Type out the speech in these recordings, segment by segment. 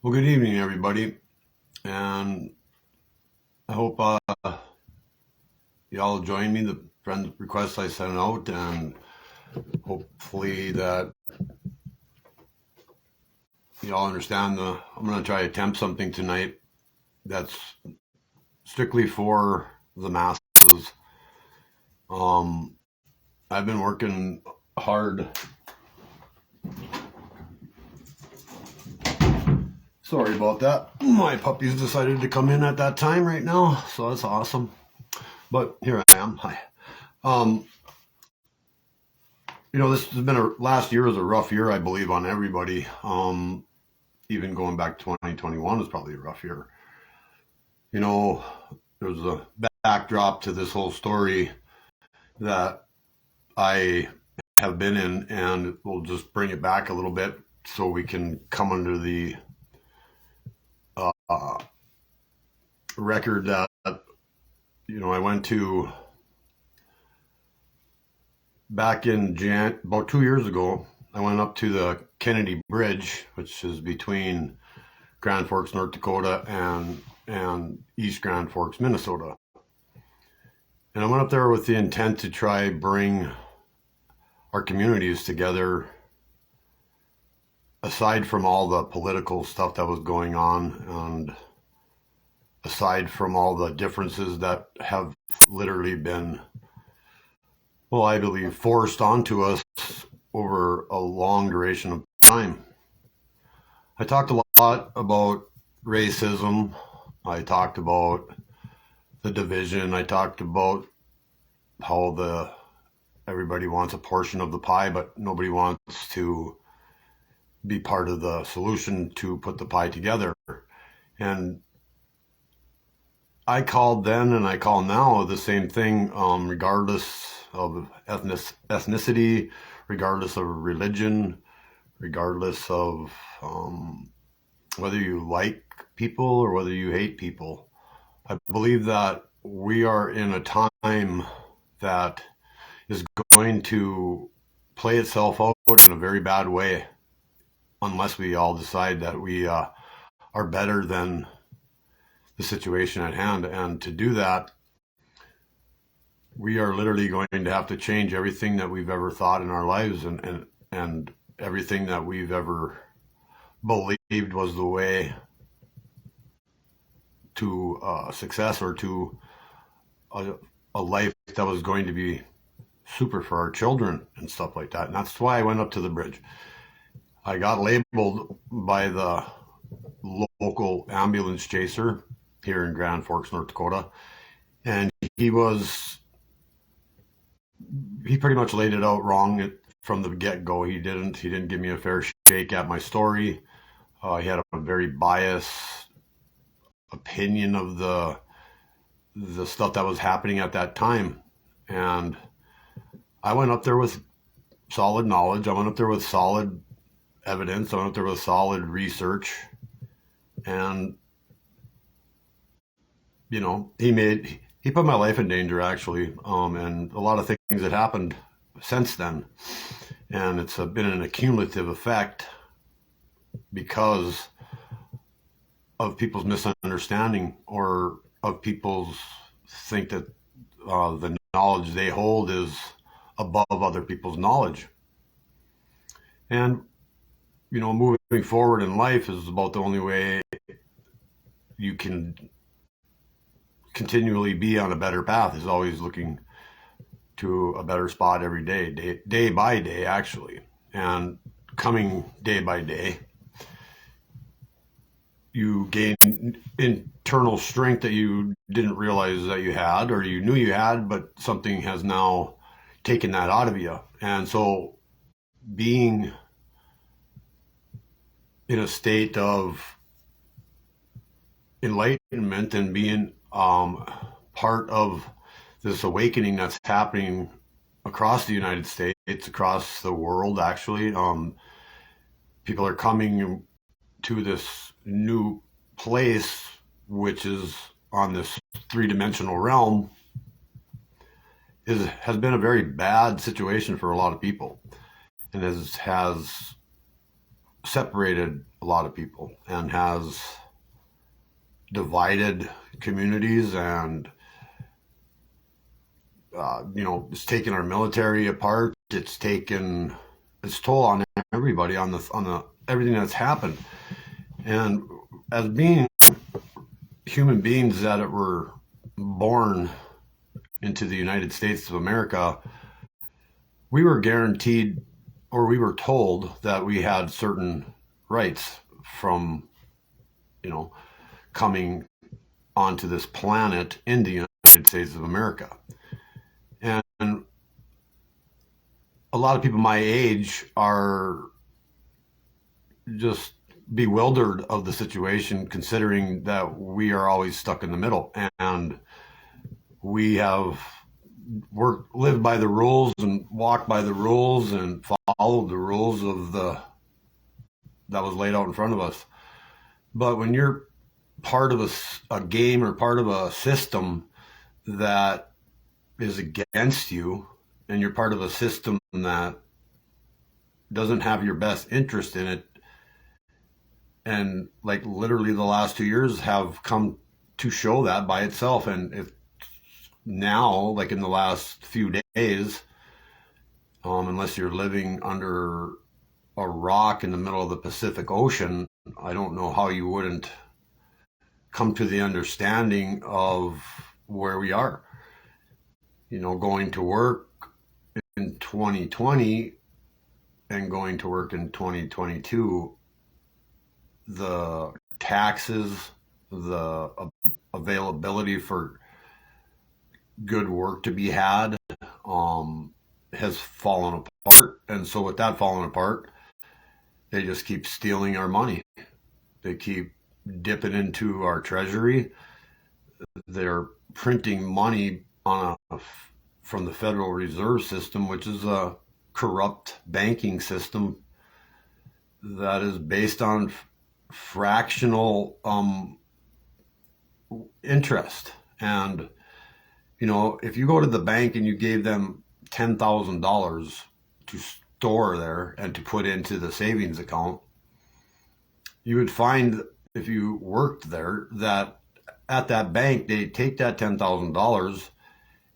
Well, good evening, everybody, and I hope y'all join me. The friend requests I sent out, and hopefully that y'all understand I'm going to try to attempt something tonight that's strictly for the masses. I've been working hard. Sorry about that. My puppies decided to come in at that time right now, so that's awesome. But here I am. Hi. This has been last year was a rough year, I believe, on everybody. Even going back to 2021 is probably a rough year. There's a backdrop to this whole story that I have been in, and we'll just bring it back a little bit so we can come under the record that, I went to back in about 2 years ago. I went up to the Kennedy Bridge, which is between Grand Forks, North Dakota, and East Grand Forks, Minnesota. And I went up there with the intent to try bring our communities together, aside from all the political stuff that was going on, and aside from all the differences that have literally been, well, I believe, forced onto us over a long duration of time. I talked a lot about racism. I talked about the division. I talked about how everybody wants a portion of the pie, but nobody wants to be part of the solution to put the pie together. And I called then and I call now the same thing, regardless of ethnicity, regardless of religion, regardless of whether you like people or whether you hate people. I believe that we are in a time that is going to play itself out in a very bad way unless we all decide that we are better than the situation at hand. And to do that, we are literally going to have to change everything that we've ever thought in our lives, and everything that we've ever believed was the way to success, or to a life that was going to be super for our children and stuff like that. And that's why I went up to the bridge. I got labeled by the local ambulance chaser here in Grand Forks, North Dakota, and he pretty much laid it out wrong from the get-go. He didn't give me a fair shake at my story. He had a very biased opinion of the stuff that was happening at that time. And I went up there with solid knowledge. I went up there with solid evidence. I went up there with solid research. And, he put my life in danger, actually. And a lot of things that happened since then. And it's been an accumulative effect because of people's misunderstanding, or of people's think that the knowledge they hold is above other people's knowledge. And, moving forward in life is about the only way you can continually be on a better path, is always looking to a better spot every day, day by day, actually. And coming day by day, you gain internal strength that you didn't realize that you had, or you knew you had, but something has now taken that out of you. And so being in a state of enlightenment and being part of this awakening that's happening across the United States, across the world, actually. People are coming to this new place, which is on this three-dimensional realm, has been a very bad situation for a lot of people, and has separated a lot of people and has divided communities, and it's taken our military apart. It's taken its toll on everybody, on the everything that's happened. And as being human beings that were born into the United States of America, we were guaranteed, or we were told, that we had certain rights from, coming onto this planet in the United States of America. And a lot of people my age are just bewildered of the situation, considering that we are always stuck in the middle, and we have lived by the rules and walked by the rules and followed the rules that was laid out in front of us. But when you're part of a game, or part of a system that is against you, and you're part of a system that doesn't have your best interest in it, and like literally the last 2 years have come to show that by itself. And if now, like in the last few days, unless you're living under a rock in the middle of the Pacific Ocean, I don't know how you wouldn't come to the understanding of where we are. Going to work in 2020 and going to work in 2022, the taxes, the availability for good work to be had has fallen apart. And so with that falling apart, they just keep stealing our money. They keep dipping into our treasury. They're printing money from the Federal Reserve System, which is a corrupt banking system that is based on fractional interest. And if you go to the bank and you gave them $10,000 to store there and to put into the savings account, you would find, if you worked there, that at that bank they take that $10,000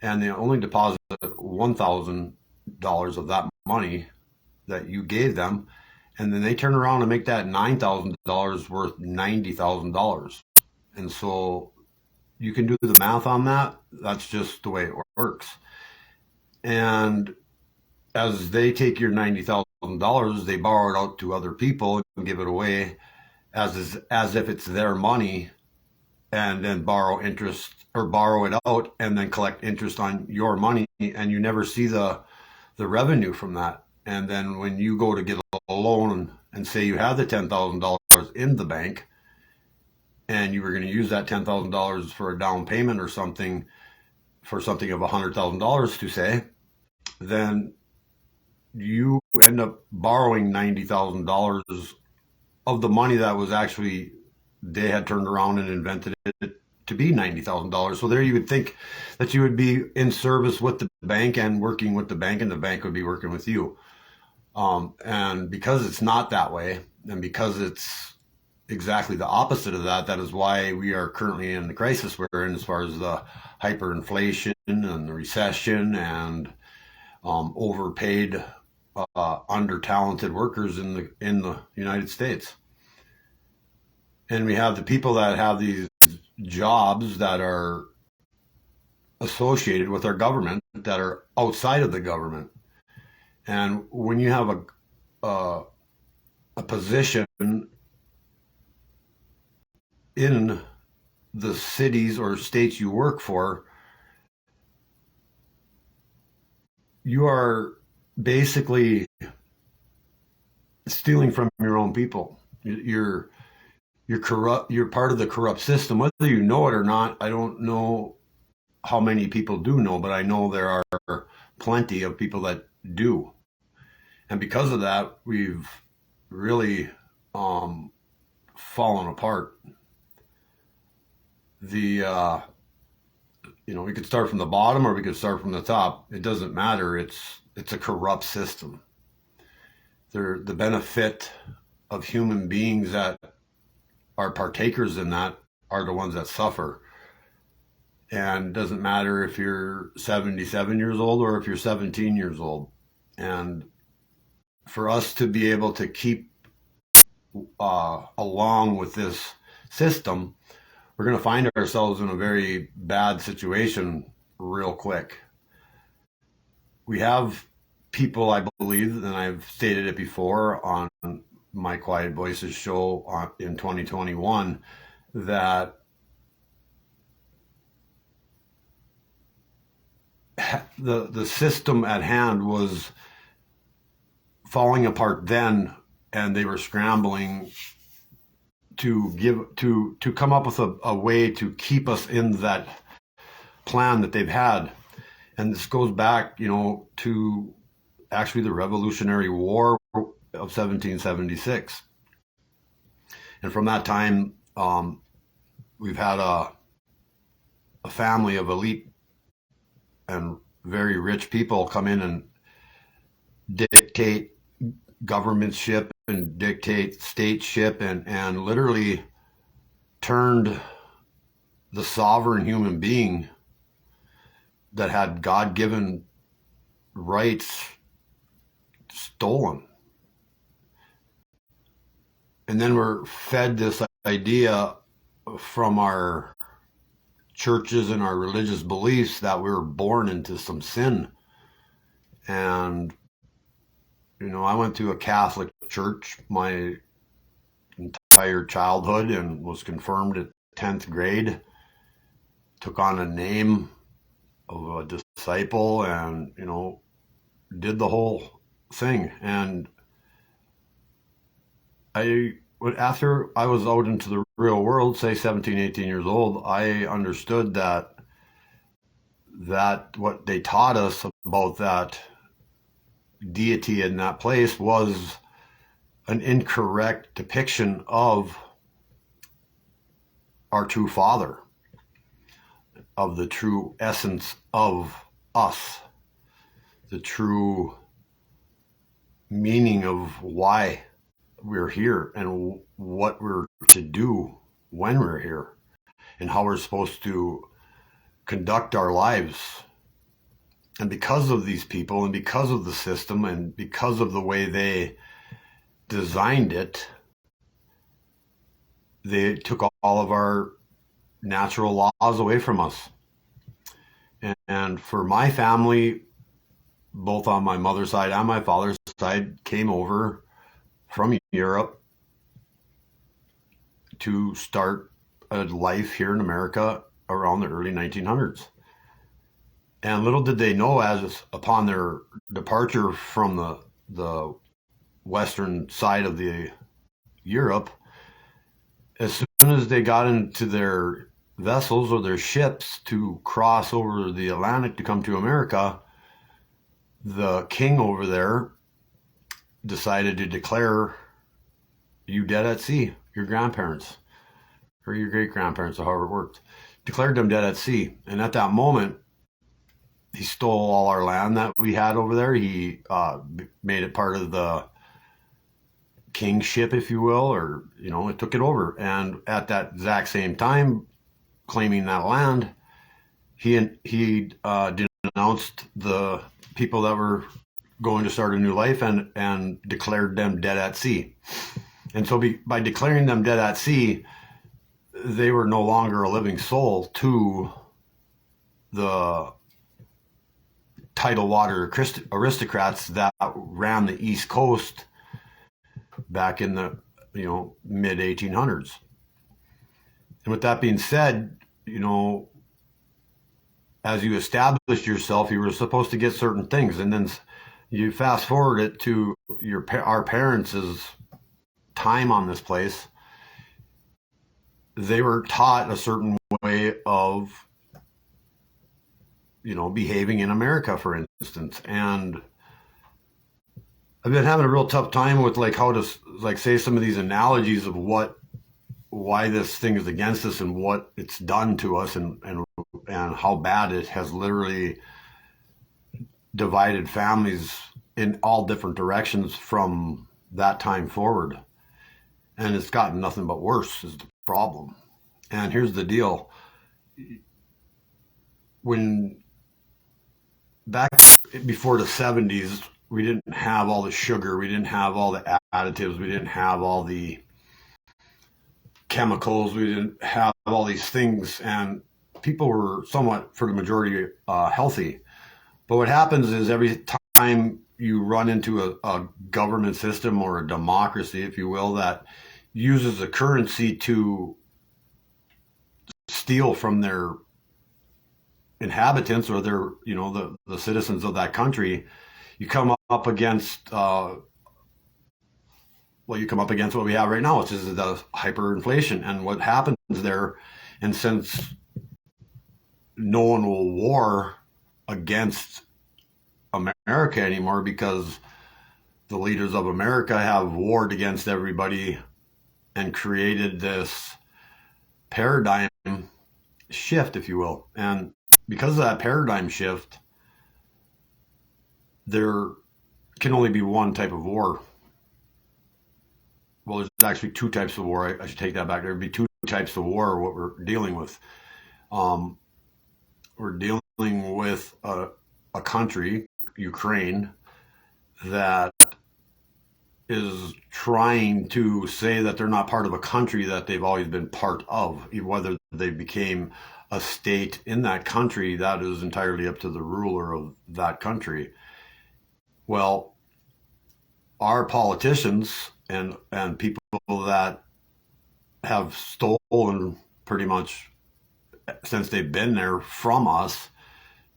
and they only deposit $1,000 of that money that you gave them, and then they turn around and make that $9,000 worth $90,000. And so you can do the math on that. That's just the way it works. And as they take your $90,000, they borrow it out to other people and give it away as if it's their money, and then borrow interest, or borrow it out and then collect interest on your money, and you never see the revenue from that. And then when you go to get a loan and say you have the $10,000 in the bank, and you were going to use that $10,000 for a down payment or something, for something of $100,000 to say, then you end up borrowing $90,000 of the money that was actually, they had turned around and invented it to be $90,000. So there you would think that you would be in service with the bank and working with the bank, and the bank would be working with you. And because it's not that way, and because it's exactly the opposite of that, that is why we are currently in the crisis we're in, as far as the hyperinflation and the recession and overpaid, under-talented workers in the United States. And we have the people that have these jobs that are associated with our government, that are outside of the government. And when you have a position in the cities or states you work for, you are basically stealing from your own people. You're corrupt. You're part of the corrupt system, whether you know it or not. I don't know how many people do know, but I know there are plenty of people that do. And because of that, we've really fallen apart. We could start from the bottom or we could start from the top. It doesn't matter. It's a corrupt system. The benefit of human beings that are partakers in that are the ones that suffer. And it doesn't matter if you're 77 years old or if you're 17 years old. And for us to be able to keep along with this system, we're going to find ourselves in a very bad situation real quick. We have people, I believe, and I've stated it before on my Quiet Voices show in 2021, that the system at hand was falling apart then, and they were scrambling to come up with a way to keep us in that plan that they've had. And this goes back, to actually the Revolutionary War of 1776. And from that time, we've had a family of elite and very rich people come in and dictate governmentship and dictate stateship, and literally turned the sovereign human being that had God-given rights stolen. And then we're fed this idea from our churches and our religious beliefs that we were born into some sin. And I went to a Catholic church my entire childhood and was confirmed at 10th grade, took on a name of a disciple, and did the whole thing. And after I was out into the real world, say 17, 18 years old, I understood that what they taught us about that deity in that place was an incorrect depiction of our true Father, of the true essence of us, the true meaning of why we're here and what we're to do when we're here and how we're supposed to conduct our lives. And because of these people and because of the system and because of the way they designed it, they took all of our natural laws away from us. And for my family, both on my mother's side and my father's side, came over from Europe to start a life here in America around the early 1900s. And little did they know, as upon their departure from the western side of the Europe, as soon as they got into their vessels or their ships to cross over the Atlantic to come to America, the king over there decided to declare you dead at sea, your grandparents or your great-grandparents, or however it worked, declared them dead at sea. And at that moment, he stole all our land that we had over there. He made it part of the kingship, if you will, or, it took it over. And at that exact same time, claiming that land, he denounced the people that were going to start a new life and declared them dead at sea. And so by declaring them dead at sea, they were no longer a living soul to the tidal water aristocrats that ran the East Coast back in the mid 1800s. And with that being said, as you established yourself, you were supposed to get certain things, and then you fast forward it to our parents' time on this place. They were taught a certain way of behaving in America, for instance. And I've been having a real tough time with how to say some of these analogies of why this thing is against us and what it's done to us, and how bad it has literally divided families in all different directions from that time forward. and it's gotten nothing but worse is the problem. And here's the deal. When back before the 70s, we didn't have all the sugar, we didn't have all the additives, we didn't have all the chemicals, we didn't have all these things, and people were somewhat, for the majority, healthy. But what happens is every time you run into a government system or a democracy, if you will, that uses a currency to steal from their inhabitants or their, the citizens of that country, you come up against you come up against what we have right now, which is the hyperinflation. And what happens there, and since no one will war against America anymore because the leaders of America have warred against everybody and created this paradigm shift, if you will. And because of that paradigm shift, there can only be one type of war. Well, there's actually two types of war. I should take that back. There'd be two types of war, what we're dealing with. We're dealing with a country, Ukraine, that is trying to say that they're not part of a country that they've always been part of. Whether they became a state in that country, that is entirely up to the ruler of that country. Well, our politicians and people that have stolen pretty much since they've been there from us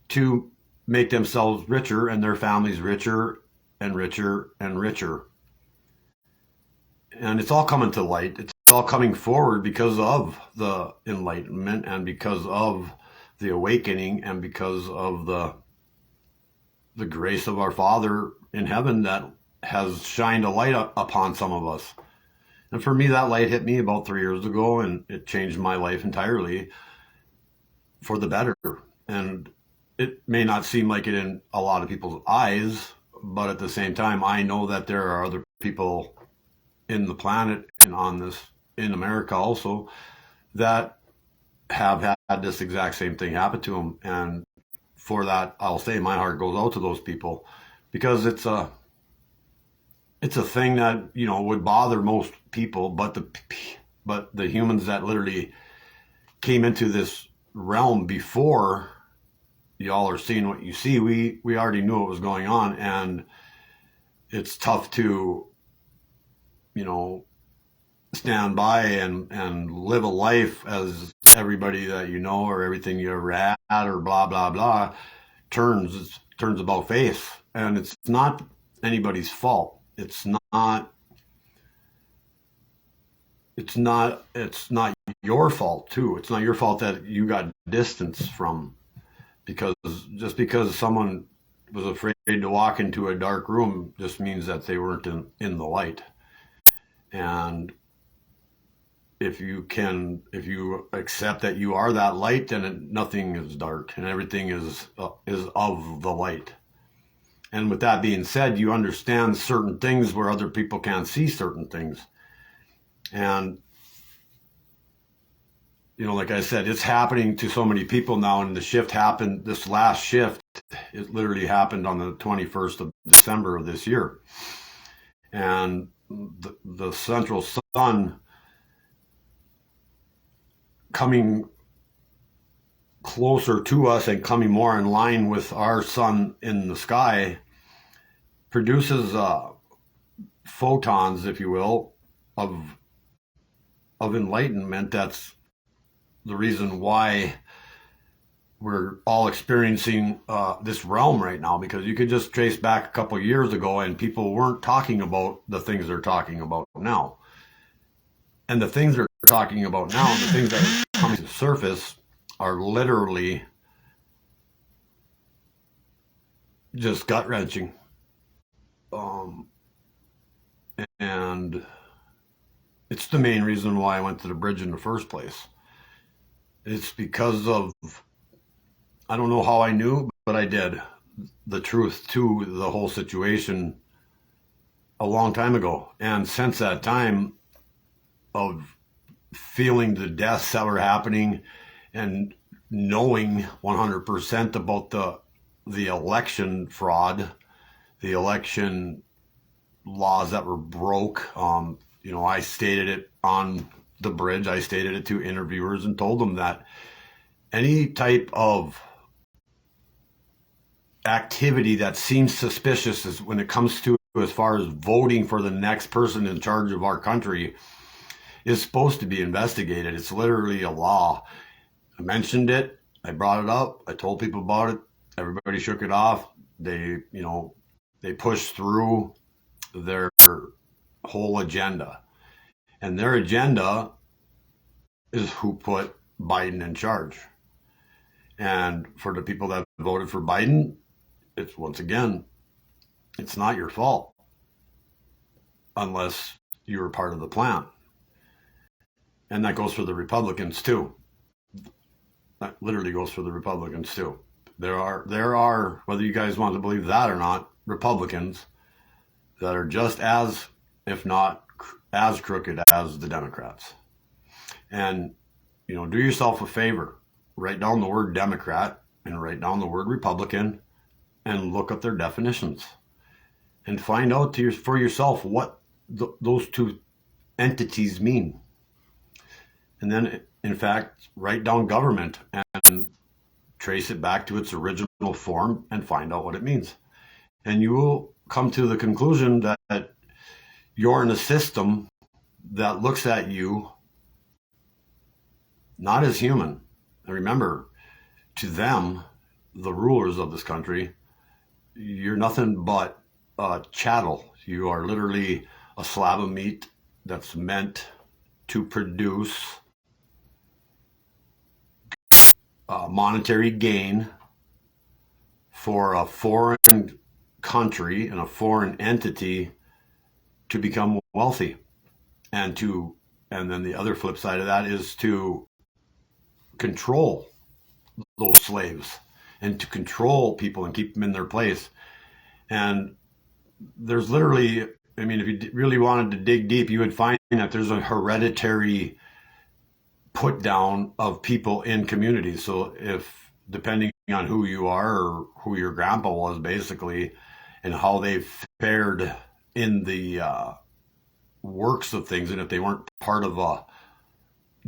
to make themselves richer and their families richer and richer and richer. And it's all coming to light. It's all coming forward because of the Enlightenment and because of the awakening and because of the grace of our Father in heaven that has shined a light upon some of us. And for me, that light hit me about 3 years ago, and it changed my life entirely for the better. And it may not seem like it in a lot of people's eyes, but at the same time, I know that there are other people in the planet and in America also, that have had this exact same thing happen to them. And for that, I'll say my heart goes out to those people, because it's a thing that, would bother most people, but the humans that literally came into this realm before y'all are seeing what you see, we already knew what was going on. And it's tough to, stand by and live a life as everybody that you know or everything you ever had or blah, blah, blah turns about face. And it's not anybody's fault. It's not your fault too. It's not your fault that you got distance from, because just because someone was afraid to walk into a dark room just means that they weren't in the light. And if you accept that you are that light, then nothing is dark and everything is of the light. And with that being said, you understand certain things where other people can't see certain things. And, like I said, it's happening to so many people now. And the shift happened, this last shift, it literally happened on the 21st of December of this year. And the central sun coming closer to us and coming more in line with our sun in the sky produces photons, if you will, of enlightenment. That's the reason why we're all experiencing this realm right now, because you could just trace back a couple of years ago and people weren't talking about the things they're talking about now. And the things they're talking about now, the things that are coming to the surface, are literally just gut-wrenching. And it's the main reason why I went to the bridge in the first place. It's because of, I don't know how I knew, but I did, the truth to the whole situation a long time ago. And since that time, of feeling the deaths that were happening and knowing 100% about the election fraud, the election laws that were broke. I stated it on the bridge. I stated it to interviewers and told them that any type of activity that seems suspicious is when it comes to as far as voting for the next person in charge of our country is supposed to be investigated. It's literally a law. I mentioned it. I brought it up. I told people about it. Everybody shook it off. They pushed through their whole agenda. And their agenda is who put Biden in charge. And for the people that voted for Biden, it's once again, it's not your fault unless you were part of the plan. And that goes for the Republicans too. That literally goes for the Republicans too. There are, whether you guys want to believe that or not, Republicans that are just as, if not as crooked as the Democrats. And, do yourself a favor. Write down the word Democrat and write down the word Republican and look up their definitions and find out for yourself what those two entities mean. And then, in fact, write down government and trace it back to its original form and find out what it means. And you will come to the conclusion that you're in a system that looks at you not as human. And remember, to them, the rulers of this country, you're nothing but chattel. You are literally a slab of meat that's meant to produce monetary gain for a foreign country and a foreign entity to become wealthy. And then the other flip side of that is to control those slaves and to control people and keep them in their place. And there's literally, if you really wanted to dig deep, you would find that there's a hereditary put down of people in communities. So if, depending on who you are or who your grandpa was basically, and how they fared in the works of things, and if they weren't part of a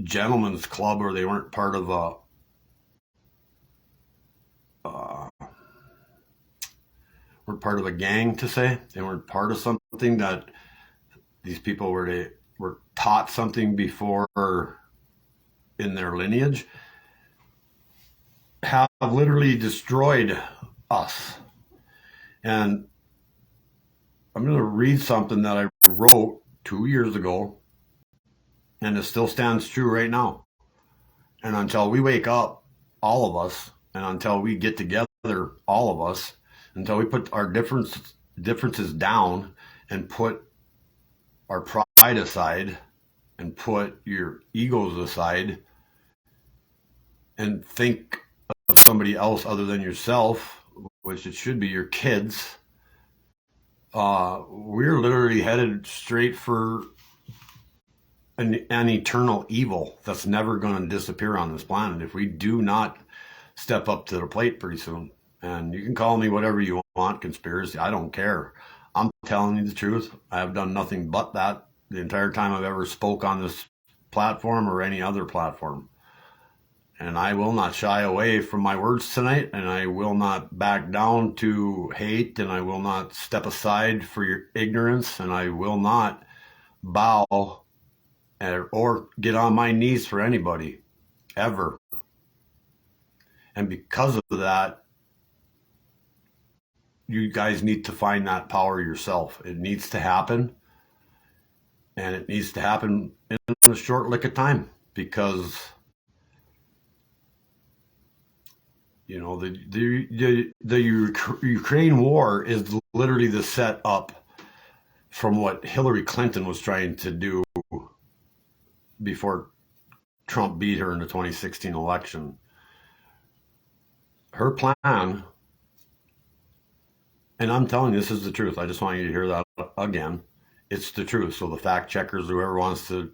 gentleman's club or they weren't part of a gang, to say they weren't part of something, that these people were taught something before in their lineage, have literally destroyed us. And I'm going to read something that I wrote 2 years ago, and it still stands true right now. And until we wake up, all of us, and until we get together, all of us, until we put our differences down and put our pride aside and put your egos aside and think of somebody else other than yourself, which it should be your kids, we're literally headed straight for an eternal evil that's never going to disappear on this planet if we do not step up to the plate pretty soon. And you can call me whatever you want, conspiracy, I don't care. I'm telling you the truth. I have done nothing but that the entire time I've ever spoke on this platform or any other platform. And I will not shy away from my words tonight, and I will not back down to hate, and I will not step aside for your ignorance, and I will not bow or get on my knees for anybody, ever. And because of that, you guys need to find that power yourself. It needs to happen, and it needs to happen in a short lick of time, because the Ukraine war is literally the setup from what Hillary Clinton was trying to do before Trump beat her in the 2016 election. Her plan, and I'm telling you, this is the truth. I just want you to hear that again. It's the truth. So the fact checkers, whoever wants to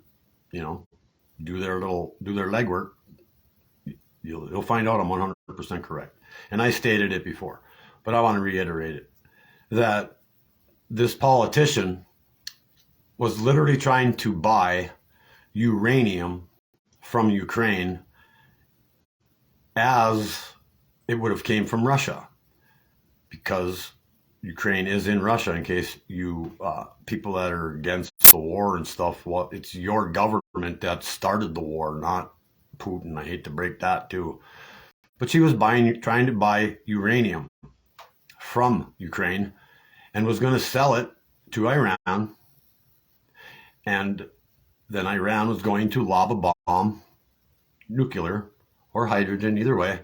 do their legwork, you'll find out I'm 100% correct. And I stated it before, but I want to reiterate it, that this politician was literally trying to buy uranium from Ukraine as it would have came from Russia, because Ukraine is in Russia. In case you people that are against the war and stuff, well, it's your government that started the war, not Putin. I hate to break that too, but she was trying to buy uranium from Ukraine and was going to sell it to Iran, and then Iran was going to lob a bomb, nuclear or hydrogen, either way,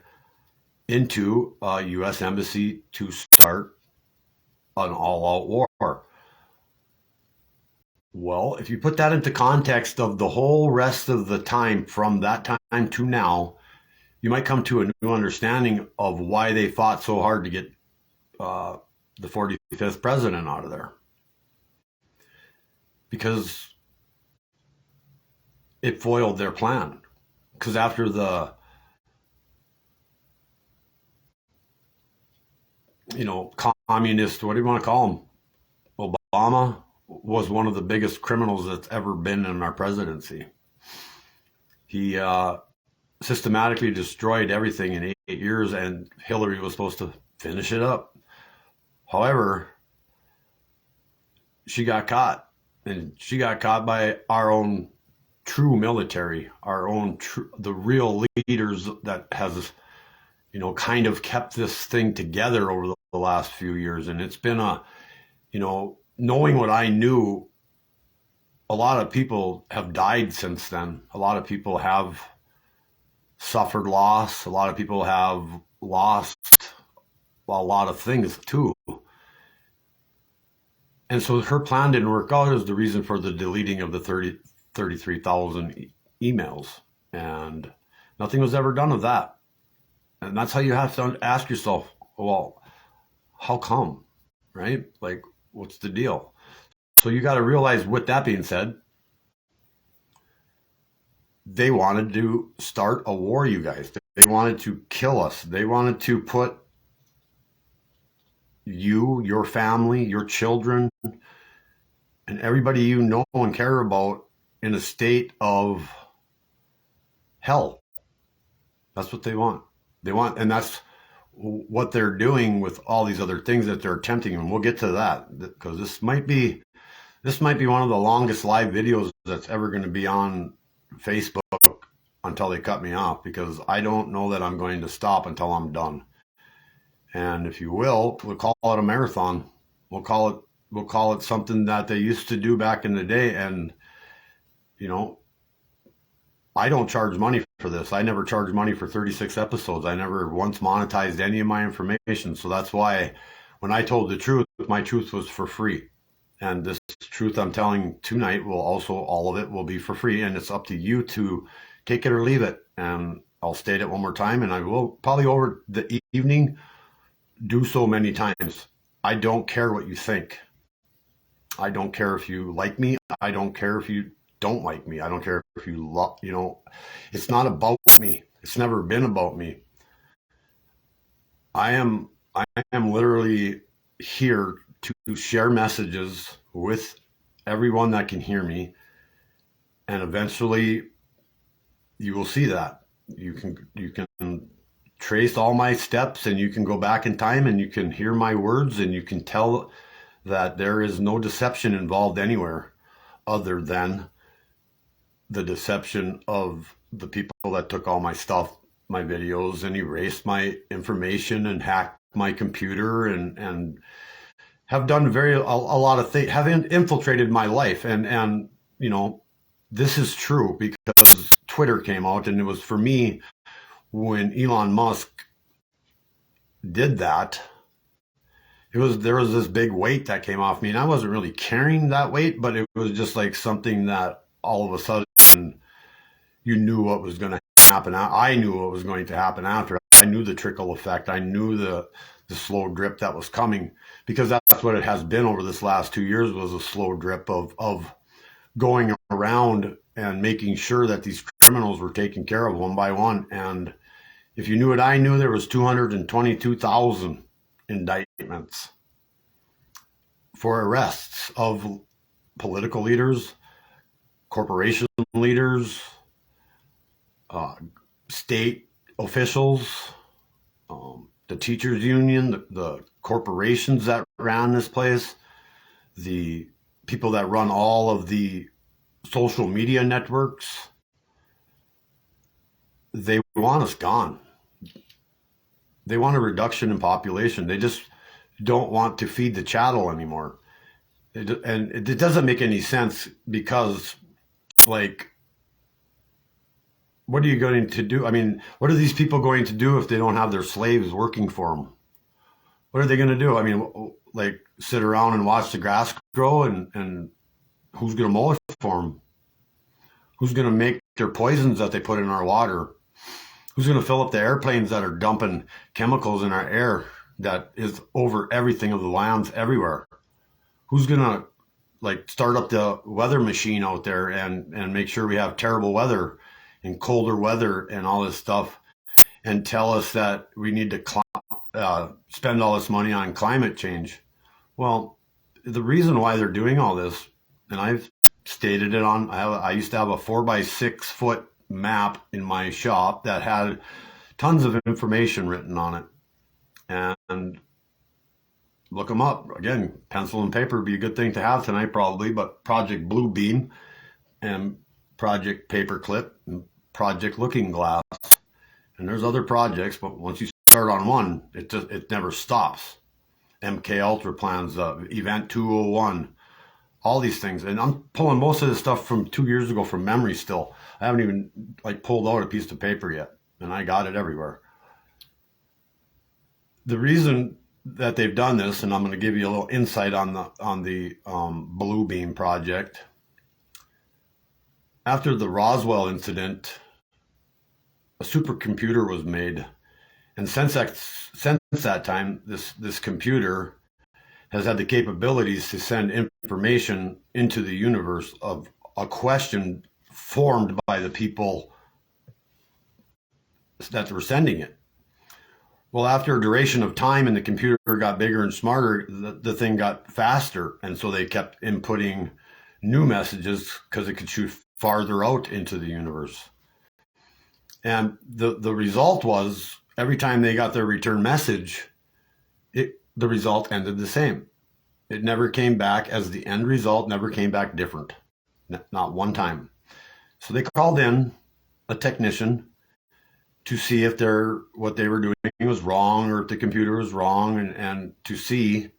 into a U.S. embassy to start an all-out war. Well, if you put that into context of the whole rest of the time from that time to now, you might come to a new understanding of why they fought so hard to get the 45th president out of there. Because it foiled their plan. Because after the communist, what do you want to call him? Obama was one of the biggest criminals that's ever been in our presidency. He systematically destroyed everything in 8 years, and Hillary was supposed to finish it up. However, she got caught, and she got caught by our own true military, our own the real leaders that has kind of kept this thing together over the last few years. And it's been knowing what I knew, a lot of people have died since then. A lot of people have suffered loss. A lot of people have lost a lot of things too. And so her plan didn't work out as the reason for the deleting of the 33,000 emails. And nothing was ever done of that. And that's how you have to ask yourself, well, how come, right? Like, what's the deal? So you got to realize, with that being said, they wanted to start a war, you guys. They wanted to kill us. They wanted to put you, your family, your children, and everybody you know and care about in a state of hell. That's what they want. And that's what they're doing with all these other things that they're attempting. And we'll get to that, because this might be one of the longest live videos that's ever going to be on Facebook until they cut me off, because I don't know that I'm going to stop until I'm done. And if you will, we'll call it a marathon. We'll call it something that they used to do back in the day. And I don't charge money for this. I never charged money for 36 episodes. I never once monetized any of my information. So that's why when I told the truth, my truth was for free. And this truth I'm telling tonight all of it will be for free. And it's up to you to take it or leave it. And I'll state it one more time, and I will probably over the evening do so many times. I don't care what you think. I don't care if you like me. I don't care if you don't like me. I don't care if you love, it's not about me. It's never been about me. I am literally here to share messages with everyone that can hear me. And eventually you will see that. You can trace all my steps, and you can go back in time, and you can hear my words, and you can tell that there is no deception involved anywhere other than the deception of the people that took all my stuff, my videos, and erased my information and hacked my computer and have done a lot of things, have infiltrated my life. And this is true because Twitter came out, and it was for me when Elon Musk did that. There was this big weight that came off me, and I wasn't really carrying that weight, but it was just like something that all of a sudden you knew what was going to happen. I knew what was going to happen after. I knew the trickle effect. I knew the slow drip that was coming, because that's what it has been over this last 2 years, was a slow drip of going around and making sure that these criminals were taken care of one by one. And if you knew what I knew, there was 222,000 indictments for arrests of political leaders, corporation leaders, state officials, the teachers union, the corporations that ran this place, the people that run all of the social media networks. They want us gone. They want a reduction in population. They just don't want to feed the chattel anymore. And it doesn't make any sense because, like, what are you going to do? I mean, what are these people going to do if they don't have their slaves working for them? What are they going to do? I mean, like, sit around and watch the grass grow, and who's going to mow it for them? Who's going to make their poisons that they put in our water? Who's going to fill up the airplanes that are dumping chemicals in our air that is over everything of the lands everywhere? Who's going to, like, start up the weather machine out there and make sure we have terrible weather and colder weather and all this stuff, and tell us that we need to spend all this money on climate change? Well, the reason why they're doing all this, and I've stated it on, I used to have a 4x6 foot map in my shop that had tons of information written on it. And look them up. Again, pencil and paper would be a good thing to have tonight probably, but Project Bluebeam and Project Paperclip and Project Looking Glass. And there's other projects, but once you start on one, it never stops. MK Ultra plans, Event 201, all these things. And I'm pulling most of this stuff from 2 years ago from memory still. I haven't even, like, pulled out a piece of paper yet, and I got it everywhere. The reason that they've done this, and I'm going to give you a little insight on the Bluebeam project. After the Roswell incident, a supercomputer was made, and since that time, this computer has had the capabilities to send information into the universe of a question formed by the people that were sending it. Well, after a duration of time and the computer got bigger and smarter, the thing got faster. And so they kept inputting new messages because it could shoot farther out into the universe. And the result was every time they got their return message, the result ended the same. It never came back as the end result, never came back different. Not one time. So they called in a technician to see if what they were doing was wrong, or if the computer was wrong, and to see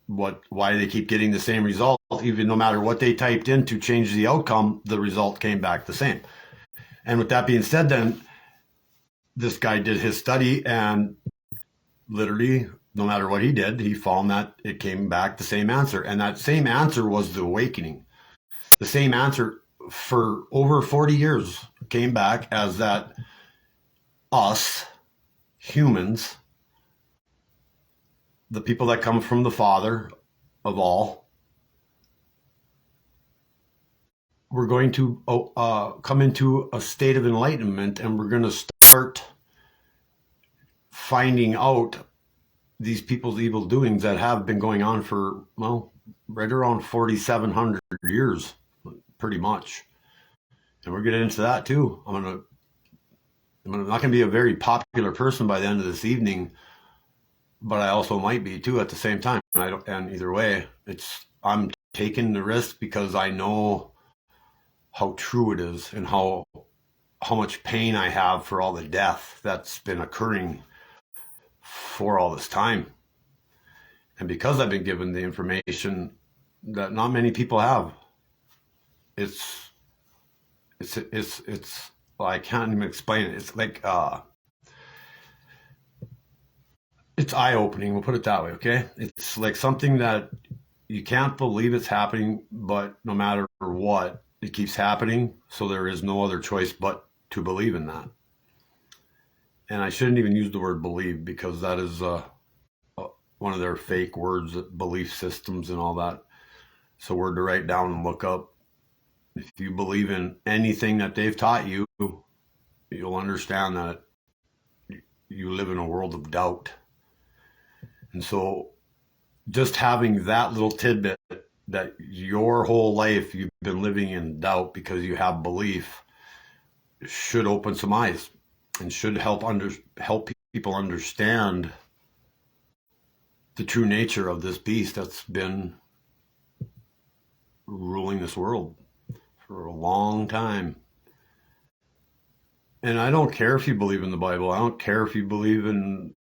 why they keep getting the same result. Even no matter what they typed in to change the outcome, the result came back the same. And with that being said, then this guy did his study, and literally, no matter what he did, he found that it came back the same answer. And that same answer was the awakening. The same answer for over 40 years came back as that us, humans, the people that come from the Father of all, we're going to come into a state of enlightenment, and we're going to start finding out these people's evil doings that have been going on for, well, right around 4,700 years, pretty much. And we're getting into that too. I'm not going to be a very popular person by the end of this evening, but I also might be too at the same time. And either way, I'm taking the risk because I know how true it is, and how much pain I have for all the death that's been occurring for all this time. And because I've been given the information that not many people have, it's well, I can't even explain it. It's like it's eye-opening, we'll put it that way. Okay, it's like something that you can't believe it's happening, but no matter what, it keeps happening. So there is no other choice but to believe in that. And I shouldn't even use the word believe, because that is one of their fake words, belief systems and all that. It's a word to write down and look up. If you believe in anything that they've taught you, you'll understand that you live in a world of doubt. And so just having that little tidbit that your whole life you've been living in doubt because you have belief should open some eyes and should help people understand the true nature of this beast that's been ruling this world for a long time. And I don't care if you believe in the Bible. I don't care if you believe in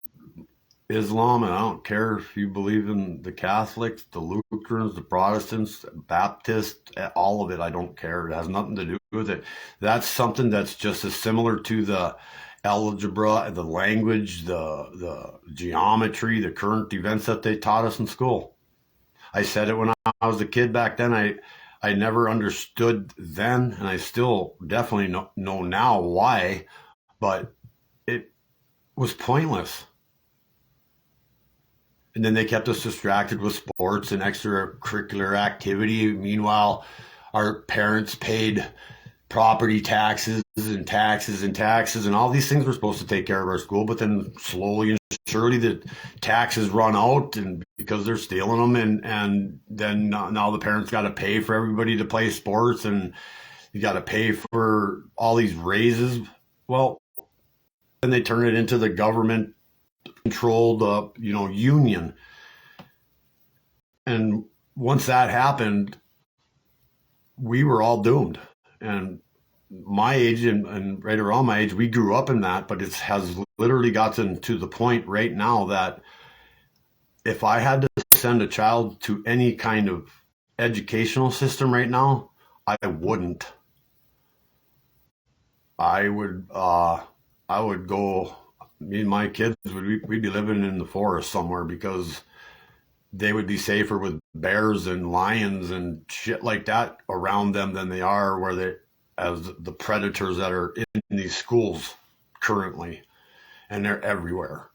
Islam, and I don't care if you believe in the Catholics, the Lutherans, the Protestants, Baptists, all of it. I don't care. It has nothing to do with it. That's something that's just as similar to the algebra, the language, the geometry, the current events that they taught us in school. I said it when I was a kid back then. I never understood then, and I still definitely know now why, but it was pointless. And then they kept us distracted with sports and extracurricular activity. Meanwhile, our parents paid property taxes and taxes and taxes, and all these things were supposed to take care of our school. But then slowly and surely the taxes run out, and because they're stealing them, and then now the parents got to pay for everybody to play sports, and you got to pay for all these raises. Well, then they turn it into the government controlled union. And once that happened, we were all doomed. And my age and right around my age, we grew up in that, but it has literally gotten to the point right now that if I had to send a child to any kind of educational system right now, I wouldn't. I would go, me and my kids, we'd be living in the forest somewhere, because they would be safer with bears and lions and shit like that around them than they are where they, as the predators that are in these schools currently, and they're everywhere.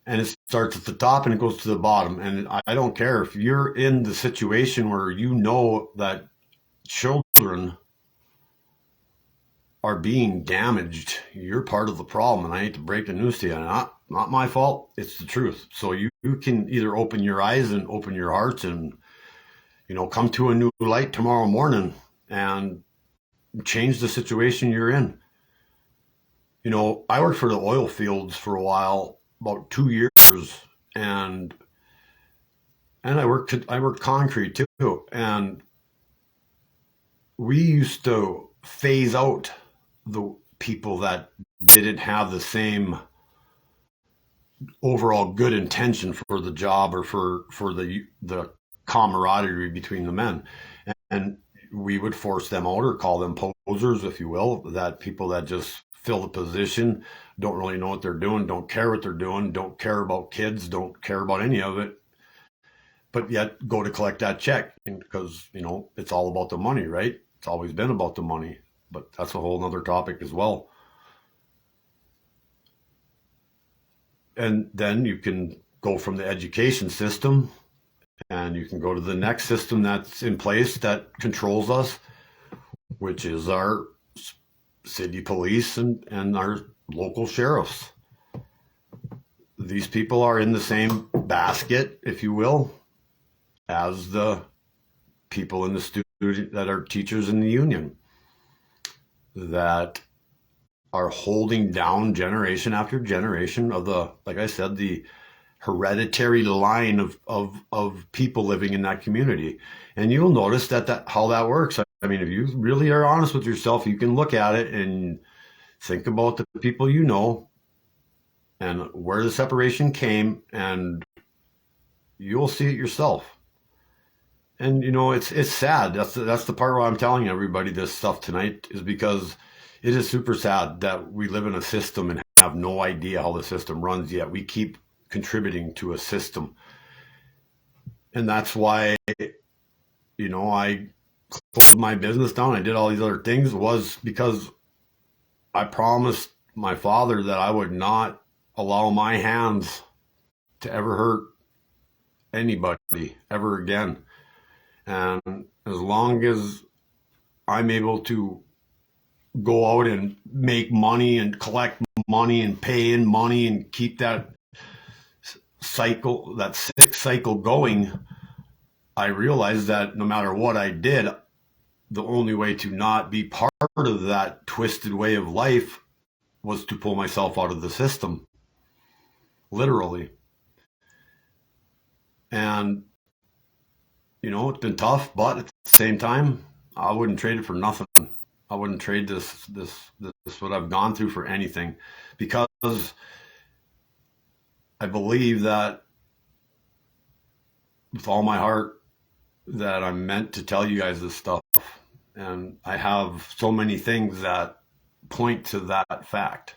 And it starts at the top and it goes to the bottom. And I don't care if you're in the situation where you know that children are being damaged, you're part of the problem. And I hate to break the news to you, not my fault, it's the truth. So you can either open your eyes and open your hearts and come to a new light tomorrow morning and change the situation you're in. I worked for the oil fields for a while, about 2 years, and I worked concrete too, and we used to phase out the people that didn't have the same overall good intention for the job or for the camaraderie between the men, and we would force them out, or call them posers, if you will, that people that just fill the position, don't really know what they're doing, don't care what they're doing, don't care about kids, don't care about any of it, but yet go to collect that check, because it's all about the money, right? It's always been about the money, but that's a whole nother topic as well. And then you can go from the education system, and you can go to the next system that's in place that controls us, which is our city police and our local sheriffs. These people are in the same basket, if you will, as the people in the student that are teachers in the union, that are holding down generation after generation of like I said, the hereditary line of people living in that community. And you'll notice that how that works. I mean, if you really are honest with yourself, you can look at it and think about the people and where the separation came, and you'll see it yourself. And it's sad. That's the part where I'm telling everybody this stuff tonight, is because it is super sad that we live in a system and have no idea how the system runs, yet we keep contributing to a system. And that's why I closed my business down, I did all these other things, was because I promised my father that I would not allow my hands to ever hurt anybody ever again. And as long as I'm able to go out and make money and collect money and pay in money and keep that cycle, that sick cycle going, I realized that no matter what I did, the only way to not be part of that twisted way of life was to pull myself out of the system, literally. And, it's been tough, but at the same time, I wouldn't trade it for nothing. I wouldn't trade this what I've gone through for anything, because I believe that with all my heart that I'm meant to tell you guys this stuff. And I have so many things that point to that fact.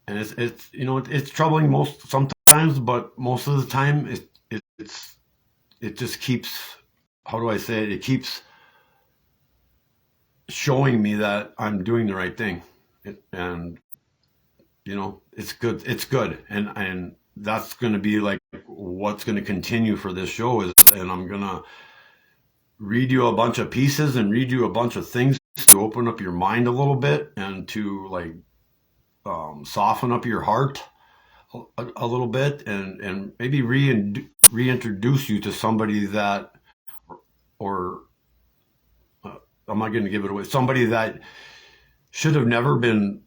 And it's troubling sometimes, but most of the time it just keeps, how do I say it? It keeps showing me that I'm doing the right thing. And it's good. It's good. And that's going to be like what's going to continue for this show and I'm going to read you a bunch of pieces and read you a bunch of things to open up your mind a little bit and to soften up your heart a little bit and maybe reintroduce you to somebody that, or I'm not going to give it away, somebody that should have never been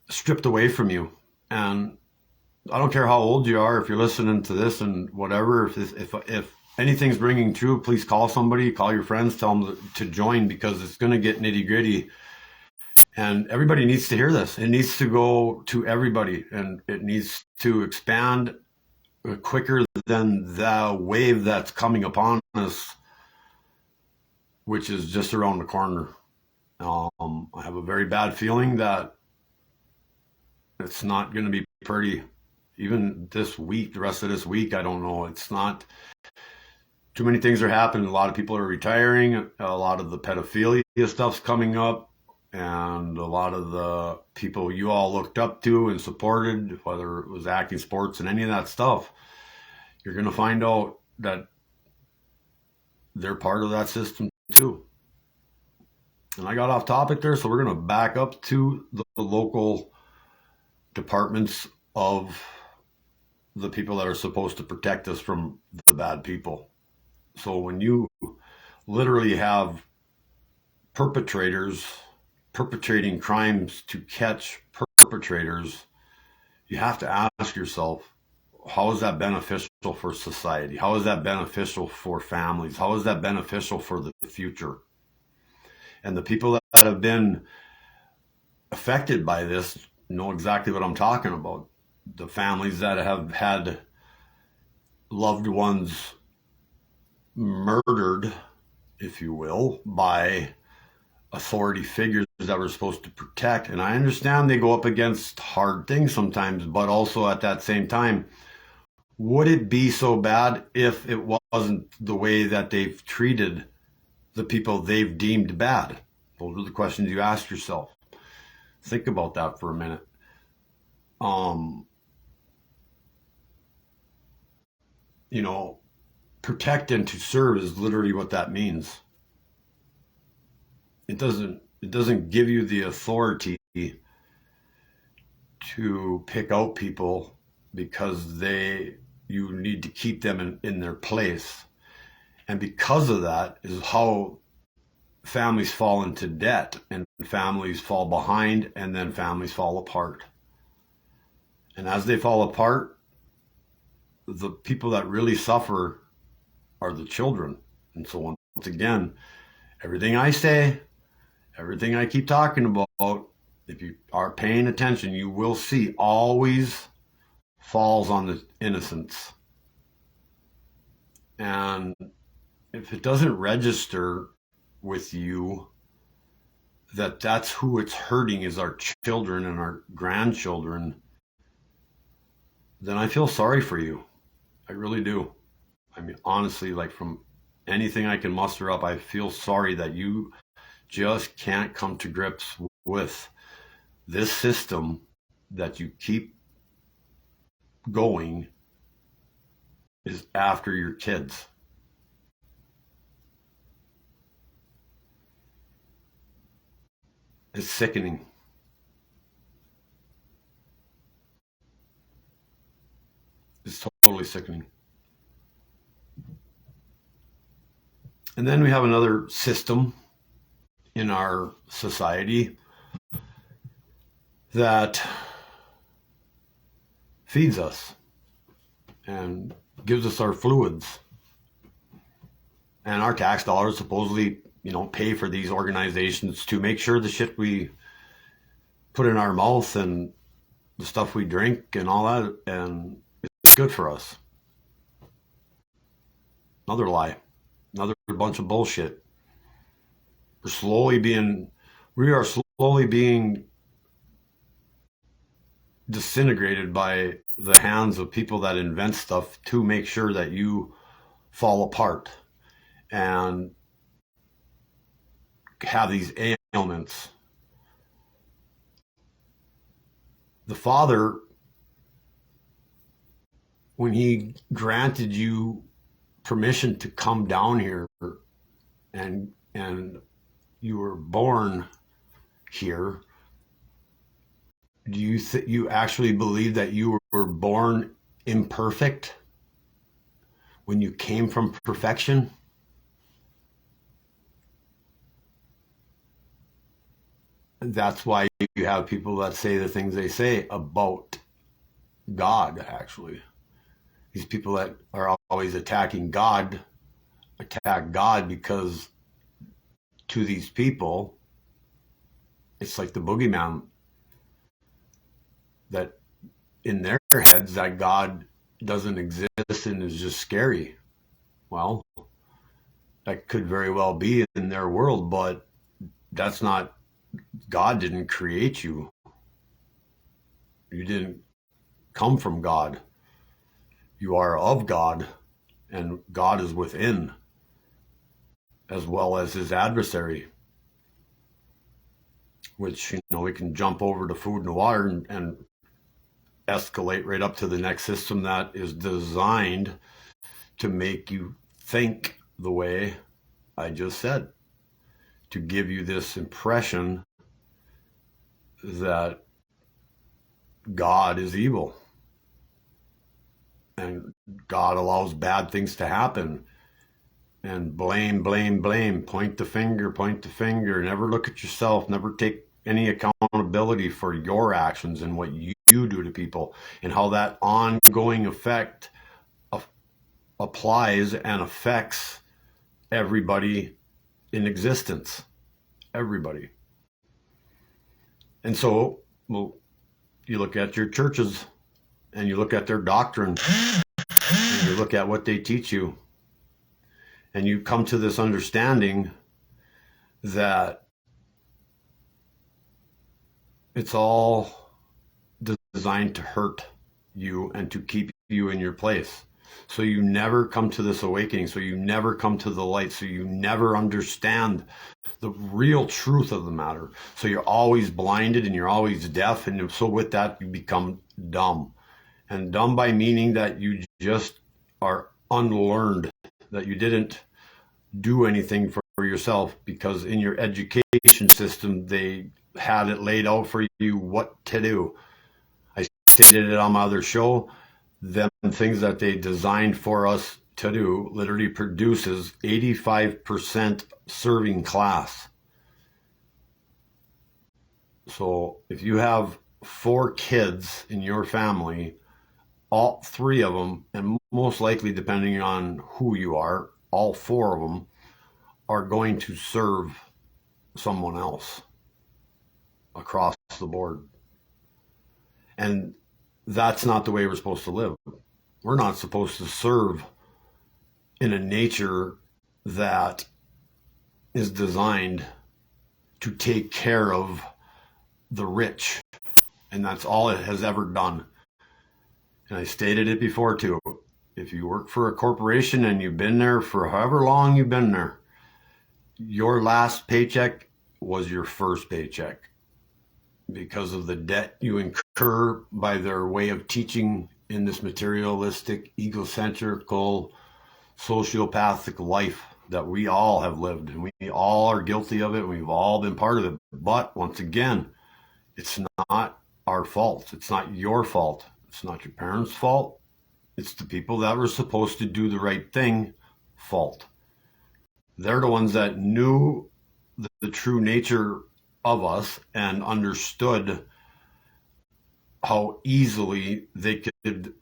stripped away from you. And I don't care how old you are, if you're listening to this and whatever, if anything's ringing true, please call somebody, call your friends, tell them to join, because it's going to get nitty gritty. And everybody needs to hear this. It needs to go to everybody, and it needs to expand quicker than the wave that's coming upon us, which is just around the corner. I have a very bad feeling that it's not going to be pretty. Even this week, the rest of this week, I don't know. It's not. Too many things are happening. A lot of people are retiring. A lot of the pedophilia stuff's coming up. And a lot of the people you all looked up to and supported, whether it was acting, sports, and any of that stuff, you're going to find out that they're part of that system too. And I got off topic there, so we're going to back up to the local departments of the people that are supposed to protect us from the bad people. So when you literally have perpetrators perpetrating crimes to catch perpetrators, you have to ask yourself, how is that beneficial for society? How is that beneficial for families? How is that beneficial for the future? And the people that have been affected by this know exactly what I'm talking about. The families that have had loved ones murdered, if you will, by authority figures that we're supposed to protect. And I understand they go up against hard things sometimes, but also at that same time, would it be so bad if it wasn't the way that they've treated the people they've deemed bad? Those are the questions you ask yourself. Think about that for a minute. Protect and to serve is literally what that means. It doesn't give you the authority to pick out people because you need to keep them in their place. And because of that is how families fall into debt, and families fall behind, and then families fall apart. And as they fall apart, the people that really suffer are the children. And so once again, everything I say, everything I keep talking about, if you are paying attention, you will see always falls on the innocents. And if it doesn't register with you that that's who it's hurting is our children and our grandchildren, then I feel sorry for you. I really do. I mean, honestly, from anything I can muster up, I feel sorry that you just can't come to grips with this system that you keep going is after your kids. It's sickening. It's totally sickening. And then we have another system in our society that feeds us and gives us our fluids. And our tax dollars supposedly, pay for these organizations to make sure the shit we put in our mouth and the stuff we drink and all that, and it's good for us. Another lie. Another bunch of bullshit. We are slowly being disintegrated by the hands of people that invent stuff to make sure that you fall apart and have these ailments. The Father, when he granted you permission to come down here and you were born here, do you actually believe that you were born imperfect when you came from perfection? That's why you have people that say the things they say about God, actually. These people that are always attacking God attack God because to these people, it's like the boogeyman, that in their heads that God doesn't exist and is just scary. Well, that could very well be in their world, but that's not, God didn't create you. You didn't come from God. You are of God, and God is within, as well as his adversary, which, we can jump over to food and water and escalate right up to the next system that is designed to make you think the way I just said, to give you this impression that God is evil and God allows bad things to happen, and blame, point the finger, never look at yourself, never take any accountability for your actions and what you do to people, and how that ongoing effect applies and affects everybody in existence. Everybody. And so, you look at your churches and you look at their doctrine and you look at what they teach you, and you come to this understanding that it's all designed to hurt you and to keep you in your place. So you never come to this awakening. So you never come to the light. So you never understand the real truth of the matter. So you're always blinded and you're always deaf. And so with that, you become dumb. And dumb by meaning that you just are unlearned, that you didn't do anything for yourself, because in your education system, they had it laid out for you what to do. I stated it on my other show. Them things that they designed for us to do literally produces 85% serving class. So if you have 4 kids in your family, all 3 of them, and most likely depending on who you are, all 4 of them are going to serve someone else across the board. And that's not the way we're supposed to live. We're not supposed to serve in a nature that is designed to take care of the rich. And that's all it has ever done. And I stated it before too. If you work for a corporation and you've been there for however long you've been there, your last paycheck was your first paycheck, because of the debt you incur by their way of teaching in this materialistic, egocentrical, sociopathic life that we all have lived, and we all are guilty of it. And we've all been part of it. But once again, it's not our fault. It's not your fault. It's not your parents' fault. It's the people that were supposed to do the right thing fault. They're the ones that knew the true nature of us and understood how easily they could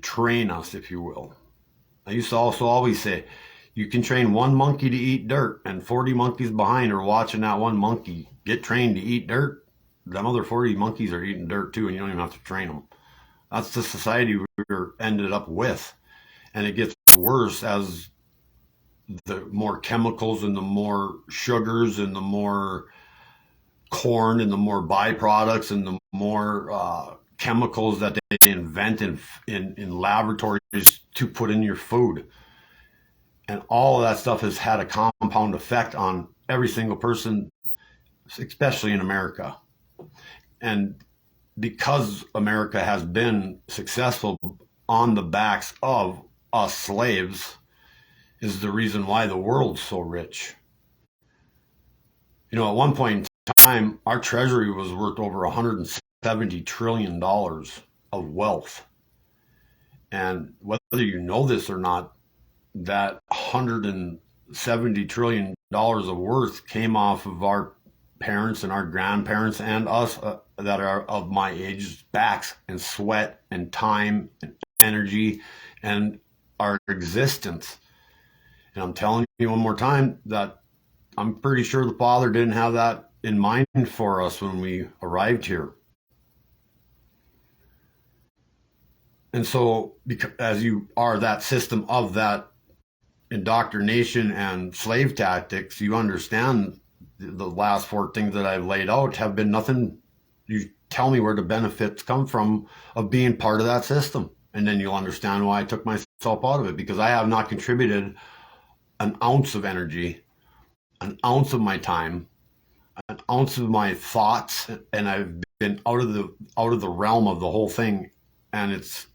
train us, if you will. I used to also always say, you can train one monkey to eat dirt, and 40 monkeys behind are watching that one monkey get trained to eat dirt. Them other 40 monkeys are eating dirt too, and you don't even have to train them. That's the society we're ended up with. And it gets worse as the more chemicals and the more sugars and the more corn and the more byproducts and the more chemicals that they invent in laboratories to put in your food. And all of that stuff has had a compound effect on every single person, especially in America. And because America has been successful on the backs of us slaves is the reason why the world's so rich. You know, at one point in time, our treasury was worth over $170 trillion of wealth. And whether you know this or not, that $170 trillion of worth came off of our parents and our grandparents and us that are of my age backs, and sweat and time and energy and our existence. And I'm telling you one more time that I'm pretty sure the Father didn't have that in mind for us when we arrived here. And so, because as you are that system of that indoctrination and slave tactics, you understand the last four things that I've laid out have been nothing. You tell me where the benefits come from of being part of that system, and then you'll understand why I took myself out of it, because I have not contributed an ounce of energy, an ounce of my time, an ounce of my thoughts, and I've been out of the realm of the whole thing. And it's,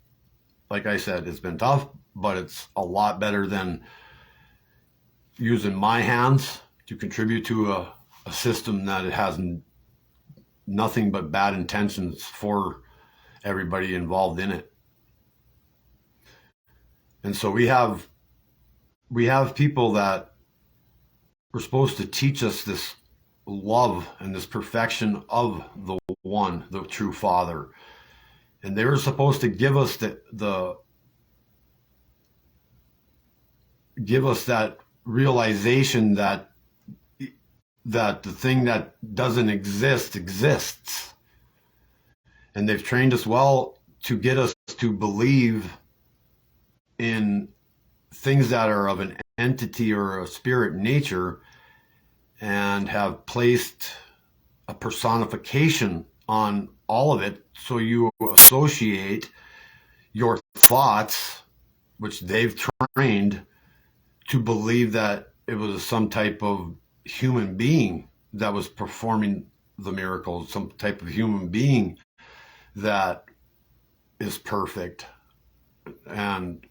like I said, it's been tough, but it's a lot better than using my hands to contribute to a system that it has nothing but bad intentions for everybody involved in it. And so we have people that were supposed to teach us this love and this perfection of the one, the true Father. And they were supposed to give us give us that realization that the thing that doesn't exist exists. And they've trained us well to get us to believe in things that are of an entity or a spirit nature, and have placed a personification on all of it. So you associate your thoughts, which they've trained to believe that it was some type of human being that was performing the miracles, some type of human being that is perfect. And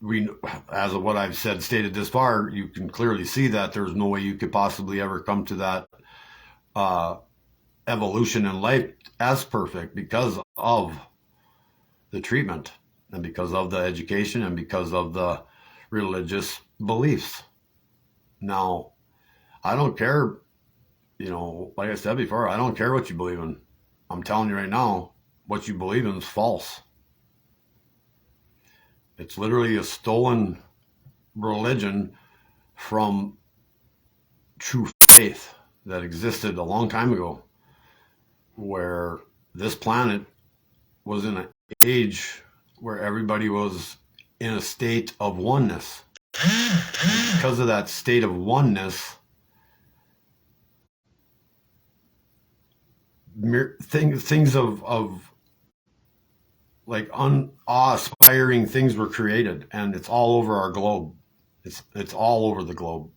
we, as of what I've stated this far, you can clearly see that there's no way you could possibly ever come to that evolution in life as perfect, because of the treatment and because of the education and because of the religious beliefs. Now, I don't care, like I said before, I don't care what you believe in. I'm telling you right now, what you believe in is false. It's literally a stolen religion from true faith that existed a long time ago, where this planet was in an age where everybody was in a state of oneness. And because of that state of oneness, things of like awe-inspiring things were created, and it's all over our globe. It's all over the globe.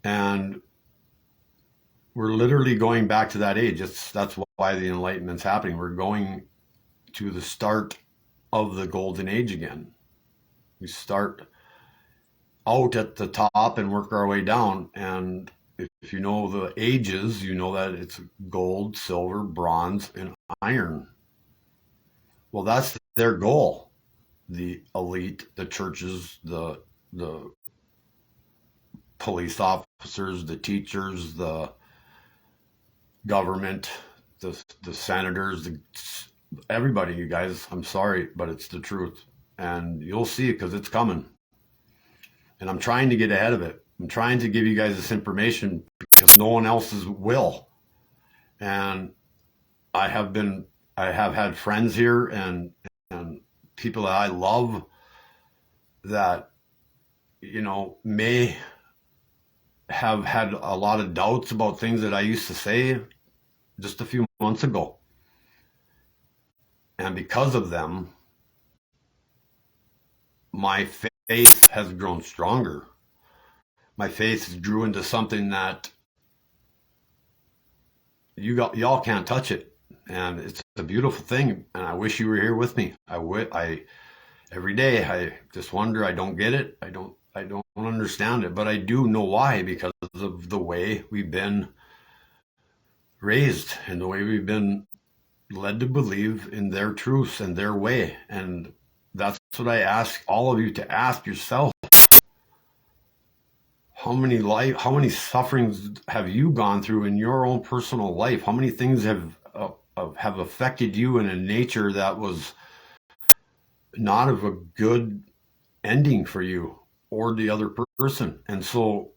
And we're literally going back to that age. That's why the Enlightenment's happening. We're going to the start of the golden age again. We start out at the top and work our way down. And if you know the ages, you know that it's gold, silver, bronze, and iron. Well, that's their goal. The elite, the churches, the police officers, the teachers, the government, the senators, everybody, you guys. I'm sorry, but it's the truth, and you'll see it because it's coming. And I'm trying to get ahead of it. I'm trying to give you guys this information because no one else's will. And I have had friends here and people that I love that, may have had a lot of doubts about things that I used to say just a few months ago. And because of them, my faith has grown stronger. My faith grew into something that y'all can't touch it. And it's a beautiful thing. And I wish you were here with me. Every day I just wonder, I don't get it. I don't understand it, but I do know why, because of the way we've been raised and the way we've been led to believe in their truths and their way. And that's what I ask all of you to ask yourself. How many sufferings have you gone through in your own personal life? How many things have affected you in a nature that was not of a good ending for you or the other person? And so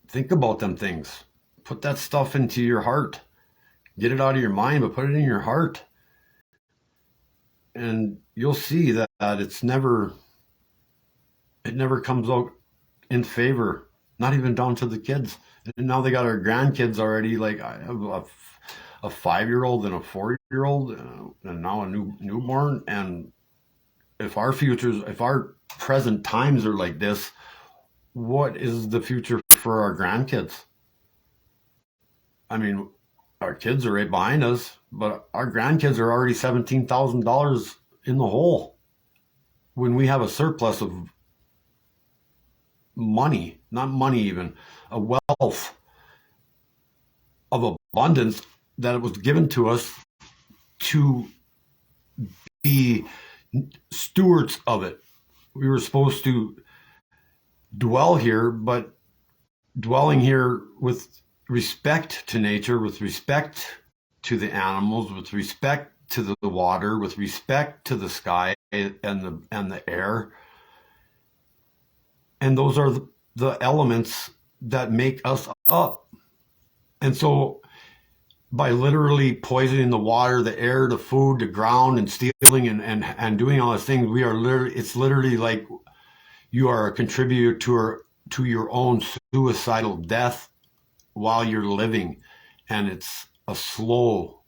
think about them things. Put that stuff into your heart. Get it out of your mind, but put it in your heart. And you'll see that it never comes out in favor, not even down to the kids. And now they got our grandkids already. Like, I have a 5-year-old and a 4-year-old and now a newborn. And if our present times are like this, what is the future for our grandkids? I mean, our kids are right behind us, but our grandkids are already $17,000 in the hole when we have a surplus of money, not money even, a wealth of abundance that was given to us to be stewards of it. We were supposed to dwell here, but dwelling here with respect to nature, with respect to the animals, with respect to the water, with respect to the sky and the air. And those are the elements that make us up. And so by literally poisoning the water, the air, the food, the ground, and stealing and doing all those things, it's literally like you are a contributor to your own suicidal death while you're living. And it's a slow,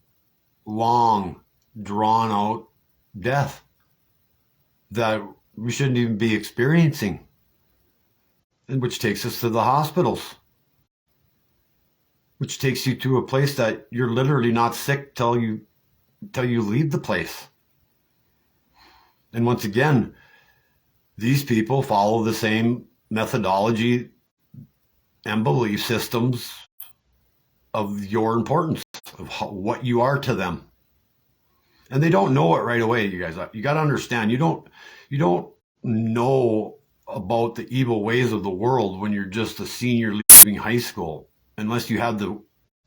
long, drawn out death that we shouldn't even be experiencing, and which takes us to the hospitals, which takes you to a place that you're literally not sick till you leave the place. And once again, these people follow the same methodology and belief systems of your importance, of what you are to them. And they don't know it right away, you guys. You got to understand, you don't know about the evil ways of the world when you're just a senior leaving high school, unless you have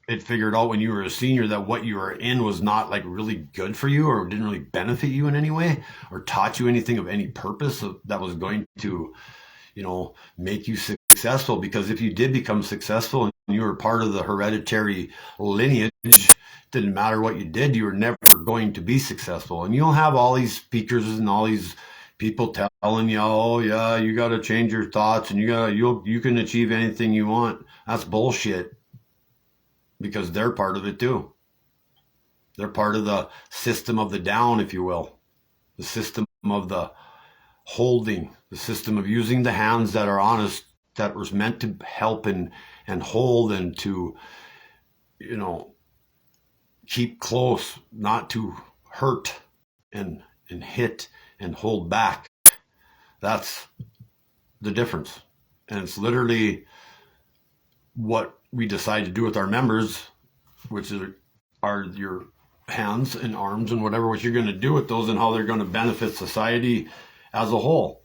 it figured out when you were a senior that what you were in was not like really good for you or didn't really benefit you in any way or taught you anything of any purpose that was going to, make you successful. Because if you did become successful and you were part of the hereditary lineage, didn't matter what you did, you were never going to be successful. And you'll have all these speakers and all these people telling you, oh yeah, you got to change your thoughts and you can achieve anything you want. That's bullshit, because they're part of it too. They're part of the system of the down, if you will, the system of the holding, the system of using the hands that are honest, that was meant to help and hold and to, keep close, not to hurt and hit and hold back. That's the difference. And it's literally what we decide to do with our members, which are your hands and arms and whatever, what you're going to do with those and how they're going to benefit society as a whole.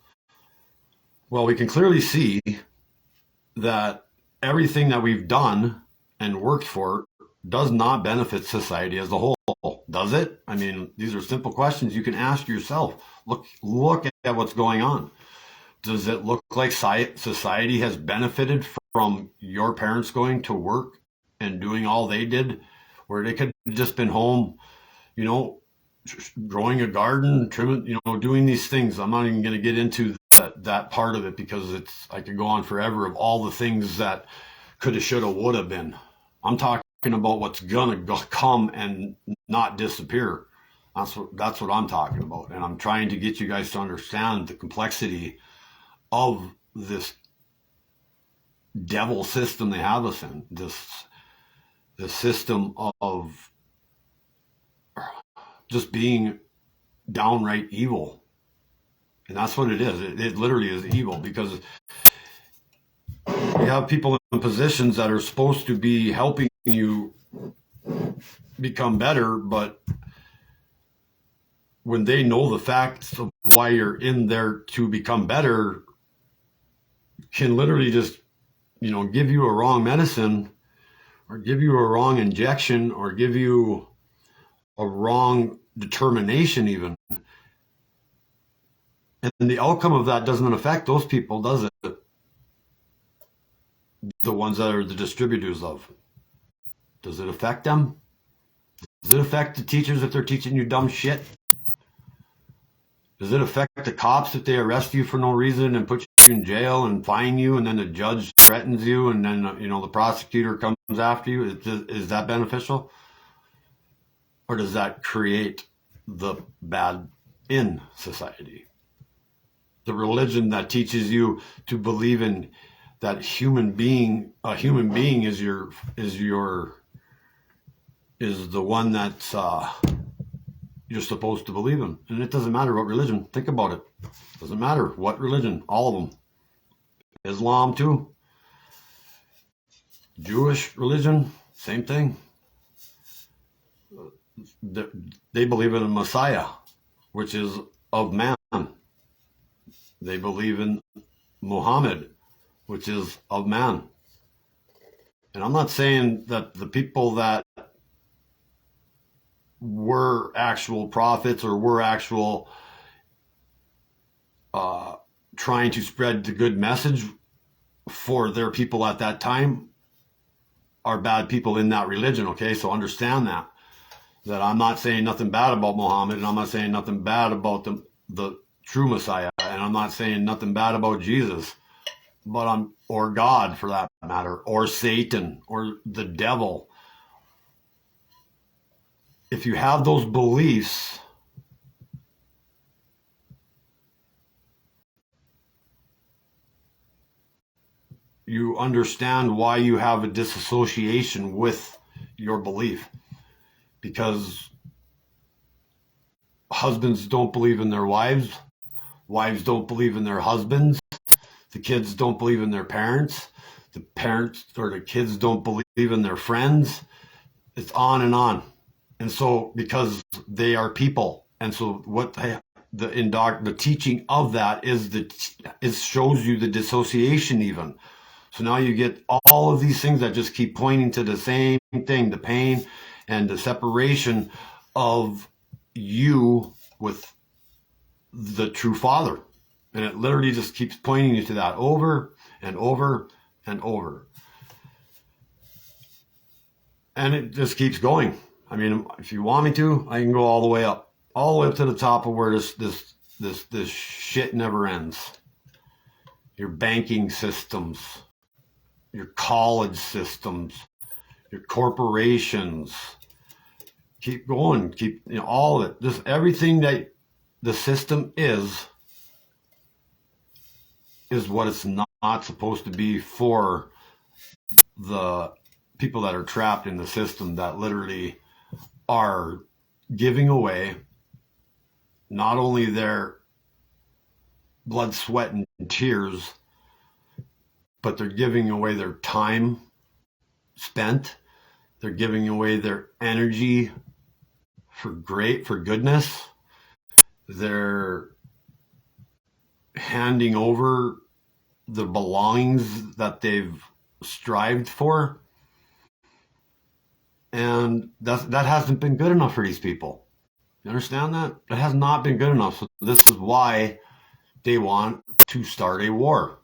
Well, we can clearly see that everything that we've done and worked for does not benefit society as a whole, does it? I mean, these are simple questions you can ask yourself. Look at what's going on. Does it look like society has benefited from your parents going to work and doing all they did, where they could have just been home, growing a garden, trimming, doing these things? I'm not even going to get into that part of it, because I could go on forever of all the things that coulda, shoulda, woulda been. I'm talking about what's gonna come and not disappear. That's what I'm talking about, and I'm trying to get you guys to understand the complexity of this devil system they have us in. This system of just being downright evil. And that's what it is. It literally is evil, because you have people in positions that are supposed to be helping you become better, but when they know the facts of why you're in there to become better, can literally just, give you a wrong medicine, or give you a wrong injection, or give you a wrong determination even. And the outcome of that doesn't affect those people, does it? The ones that are the distributors of. Does it affect them? Does it affect the teachers if they're teaching you dumb shit? Does it affect the cops if they arrest you for no reason and put you in jail and fine you, and then the judge threatens you, and then the prosecutor comes after you? Is that beneficial? Or does that create the bad in society? The religion that teaches you to believe in that a human being is the one that's you're supposed to believe in. And it doesn't matter what religion. Think about it. It doesn't matter what religion. All of them. Islam too. Jewish religion, same thing. They believe in a Messiah, which is of man. They believe in Muhammad, which is of man. And I'm not saying that the people that were actual prophets or were actual trying to spread the good message for their people at that time are bad people in that religion, okay? So understand that I'm not saying nothing bad about Muhammad, and I'm not saying nothing bad about the true Messiah, and I'm not saying nothing bad about Jesus, or God for that matter, or Satan, or the devil. If you have those beliefs, you understand why you have a disassociation with your belief. Because husbands don't believe in their wives, wives don't believe in their husbands, the kids don't believe in their parents, the parents or the kids don't believe in their friends. It's on and on. And so, because they are people, and so what the teaching of that shows you the dissociation even. So now you get all of these things that just keep pointing to the same thing, the pain and the separation of you with the true Father. And it literally just keeps pointing you to that over and over and over. And it just keeps going. I mean, if you want me to, I can go all the way up to the top of where this shit never ends. Your banking systems, your college systems, your corporations, keep going, all of it. Just everything that the system is what it's not supposed to be for the people that are trapped in the system, that literally are giving away not only their blood, sweat, and tears, but they're giving away their time spent. They're giving away their energy for goodness. They're handing over the belongings that they've strived for. And that hasn't been good enough for these people. You understand that? It has not been good enough. So this is why they want to start a war.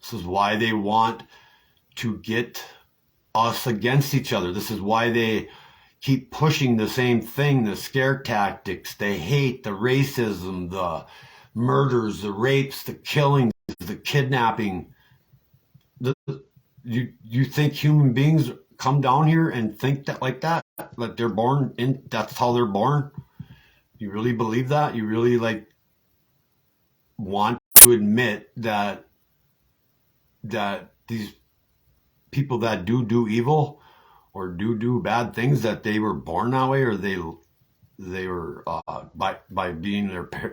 This is why they want to get us against each other. This is why they keep pushing the same thing, the scare tactics, the hate, the racism, the murders, the rapes, the killings, the kidnapping. You think human beings come down here and think that like that? Like they're born in, that's how they're born? You really believe that? You really like want to admit that these people that do evil or do bad things, that they were born that way, or they were by being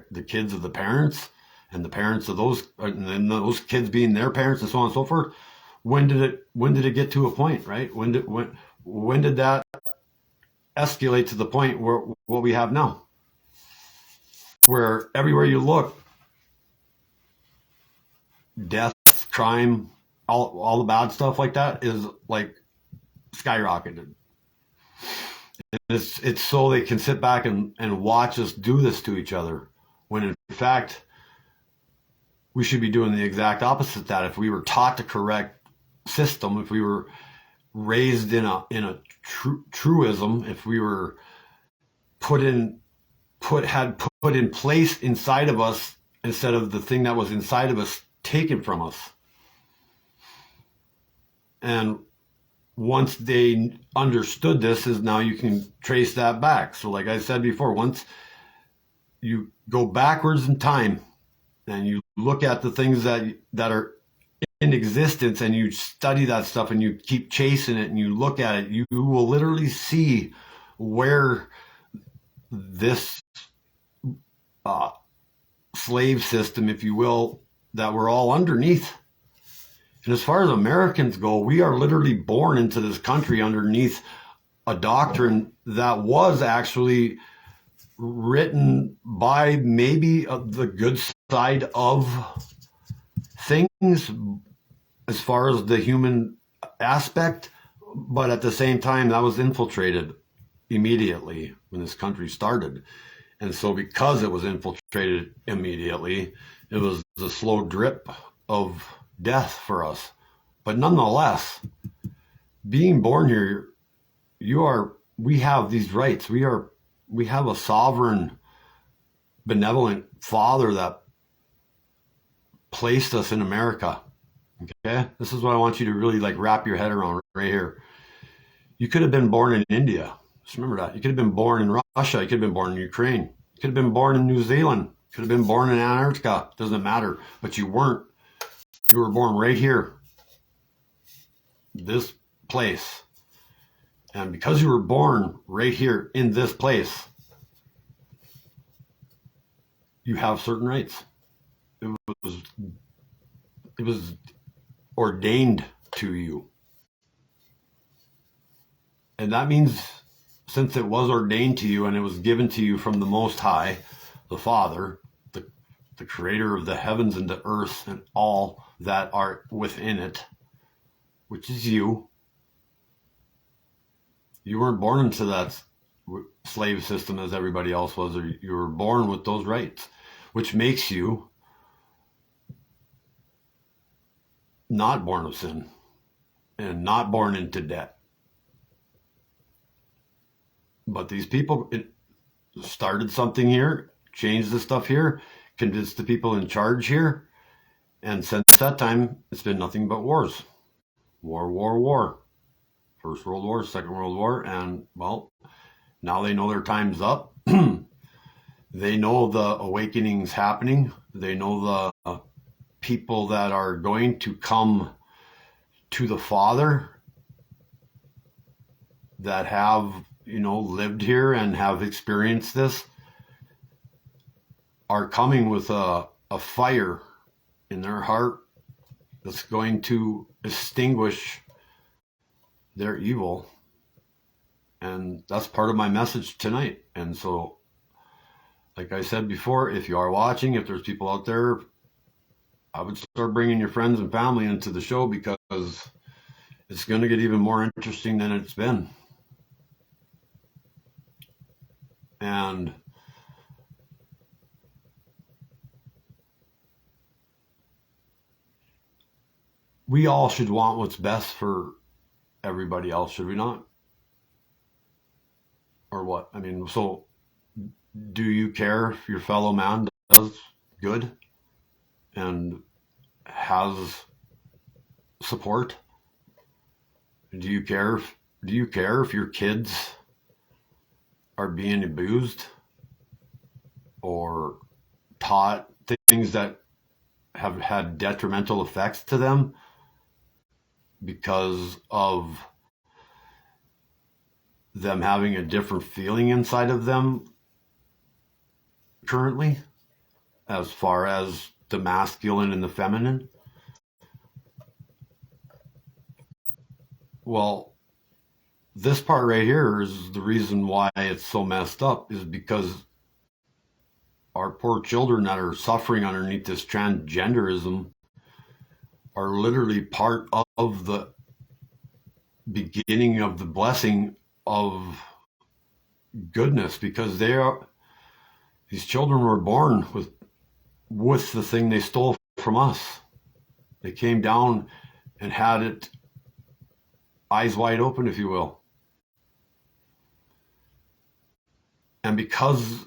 the kids of the parents, and the parents of those, and then those kids being their parents, and so on and so forth. When did it get to a point, right? When did that escalate to the point where what we have now, where everywhere you look, death, crime, all the bad stuff like that is like skyrocketed. And it's so they can sit back and watch us do this to each other, when in fact we should be doing the exact opposite of that. If we were taught the correct system, if we were raised in a truism, if we were put in place inside of us, instead of the thing that was inside of us taken from us. And once they understood this, is now you can trace that back. So like I said before, once you go backwards in time and you look at the things that are in existence, and you study that stuff, and you keep chasing it, and you look at it, you will literally see where this slave system, if you will, that we're all underneath. And as far as Americans go, we are literally born into this country underneath a doctrine that was actually written by maybe the good side of things as far as the human aspect, but at the same time that was infiltrated immediately when this country started. And so because it was infiltrated immediately, it was a slow drip of death for us. But nonetheless, being born here, we have these rights. We have a sovereign, benevolent Father that placed us in America. Okay? This is what I want you to really like wrap your head around right here. You could have been born in India. Just remember that. You could have been born in Russia. You could have been born in Ukraine. You could have been born in New Zealand. You could have been born in Antarctica. Doesn't matter. But you weren't. You were born right here. This place. And because you were born right here in this place, you have certain rights. It was ordained to you. And that means, since it was ordained to you and it was given to you from the Most High, the Father, the creator of the heavens and the earth and all that are within it, which is you. You weren't born into that slave system as everybody else was, or you were born with those rights, which makes you not born of sin and not born into debt. But these people started something here, changed the stuff here, convinced the people in charge here, and since that time, it's been nothing but wars. War. First World War, Second World War, and, well, now they know their time's up. They know the awakening's happening. They know the people that are going to come to the Father that have, lived here and have experienced this, are coming with a a fire in their heart that's going to extinguish their evil. And that's part of my message tonight. And so, like I said before, if you are watching, if there's people out there, I would start bringing your friends and family into the show, because it's going to get even more interesting than it's been. And we all should want what's best for everybody else, should we not? Or what? I mean, so do you care if your fellow man does good and has support? Do you care if your kids are being abused or taught things that have had detrimental effects to them because of them having a different feeling inside of them currently, as far as the masculine and the feminine? Well, this part right here is the reason why it's so messed up, is because our poor children that are suffering underneath this transgenderism are literally part of the beginning of the blessing of goodness, because these children were born with the thing they stole from us. They came down and had it eyes wide open, if you will. And because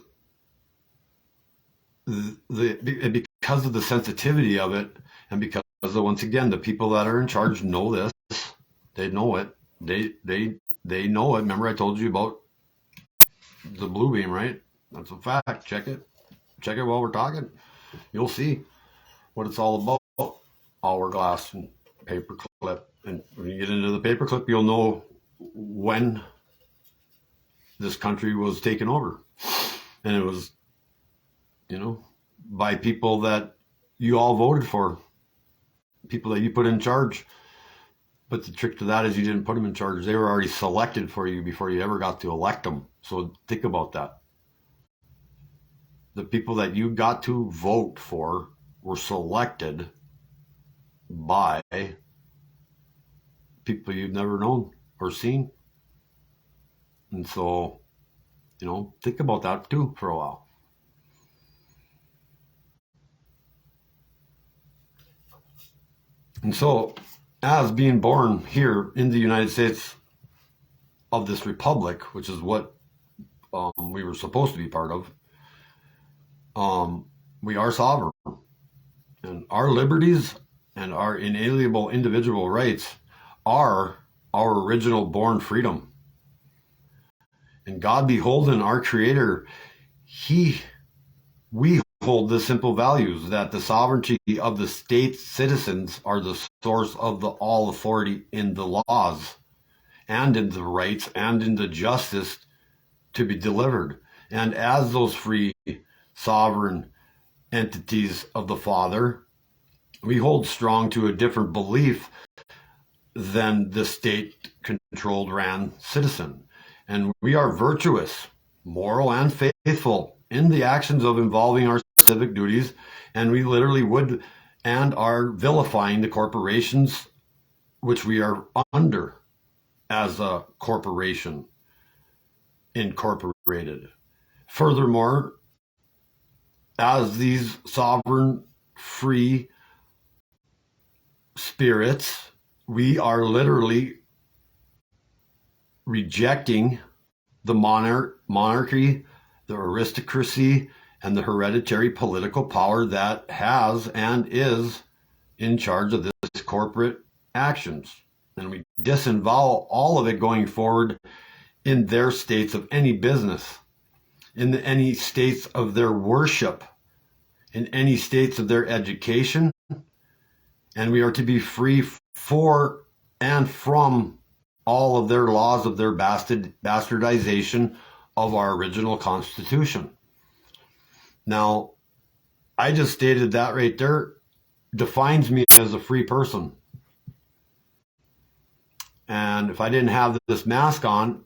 of the sensitivity of it, and because once again, the people that are in charge know this, they know it. They know it. Remember I told you about the blue beam, right? That's a fact. Check it while we're talking. You'll see what it's all about. Hourglass and paperclip. And when you get into the paperclip, you'll know when this country was taken over. And it was, by people that you all voted for, people that you put in charge. But the trick to that is you didn't put them in charge. They were already selected for you before you ever got to elect them. So think about that. The people that you got to vote for were selected by people you've never known or seen. And so, think about that too for a while. And so, as being born here in the United States of this republic, which is what we were supposed to be part of, we are sovereign. And our liberties and our inalienable individual rights are our original born freedom. And God beholden, our Creator, we hold the simple values that the sovereignty of the state's citizens are the source of the all authority in the laws and in the rights and in the justice to be delivered. And as those free sovereign entities of the Father, we hold strong to a different belief than the state-controlled ran citizen. And we are virtuous, moral, and faithful in the actions of involving our civic duties, and we literally would and are vilifying the corporations which we are under as a corporation incorporated. Furthermore, as these sovereign, free spirits, we are literally rejecting the monarchy, the aristocracy, and the hereditary political power that has and is in charge of this corporate actions. And we disavow all of it going forward in their states of any business, in any states of their worship, in any states of their education. And we are to be free for and from all of their laws of their bastardization of our original Constitution. Now, I just stated that right there defines me as a free person. And if I didn't have this mask on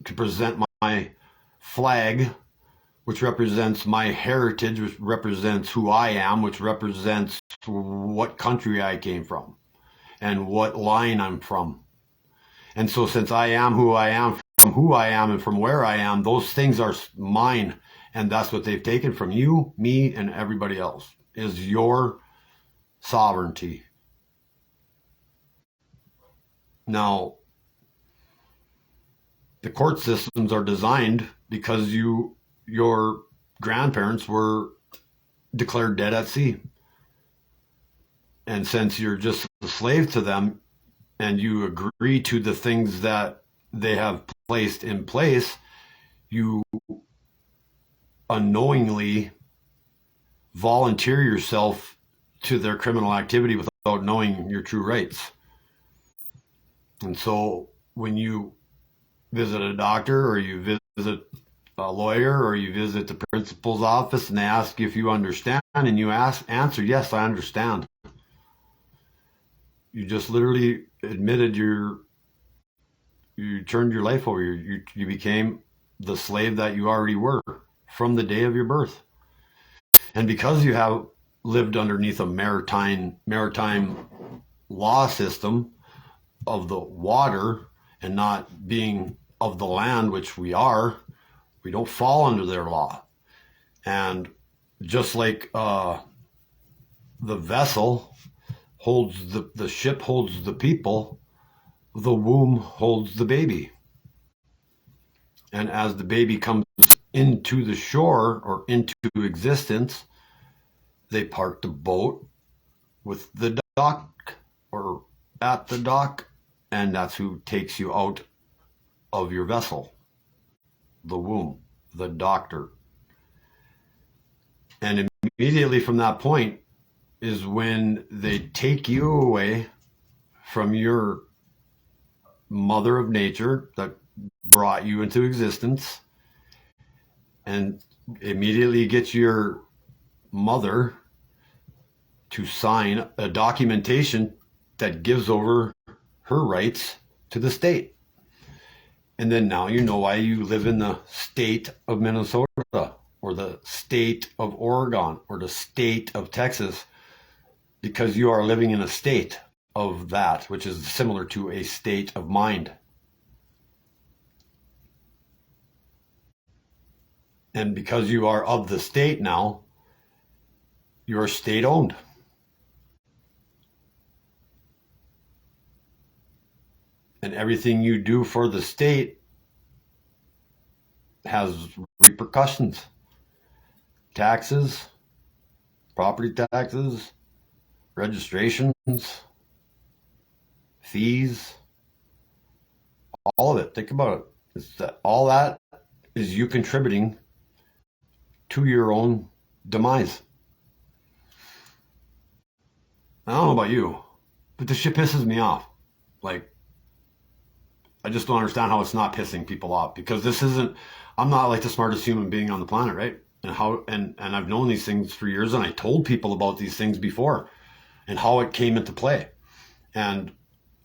to present my flag, which represents my heritage, which represents who I am, which represents what country I came from and what line I'm from. And so since I am who I am, from who I am and from where I am, those things are mine. And that's what they've taken from you, me, and everybody else, is your sovereignty. Now, the court systems are designed because your grandparents were declared dead at sea. And since you're just a slave to them and you agree to the things that they have placed in place, you unknowingly volunteer yourself to their criminal activity without knowing your true rights. And so when you visit a doctor or you visit a lawyer or you visit the principal's office and they ask you if you understand and you answer, yes, I understand. You just literally admitted you turned your life over. You became the slave that you already were from the day of your birth. And because you have lived underneath a maritime law system of the water and not being of the land, which we are, we don't fall under their law. And just like the vessel holds the ship holds the people, the womb holds the baby. And as the baby comes into the shore or into existence, they park the boat with the dock or at the dock, and that's who takes you out of your vessel, the womb, the doctor. And immediately from that point is when they take you away from your mother of nature that brought you into existence and immediately get your mother to sign a documentation that gives over her rights to the state. And then now you know why you live in the state of Minnesota or the state of Oregon or the state of Texas, because you are living in a state of that, which is similar to a state of mind. And because you are of the state now, you're state owned. And everything you do for the state has repercussions. Taxes, property taxes, registrations, fees, all of it. Think about it. It's that, all that is you contributing to your own demise. I don't know about you, but this shit pisses me off. Like, I just don't understand how it's not pissing people off, because this isn't, I'm not like the smartest human being on the planet, right? And I've known these things for years, and I told people about these things before and how it came into play. And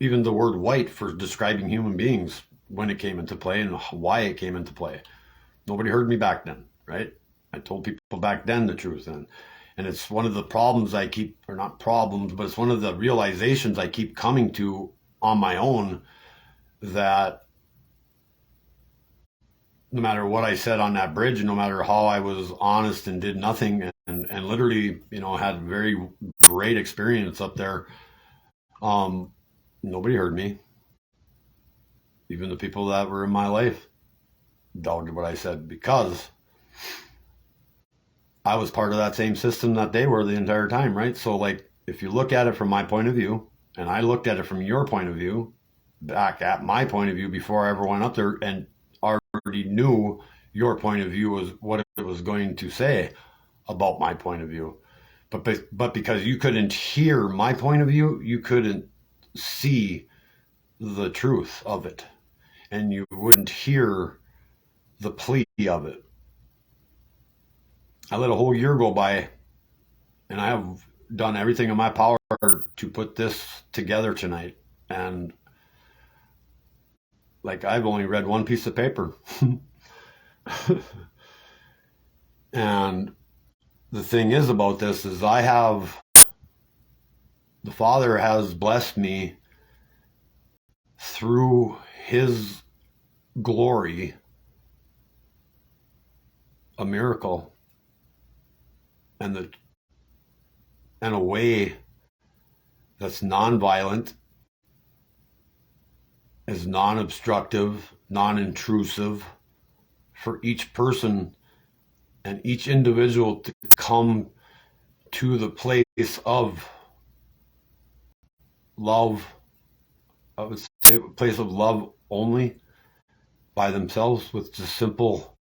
even the word white for describing human beings, when it came into play and why it came into play. Nobody heard me back then, right? I told people back then the truth. And it's one of the problems I keep, or not problems, but it's one of the realizations I keep coming to on my own, that no matter what I said on that bridge, and no matter how I was honest and did nothing and literally, had very great experience up there, nobody heard me. Even the people that were in my life doubted what I said, because I was part of that same system that they were the entire time, right? So, like, if you look at it from my point of view, and I looked at it from your point of view, back at my point of view before I ever went up there, and already knew your point of view was what it was going to say about my point of view. But because you couldn't hear my point of view, you couldn't see the truth of it, and you wouldn't hear the plea of it. I let a whole year go by And I have done everything in my power to put this together tonight. And like, I've only read one piece of paper. And the thing is about this is the Father has blessed me through his glory, a miracle, and a way that's nonviolent, is non-obstructive, non-intrusive, for each person and each individual to come to the place of love. I would say a place of love only, by themselves, with just simple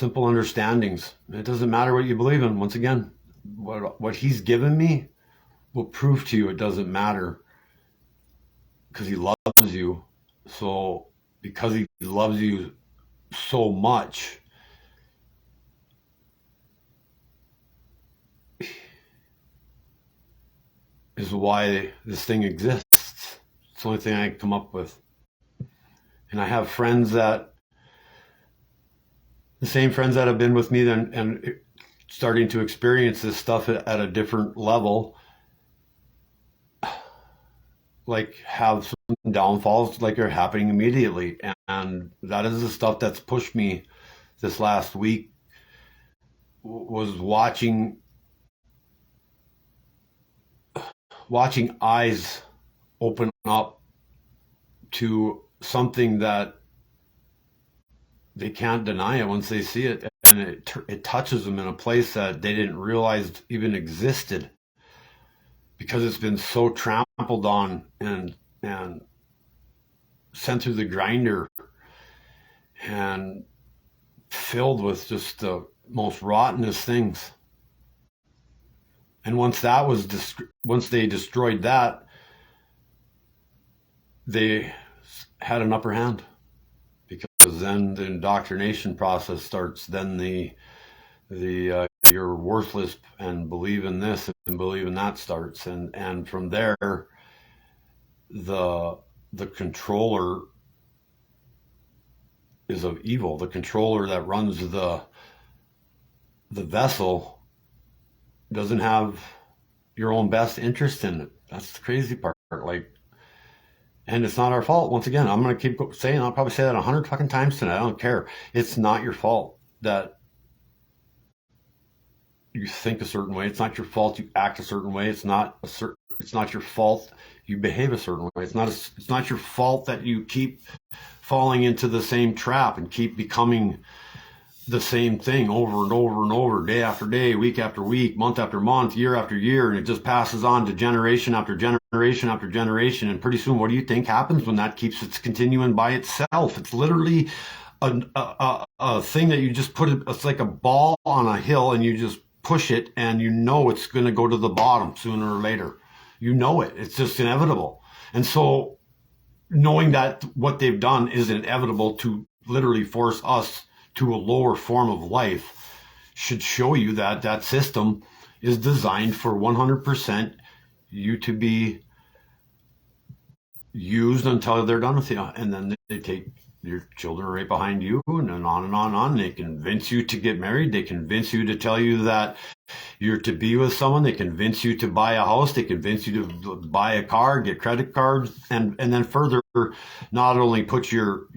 understandings. It doesn't matter what you believe in. Once again, what he's given me will prove to you it doesn't matter, because he loves you. So because he loves you so much, is why this thing exists. It's the only thing I can come up with. And I have the same friends that have been with me and starting to experience this stuff at a different level, like, have some downfalls, like, are happening immediately. And that is the stuff that's pushed me this last week, was watching eyes open up to something that they can't deny it once they see it, and it touches them in a place that they didn't realize even existed, because it's been so trampled on and sent through the grinder and filled with just the most rottenest things. And once they destroyed that, they had an upper hand, because then the indoctrination process starts. Then the you're worthless and believe in this and believe in that starts, and from there, the controller is of evil. The controller that runs the vessel doesn't have your own best interest in it. That's the crazy part. Like, and it's not our fault. Once again, I'm going to keep saying, I'll probably say that 100 fucking times tonight. I don't care. It's not your fault that you think a certain way. It's not your fault you act a certain way. It's not your fault you behave a certain way. It's not your fault that you keep falling into the same trap and keep becoming the same thing over and over and over, day after day, week after week, month after month, year after year, and it just passes on to generation after generation after generation. And pretty soon, what do you think happens when that keeps its continuing by itself? It's literally a thing that you just it's like a ball on a hill, and you just push it, and you know it's going to go to the bottom sooner or later. You know it. It's just inevitable. And so, knowing that what they've done is inevitable to literally force us to a lower form of life should show you that that system is designed for 100% you to be used until they're done with you. And then they take your children right behind you, and then on and on and on. They convince you to get married. They convince you to tell you that you're to be with someone. They convince you to buy a house. They convince you to buy a car, get credit cards, and then further, not only put your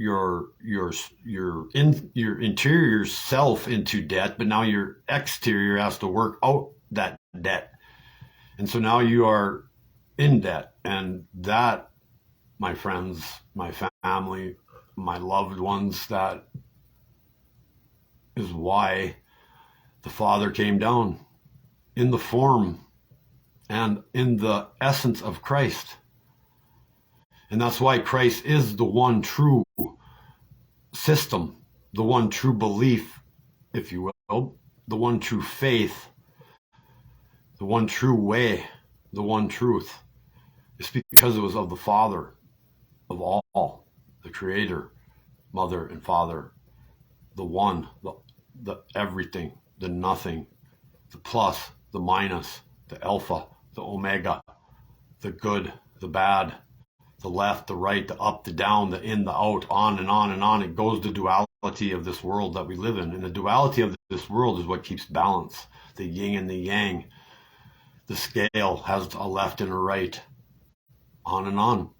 interior self into debt, but now your exterior has to work out that debt. And so now you are in debt. And that, my friends, my family, my loved ones, that is why the Father came down in the form and in the essence of Christ. And that's why Christ is the one true system, the one true belief, if you will, the one true faith, the one true way, the one truth. It's because it was of the Father of all, the Creator, Mother and Father, the one, the everything, the nothing, the plus, the minus, the alpha, the omega, the good, the bad, the left, the right, the up, the down, the in, the out, on and on and on. It goes the duality of this world that we live in. And the duality of this world is what keeps balance. The yin and the yang. The scale has a left and a right. On and on.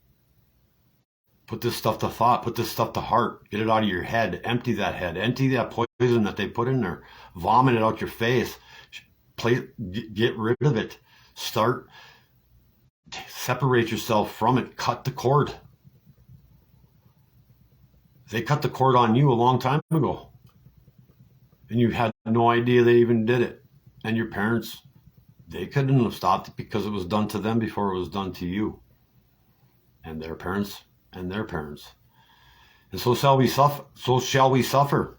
Put this stuff to thought. Put this stuff to heart. Get it out of your head. Empty that head. Empty that poison that they put in there. Vomit it out your face. Get rid of it. Separate yourself from it. Cut the cord. They cut the cord on you a long time ago. And you had no idea they even did it. And your parents, they couldn't have stopped it because it was done to them before it was done to you. And their parents and their parents. And so shall we suffer. So shall we suffer.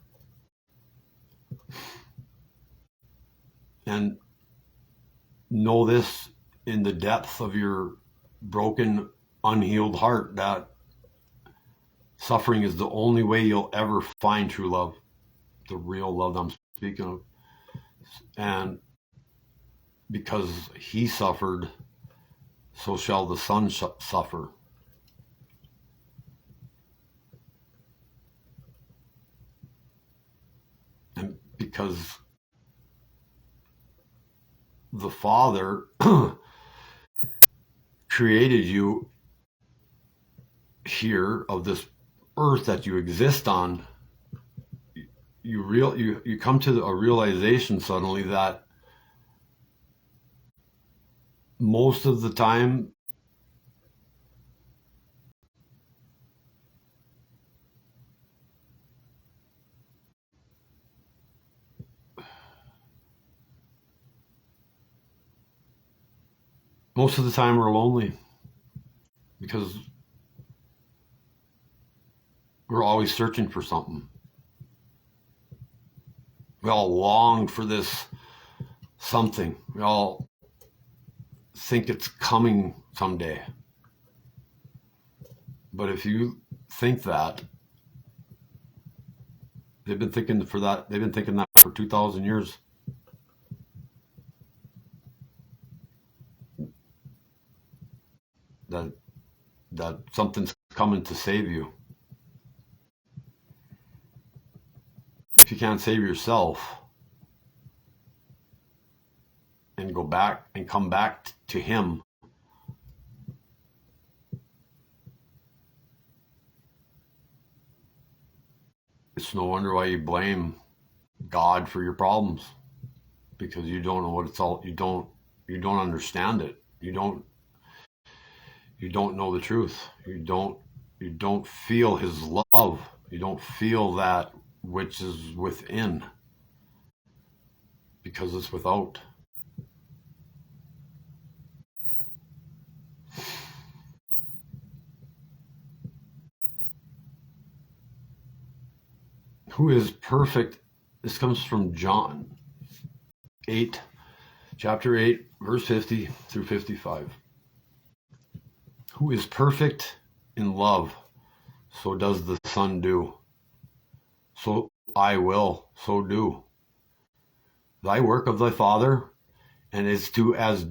And know this in the depth of your broken, unhealed heart, that suffering is the only way you'll ever find true love, the real love I'm speaking of. And because he suffered, so shall the Son suffer. And because the Father created you here of this earth that you exist on, you come to a realization suddenly that most of the time we're lonely because we're always searching for something. We all long for this something. We all think it's coming someday. But if you think that, they've been thinking that for 2,000 years. That something's coming to save you. If you can't save yourself and go back and come back to him, it's no wonder why you blame God for your problems, because you don't know what it's all. You don't understand it. You don't know the truth. You don't feel his love. You don't feel that which is within, because it's without. Who is perfect? This comes from John 8, chapter 8, verse 50 through 55. Who is perfect in love, so does the Son do. So I will, so do. Thy work of thy Father, and is do as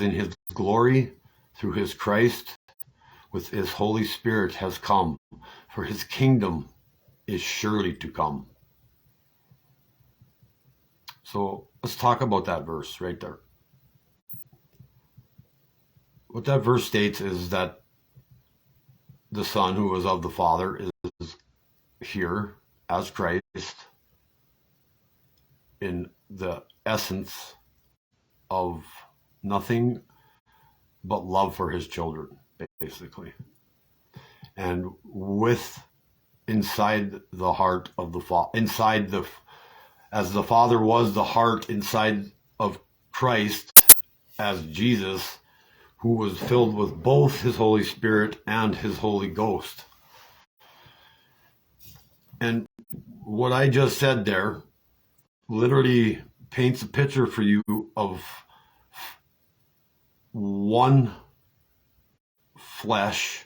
in his glory through his Christ with his Holy Spirit has come, for his kingdom is surely to come. So let's talk about that verse right there. What that verse states is that the Son, who is of the Father, is here as Christ in the essence of nothing but love for his children, basically. And with inside the heart of the Father, as the Father was the heart inside of Christ, as Jesus, who was filled with both his Holy Spirit and his Holy Ghost. And what I just said there literally paints a picture for you of one flesh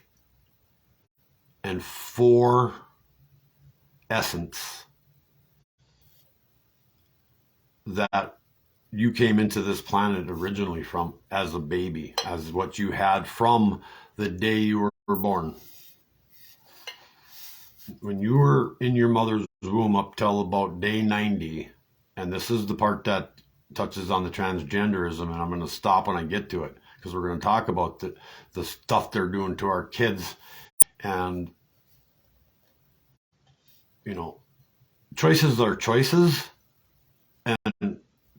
and four essence that you came into this planet originally from as a baby, as what you had from the day you were born. When you were in your mother's womb up till about day 90, and this is the part that touches on the transgenderism, and I'm going to stop when I get to it, because we're going to talk about the stuff they're doing to our kids. And, you know, choices are choices, and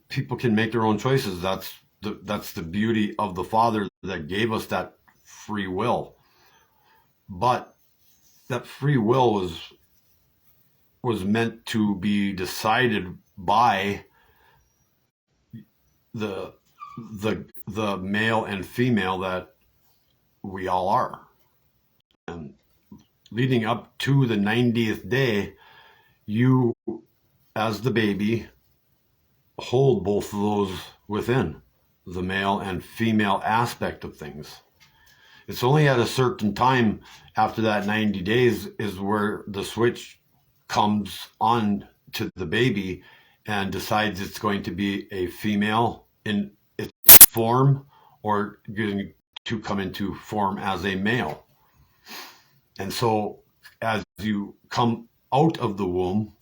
people can make their own choices. That's the beauty of the Father that gave us that free will. But that free will was meant to be decided by the male and female that we all are. And leading up to the 90th day, you, as the baby, hold both of those within, the male and female aspect of things. It's only at a certain time after that 90 days is where the switch comes on to the baby and decides it's going to be a female in its form or going to come into form as a male. And so as you come out of the womb,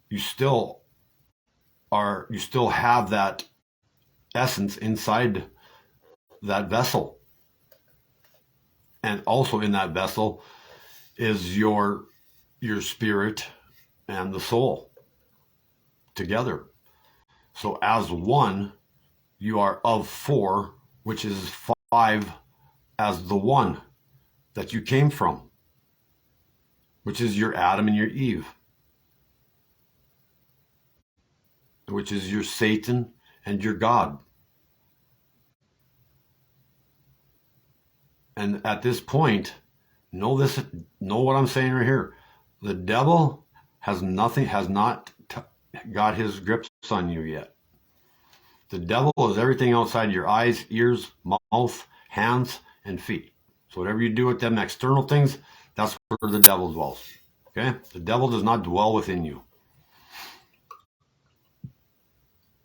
you still have that essence inside that vessel. And also in that vessel is your spirit and the soul together. So as one, you are of four, which is five as the one that you came from, which is your Adam and your Eve, which is your Satan and your God. And at this point, know what I'm saying right here. The devil has not got his grips on you yet. The devil is everything outside your eyes, ears, mouth, hands, and feet. So whatever you do with them external things, that's where the devil dwells. Okay? The devil does not dwell within you.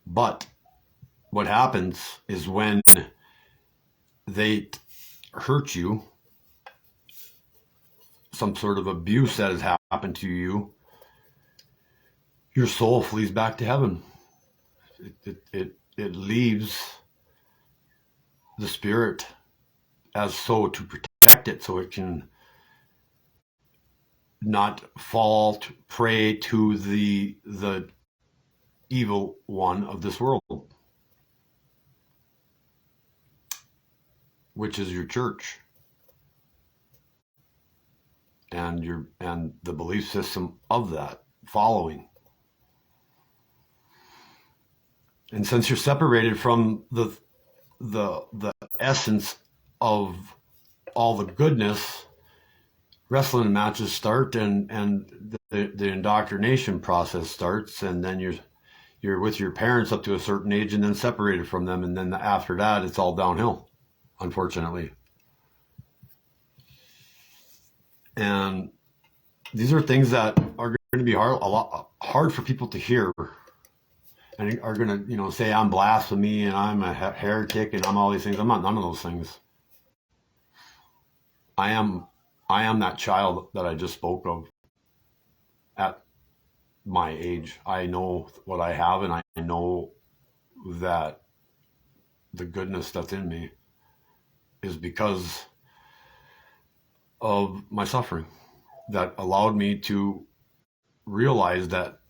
But what happens is when they hurt you, some sort of abuse that has happened to you, your soul flees back to heaven. It leaves the spirit as so to protect it, so it can not fall prey to the evil one of this world, which is your church and the belief system of that following. And since you're separated from the essence of all the goodness, wrestling matches start and the indoctrination process starts, and then you're with your parents up to a certain age and then separated from them, and then after that it's all downhill, unfortunately. And these are things that are going to be hard for people to hear, and are going to say I'm blasphemy and I'm a heretic and I'm all these things. I'm not none of those things. I am that child that I just spoke of at my age. I know what I have, and I know that the goodness that's in me is because of my suffering that allowed me to realize that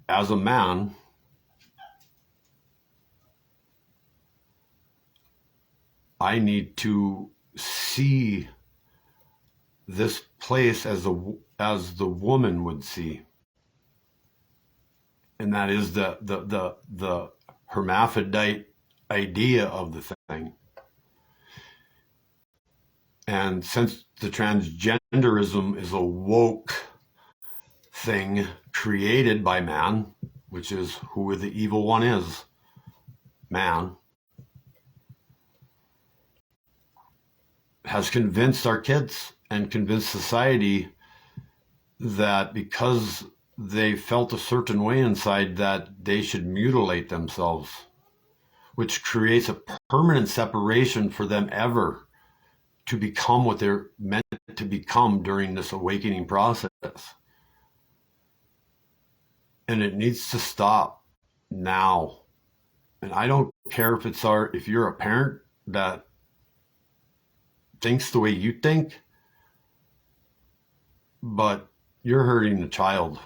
as a man, I need to see this place as the woman would see, and that is the hermaphrodite idea of the thing. And since the transgenderism is a woke thing created by man, which is who the evil one is, man, has convinced our kids and convinced society that because they felt a certain way inside that they should mutilate themselves, which creates a permanent separation for them ever to become what they're meant to become during this awakening process. And it needs to stop now. And I don't care if you're a parent that thinks the way you think, but you're hurting the child.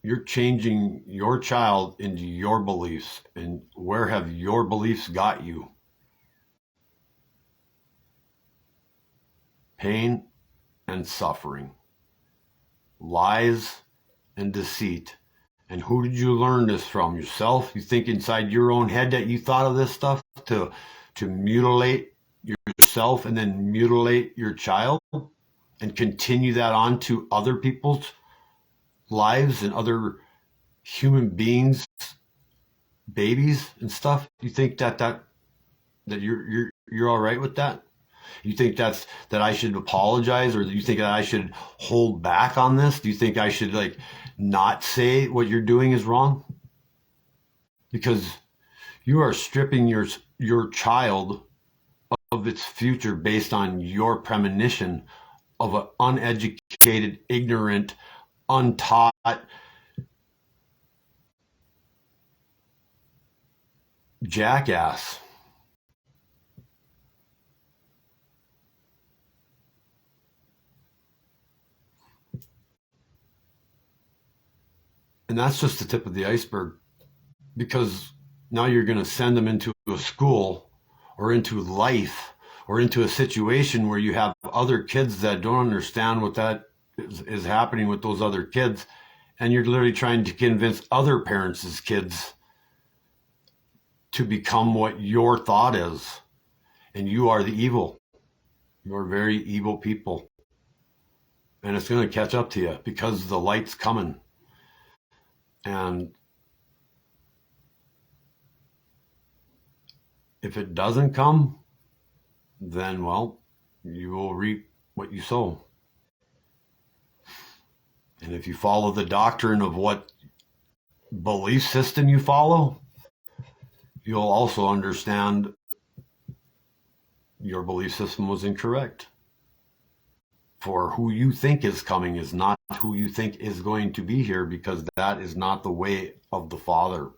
You're changing your child into your beliefs. And where have your beliefs got you? Pain and suffering, lies and deceit. And who did you learn this from? Yourself? You think inside your own head that you thought of this stuff to mutilate yourself and then mutilate your child and continue that on to other people's lives and other human beings, babies and stuff? You think that you're all right with that? You think that I should apologize, or do you think that I should hold back on this? Do you think I should not say what you're doing is wrong? Because you are stripping your child of its future based on your premonition of an uneducated, ignorant, untaught jackass. And that's just the tip of the iceberg, because now you're going to send them into a school or into life or into a situation where you have other kids that don't understand what that is happening with those other kids. And you're literally trying to convince other parents' kids to become what your thought is. And you are the evil. You are very evil people. And it's going to catch up to you because the light's coming. And if it doesn't come, then, well, you will reap what you sow. And if you follow the doctrine of what belief system you follow, you'll also understand your belief system was incorrect. For who you think is coming is not who you think is going to be here, because that is not the way of the Father,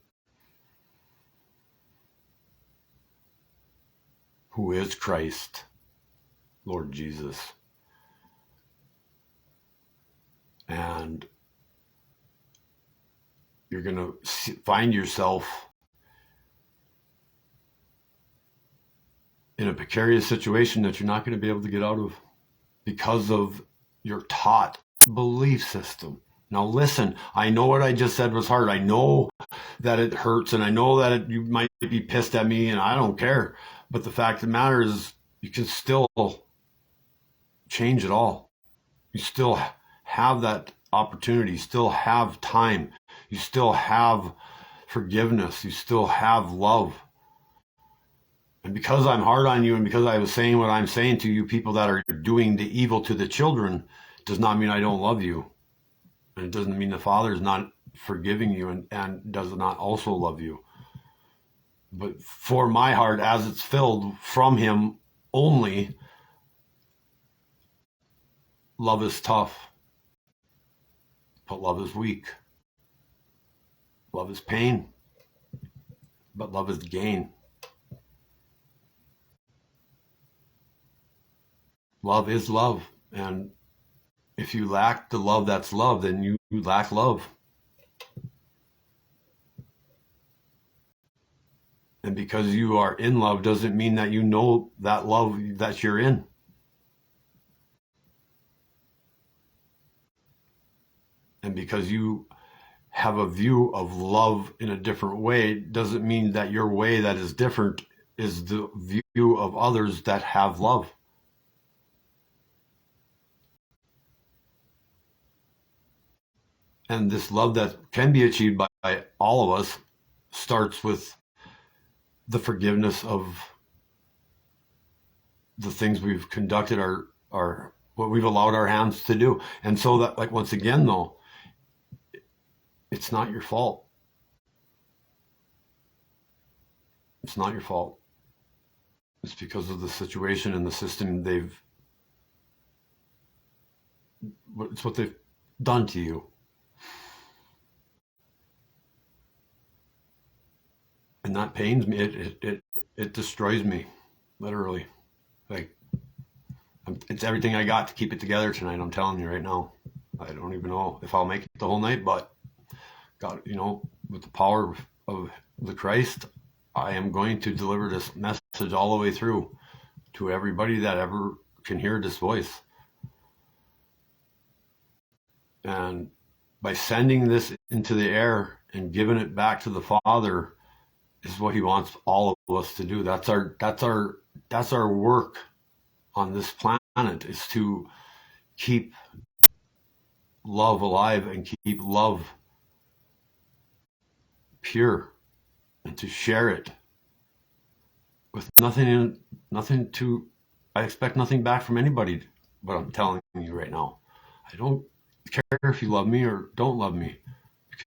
who is Christ, Lord Jesus. And you're going to find yourself in a precarious situation that you're not going to be able to get out of because of your taught belief system. Now listen, I know what I just said was hard. I know that it hurts, and I know that you might be pissed at me, and I don't care. But the fact of the matter is, you can still change it all. You still have that opportunity. You still have time. You still have forgiveness. You still have love. And because I'm hard on you, and because I was saying what I'm saying to you people that are doing the evil to the children, does not mean I don't love you. And it doesn't mean the Father is not forgiving you and does not also love you. But for my heart, as it's filled from Him only, love is tough. But love is weak. Love is pain. But love is gain. Love is love. And if you lack the love that's love, then you lack love. And because you are in love doesn't mean that you know that love that you're in. And because you have a view of love in a different way doesn't mean that your way that is different is the view of others that have love. And this love that can be achieved by all of us starts with the forgiveness of the things we've conducted, our what we've allowed our hands to do. And so that, once again, though, it's not your fault. It's not your fault. It's because of the situation and the system it's what they've done to you. And that pains me. It destroys me, literally. Like, it's everything I got to keep it together tonight. I'm telling you right now. I don't even know if I'll make it the whole night, but God, with the power of the Christ, I am going to deliver this message all the way through to everybody that ever can hear this voice. And by sending this into the air and giving it back to the Father is what He wants all of us to do. That's our work on this planet, is to keep love alive and keep love pure, and to share it with nothing to. I expect nothing back from anybody, but I'm telling you right now, I don't care if you love me or don't love me,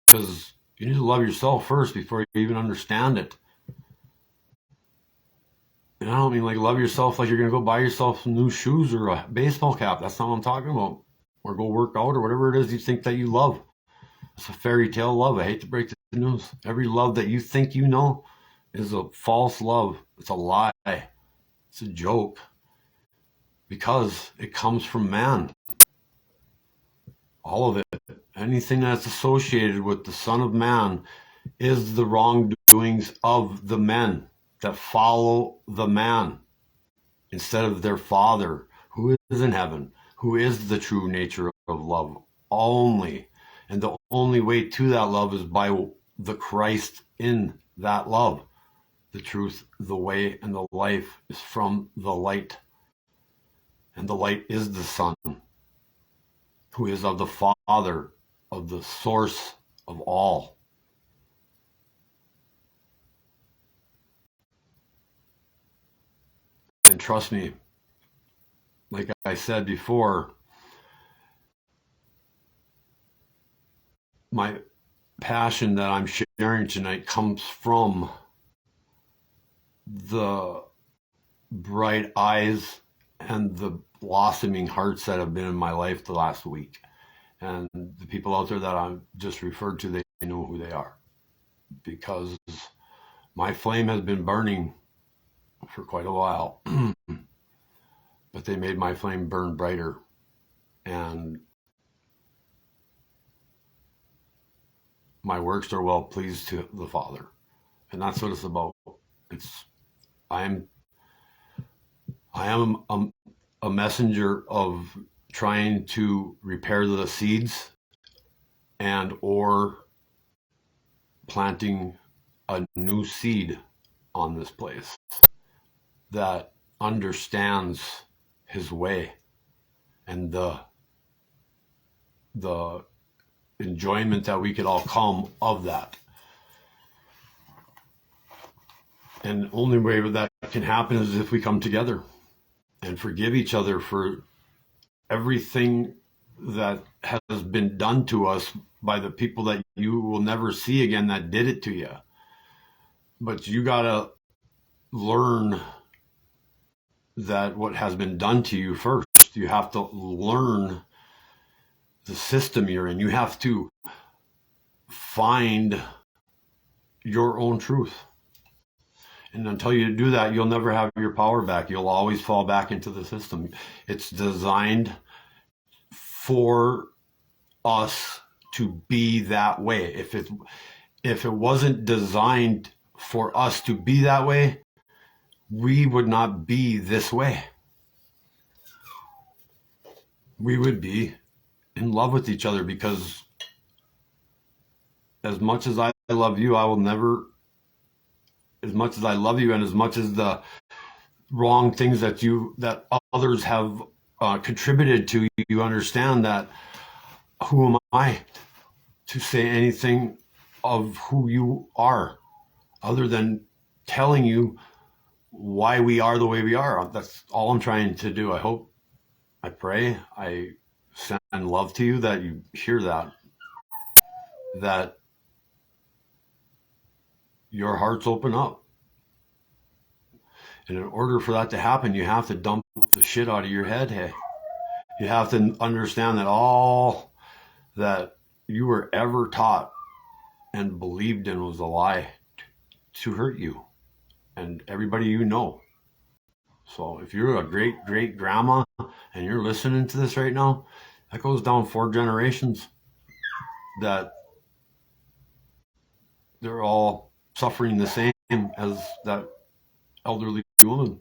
because you need to love yourself first before you even understand it. And I don't mean like love yourself like you're going to go buy yourself some new shoes or a baseball cap. That's not what I'm talking about. Or go work out or whatever it is you think that you love. It's a fairy tale love. I hate to break the news. Every love that you think you know is a false love. It's a lie. It's a joke. Because it comes from man. All of it. Anything that's associated with the Son of Man is the wrongdoings of the men that follow the man instead of their Father who is in heaven, who is the true nature of love only. And the only way to that love is by the Christ in that love. The truth, the way, and the life is from the light. And the light is the Son, who is of the Father, of the source of all. And trust me, like I said before, my passion that I'm sharing tonight comes from the bright eyes and the blossoming hearts that have been in my life the last week. And the people out there that I just referred to, they know who they are. Because my flame has been burning for quite a while. But they made my flame burn brighter. And my works are well pleased to the Father. And that's what it's about. I am a messenger of trying to repair the seeds and or planting a new seed on this place that understands His way and the enjoyment that we could all come of that. And the only way that can happen is if we come together and forgive each other for everything that has been done to us by the people that you will never see again that did it to you. But you gotta learn that what has been done to you first. You have to learn the system you're in. You have to find your own truth. And until you do that, you'll never have your power back. You'll always fall back into the system. It's designed for us to be that way. If it wasn't designed for us to be that way, we would not be this way. We would be in love with each other, because as much as I love you, I will never, as much as I love you and as much as the wrong things that others have contributed to, you understand that who am I to say anything of who you are other than telling you why we are the way we are. That's all I'm trying to do. I pray, I send love to you that you hear that. that your hearts open up. And in order for that to happen, you have to dump the shit out of your head. Hey, you have to understand that all that you were ever taught and believed in was a lie to hurt you and everybody you know. So if you're a great great grandma and you're listening to this right now, that goes down 4 generations that they're all suffering the same as that elderly woman.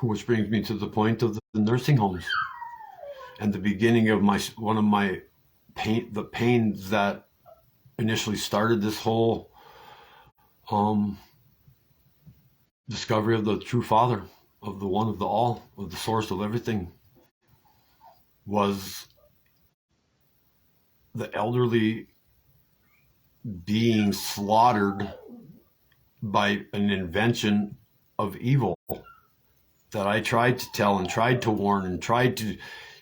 Which brings me to the point of the nursing homes and the beginning of one of my the pains that initially started this whole discovery of the true Father, of the one, of the all, of the source of everything, was the elderly being slaughtered by an invention of evil that I tried to tell and tried to warn and tried to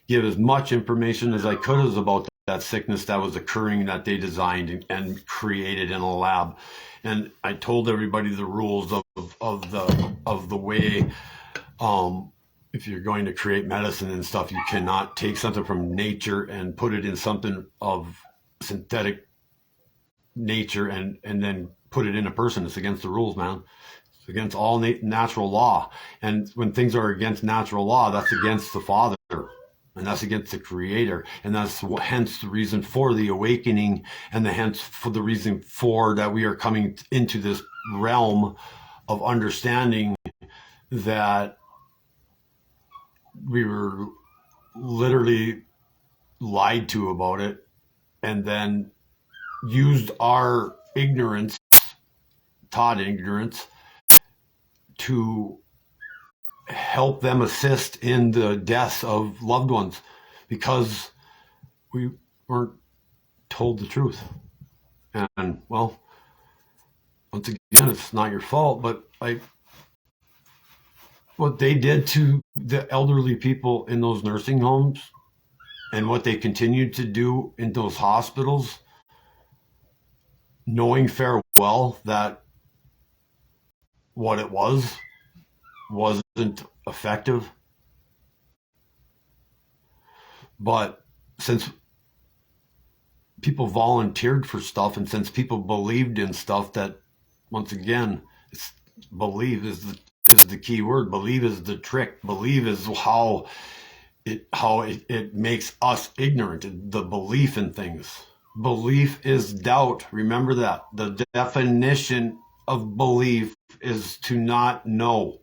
give as much information as I could as about that sickness that was occurring that they designed and created in a lab. And I told everybody the rules of the way, if you're going to create medicine and stuff, you cannot take something from nature and put it in something of synthetic nature and then put it in a person. It's against the rules, man. It's against all natural law. And when things are against natural law, that's against the Father. And that's against the Creator. And that's hence the reason for the awakening, and hence for the reason for that we are coming into this realm of understanding that we were literally lied to about it, and then used our ignorance, taught ignorance, to help them assist in the deaths of loved ones because we weren't told the truth. And well, once again, it's not your fault, but what they did to the elderly people in those nursing homes and what they continued to do in those hospitals, knowing farewell that what it wasn't effective. But since people volunteered for stuff, and since people believed in stuff, that once again, it's believe is the key word. Believe is the trick. Believe is how it makes us ignorant. The belief in things. Belief is doubt. Remember that. The definition of belief is to not know.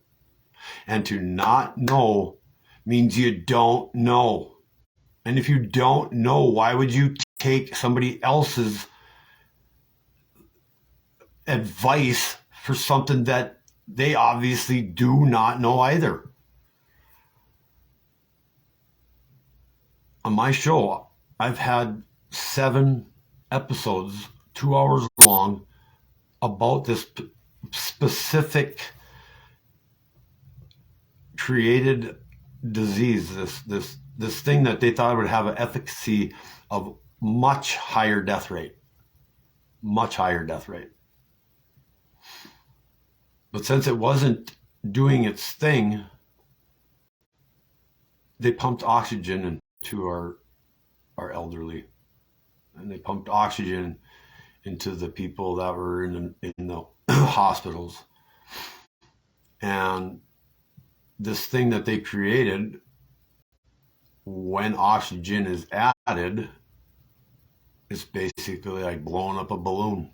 And to not know means you don't know. And if you don't know, why would you take somebody else's advice for something that they obviously do not know either? On my show, I've had 7 episodes, 2 hours long, about this specific created disease, this thing that they thought would have an efficacy of much higher death rate. But since it wasn't doing its thing, they pumped oxygen into our elderly, and they pumped oxygen into the people that were in the hospitals. And this thing that they created, when oxygen is added, it's basically like blowing up a balloon.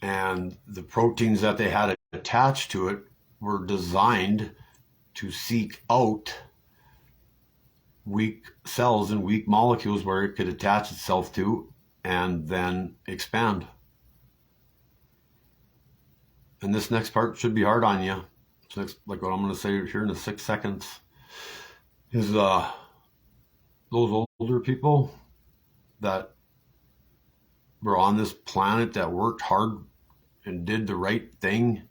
And the proteins that they had attached to it were designed to seek out weak cells and weak molecules where it could attach itself to and then expand. And this next part should be hard on you. This next, like what I'm going to say here in the 6 seconds, is those older people that were on this planet that worked hard and did the right thing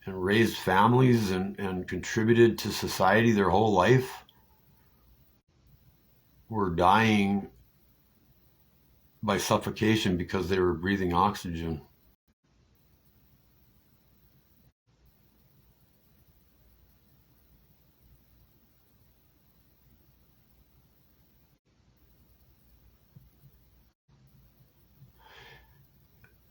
and raised families and contributed to society their whole life. were dying by suffocation because they were breathing oxygen.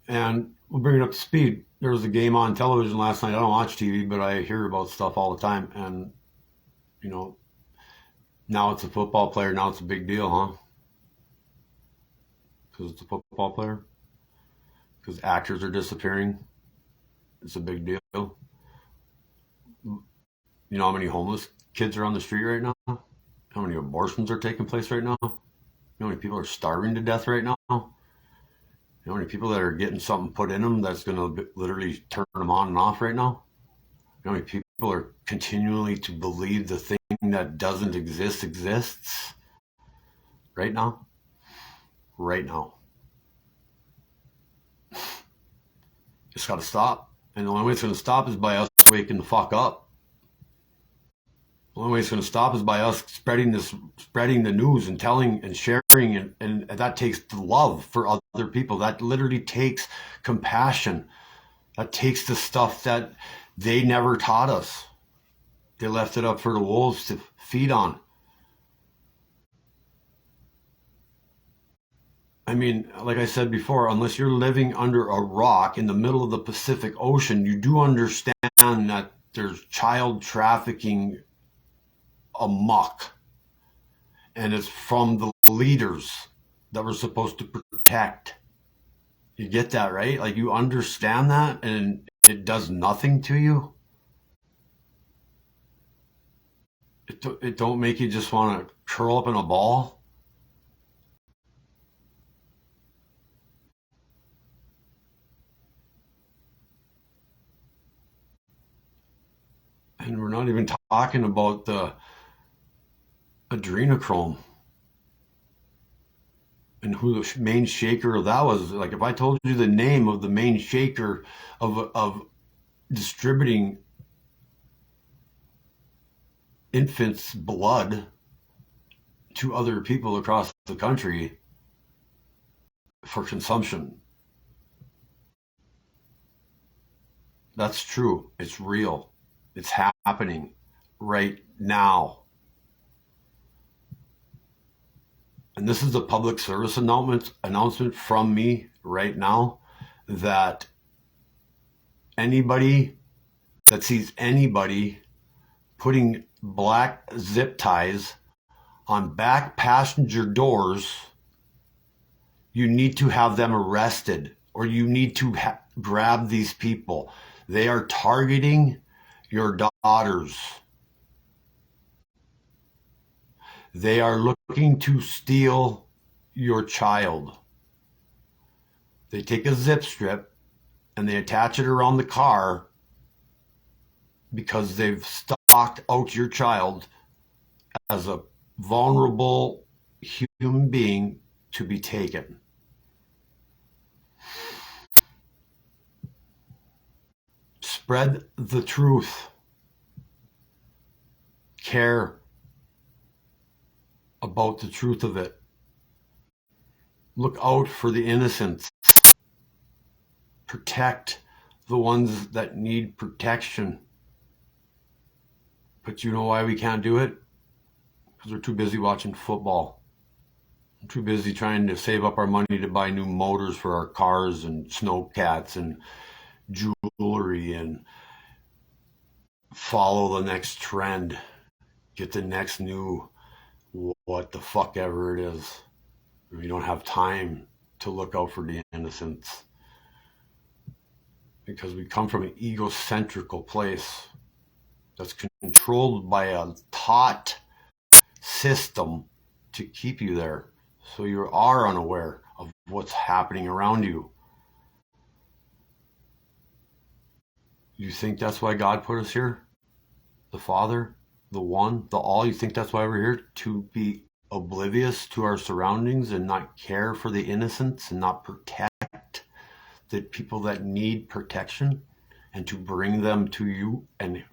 And we'll bring it up to speed. There was a game on television last night. I don't watch TV, but I hear about stuff all the time. And, you know, now it's a football player. Now it's a big deal, huh? Because it's a football player? Because actors are disappearing. It's a big deal. You know how many homeless kids are on the street right now? How many abortions are taking place right now? You know how many people are starving to death right now? You know how many people that are getting something put in them that's going to literally turn them on and off right now? You know how many people are continually to believe the thing that doesn't exist exists right now? Right now. It's got to stop. And the only way it's going to stop is by us waking the fuck up. The only way it's going to stop is by us spreading the news and telling and sharing, and that takes the love for other people. That literally takes compassion. That takes the stuff that they never taught us. They left it up for the wolves to feed on. I mean, like I said before, unless you're living under a rock in the middle of the Pacific Ocean, you do understand that there's child trafficking amok. And it's from the leaders that we're supposed to protect. You get that, right? Like, you understand that, and it does nothing to you. It don't make you just want to curl up in a ball. And we're not even talking about the adrenochrome and who the main shaker of that was. Like, if I told you the name of the main shaker of distributing infants' blood to other people across the country for consumption, that's true. It's real. It's happening right now. And this is a public service announcement from me right now, that anybody that sees anybody putting black zip ties on back passenger doors, you need to have them arrested, or you need to grab these people. They are targeting your daughters. They are looking to steal your child. They take a zip strip and they attach it around the car because they've stalked out your child as a vulnerable human being to be taken. Spread the truth. Care about the truth of it. Look out for the innocents. Protect the ones that need protection. But you know why we can't do it? Because we're too busy watching football. I'm too busy trying to save up our money to buy new motors for our cars and snowcats and jewelry and follow the next trend. Get the next new what the fuck ever it is. We don't have time to look out for the innocents, because we come from an egocentrical place that's controlled by a taught system to keep you there, so you are unaware of what's happening around you. You think that's why God put us here? The Father, the One, the All. You think that's why we're here? To be oblivious to our surroundings and not care for the innocents and not protect the people that need protection, and to bring them to you and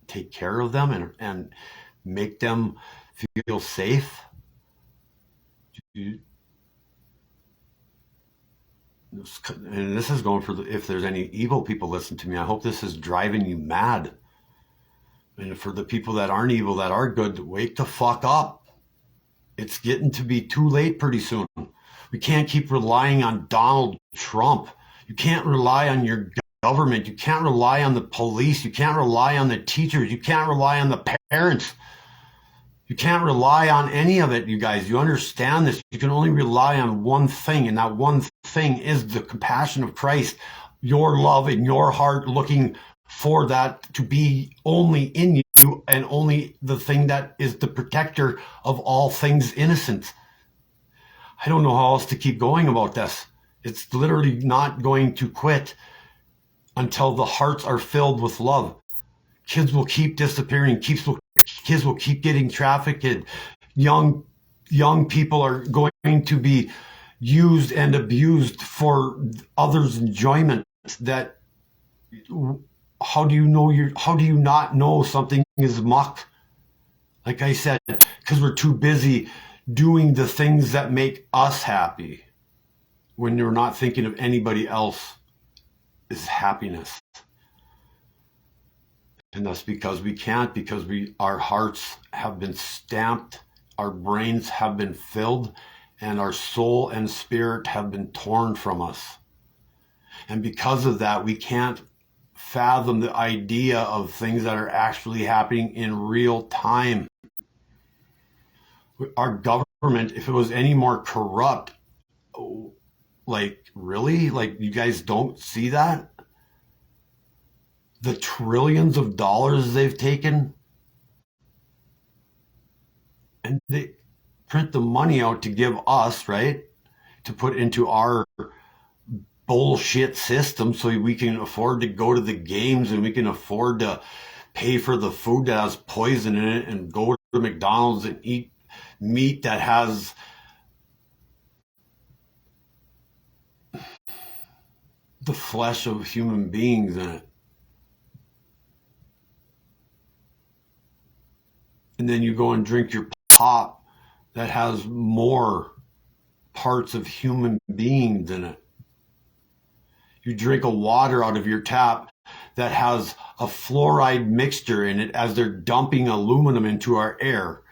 take care of them and make them feel safe? you and this is going for if there's any evil people listen to me, I hope this is driving you mad. And for the people that aren't evil, that are good, wake the fuck up. It's getting to be too late pretty soon. We can't keep relying on Donald Trump. You can't rely on your government. You can't rely on the police. You can't rely on the teachers. You can't rely on the parents. You can't rely on any of it, you guys. You understand this. You can only rely on one thing, and that one thing is the compassion of Christ, your love in your heart, looking for that to be only in you and only the thing that is the protector of all things innocent. I don't know how else to keep going about this. It's literally not going to quit until the hearts are filled with love. Kids will keep disappearing. Kids will keep getting trafficked. Young people are going to be used and abused for others' enjoyment. That how do you not know something is muck? Like I said, because we're too busy doing the things that make us happy when you're not thinking of anybody else is happiness. And that's because we can't, because our hearts have been stamped, our brains have been filled, and our soul and spirit have been torn from us. And because of that, we can't fathom the idea of things that are actually happening in real time. Our government, if it was any more corrupt, like really? Like you guys don't see that? The trillions of dollars they've taken, and they print the money out to give us, right? To put into our bullshit system so we can afford to go to the games and we can afford to pay for the food that has poison in it and go to McDonald's and eat meat that has the flesh of human beings in it. And then you go and drink your pop that has more parts of human beings in it. You drink a water out of your tap that has a fluoride mixture in it as they're dumping aluminum into our air.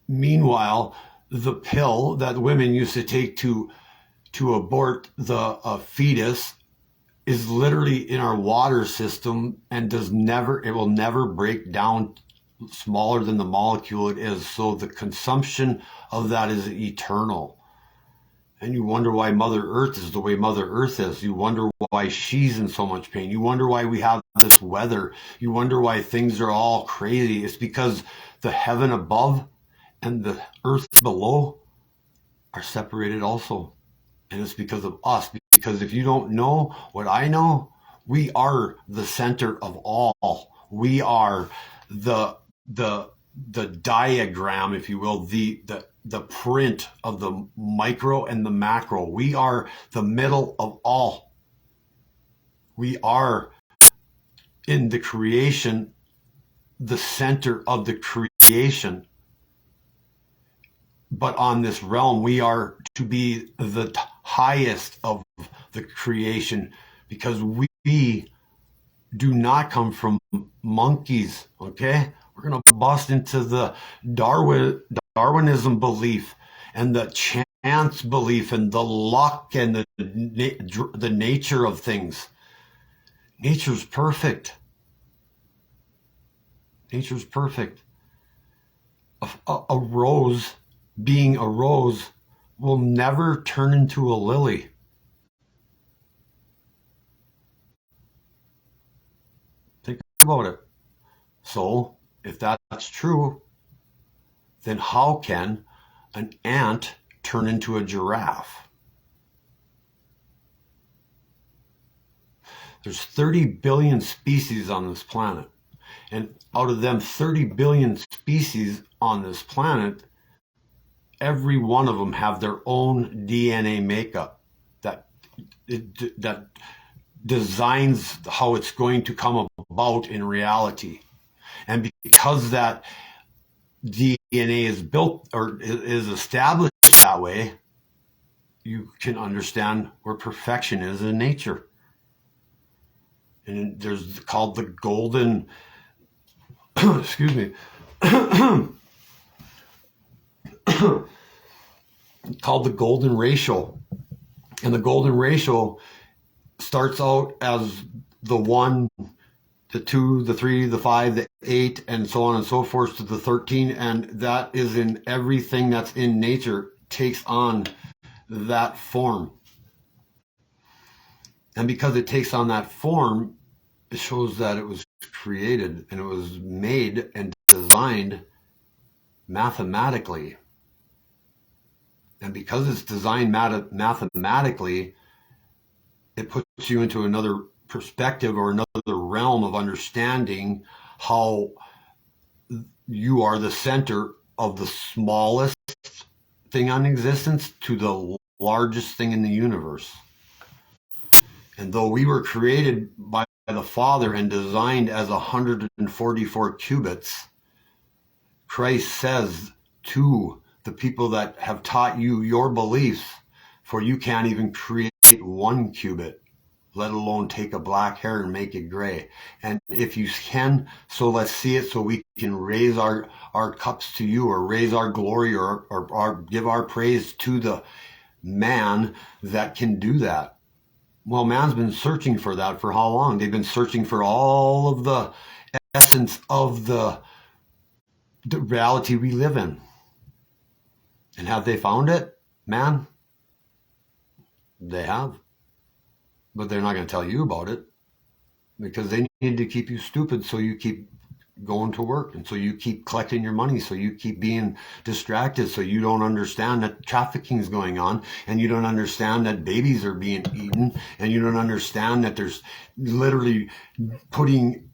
Meanwhile, the pill that women used to take to abort the fetus is literally in our water system and it will never break down smaller than the molecule it is. So the consumption of that is eternal. And you wonder why Mother Earth is the way Mother Earth is. You wonder why she's in so much pain. You wonder why we have this weather. You wonder why things are all crazy. It's because the heaven above and the earth below are separated also. And it's because of us. Because if you don't know what I know, we are the center of all. We are the diagram, if you will, the print of the micro and the macro. We are the middle of all. We are in the creation, the center of the creation. But on this realm, we are to be the highest of the creation because we do not come from monkeys, okay? We're going to bust into the Darwinism belief and the chance belief and the luck and the nature of things. Nature's perfect. Nature's perfect. A rose, being a rose, will never turn into a lily. Think about it. So, if that's true, then how can an ant turn into a giraffe? There's 30 billion species on this planet. And out of them 30 billion species on this planet, every one of them have their own DNA makeup that designs how it's going to come about in reality. And because that DNA is built or is established that way, you can understand where perfection is in nature. And there's called the golden, excuse me, called the golden ratio. And the golden ratio starts out as the 1, the 2, the 3, the 5, the 8, and so on and so forth to the 13. And that is in everything that's in nature, takes on that form. And because it takes on that form, it shows that it was created and it was made and designed mathematically. And because it's designed mathematically, it puts you into another perspective or another realm of understanding how you are the center of the smallest thing on existence to the largest thing in the universe. And though we were created by the Father and designed as 144 cubits, Christ says to the people that have taught you your beliefs, for you can't even create 1 cubit, let alone take a black hair and make it gray. And if you can, so let's see it so we can raise our cups to you, or raise our glory, or give our praise to the man that can do that. Well, man's been searching for that for how long? They've been searching for all of the essence of the reality we live in. And have they found it? Man, they have. But they're not going to tell you about it, because they need to keep you stupid so you keep going to work, and so you keep collecting your money, so you keep being distracted, so you don't understand that trafficking is going on, and you don't understand that babies are being eaten, and you don't understand that there's literally putting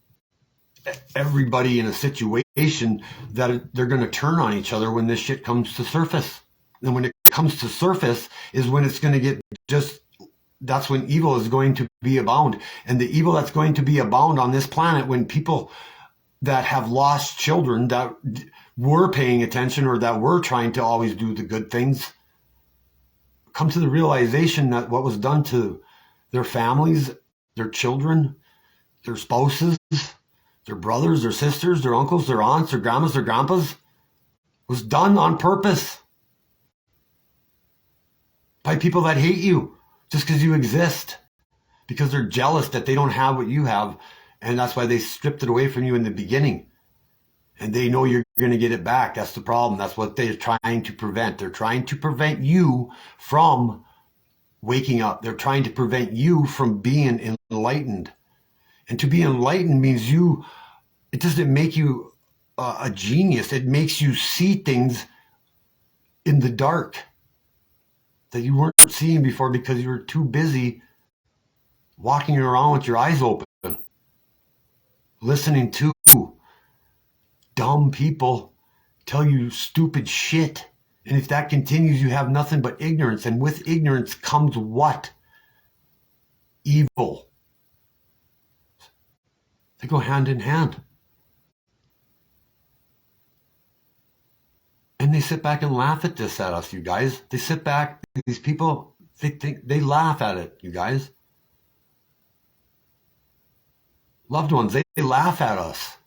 everybody in a situation that they're going to turn on each other when this shit comes to surface. And when it comes to surface is when it's going to get just, that's when evil is going to be abound. And the evil that's going to be abound on this planet, when people that have lost children that were paying attention or that were trying to always do the good things, come to the realization that what was done to their families, their children, their spouses, their brothers, their sisters, their uncles, their aunts, their grandmas, their grandpas, was done on purpose by people that hate you just because you exist, because they're jealous that they don't have what you have, and that's why they stripped it away from you in the beginning. And they know you're going to get it back. That's the problem. That's what they're trying to prevent. They're trying to prevent you from waking up. They're trying to prevent you from being enlightened. And to be enlightened means it doesn't make you a genius. It makes you see things in the dark that you weren't seeing before because you were too busy walking around with your eyes open, listening to dumb people tell you stupid shit. And if that continues, you have nothing but ignorance. And with ignorance comes what? Evil. They go hand in hand. And they sit back and laugh at us, you guys. They sit back, these people, they laugh at it, you guys. Loved ones, they laugh at us.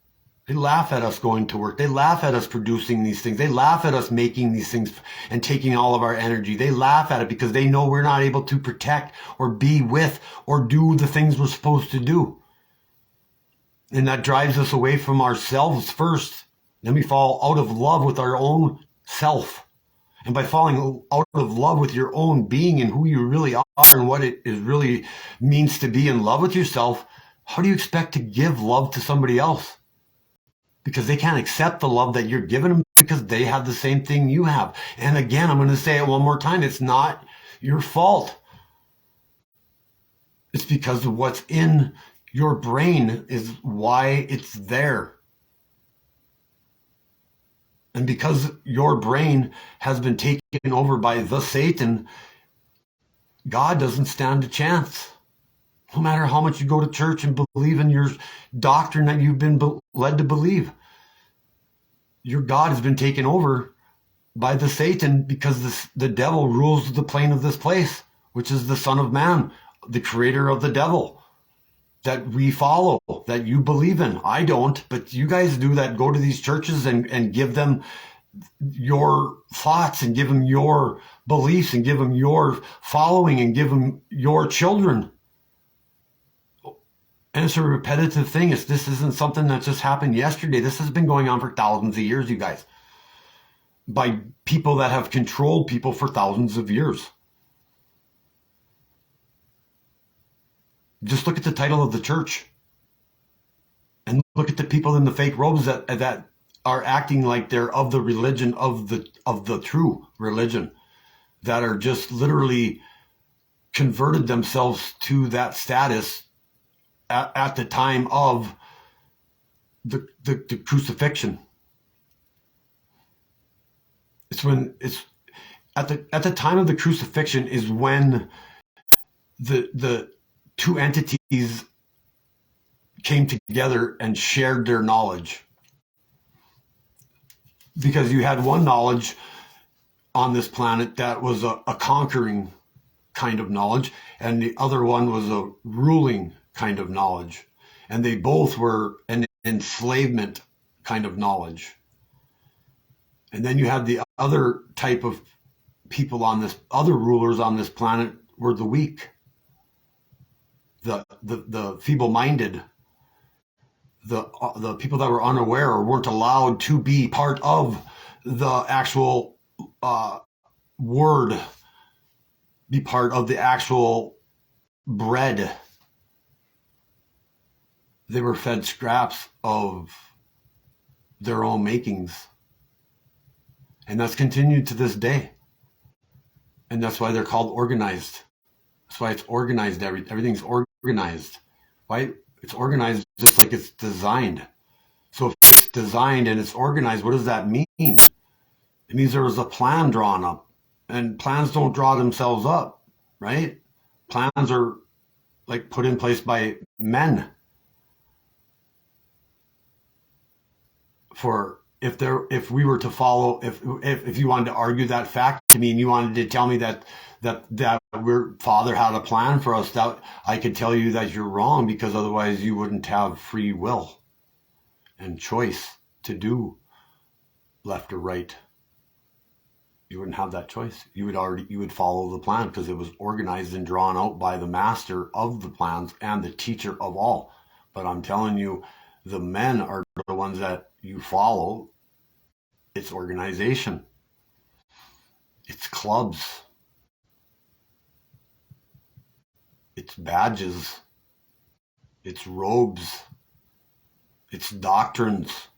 They laugh at us going to work. They laugh at us producing these things. They laugh at us making these things and taking all of our energy. They laugh at it because they know we're not able to protect or be with or do the things we're supposed to do. And that drives us away from ourselves first. Then we fall out of love with our own self. And by falling out of love with your own being and who you really are and what it is really means to be in love with yourself, how do you expect to give love to somebody else? Because they can't accept the love that you're giving them because they have the same thing you have. And again, I'm going to say it one more time. It's not your fault. It's because of what's in your brain is why it's there. And because your brain has been taken over by the Satan, God doesn't stand a chance. No matter how much you go to church and believe in your doctrine that you've been led to believe. your God has been taken over by the Satan, because the devil rules the plane of this place, which is the Son of Man, the creator of the devil, that we follow, that you believe in. I don't, but you guys do that. Go to these churches and give them your thoughts, and give them your beliefs, and give them your following, and give them your children. And it's a repetitive thing. This isn't something that just happened yesterday. This has been going on for thousands of years, you guys, by people that have controlled people for thousands of years. Just look at the title of the church, and look at the people in the fake robes that are acting like they're of the religion of the true religion, that are just literally converted themselves to that status at the time of the crucifixion. It's at the time of the crucifixion is when the two entities came together and shared their knowledge. Because you had one knowledge on this planet that was a conquering kind of knowledge, and the other one was a ruling kind of knowledge. And they both were an enslavement kind of knowledge. And then you had the other type of people on this, other rulers on this planet were the weak, the feeble-minded, the people that were unaware or weren't allowed to be part of the actual word, be part of the actual bread. They were fed scraps of their own makings. And that's continued to this day. And that's why they're called organized. That's why it's organized. Everything's organized. Why? It's organized just like it's designed. So if it's designed and it's organized, what does that mean? It means there was a plan drawn up. And plans don't draw themselves up, right? Plans are like put in place by men. For if we were to follow, if you wanted to argue that fact to me, and you wanted to tell me that our Father had a plan for us, that I could tell you that you're wrong, because otherwise you wouldn't have free will and choice to do left or right. You wouldn't have that choice. You would follow the plan, because it was organized and drawn out by the master of the plans and the teacher of all. But I'm telling you, the men are the ones that you follow. It's organization. It's clubs. It's badges. It's robes. It's doctrines.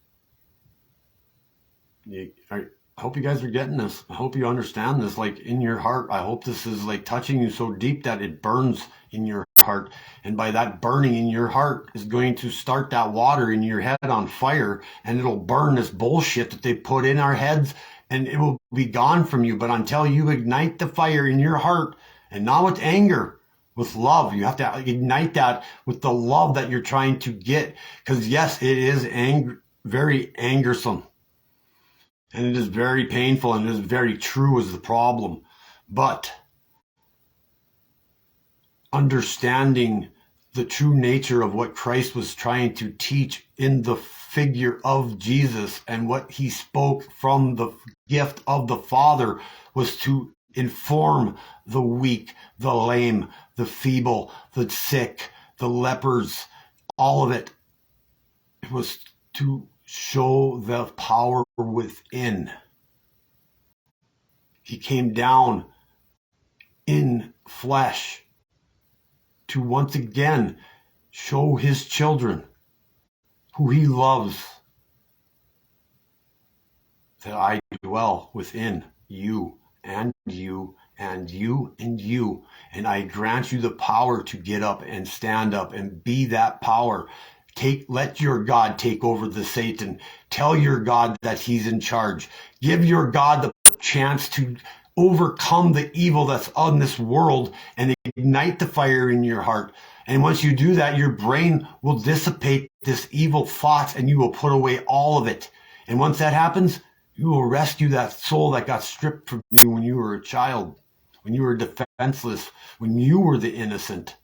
I hope you guys are getting this. I hope you understand this, like, in your heart. I hope this is like touching you so deep that it burns in your heart. And by that burning in your heart is going to start that water in your head on fire, and it'll burn this bullshit that they put in our heads, and it will be gone from you. But until you ignite the fire in your heart, and not with anger, with love, you have to ignite that with the love that you're trying to get. Because yes, it is very angersome. And it is very painful, and it is very true is the problem. But understanding the true nature of what Christ was trying to teach in the figure of Jesus, and what he spoke from the gift of the Father, was to inform the weak, the lame, the feeble, the sick, the lepers, all of it. It was to show the power within. He came down in flesh to once again show his children who he loves, that I dwell within you and you and you and you, and I grant you the power to get up and stand up and be that power. Let your God take over the Satan. Tell your God that he's in charge. Give your God the chance to overcome the evil that's on this world, and ignite the fire in your heart. And once you do that, your brain will dissipate this evil thoughts, and you will put away all of it. And once that happens, you will rescue that soul that got stripped from you when you were a child, when you were defenseless, when you were the innocent.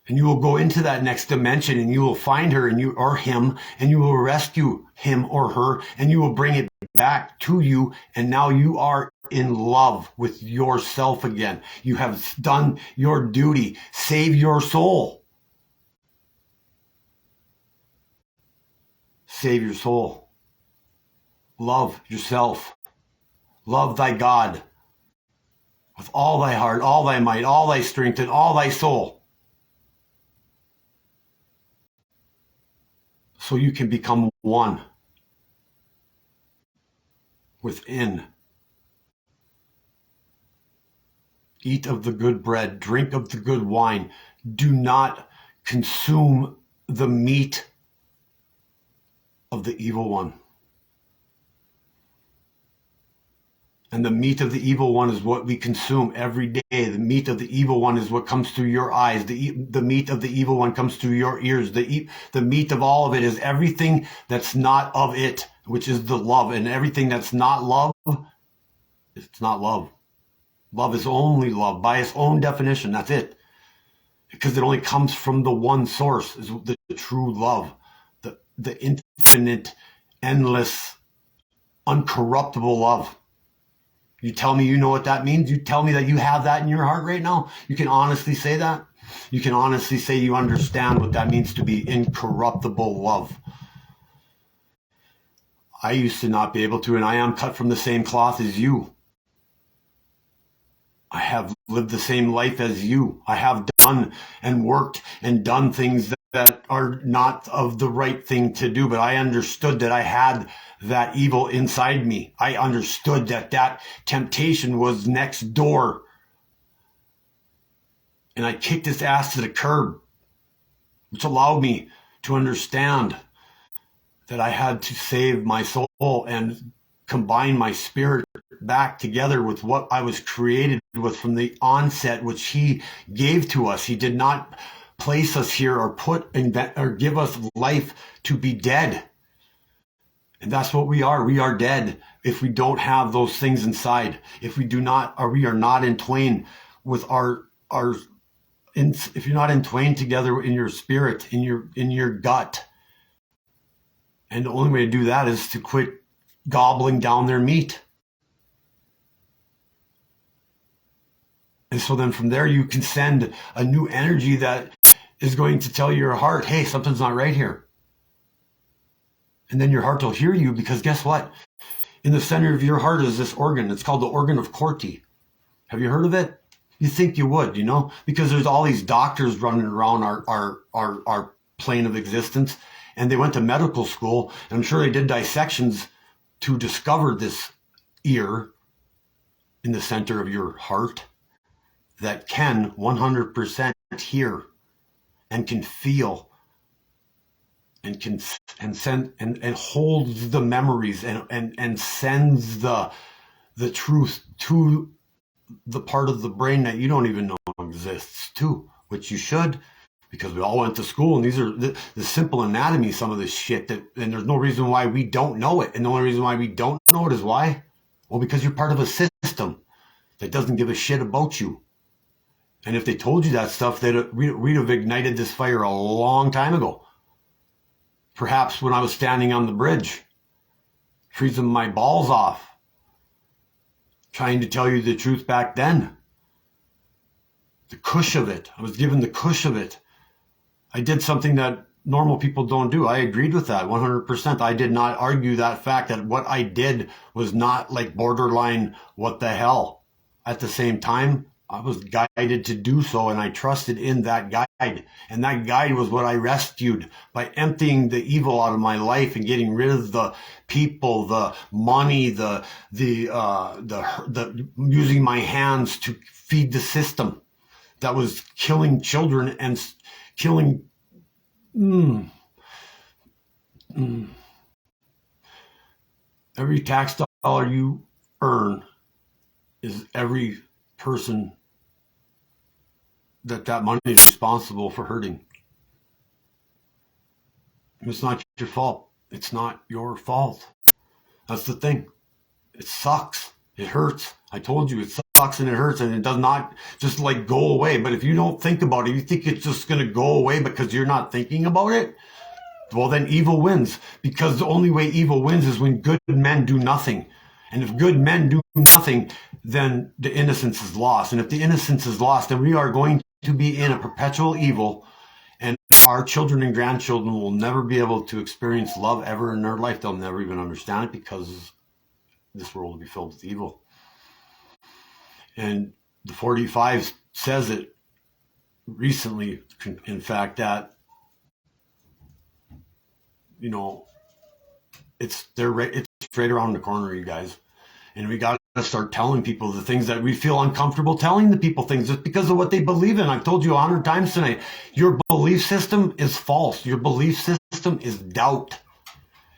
And you will go into that next dimension and you will find her and you or him, and you will rescue him or her, and you will bring it back to you. And now you are in love with yourself again. You have done your duty. Save your soul. Save your soul. Love yourself. Love thy God with all thy heart, all thy might, all thy strength, and all thy soul. So you can become one within. Eat of the good bread, drink of the good wine. Do not consume the meat of the evil one. And the meat of the evil one is what we consume every day. The meat of the evil one is what comes through your eyes. The meat of the evil one comes through your ears. The meat of all of it is everything that's not of it, which is the love. And everything that's not love, it's not love. Love is only love by its own definition. That's it. Because it only comes from the one source, is the true love. The infinite, endless, uncorruptible love. You tell me you know what that means? You tell me that you have that in your heart right now? You can honestly say that? You can honestly say you understand what that means to be incorruptible love. I used to not be able to, and I am cut from the same cloth as you. I have lived the same life as you. I have done and worked and done things that are not of the right thing to do, but I understood that I had that evil inside me. I understood that that temptation was next door. And I kicked his ass to the curb, which allowed me to understand that I had to save my soul and combine my spirit back together with what I was created with from the onset, which he gave to us. He did not place us here or or give us life to be dead. And that's what we are. We are dead if we don't have those things inside. If we do not, or we are not in twain with if you're not in twain together in your spirit, in your gut. And the only way to do that is to quit gobbling down their meat. And so then from there, you can send a new energy that is going to tell your heart, hey, something's not right here. And then your heart will hear you, because guess what? In the center of your heart is this organ. It's called the organ of Corti. Have you heard of it? You think you would, because there's all these doctors running around our plane of existence, and they went to medical school, and I'm sure they did dissections to discover this ear in the center of your heart that can 100% hear and can feel and send and holds the memories and sends the truth to the part of the brain that you don't even know exists too, which you should, because we all went to school, and these are the simple anatomy, some of this shit, and there's no reason why we don't know it. And the only reason why we don't know it is why? Well, because you're part of a system that doesn't give a shit about you. And if they told you that stuff, we'd have ignited this fire a long time ago. Perhaps when I was standing on the bridge, freezing my balls off, trying to tell you the truth back then. The cush of it. I was given the cush of it. I did something that normal people don't do. I agreed with that 100%. I did not argue that fact that what I did was not like borderline what the hell. At the same time, I was guided to do so, and I trusted in that guide. And that guide was what I rescued by emptying the evil out of my life and getting rid of the people, the money, the using my hands to feed the system that was killing children and killing. Every tax dollar you earn is every person that money is responsible for hurting. It's not your fault. It's not your fault. That's the thing. It sucks. It hurts. I told you it sucks and it hurts, and it does not just like go away. But if you don't think about it, you think it's just going to go away because you're not thinking about it, well, then evil wins, because the only way evil wins is when good men do nothing. And if good men do nothing, then the innocence is lost. And if the innocence is lost, then we are going to be in a perpetual evil, and our children and grandchildren will never be able to experience love ever in their life. They'll never even understand it, because this world will be filled with evil. And the 45 says it recently, in fact, that, you know, it's right around the corner, you guys. And we got to start telling people the things that we feel uncomfortable telling the people things, just because of what they believe in. I've told you 100 times tonight, your belief system is false. Your belief system is doubt.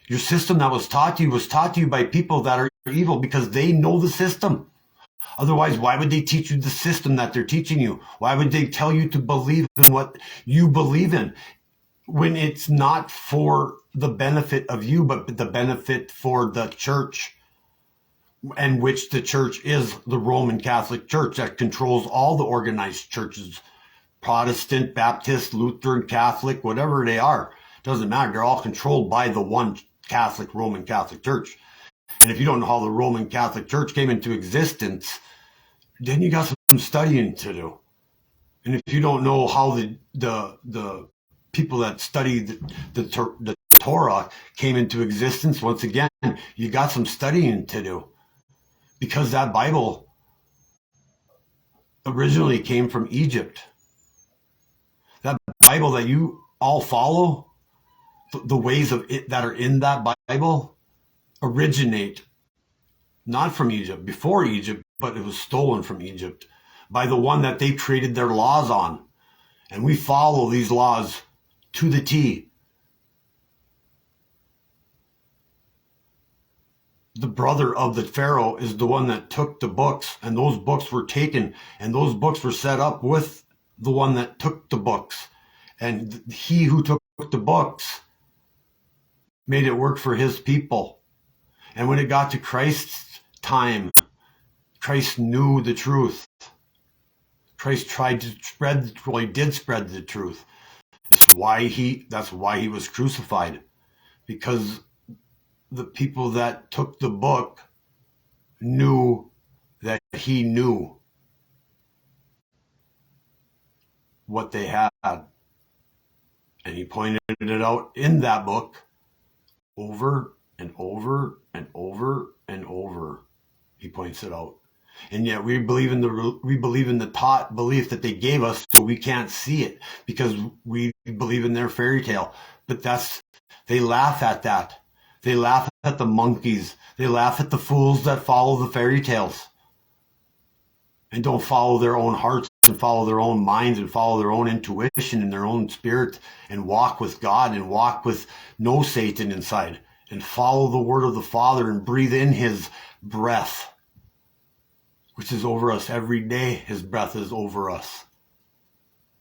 Your system that was taught to you by people that are evil, because they know the system. Otherwise, why would they teach you the system that they're teaching you? Why would they tell you to believe in what you believe in, when it's not for the benefit of you, but the benefit for the church, and which the church is the Roman Catholic Church that controls all the organized churches, Protestant, Baptist, Lutheran, Catholic, whatever they are. Doesn't matter. They're all controlled by the one Catholic, Roman Catholic Church. And if you don't know how the Roman Catholic Church came into existence, then you got some studying to do. And if you don't know how the people that studied the Torah came into existence, once again, you got some studying to do. Because that Bible originally came from Egypt. That Bible that you all follow, the ways of it that are in that Bible, originate not from Egypt, before Egypt, but it was stolen from Egypt by the one that they created their laws on. And we follow these laws to the T. The brother of the Pharaoh is the one that took the books, and those books were taken, and those books were set up with the one that took the books. And he who took the books made it work for his people. And when it got to Christ's time, Christ knew the truth. Christ tried to he did spread the truth. That's why he was crucified, because the people that took the book knew that he knew what they had. And he pointed it out in that book over and over and over and over. He points it out. And yet we believe in the taught belief that they gave us, so we can't see it because we believe in their fairy tale. But they laugh at that. They laugh at the monkeys. They laugh at the fools that follow the fairy tales and don't follow their own hearts and follow their own minds and follow their own intuition and their own spirit and walk with God and walk with no Satan inside and follow the word of the Father and breathe in his breath, which is over us every day. His breath is over us.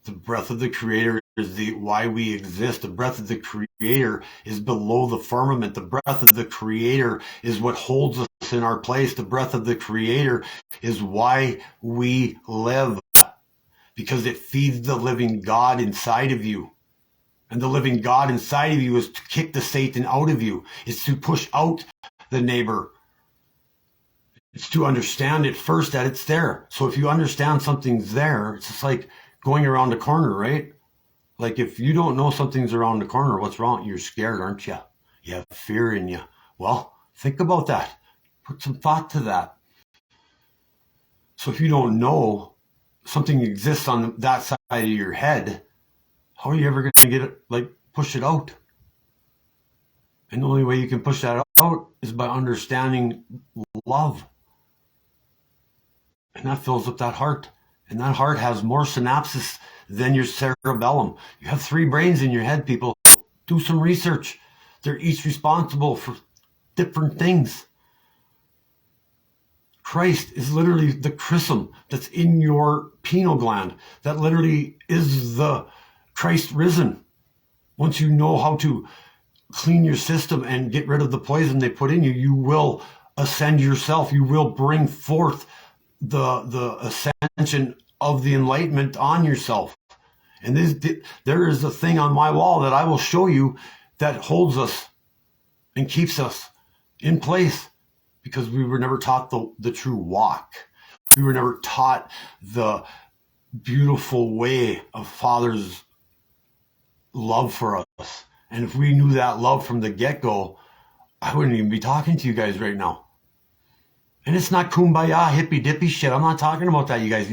The breath of the Creator is why we exist. The breath of the Creator is below the firmament. The breath of the Creator is what holds us in our place. The breath of the Creator is why we live, because it feeds the living God inside of you. And the living God inside of you is to kick the Satan out of you. It's to push out the neighbor. It's to understand it first that it's there. So if you understand something's there, it's just like going around the corner, right? Like if you don't know something's around the corner, what's wrong? You're scared, aren't you? You have fear in you. Well, think about that. Put some thought to that. So if you don't know something exists on that side of your head, how are you ever going to get it, push it out? And the only way you can push that out is by understanding love. And that fills up that heart. And that heart has more synapses than your cerebellum. You have 3 brains in your head, people. Do some research. They're each responsible for different things. Christ is literally the chrism that's in your pineal gland. That literally is the Christ risen. Once you know how to clean your system and get rid of the poison they put in you, you will ascend yourself. You will bring forth the ascension of the enlightenment on yourself. And there is a thing on my wall that I will show you that holds us and keeps us in place, because we were never taught the true walk. We were never taught the beautiful way of Father's love for us. And if we knew that love from the get-go, I wouldn't even be talking to you guys right now. And it's not kumbaya, hippy-dippy shit. I'm not talking about that, you guys.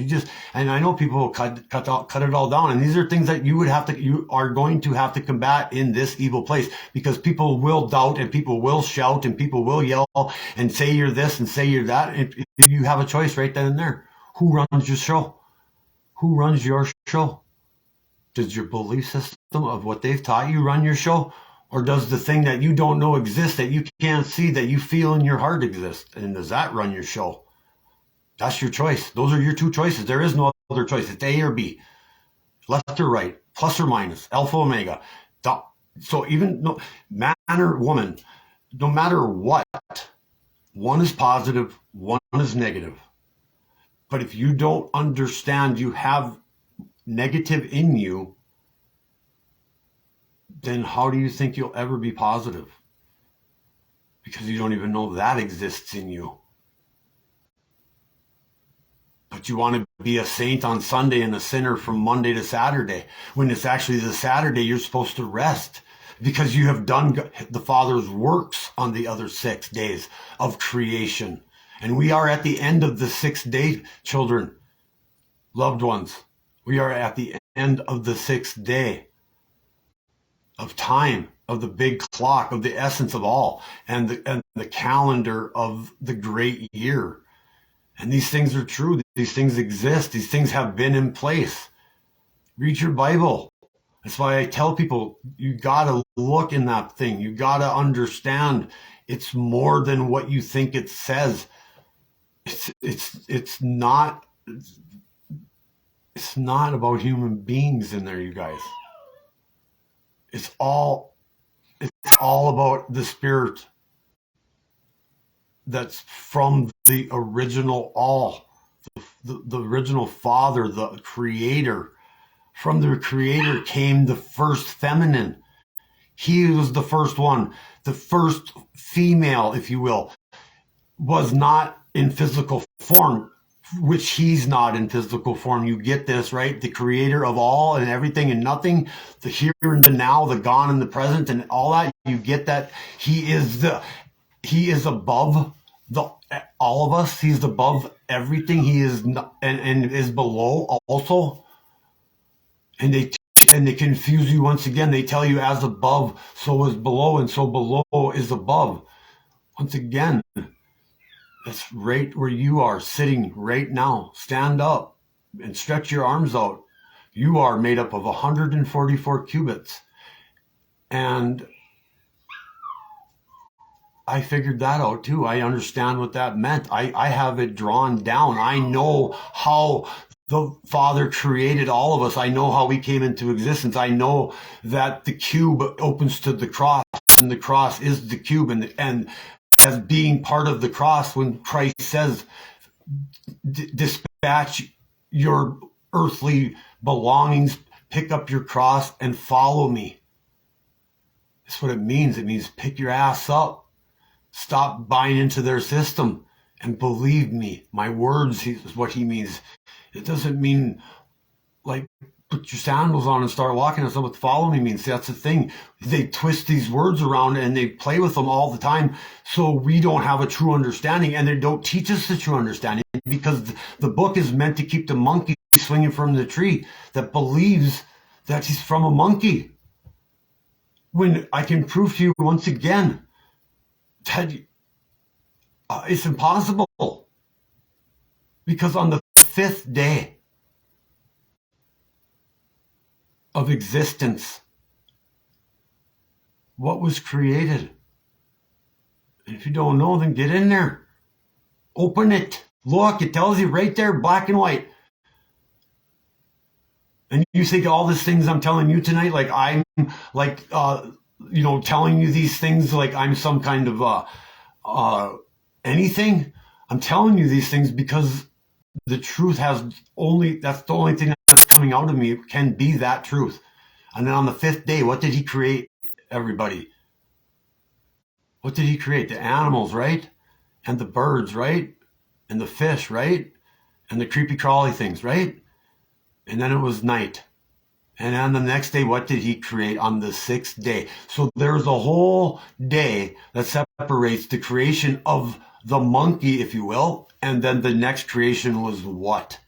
And I know people will cut it all down. And these are things that you are going to have to combat in this evil place, because people will doubt and people will shout and people will yell and say you're this and say you're that. And you have a choice right then and there. Who runs your show? Who runs your show? Does your belief system of what they've taught you run your show? Or does the thing that you don't know exists, that you can't see, that you feel in your heart exist? And does that run your show? That's your choice. Those are your two choices. There is no other choice. It's A or B. Left or right. Plus or minus. Alpha, omega. So even man or woman, no matter what, one is positive, one is negative. But if you don't understand you have negative in you, then how do you think you'll ever be positive? Because you don't even know that exists in you. But you want to be a saint on Sunday and a sinner from Monday to Saturday, when it's actually the Saturday you're supposed to rest, because you have done the Father's works on the other 6 days of creation. And we are at the end of the 6th day, children, loved ones. We are at the end of the 6th day of time, of the big clock, of the essence of all, and the calendar of the great year. And these things are true. These things exist. These things have been in place. Read your Bible. That's why I tell people, you got to look in that thing. You got to understand it's more than what you think it says. It's not about human beings in there, you guys. It's all about the spirit that's from the original all, the original Father, the Creator. From the Creator came the first feminine. He was the first one. The first female, if you will, was not in physical form, which he's not in physical form. You get this, right? The Creator of all and everything and nothing, the here and the now, the gone and the present and all that. You get that he is above all of us. He's above everything. He is not, and is below also. And they confuse you once again. They tell you as above, so is below, and so below is above. Once again, that's right where you are sitting right now. Stand up and stretch your arms out. You are made up of 144 cubits. And I figured that out too. I understand what that meant. I have it drawn down. I know how the Father created all of us. I know how we came into existence. I know that the cube opens to the cross, and the cross is the cube. And as being part of the cross, when Christ says, dispatch your earthly belongings, pick up your cross and follow me. That's what it means. It means pick your ass up. Stop buying into their system and believe me. My words is what he means. It doesn't mean like put your sandals on and start walking. That's not what follow me means. That's the thing. They twist these words around and they play with them all the time. So we don't have a true understanding, and they don't teach us the true understanding, because the book is meant to keep the monkey swinging from the tree that believes that he's from a monkey. When I can prove to you once again that it's impossible, because on the 5th day of existence, what was created? And if you don't know, then get in there. Open it. Look, it tells you right there, black and white. And you think all these things I'm telling you tonight, like I'm like telling you these things like I'm some kind of anything. I'm telling you these things because the truth that's the only thing that's coming out of me can be that truth. And then on the fifth day, what did he create, everybody? What did he create? The animals, right? And the birds, right? And the fish, right? And the creepy crawly things, right? And then it was night. And on the next day, what did he create on the sixth day? So there's a whole day that separates the creation of the monkey, if you will, and then the next creation was what?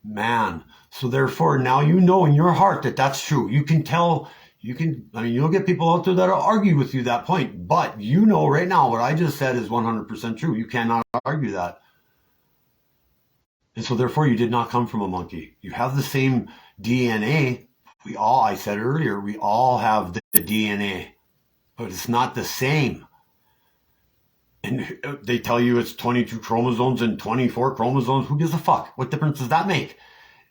Man. So therefore, now you know in your heart that that's true. You'll get people out there that'll argue with you that point, but you know right now what I just said is 100% true. You cannot argue that. And so therefore, you did not come from a monkey. You have the same DNA. I said earlier, we all have the DNA, but it's not the same. And they tell you it's 22 chromosomes and 24 chromosomes. Who gives a fuck? What difference does that make?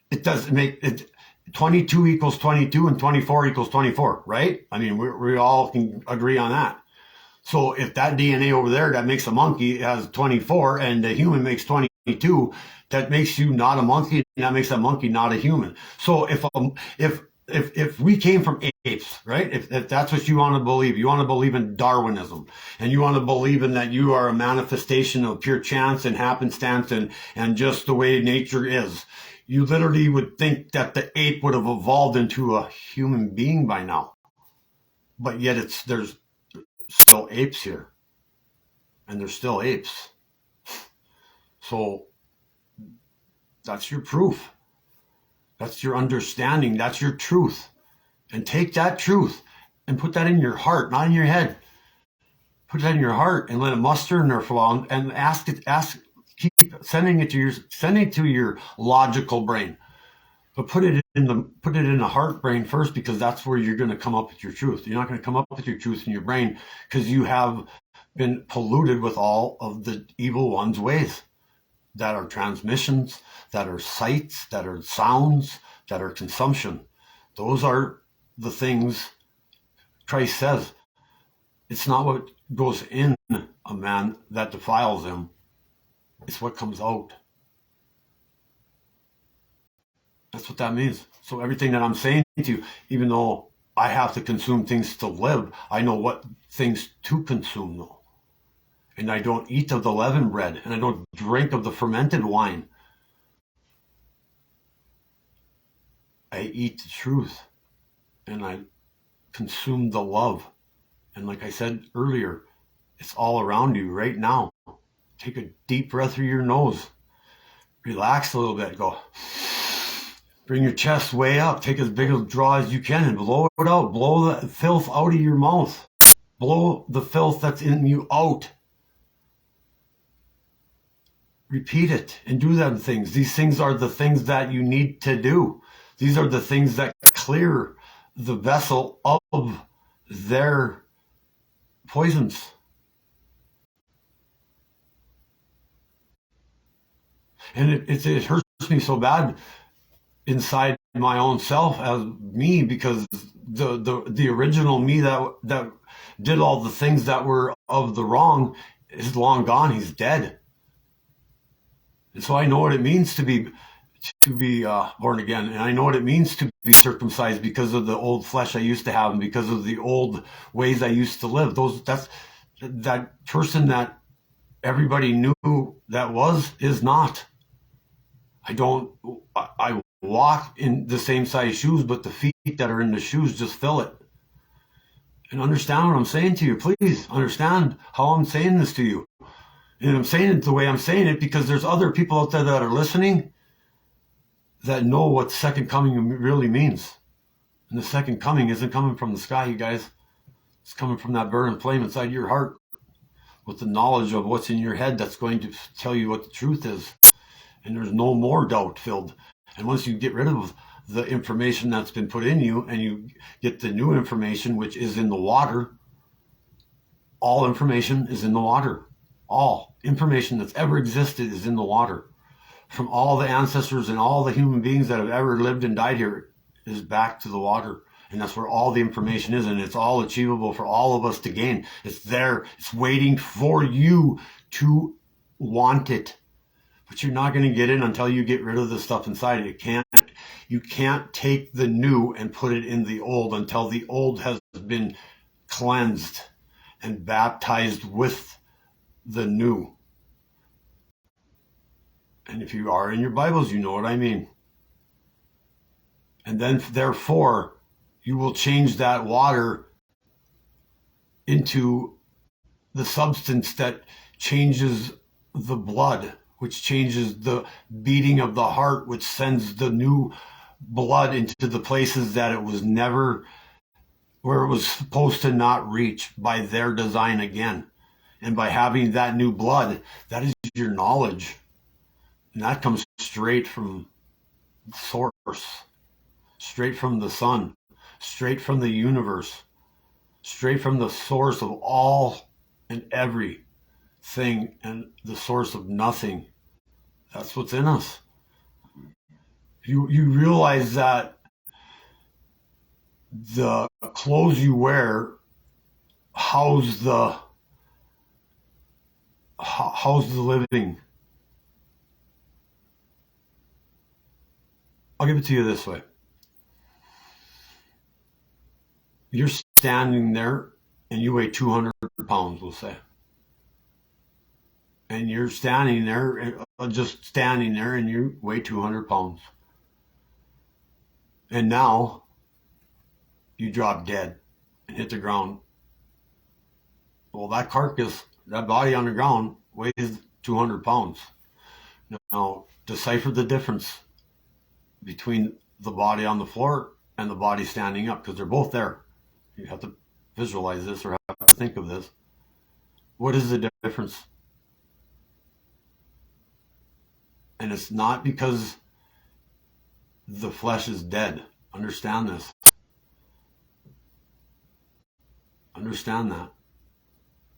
It doesn't make it. 22 equals 22 and 24 equals 24, right? I mean, we all can agree on that. So if that DNA over there that makes a monkey has 24 and a human makes 22, that makes you not a monkey, and that makes a monkey not a human. So if we came from apes, right? If that's what you want to believe in Darwinism, and you want to believe in that you are a manifestation of pure chance and happenstance and just the way nature is, you literally would think that the ape would have evolved into a human being by now. But yet there's still apes here, and there's still apes. So that's your proof. That's your understanding. That's your truth. And take that truth and put that in your heart, not in your head. Put that in your heart and let it muster in there for a while and keep sending it to your logical brain. But put it in the heart brain first, because that's where you're going to come up with your truth. You're not going to come up with your truth in your brain because you have been polluted with all of the evil one's ways. That are transmissions, that are sights, that are sounds, that are consumption. Those are the things Christ says. It's not what goes in a man that defiles him. It's what comes out. That's what that means. So everything that I'm saying to you, even though I have to consume things to live, I know what things to consume though. And I don't eat of the leavened bread, and I don't drink of the fermented wine. I eat the truth, and I consume the love. And like I said earlier, it's all around you right now. Take a deep breath through your nose. Relax a little bit. Go. Bring your chest way up. Take as big a draw as you can and blow it out. Blow the filth out of your mouth. Blow the filth that's in you out. Repeat it and do them things. These things are the things that you need to do. These are the things that clear the vessel of their poisons. And it hurts me so bad inside my own self as me, because the original me that did all the things that were of the wrong is long gone. He's dead. And so I know what it means to be born again, and I know what it means to be circumcised because of the old flesh I used to have, and because of the old ways I used to live. That person that everybody knew that is not. I walk in the same size shoes, but the feet that are in the shoes just fill it. And understand what I'm saying to you. Please understand how I'm saying this to you. And I'm saying it the way I'm saying it because there's other people out there that are listening that know what second coming really means. And the second coming isn't coming from the sky, you guys. It's coming from that burning flame inside your heart with the knowledge of what's in your head that's going to tell you what the truth is. And there's no more doubt filled. And once you get rid of the information that's been put in you and you get the new information, which is in the water, all information is in the water. All information that's ever existed is in the water. From all the ancestors and all the human beings that have ever lived and died here is back to the water. And that's where all the information is, and it's all achievable for all of us to gain. It's there. It's waiting for you to want it. But you're not going to get in until you get rid of the stuff inside. You can't take the new and put it in the old until the old has been cleansed and baptized with the new. And if you are in your Bibles, you know what I mean. And then, therefore, you will change that water into the substance that changes the blood, which changes the beating of the heart, which sends the new blood into the places that it was never, where it was supposed to not reach by their design again. And by having that new blood, that is your knowledge. And that comes straight from the source, straight from the sun, straight from the universe, straight from the source of all and everything and the source of nothing. That's what's in us. You realize that the clothes you wear house the living. I'll give it to you this way. You're standing there and you weigh 200 pounds, we'll say. And you're standing there, just standing there, and you weigh 200 pounds. And now you drop dead and hit the ground. Well, that carcass, that body on the ground weighs 200 pounds. Now, decipher the difference between the body on the floor and the body standing up, because they're both there. You have to visualize this or have to think of this. What is the difference? And it's not because the flesh is dead. Understand this. Understand that.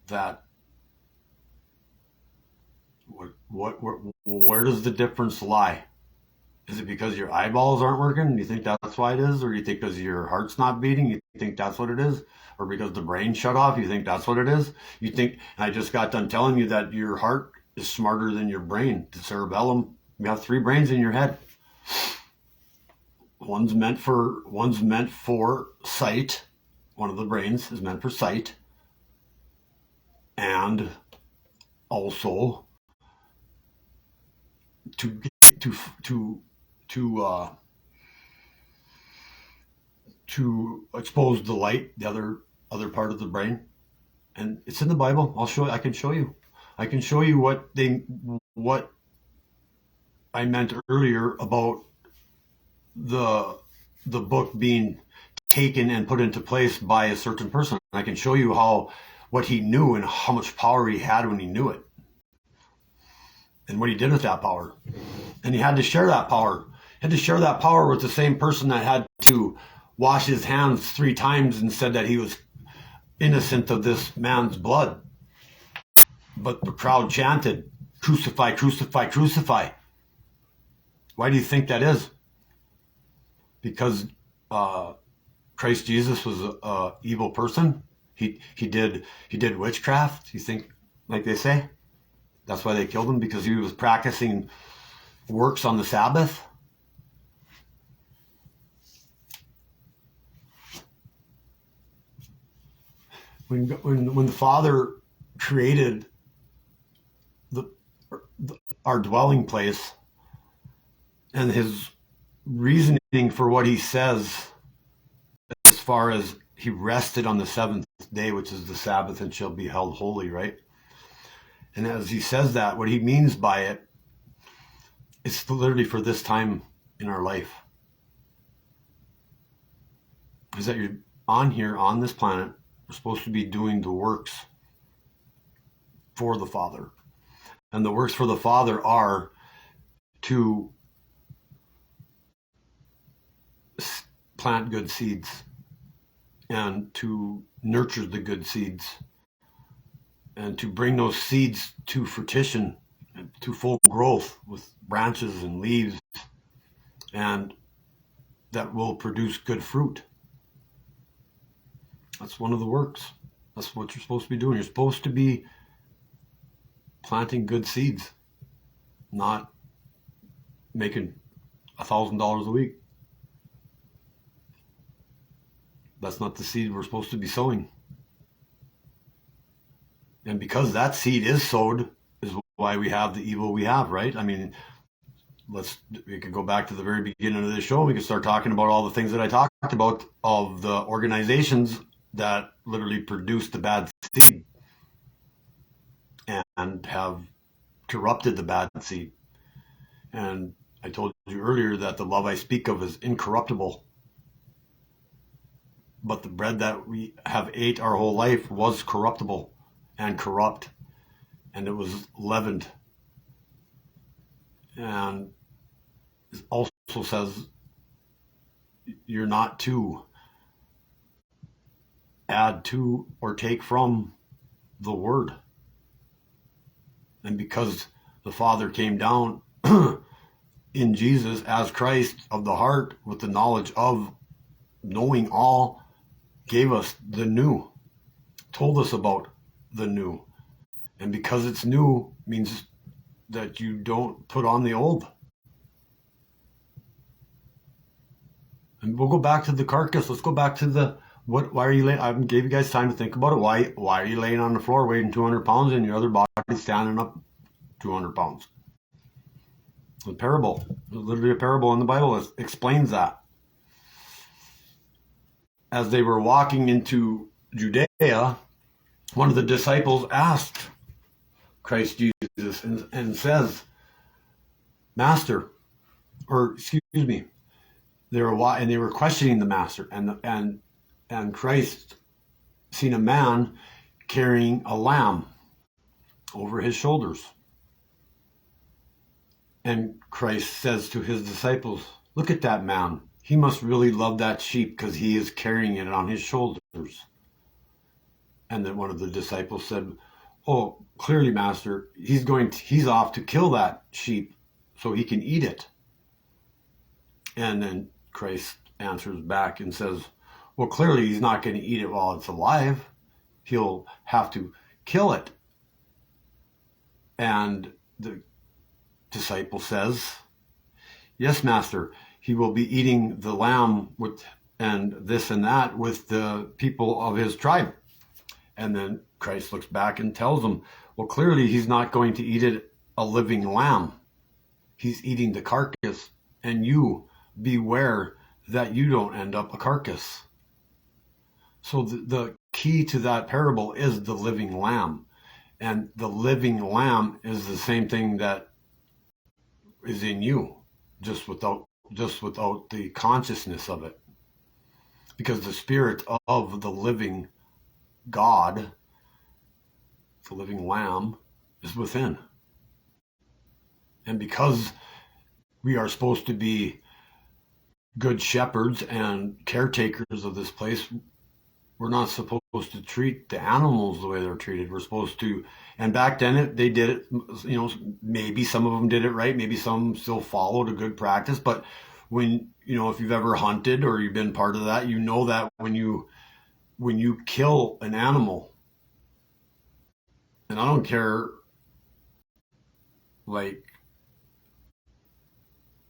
That where does the difference lie? Is it because your eyeballs aren't working? You think that's why it is? Or you think because your heart's not beating? You think that's what it is? Or because the brain shut off? You think that's what it is? You think, and I just got done telling you that your heart is smarter than your brain, the cerebellum. You have 3 brains in your head. One's meant for sight. One of the brains is meant for sight. And also to expose the light, the other part of the brain. And it's in the Bible. I can show you. I can show you what I meant earlier about the book being taken and put into place by a certain person. I can show you what he knew and how much power he had when he knew it, and what he did with that power. And he had to share that power. He had to share that power with the same person that had to wash his hands 3 times and said that he was innocent of this man's blood. But the crowd chanted, "Crucify, crucify, crucify." Why do you think that is? Because Christ Jesus was a evil person. He did witchcraft. You think, like they say, that's why they killed him, because he was practicing works on the Sabbath. When the Father created our dwelling place, and his reasoning for what he says, as far as he rested on the 7th day, which is the Sabbath, and shall be held holy, right? And as he says that, what he means by it, it's literally for this time in our life. Is that you're on here, on this planet, we're supposed to be doing the works for the Father. And the works for the Father are to plant good seeds and to nurture the good seeds and to bring those seeds to fruition, to full growth with branches and leaves, and that will produce good fruit. That's one of the works. That's what you're supposed to be doing. You're supposed to be planting good seeds, not making $1,000 a week. That's not the seed we're supposed to be sowing. And because that seed is sowed is why we have the evil we have, right? I mean, we could go back to the very beginning of the show. We could start talking about all the things that I talked about of the organizations that literally produce the bad seed and have corrupted the bad seed. And I told you earlier that the love I speak of is incorruptible. But the bread that we have ate our whole life was corruptible and corrupt, and it was leavened. And it also says you're not to add to or take from the word. And because the Father came down in Jesus as Christ of the heart with the knowledge of knowing all, gave us the new, told us about the new. And because it's new means that you don't put on the old. And we'll go back to the carcass. Let's go back to the, why are you laying, I gave you guys time to think about it. Why are you laying on the floor weighing 200 pounds and your other body standing up 200 pounds? A parable, literally a parable in the Bible that explains that. As they were walking into Judea, one of the disciples asked Christ Jesus and says, Master, or excuse me, they were questioning the Master, and Christ seen a man carrying a lamb over his shoulders. And Christ says to his disciples, look at that man. He must really love that sheep because he is carrying it on his shoulders. And then one of the disciples said, oh, clearly, Master, he's off to kill that sheep so he can eat it. And then Christ answers back and says, well, clearly he's not going to eat it while it's alive. He'll have to kill it. And the disciple says, yes, Master, he will be eating the lamb and this and that with the people of his tribe. And then Christ looks back and tells him, well, clearly he's not going to eat it a living lamb. He's eating the carcass, and you beware that you don't end up a carcass. So the key to that parable is the living lamb. And the living lamb is the same thing that is in you, just without the consciousness of it. Because the spirit of the living God, the living lamb, is within. And because we are supposed to be good shepherds and caretakers of this place, we're not supposed to treat the animals the way they're treated. We're supposed to, and back then they did it, maybe some of them did it right, maybe some still followed a good practice, but when, if you've ever hunted or you've been part of that, you know that when you kill an animal, and I don't care,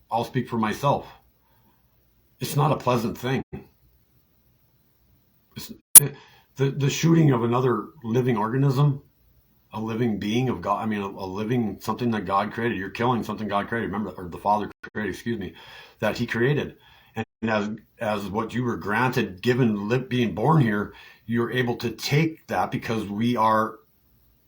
I'll speak for myself. It's not a pleasant thing. The shooting of another living organism, a living being of God, a living, something that God created. You're killing something God created, remember, or the Father created, that he created. And as what you were granted, given, being born here, you're able to take that because we are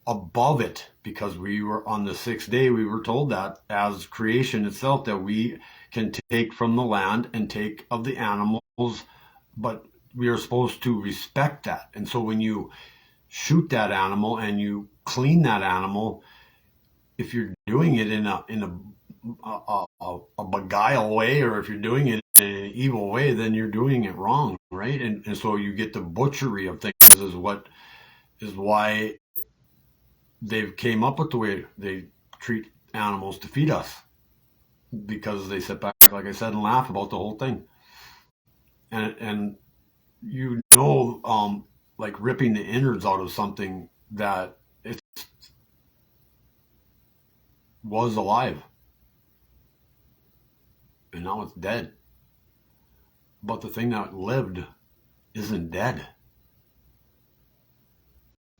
above it, because we were on the sixth day, we were told that as creation itself, that we can take from the land and take of the animals, but we are supposed to respect that. And so when you shoot that animal and you clean that animal, if you're doing it in a beguile way, or if you're doing it in an evil way, then you're doing it wrong, right? And so you get the butchery of things is why they've came up with the way they treat animals to feed us, because they sit back, like I said, and laugh about the whole thing. And like ripping the innards out of something that it was alive and now it's dead. But the thing that lived isn't dead.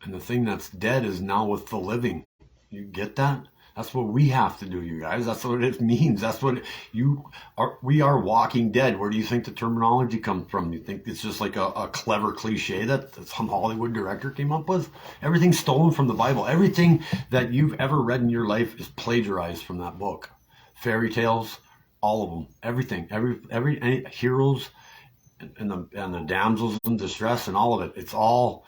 And the thing that's dead is now with the living. You get that? That's what we have to do, you guys. That's what it means. That's what you are. We are walking dead. Where do you think the terminology comes from? You think it's just like a clever cliche that some Hollywood director came up with? Everything's stolen from the Bible. Everything that you've ever read in your life is plagiarized from that book. Fairy tales, all of them. Everything. Any heroes and the damsels in distress and all of it. It's all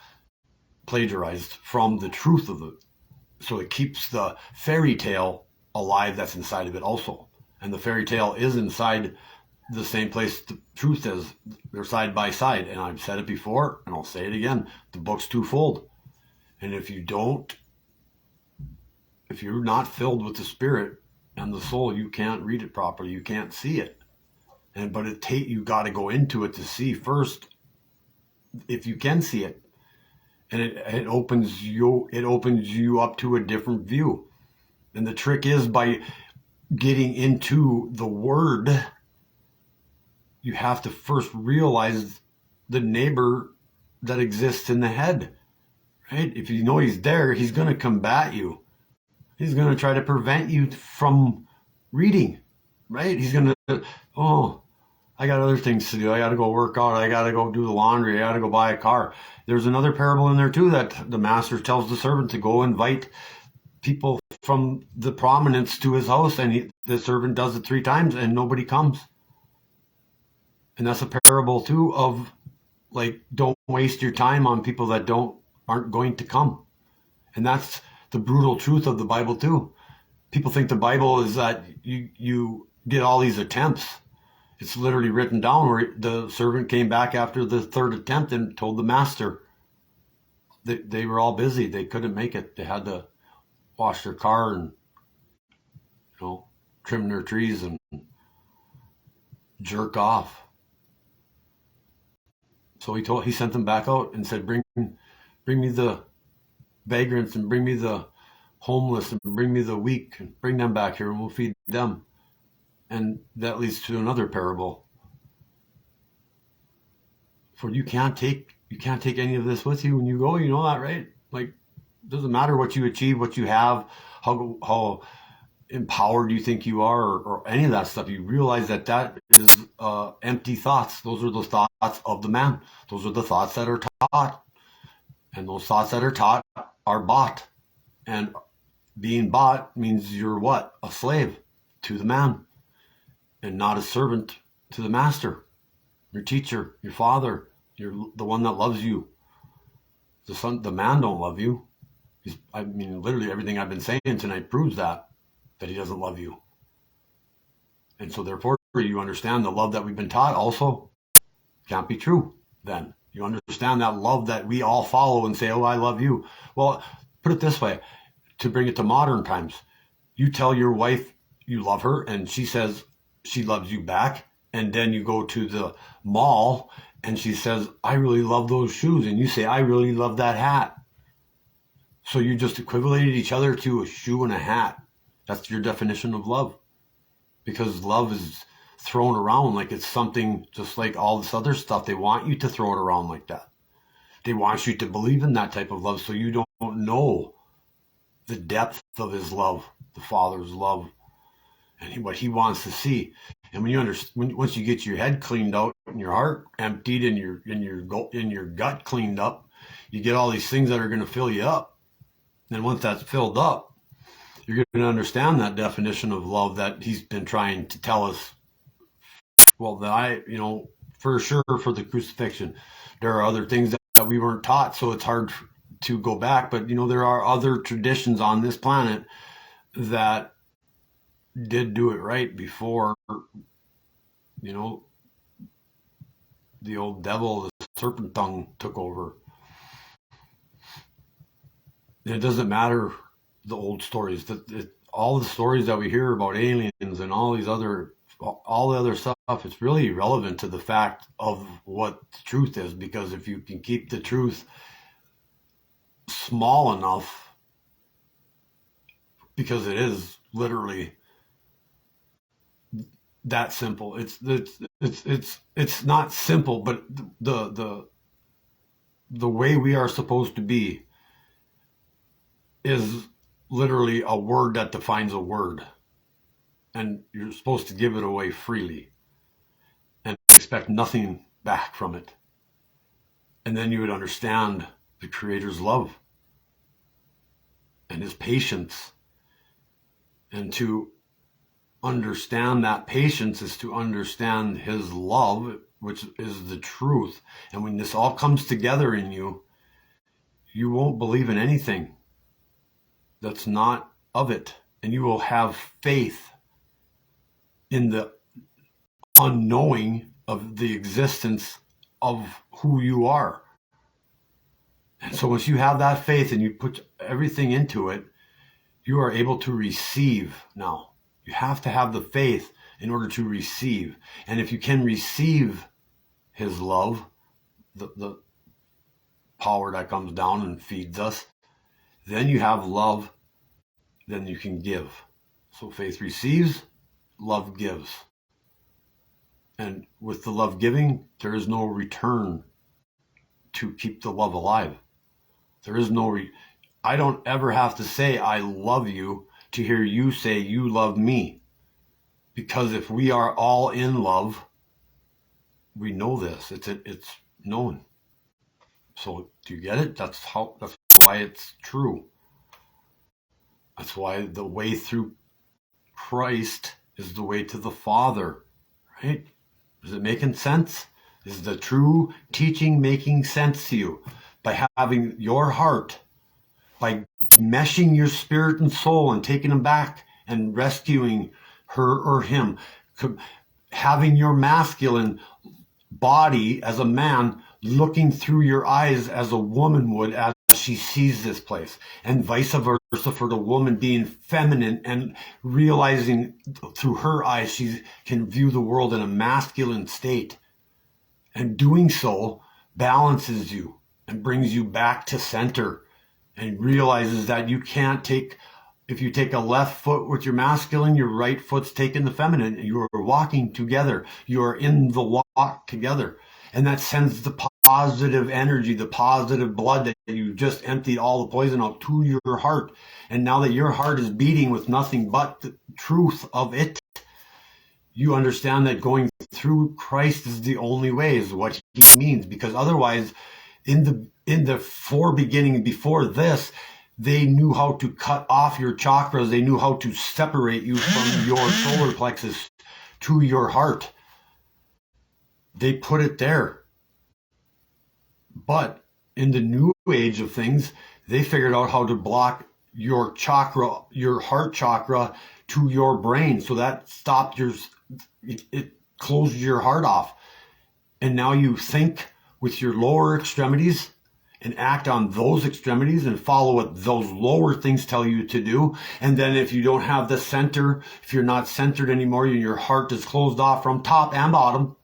plagiarized from the truth of it. So it keeps the fairy tale alive that's inside of it also. And the fairy tale is inside the same place the truth is. They're side by side. And I've said it before, and I'll say it again. The book's twofold. And if you're not filled with the Spirit and the soul, you can't read it properly. You can't see it. But you got to go into it to see first if you can see it. And it opens you up to a different view. And the trick is, by getting into the Word, you have to first realize the neighbor that exists in the head, right? If you know he's there, he's going to combat you. He's going to try to prevent you from reading, right? He's going to, I got other things to do. I got to go work out. I got to go do the laundry. I got to go buy a car. There's another parable in there too that the master tells the servant to go invite people from the prominence to his house, and the servant does it 3 times and nobody comes. And that's a parable too of, like, don't waste your time on people that aren't going to come. And that's the brutal truth of the Bible too. People think the Bible is that you get all these attempts. It's literally written down where the servant came back after the 3rd attempt and told the master they were all busy. They couldn't make it. They had to wash their car and, trim their trees and jerk off. So he sent them back out and said, bring me the vagrants and bring me the homeless and bring me the weak and bring them back here and we'll feed them. And that leads to another parable. For you can't take any of this with you when you go. You know that, right? Like, it doesn't matter what you achieve, what you have, how empowered you think you are, or any of that stuff. You realize that is empty thoughts. Those are the thoughts of the man. Those are the thoughts that are taught. And those thoughts that are taught are bought. And being bought means you're what? A slave to the man. And not a servant to the master, your teacher, your father, the one that loves you. The man don't love you. Literally everything I've been saying tonight proves that he doesn't love you. And so therefore you understand the love that we've been taught also can't be true then. You understand that love that we all follow and say, oh, I love you. Well, put it this way, to bring it to modern times. You tell your wife you love her and she says, she loves you back, and then you go to the mall and she says, I really love those shoes, and you say, I really love that hat. So you just equivalated each other to a shoe and a hat. That's your definition of love, because love is thrown around like it's something just like all this other stuff. They want you to throw it around like that. They want you to believe in that type of love so you don't know the depth of his love, the Father's love, and what he wants to see. And once you get your head cleaned out and your heart emptied and your gut cleaned up, you get all these things that are going to fill you up. And once that's filled up, you're going to understand that definition of love that he's been trying to tell us. Well, for sure, for the crucifixion, there are other things that we weren't taught, so it's hard to go back. But there are other traditions on this planet that did do it right before, the old devil, the serpent tongue, took over. And it doesn't matter the old stories, all the stories that we hear about aliens and all these other all the other stuff, it's really irrelevant to the fact of what the truth is, because if you can keep the truth small enough, because it is literally that simple. It's not simple, but the way we are supposed to be is literally a word that defines a word, and you're supposed to give it away freely and expect nothing back from it. And then you would understand the Creator's love and his patience. And to understand that patience is to understand his love, which is the truth. And when this all comes together in you, you won't believe in anything that's not of it. And you will have faith in the unknowing of the existence of who you are. And so once you have that faith and you put everything into it, you are able to receive now. You have to have the faith in order to receive. And if you can receive his love, the power that comes down and feeds us, then you have love, then you can give. So faith receives, love gives. And with the love giving, there is no return to keep the love alive. There is no I don't ever have to say I love you to hear you say you love me. Because if we are all in love, we know this. It's known. So do you get it? That's why it's true. That's why the way through Christ is the way to the Father, right? Is it making sense? Is the true teaching making sense to you? By having your heart, by meshing your spirit and soul and taking them back and rescuing her or him, having your masculine body as a man looking through your eyes as a woman would as she sees this place, and vice versa for the woman being feminine and realizing through her eyes she can view the world in a masculine state. And doing so balances you and brings you back to center, and realizes that you can't take, if you take a left foot with your masculine, your right foot's taking the feminine. You are walking together. You are in the walk together. And that sends the positive energy, the positive blood that you just emptied all the poison out to your heart. And now that your heart is beating with nothing but the truth of it, you understand that going through Christ is the only way, is what he means. Because otherwise, in the forebeginning before this, they knew how to cut off your chakras. They knew how to separate you from your solar plexus to your heart. They put it there. But in the new age of things, they figured out how to block your chakra, your heart chakra, to your brain. So that stopped it closed your heart off. And now you think with your lower extremities and act on those extremities and follow what those lower things tell you to do. And then if you don't have the center, if you're not centered anymore, your heart is closed off from top and bottom,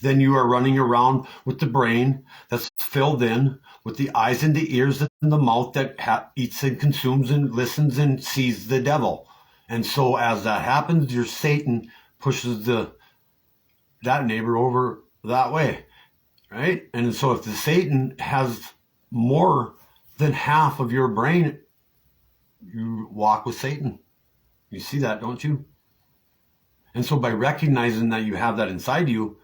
then you are running around with the brain that's filled in, with the eyes and the ears and the mouth that eats and consumes and listens and sees the devil. And so as that happens, your Satan pushes that neighbor over that way. Right? And so if the Satan has more than half of your brain, you walk with Satan. You see that, don't you? And so by recognizing that you have that inside you,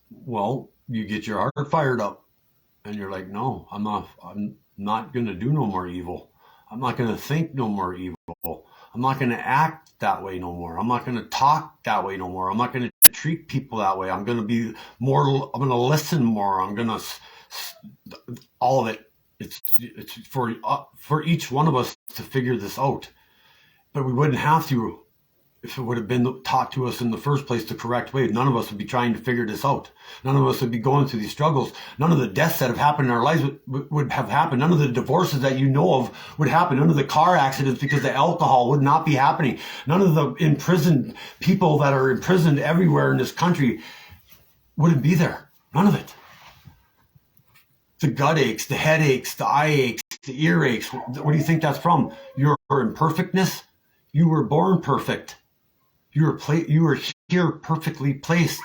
well, you get your heart fired up and you're like, no, I'm not going to do no more evil. I'm not going to think no more evil. I'm not going to act that way no more. I'm not going to talk that way no more. I'm not going to treat people that way. I'm going to be more, I'm going to listen more. I'm going to, all of it. It's for each one of us to figure this out. But we wouldn't have to if it would have been taught to us in the first place the correct way, none of us would be trying to figure this out. None of us would be going through these struggles. None of the deaths that have happened in our lives would have happened. None of the divorces that you know of would happen. None of the car accidents because the alcohol would not be happening. None of the imprisoned people that are imprisoned everywhere in this country wouldn't be there. None of it. The gut aches, the headaches, the eye aches, the ear aches. What do you think that's from? Your imperfectness? You were born perfect. You were here perfectly placed,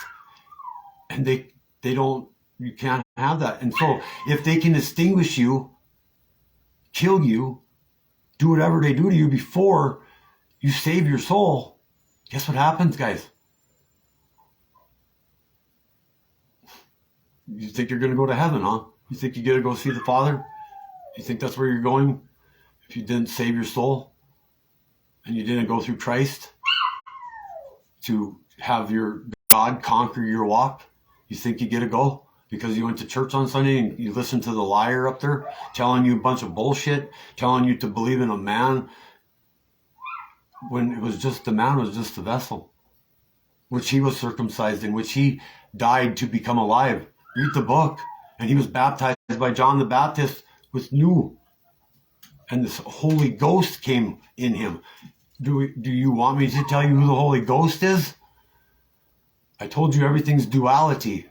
and you can't have that. And so if they can extinguish you, kill you, do whatever they do to you before you save your soul, guess what happens, guys? You think you're going to go to heaven, huh? You think you're going to go see the Father? You think that's where you're going if you didn't save your soul and you didn't go through Christ to have your God conquer your walk? You think you get to go because you went to church on Sunday and you listened to the liar up there telling you a bunch of bullshit, telling you to believe in a man when it was just the man was just the vessel, which he was circumcised in, which he died to become alive. Read the book. And he was baptized by John the Baptist with new. And this Holy Ghost came in him. Do you want me to tell you who the Holy Ghost is? I told you everything's duality.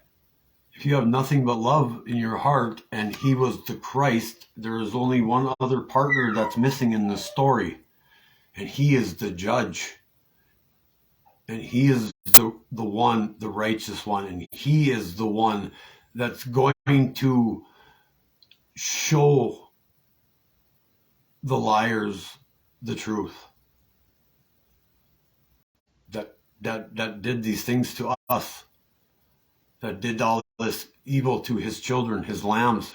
If you have nothing but love in your heart and he was the Christ, there is only one other partner that's missing in the story. And he is the judge. And he is the one, the righteous one. And he is the one that's going to show the liars the truth. That did these things to us, that did all this evil to his children, his lambs,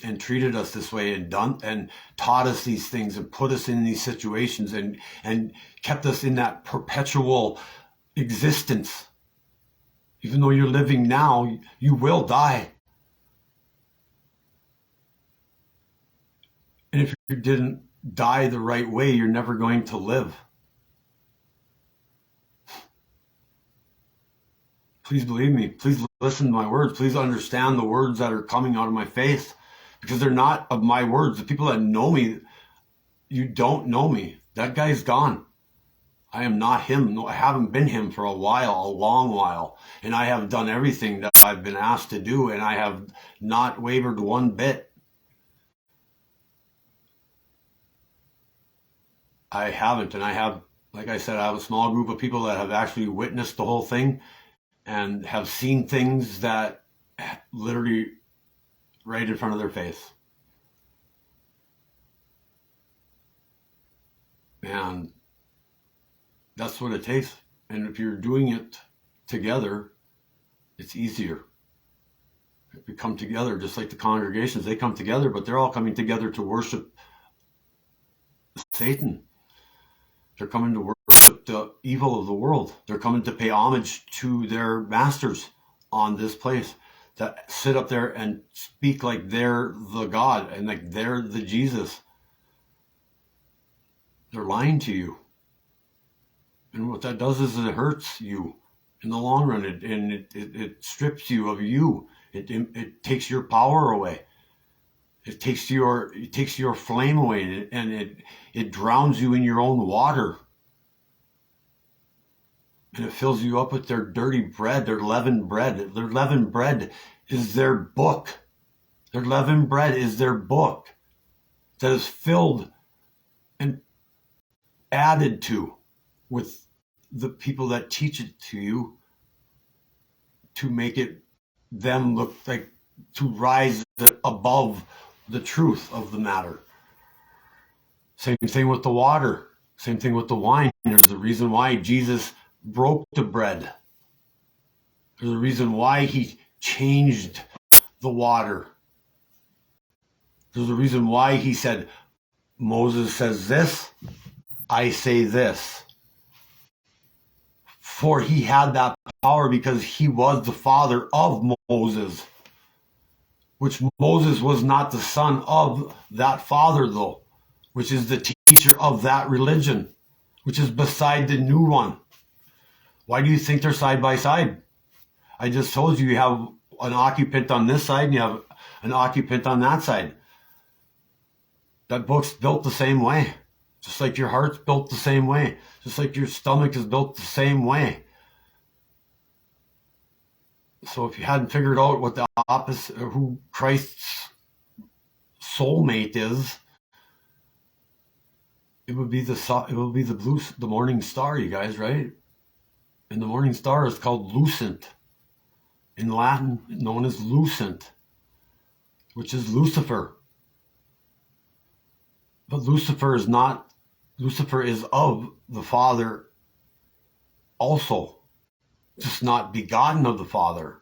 and treated us this way and taught us these things and put us in these situations and kept us in that perpetual existence. Even though you're living now, you will die. And if you didn't die the right way, you're never going to live. Please believe me. Please listen to my words. Please understand the words that are coming out of my face, because they're not of my words. The people that know me, you don't know me. That guy's gone. I am not him. No, I haven't been him for a while, a long while. And I have done everything that I've been asked to do, and I have not wavered one bit. I haven't. And I have, like I said, I have a small group of people that have actually witnessed the whole thing and have seen things that literally right in front of their face. And that's what it takes. And if you're doing it together, it's easier. If we come together, just like the congregations, they come together, but they're all coming together to worship Satan. They're coming to worship the evil of the world. They're coming to pay homage to their masters on this place that sit up there and speak like they're the God and like they're the Jesus. They're lying to you. And what that does is it hurts you in the long run. It strips you of you. It takes your power away. It takes your flame away, and it drowns you in your own water. And it fills you up with their dirty bread, their leavened bread. Their leavened bread is their book. Their leavened bread is their book that is filled and added to with the people that teach it to you to make it them look like to rise above the truth of the matter. Same thing with the water. Same thing with the wine. There's a reason why Jesus broke the bread. There's a reason why he changed the water. There's a reason why he said, Moses says this, I say this. For he had that power because he was the father of Moses. Which Moses was not the son of that father, though, which is the teacher of that religion, which is beside the new one. Why do you think they're side by side? I just told you have an occupant on this side and you have an occupant on that side. That book's built the same way. Just like your heart's built the same way. Just like your stomach is built the same way. So if you hadn't figured out what the opposite, who Christ's soulmate is, it would be the morning star, you guys, right? And the morning star is called Lucent. In Latin, known as Lucent, which is Lucifer. But Lucifer is of the Father also, just not begotten of the Father.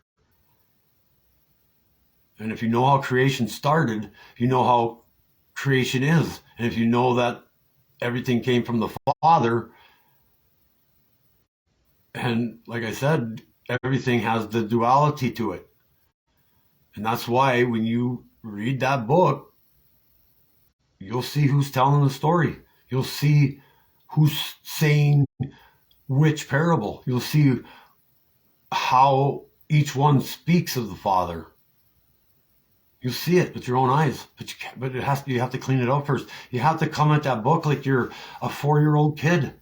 And if you know how creation started, you know how creation is. And if you know that everything came from the Father, and like I said, everything has the duality to it. And that's why when you read that book, you'll see who's telling the story. You'll see who's saying which parable. You'll see how each one speaks of the Father. You'll see it with your own eyes, but you have to clean it out first. You have to come at that book like you're a 4-year-old kid.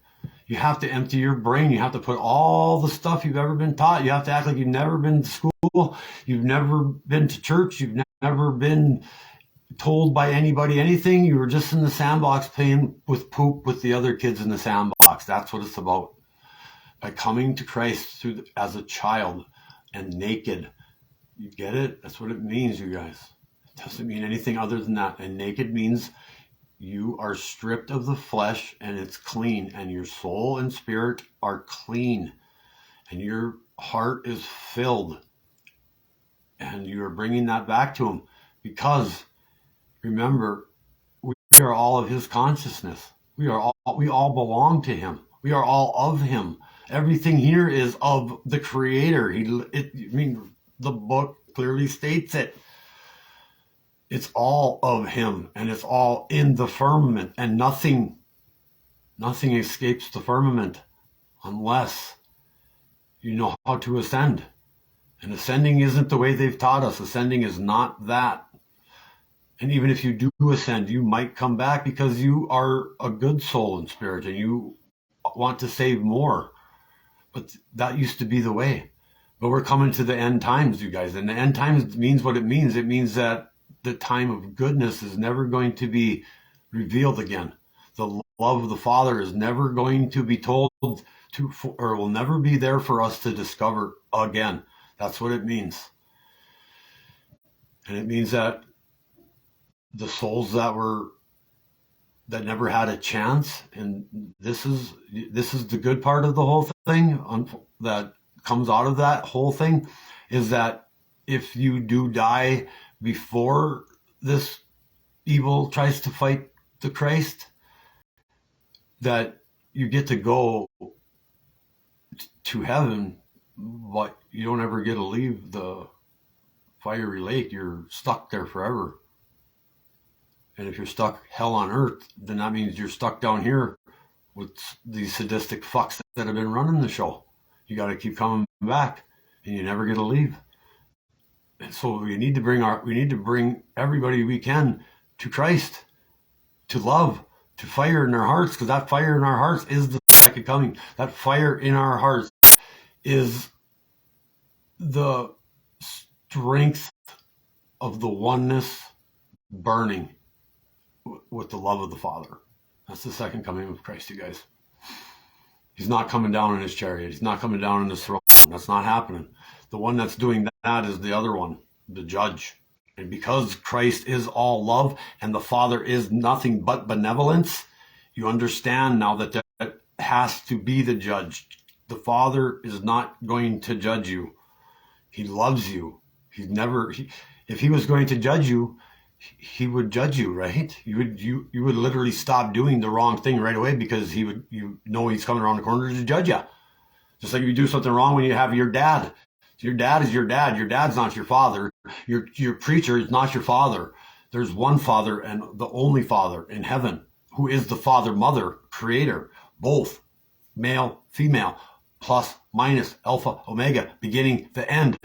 You have to empty your brain. You have to put all the stuff you've ever been taught. You have to act like you've never been to school. You've never been to church. You've never been told by anybody anything. You were just in the sandbox playing with poop with the other kids in the sandbox. That's what it's about. By coming to Christ as a child and naked. You get it? That's what it means, you guys. It doesn't mean anything other than that. And naked means you are stripped of the flesh and it's clean, and your soul and spirit are clean, and your heart is filled, and you are bringing that back to him, because remember, we are all of his consciousness. We all belong to him. We are all of him. Everything here is of the Creator. The book clearly states it. It's all of him, and it's all in the firmament, and nothing escapes the firmament unless you know how to ascend. And ascending isn't the way they've taught us. Ascending is not that. And even if you do ascend, you might come back because you are a good soul and spirit and you want to save more. But that used to be the way. But we're coming to the end times, you guys. And the end times means what it means. It means that the time of goodness is never going to be revealed again. The love of the Father is never going to be told to, or will never be there for us to discover again. That's what it means. And it means that the souls that never had a chance, and this is the good part of the whole thing that comes out of that whole thing, is that if you do die before this evil tries to fight the Christ, that you get to go to heaven, but you don't ever get to leave the fiery lake. You're stuck there forever. And if you're stuck hell on earth, then that means you're stuck down here with these sadistic fucks that have been running the show. You got to keep coming back, and you never get to leave. And so we need to bring everybody we can to Christ, to love, to fire in our hearts, because that fire in our hearts is the second coming. That fire in our hearts is the strength of the oneness burning with the love of the Father. That's the second coming of Christ, you guys. He's not coming down in his chariot. He's not coming down in his throne. That's not happening. The one that's doing that is the other one, the judge. And because Christ is all love and the Father is nothing but benevolence, you understand now that that has to be the judge. The Father is not going to judge you. He loves you. If he was going to judge you, he would judge you, right? You would literally stop doing the wrong thing right away, because he's coming around the corner to judge you. Just like if you do something wrong when you have your dad. Your dad is your dad. Your dad's not your father. Your preacher is not your father. There's one Father, and the only Father in heaven, who is the Father, Mother, Creator, both male, female. plus, minus, alpha, omega, beginning, the end.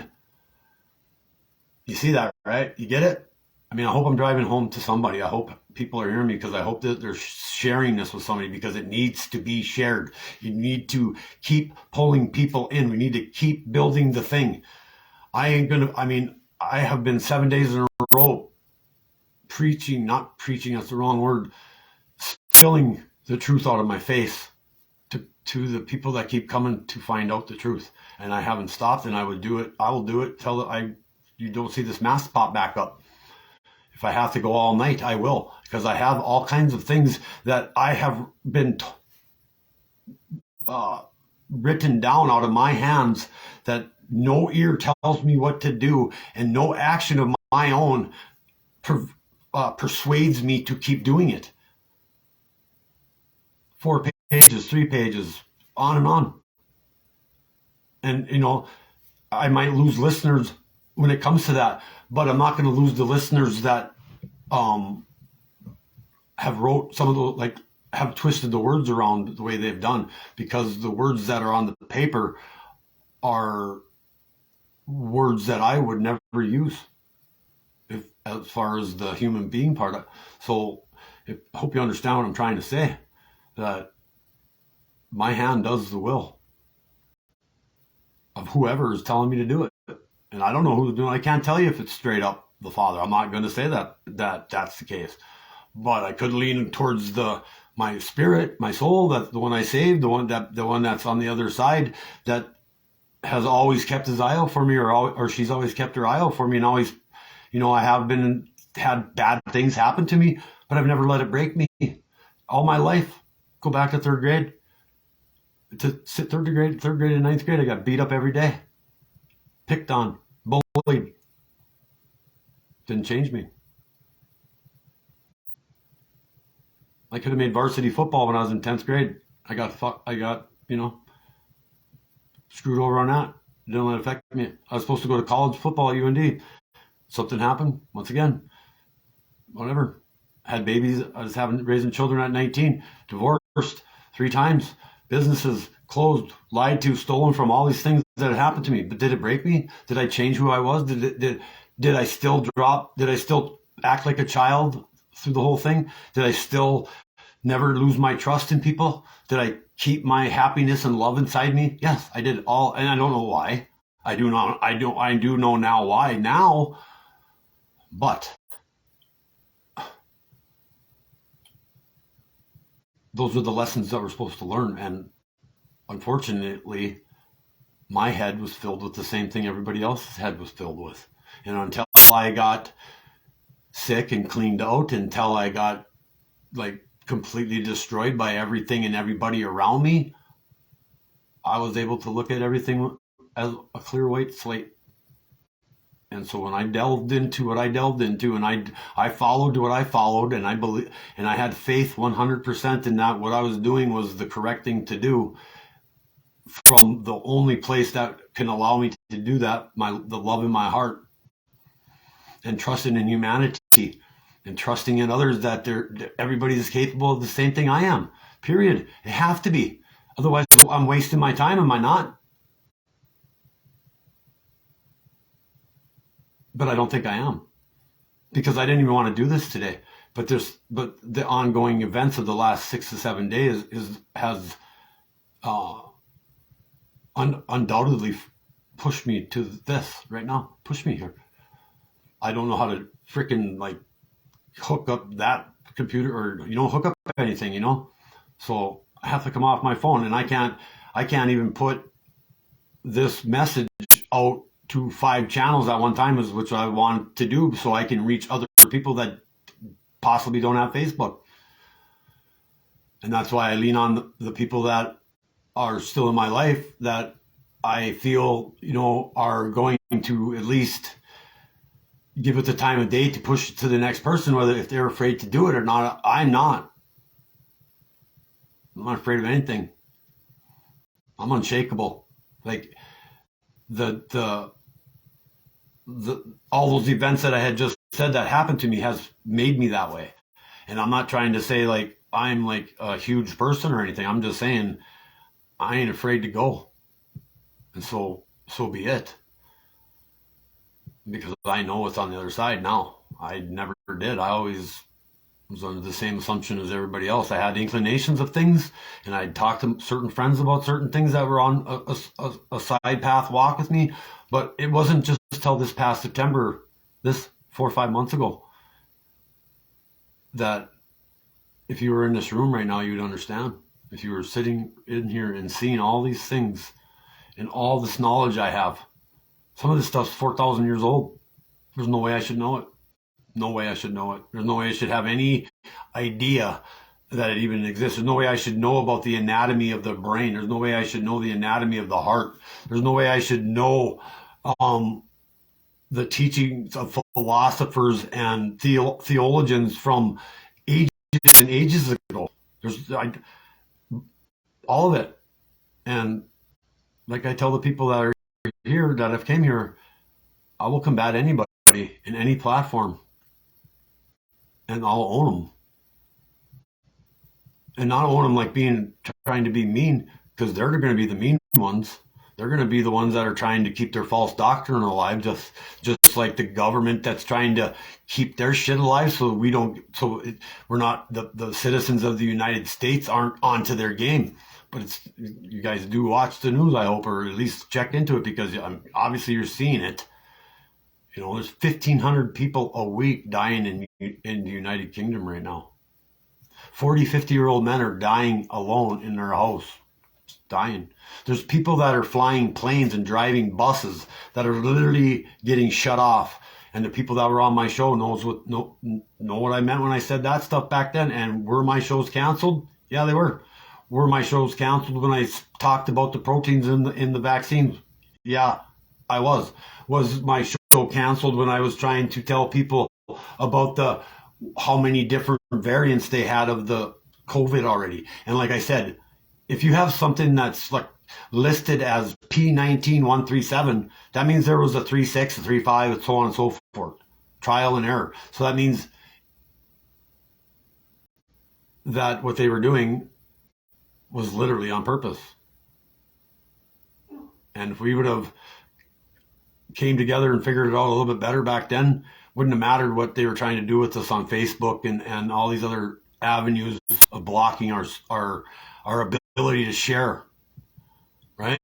You see that, right? You get it? I mean, I hope I'm driving home to somebody. I hope people are hearing me, because I hope that they're sharing this with somebody, because it needs to be shared. You need to keep pulling people in. We need to keep building the thing. I have been 7 days in a row preaching, not preaching, that's the wrong word, spilling the truth out of my face to the people that keep coming to find out the truth. And I haven't stopped, and I will do it till you don't see this mask pop back up. If I have to go all night, I will, because I have all kinds of things that I have been written down out of my hands, that no ear tells me what to do, and no action of my own persuades me to keep doing it. 4 pages, 3 pages, on and on. And, I might lose listeners when it comes to that, but I'm not going to lose the listeners that have wrote some of the, have twisted the words around the way they've done, because the words that are on the paper are words that I would never use, as far as the human being part of. So I hope you understand what I'm trying to say, that my hand does the will of whoever is telling me to do it. And I don't know who's doing it. I can't tell you if it's straight up the Father. I'm not going to say that that's the case. But I could lean towards my spirit, my soul, that's the one I saved, the one that's on the other side, that has always kept his eye out for me, or she's always kept her eye out for me, and always, I have had bad things happen to me, but I've never let it break me. All my life, go back to third grade and ninth grade, I got beat up every day, picked on, bullied. Didn't change me. I could have made varsity football when I was in 10th grade. I got screwed over on that. It didn't let it affect me. I was supposed to go to college football at UND. Something happened. Once again, whatever. Had babies. I was raising children at 19. Divorced 3 times. Businesses closed, lied to, stolen from, all these things that had happened to me. But did it break me? Did I change who I was? Did I still drop? Did I still act like a child through the whole thing? Did I still never lose my trust in people? Did I keep my happiness and love inside me? Yes, I did all, and I don't know why. I do know now why now, but those are the lessons that we're supposed to learn. And unfortunately, my head was filled with the same thing everybody else's head was filled with. And until I got sick and cleaned out, until I got completely destroyed by everything and everybody around me, I was able to look at everything as a clear white slate. And so when I delved into what I delved into, and I followed what I followed, and I believe, and I had faith 100% in that what I was doing was the correct thing to do, from the only place that can allow me to do that, the love in my heart, and trusting in humanity, and trusting in others, that everybody is capable of the same thing I am. Period. It have to be. Otherwise, I'm wasting my time, am I not? But I don't think I am, because I didn't even want to do this today. But the ongoing events of the last 6 to 7 days has undoubtedly pushed me to this right now. Pushed me here. I don't know how to freaking hook up that computer, or hook up anything, So I have to come off my phone, and I can't even put this message out to 5 channels at one time, which I want to do, so I can reach other people that possibly don't have Facebook. And that's why I lean on the people that are still in my life, that I feel are going to at least give it the time of day to push it to the next person, whether if they're afraid to do it or not. I'm not afraid of anything. I'm unshakable. All those events that I had just said that happened to me has made me that way. And I'm not trying to say I'm a huge person or anything. I'm just saying I ain't afraid to go. And so be it. Because I know what's on the other side now. I never did. I always was under the same assumption as everybody else. I had inclinations of things, and I'd talk to certain friends about certain things that were on a side path walk with me. But it wasn't just till this past September, this 4 or 5 months ago, that if you were in this room right now, you'd understand. If you were sitting in here and seeing all these things and all this knowledge I have, some of this stuff's 4,000 years old. There's no way I should know it. No way I should know it. There's no way I should have any idea that it even exists. There's no way I should know about the anatomy of the brain. There's no way I should know the anatomy of the heart. There's no way I should know the teachings of philosophers and theologians from ages and ages ago. There's all of it. And like I tell the people that are here, that have came here, I will combat anybody in any platform, and I'll own them. And not own them like trying to be mean, because they're going to be the mean ones. They're going to be the ones that are trying to keep their false doctrine alive, just like the government that's trying to keep their shit alive, so we're not, the citizens of the United States aren't onto their game. But you guys do watch the news, I hope, or at least check into it, because obviously you're seeing it. You know, there's 1,500 people a week dying in the United Kingdom right now. 40, 50-year-old men are dying alone in their house. Dying. There's people that are flying planes and driving buses that are literally getting shut off. And the people that were on my show know what I meant when I said that stuff back then. And were my shows canceled? Yeah, they were. Were my shows canceled when I talked about the proteins in the vaccines? Yeah, I was. Was my show canceled when I was trying to tell people about how many different variants they had of the COVID already? And like I said, if you have something that's like listed as P19137, that means there was a 3.6, a 3.5, and so on and so forth. Trial and error. So that means that what they were doing was literally on purpose. And if we would have came together and figured it out a little bit better back then, wouldn't have mattered what they were trying to do with us on Facebook and all these other avenues of blocking our ability to share, right?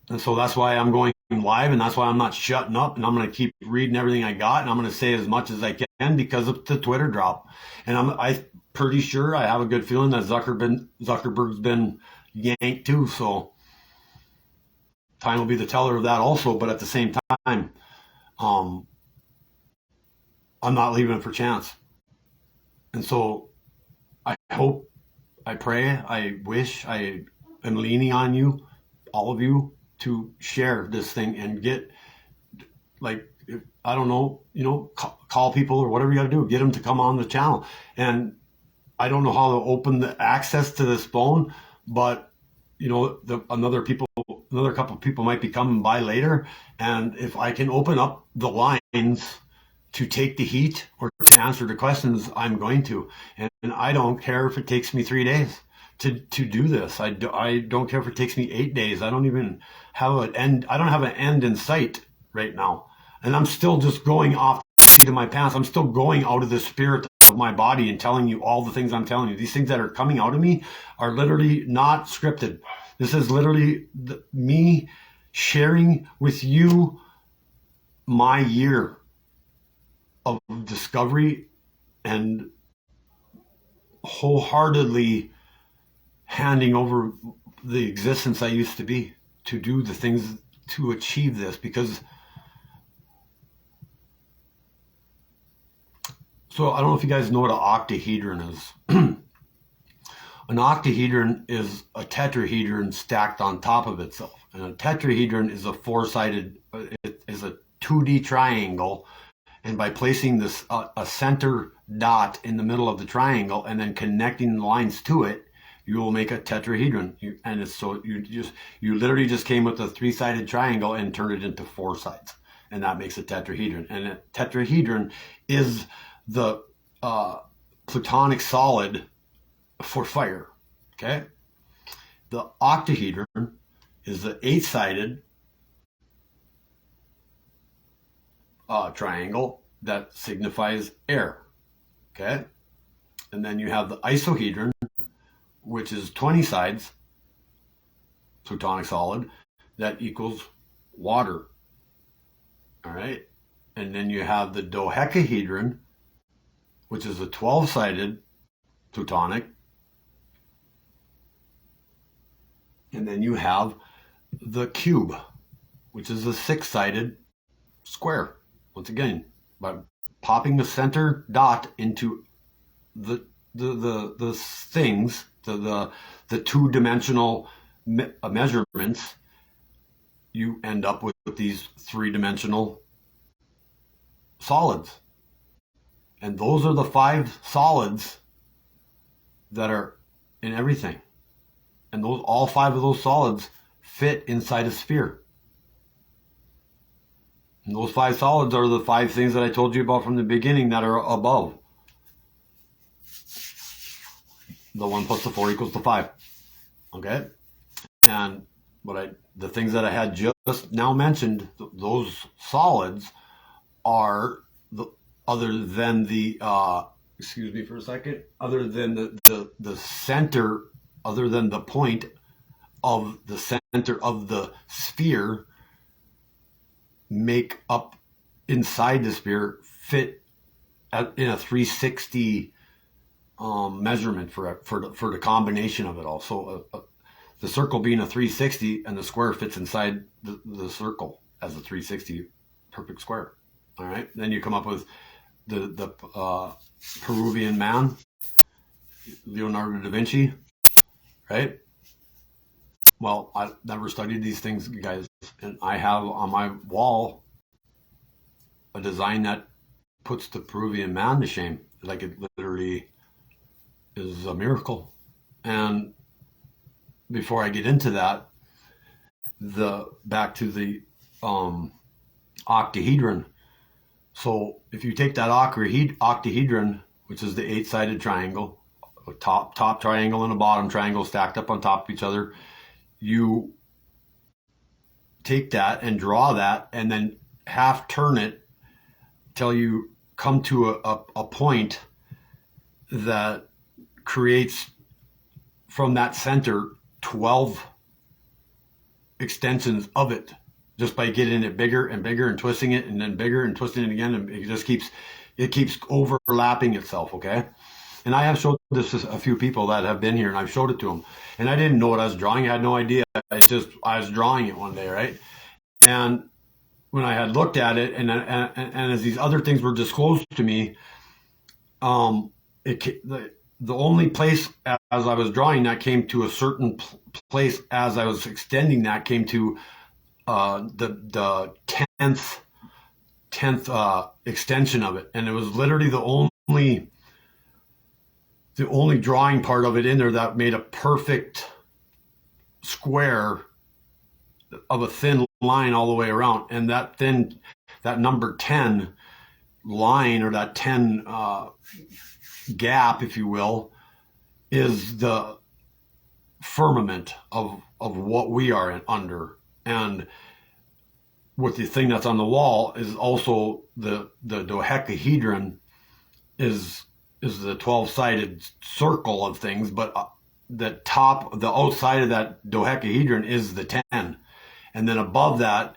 And so that's why I'm going live, and that's why I'm not shutting up, and I'm going to keep reading everything I got, and I'm going to say as much as I can because of the Twitter drop. And I'm pretty sure, I have a good feeling that Zuckerberg's been yanked too, so time will be the teller of that also. But at the same time, I'm not leaving it for chance. And so I hope, I pray, I wish, I am leaning on you, all of you, to share this thing and get, like, I don't know, call people or whatever you got to do, get them to come on the channel. And I don't know how to open the access to this phone, but another couple of people might be coming by later, and if I can open up the lines to take the heat or to answer the questions, I'm going to. And I don't care if it takes me 3 days to do this. I don't care if it takes me 8 days. I don't even have an end. I don't have an end in sight right now. And I'm still just going off the seat of my pants. I'm still going out of the spirit of my body and telling you all the things I'm telling you. These things that are coming out of me are literally not scripted. This is literally me sharing with you my year of discovery and wholeheartedly handing over the existence I used to be to do the things to achieve this. Because so I don't know if you guys know what an octahedron is. An octahedron is a tetrahedron stacked on top of itself. And a tetrahedron is a it is a 2D triangle. And by placing this a center dot in the middle of the triangle and then connecting the lines to it, you will make a tetrahedron. You literally just came with a 3-sided triangle and turned it into 4 sides, and that makes a tetrahedron. And a tetrahedron is the platonic solid for fire. Okay, the octahedron is the 8-sided triangle that signifies air. Okay? And then you have the isohedron, which is 20 sides, plutonic solid, that equals water. All right? And then you have the dodecahedron, which is a 12-sided plutonic. And then you have the cube, which is a 6-sided square. Once again, by popping the center dot into the things, the two-dimensional measurements, you end up with these 3-dimensional solids. And those are the 5 solids that are in everything. And all 5 of those solids fit inside a sphere. And those 5 solids are the 5 things that I told you about from the beginning that are above. The 1 plus the 4 equals the 5. Okay? And the things that I had just now mentioned, those solids are other than the excuse me for a second, other than the center, other than the point of the center of the sphere, make up inside the sphere, fit in a 360 measurement for the combination of it all. So the circle being a 360 and the square fits inside the circle as a 360 perfect square. All right. Then you come up with the Peruvian man, Leonardo da Vinci, right? Well, I never studied these things, guys, and I have on my wall a design that puts the Peruvian man to shame. Like, it literally is a miracle. And before I get into that, back to the octahedron. So if you take that octahedron, which is the 8-sided triangle, a top triangle and a bottom triangle stacked up on top of each other, you take that and draw that and then half turn it till you come to a point that creates from that center 12 extensions of it, just by getting it bigger and bigger and twisting it, and then bigger and twisting it again, and it keeps overlapping itself. Okay. And I have showed this to a few people that have been here, and I've showed it to them, and I didn't know what I was drawing. I had no idea. I was drawing it one day, right? And when I had looked at it, and as these other things were disclosed to me, the only place as I was drawing that came to a certain place as I was extending that came to the 10th extension of it, and it was literally the only drawing part of it in there that made a perfect square of a thin line all the way around. And that number 10 line, or that 10 gap, if you will, is the firmament of what we are under. And with the thing that's on the wall is also the dodecahedron is the 12-sided circle of things, but the outside of that dodecahedron is the 10. And then above that,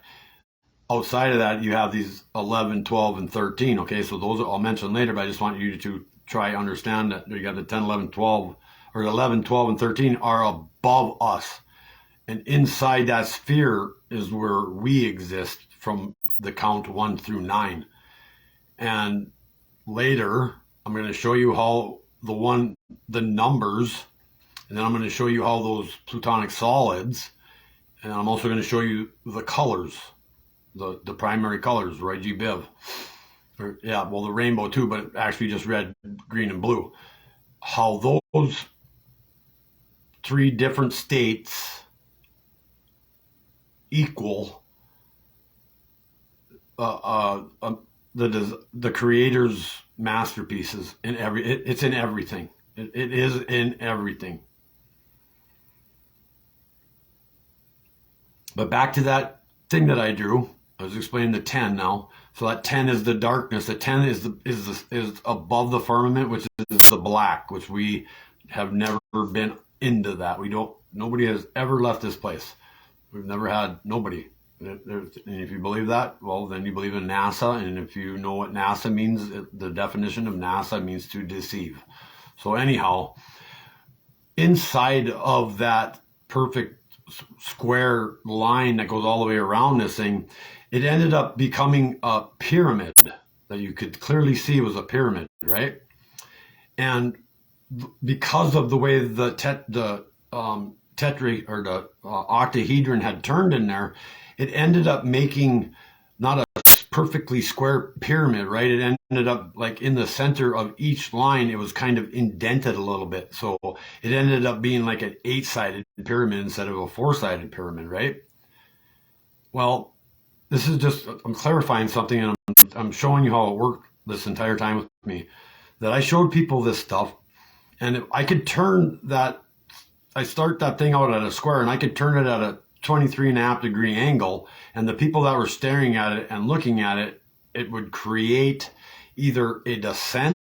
outside of that, you have these 11, 12, and 13. Okay, so those I'll mention later, but I just want you to try understand that you got the 10, 11, 12, or 11, 12, and 13 are above us. And inside that sphere is where we exist from the count 1 through 9. And later, I'm going to show you how the numbers, and then I'm going to show you how those plutonic solids, and I'm also going to show you the colors, the primary colors, right? Biv. The rainbow too, but actually just red, green, and blue. How those 3 different states equal the creator's masterpieces in it's in everything. It is in everything. But back to that thing that I drew. I was explaining the 10 now. So that 10 is the darkness. The 10 is above the firmament, which is the black, which we have never been into that. We don't. Nobody has ever left this place. We've never had nobody. And if you believe that, well, then you believe in NASA. And if you know what NASA means, the definition of NASA means to deceive. So anyhow, inside of that perfect square line that goes all the way around this thing, it ended up becoming a pyramid that you could clearly see was a pyramid, right? And because of the way the tetri or the octahedron had turned in there, it ended up making not a perfectly square pyramid, right? It ended up like in the center of each line, it was kind of indented a little bit. So it ended up being like an 8-sided pyramid instead of a 4-sided pyramid, right? Well, this is just, I'm clarifying something, and I'm showing you how it worked this entire time with me. That I showed people this stuff, and I could turn that, I start that thing out at a square, and I could turn it at a 23.5 degree angle, and the people that were staring at it and looking at it, it would create either a descent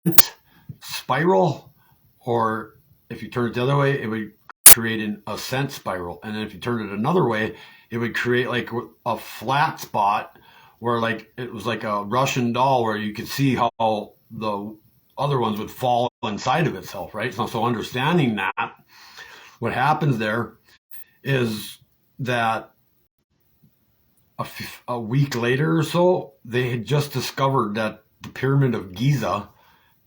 spiral, or if you turn it the other way, it would create an ascent spiral. And then if you turn it another way, it would create like a flat spot where like it was like a Russian doll where you could see how the other ones would fall inside of itself, right? So understanding that, what happens there is that a week later or so, they had just discovered that the Pyramid of Giza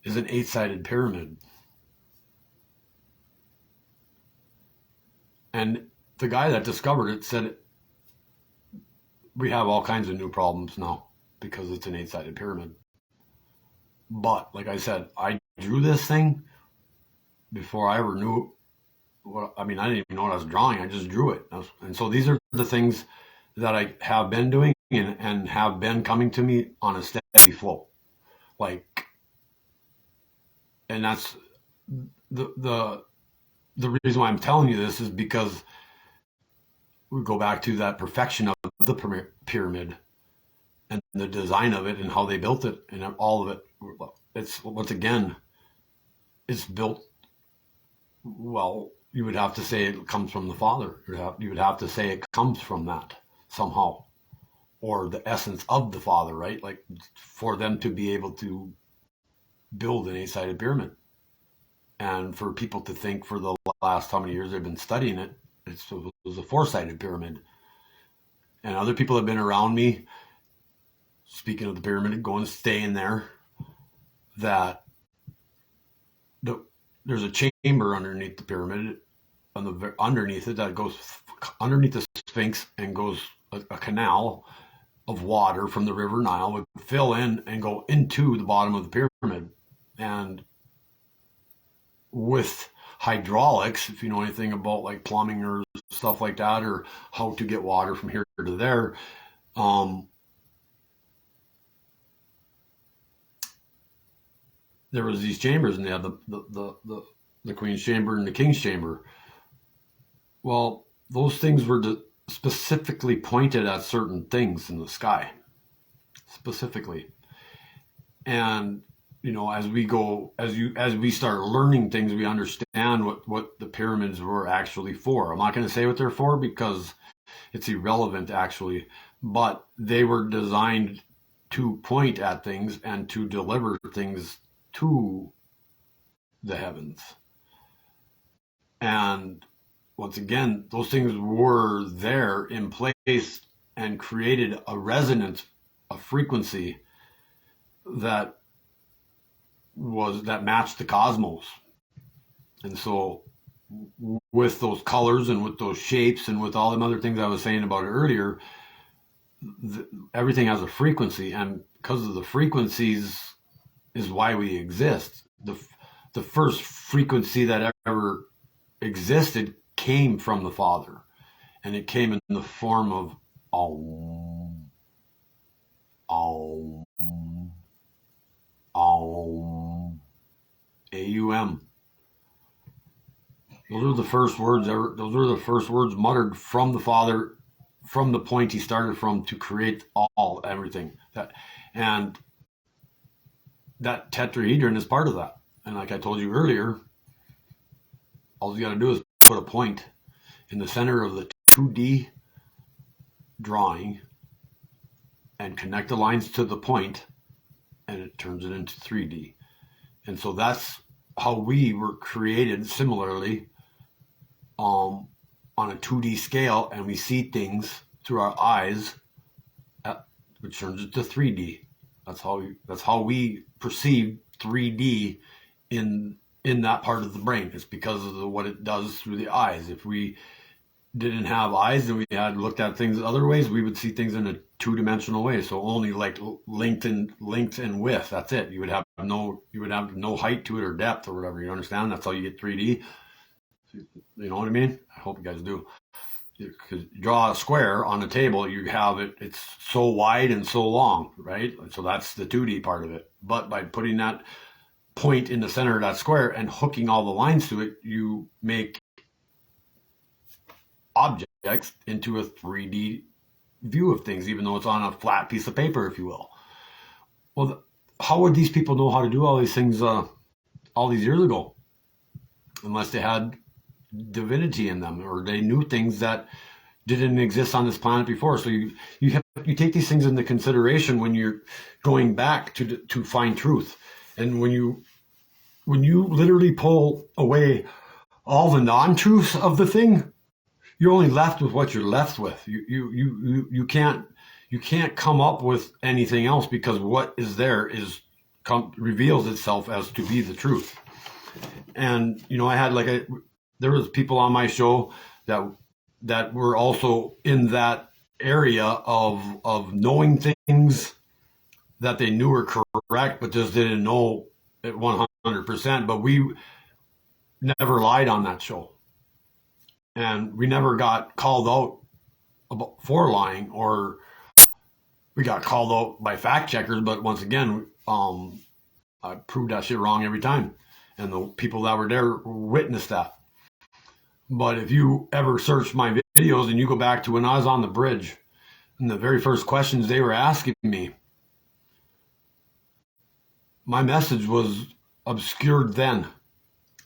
is an 8-sided pyramid. And the guy that discovered it said, we have all kinds of new problems now because it's an 8-sided pyramid. But like I said, I drew this thing before I ever knew what, I didn't even know what I was drawing. I just drew it. And so these are the things that I have been doing and have been coming to me on a steady flow. Like, and that's the reason why I'm telling you this is because we go back to that perfection of the pyramid and the design of it and how they built it and all of it. It's, once again, it's built, well, you would have to say it comes from the Father. You would have to say it comes from that somehow, or the essence of the Father, right? Like for them to be able to build an 8-sided pyramid. And for people to think for the last how many years they've been studying it, it was a 4-sided pyramid. And other people have been around me, speaking of the pyramid, going staying there, that there's a chamber underneath the pyramid, underneath it, that goes underneath the Sphinx and goes a canal of water from the River Nile would fill in and go into the bottom of the pyramid. And with hydraulics, if you know anything about like plumbing or stuff like that, or how to get water from here to there, there was these chambers, and they had the Queen's chamber and the King's chamber. Well, those things were specifically pointed at certain things in the sky, specifically. And as we start learning things, we understand what the pyramids were actually for. I'm not going to say what they're for because it's irrelevant, actually, but they were designed to point at things and to deliver things to the heavens. And once again, those things were there in place and created a resonance, a frequency that matched the cosmos. And so with those colors and with those shapes and with all the other things I was saying about it earlier, everything has a frequency, and because of the frequencies is why we exist. The first frequency that ever existed came from the Father, and it came in the form of Aum, Aum, Aum, A-U-M. Those are the first words muttered from the Father from the point he started from to create everything. And that tetrahedron is part of that. And like I told you earlier, all you got to do is put a point in the center of the 2D drawing and connect the lines to the point, and it turns it into 3D. And so that's how we were created similarly on a 2D scale, and we see things through our eyes, which turns it to 3D. That's how we perceive 3D in that part of the brain. It's because of what it does through the eyes. If we didn't have eyes and we had looked at things other ways, we would see things in a two-dimensional way. So only like length and width. That's it. You would have no height to it or depth or whatever. You understand? That's how you get 3D. You know what I mean? I hope you guys do. Because you draw a square on a table, you have it's so wide and so long, right? So that's the 2D part of it. But by putting that point in the center of that square and hooking all the lines to it, you make objects into a 3D view of things, even though it's on a flat piece of paper, if you will. Well, how would these people know how to do all these things all these years ago? Unless they had divinity in them, or they knew things that didn't exist on this planet before. So you take these things into consideration when you're going back to find truth. And when you literally pull away all the non-truths of the thing, you're only left with what you're left with. You can't come up with anything else, because what is there reveals itself as to be the truth. And I had there was people on my show that were also in that area of knowing things that they knew were correct, but just didn't know it 100%. But we never lied on that show, and we never got called out for lying, or we got called out by fact checkers. But once again, I proved that shit wrong every time, and the people that were there witnessed that. But if you ever search my videos and you go back to when I was on the bridge, and the very first questions they were asking me, my message was obscured then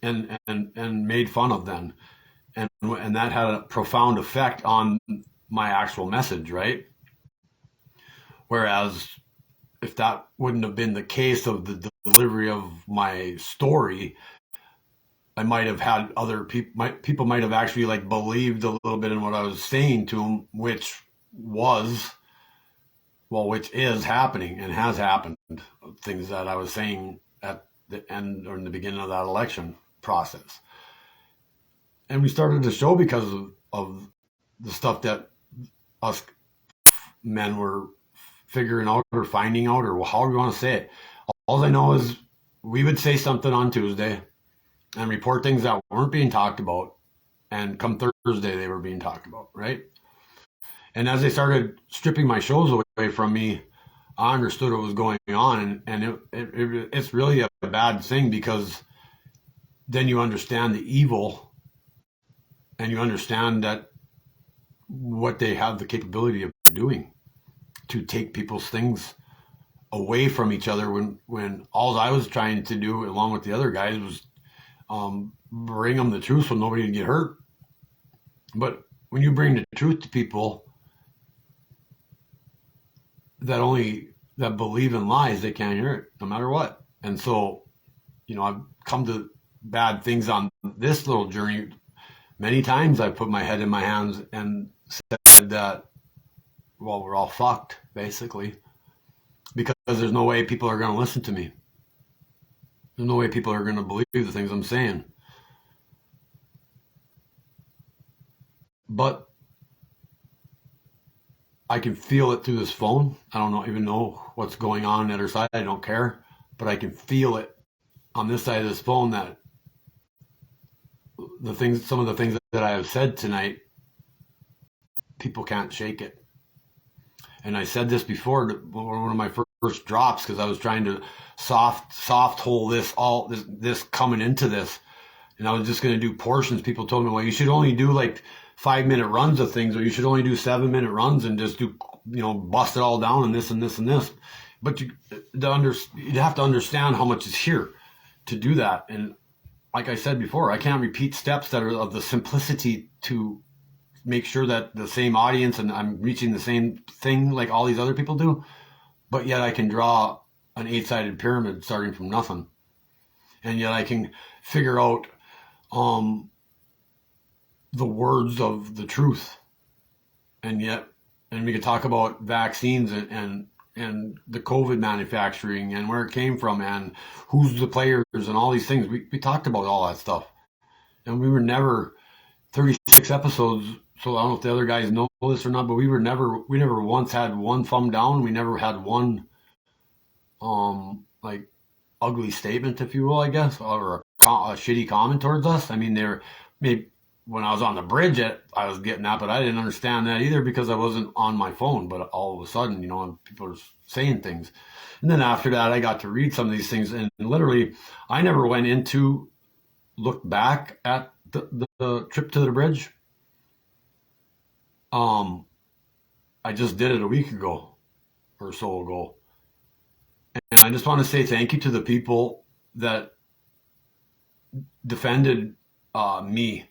and made fun of then. And that had a profound effect on my actual message, right? Whereas if that wouldn't have been the case of the delivery of my story, I might have had other people might have actually believed a little bit in what I was saying to them, which is happening and has happened. Things that I was saying at the end or in the beginning of that election process. And we started the show because of the stuff that us men were figuring out or finding out, or however you want to say it. All I know is we would say something on Tuesday and report things that weren't being talked about, and come Thursday they were being talked about, right? And as they started stripping my shows away from me, I understood what was going on, and it's really a bad thing, because then you understand the evil, and you understand that what they have the capability of doing to take people's things away from each other, when all I was trying to do, along with the other guys, was bring them the truth so nobody would get hurt. But when you bring the truth to people that believe in lies, they can't hear it no matter what. And so, I've come to bad things on this little journey. Many times I've put my head in my hands and said that, well, we're all fucked, basically, because there's no way people are going to listen to me. There's no way people are going to believe the things I'm saying. But I can feel it through this phone. I don't even know what's going on the other side. I don't care. But I can feel it on this side of this phone, that some of the things that I have said tonight, people can't shake it. And I said this before, one of my first drops, because I was trying to soft hole this coming into this, and I was just going to do portions. People told me, well, you should only do 5-minute runs of things, or you should only do 7-minute runs and just do, bust it all down and this and this and this. But you'd have to understand how much is here to do that. And like I said before, I can't repeat steps that are of the simplicity to make sure that the same audience and I'm reaching the same thing like all these other people do. But yet I can draw an 8-sided pyramid starting from nothing. And yet I can figure out the words of the truth. And we could talk about vaccines and the COVID manufacturing and where it came from and who's the players and all these things. We talked about all that stuff. And we were never 36 episodes. So I don't know if the other guys know this or not, but we never once had one thumb down. We never had one, like ugly statement, if you will, I guess, or a shitty comment towards us. I mean, maybe when I was on the bridge, I was getting that, but I didn't understand that either because I wasn't on my phone. But all of a sudden, people are saying things. And then after that, I got to read some of these things. And literally, I never went into look back at the trip to the bridge. I just did it a week ago or so ago. And I just want to say thank you to the people that defended me.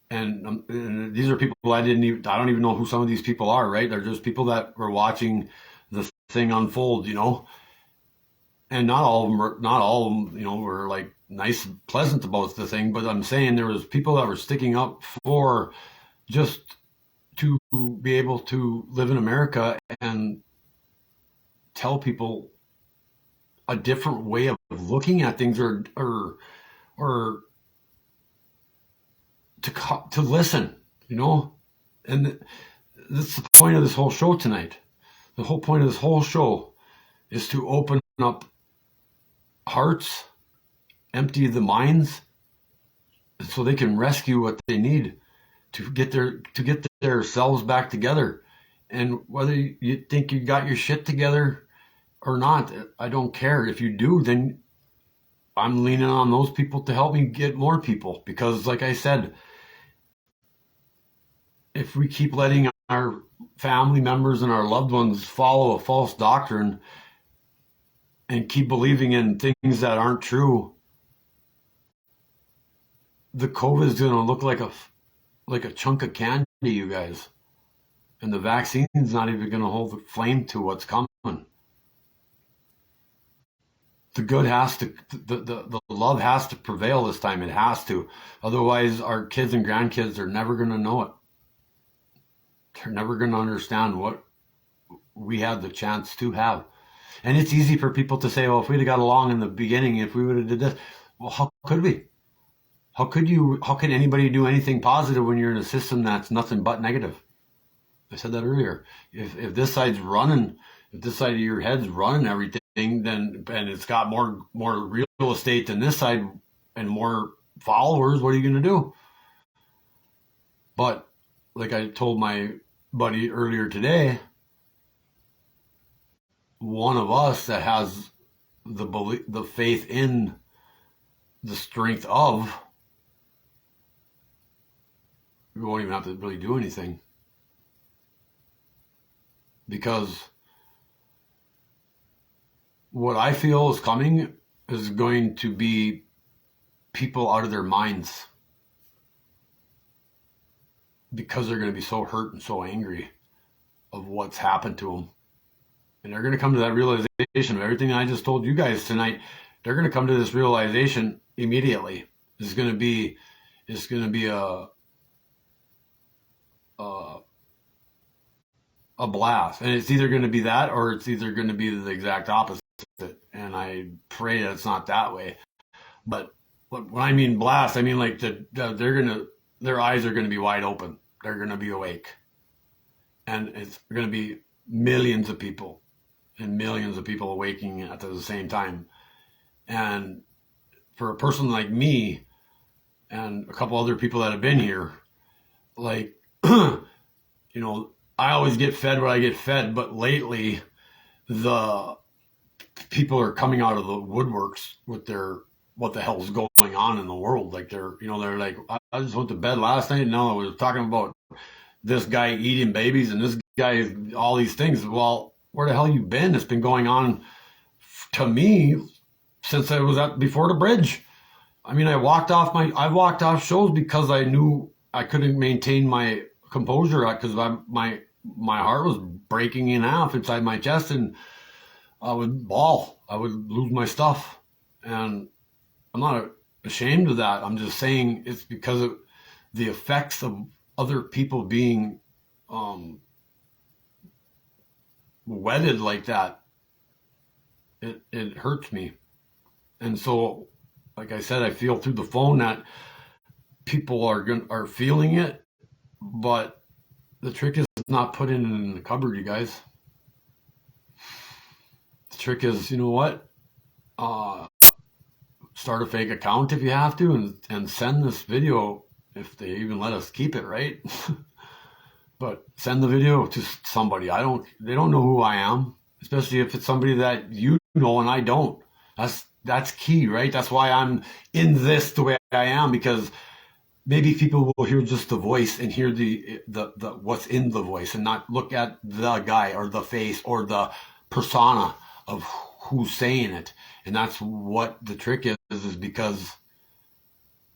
And these are people I don't even know who some of these people are, right? They're just people that were watching the thing unfold, And not all of them, were like nice and pleasant about the thing. But I'm saying there was people that were sticking up for just to be able to live in America and tell people a different way of looking at things or to listen, and that's the point of this whole show tonight. The whole point of this whole show is to open up hearts, empty the minds, so they can rescue what they need to get their selves back together. And whether you think you got your shit together or not, I don't care. If you do, then I'm leaning on those people to help me get more people. Because like I said, if we keep letting our family members and our loved ones follow a false doctrine and keep believing in things that aren't true, the COVID is going to look like a chunk of candy, you guys. And the vaccine's not even going to hold the flame to what's coming. The good has to, the love has to prevail this time. It has to. Otherwise, our kids and grandkids are never going to know it. They're never going to understand what we had the chance to have. And it's easy for people to say, well, if we'd have got along in the beginning, if we would have did this, well, how could we? How could anybody do anything positive when you're in a system that's nothing but negative? I said that earlier. If this side's running, if this side of your head's running everything, then and it's got more real estate than this side and more followers, what are you going to do? But like I told my buddy earlier today, one of us that has the faith in the strength of, we won't even have to really do anything. Because what I feel is coming is going to be people out of their minds. Because they're going to be so hurt and so angry of what's happened to them. And they're going to come to that realization of everything I just told you guys tonight. They're going to come to this realization immediately. It's going to be a blast. And it's either going to be that or it's either going to be the exact opposite. And I pray that it's not that way. But when I mean blast, I mean like their eyes are going to be wide open. They're going to be awake. And it's going to be millions of people and millions of people awaking at the same time. And for a person like me and a couple other people that have been here, like, I always get fed what I get fed, but lately the people are coming out of the woodworks with their what the hell's going on in the world. Like they're like, I just went to bed last night and now I was talking about this guy eating babies and this guy, all these things. Well, where the hell you been? It's been going on to me since I was at before the bridge. I mean, I walked off shows because I knew I couldn't maintain my composure because my heart was breaking in half inside my chest, and I would bawl. I would lose my stuff, and I'm not ashamed of that. I'm just saying it's because of the effects of other people being wedded like that. It hurts me, and so, like I said, I feel through the phone that people are feeling it, but the trick is not putting it in the cupboard, you guys. The trick is, you know what? Start a fake account if you have to, and send this video if they even let us keep it, right? But send the video to somebody. They don't know who I am, especially if it's somebody that you know and I don't. That's key, right? That's why I'm in this the way I am, because maybe people will hear just the voice and hear the what's in the voice and not look at the guy or the face or the persona of who's saying it. And that's what the trick is because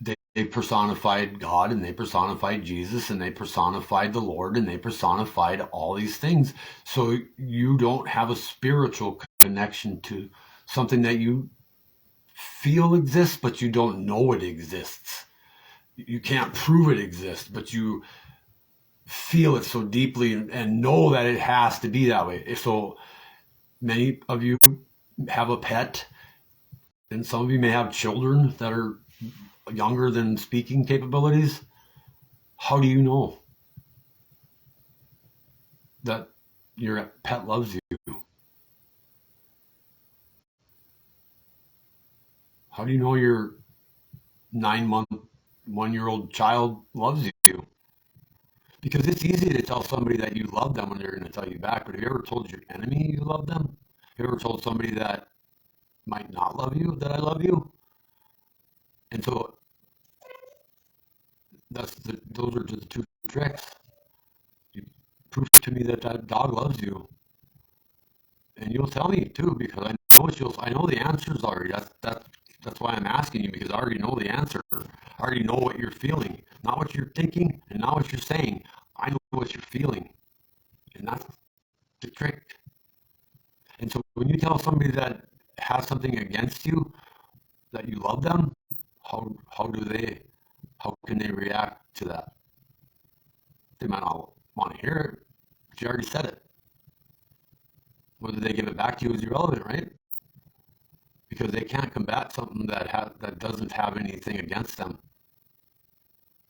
they personified God and they personified Jesus and they personified the Lord and they personified all these things. So you don't have a spiritual connection to something that you feel exists, but you don't know it exists. You can't prove it exists, but you feel it so deeply and know that it has to be that way. So many of you have a pet, and some of you may have children that are younger than speaking capabilities. How do you know that your pet loves you? How do you know your 9-month, 1-year-old child loves you? Because it's easy to tell somebody that you love them when they're going to tell you back. But have you ever told your enemy you love them? Have you ever told somebody that might not love you that I love you? And so those are just the two tricks. You prove to me that that dog loves you, and you'll tell me too, because I know the answers already. That's why I'm asking you, because I already know the answer. I already know what you're feeling, not what you're thinking, and not what you're saying. I know what you're feeling, and that's the trick. And so when you tell somebody that has something against you, that you love them, how can they react to that? They might not want to hear it, but you already said it. Whether they give it back to you is irrelevant, right? Because they can't combat something that doesn't have anything against them.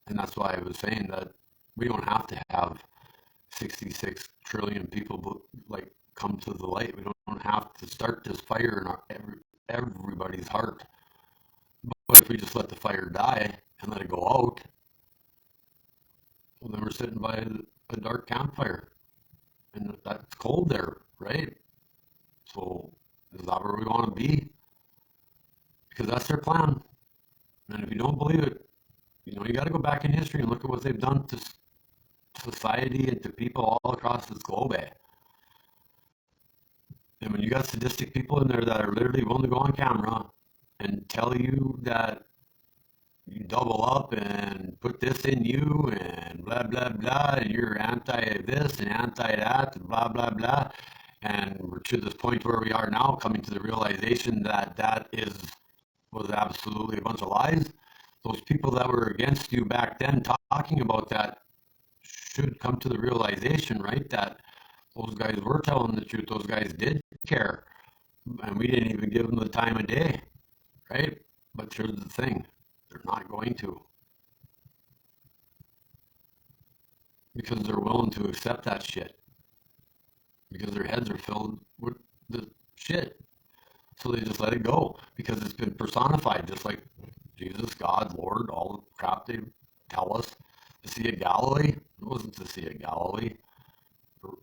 And that's why I was saying that we don't have to have 66 trillion people like come to the light. We don't have to start this fire in everybody's heart. But if we just let the fire die and let it go out, well, then we're sitting by a dark campfire, and that's cold there, right? So is that where we want to be? Because that's their plan. And if you don't believe it, you got to go back in history and look at what they've done to society and to people all across this globe. And when you got sadistic people in there that are literally willing to go on camera and tell you that you double up and put this in you and blah, blah, blah, and you're anti this and anti that and blah, blah, blah. And we're to this point where we are now, coming to the realization that was absolutely a bunch of lies. Those people that were against you back then talking about that should come to the realization, right, that those guys were telling the truth. Those guys did care. And we didn't even give them the time of day, right? But here's the thing. They're not going to. Because they're willing to accept that shit. Because their heads are filled with the shit. So they just let it go. Because it's been personified, just like Jesus, God, Lord, all the crap they tell us. The Sea of Galilee, it wasn't the Sea of Galilee.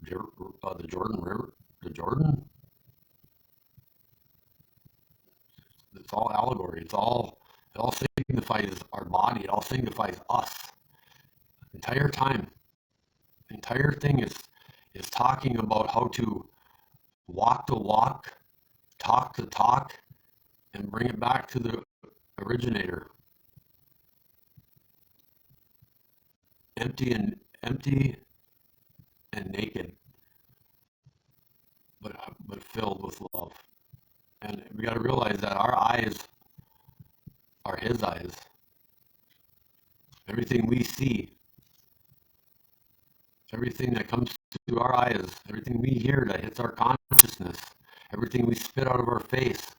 The Jordan River, the Jordan. It's all allegory. It all signifies our body. It all signifies us. The entire time, the entire thing is talking about how to walk the walk, talk the talk, and bring it back to the originator. Empty and naked, but filled with love. And we got to realize that our eyes are His eyes. Everything we see, everything that comes through our eyes, everything we hear that hits our consciousness, everything we spit out of our face,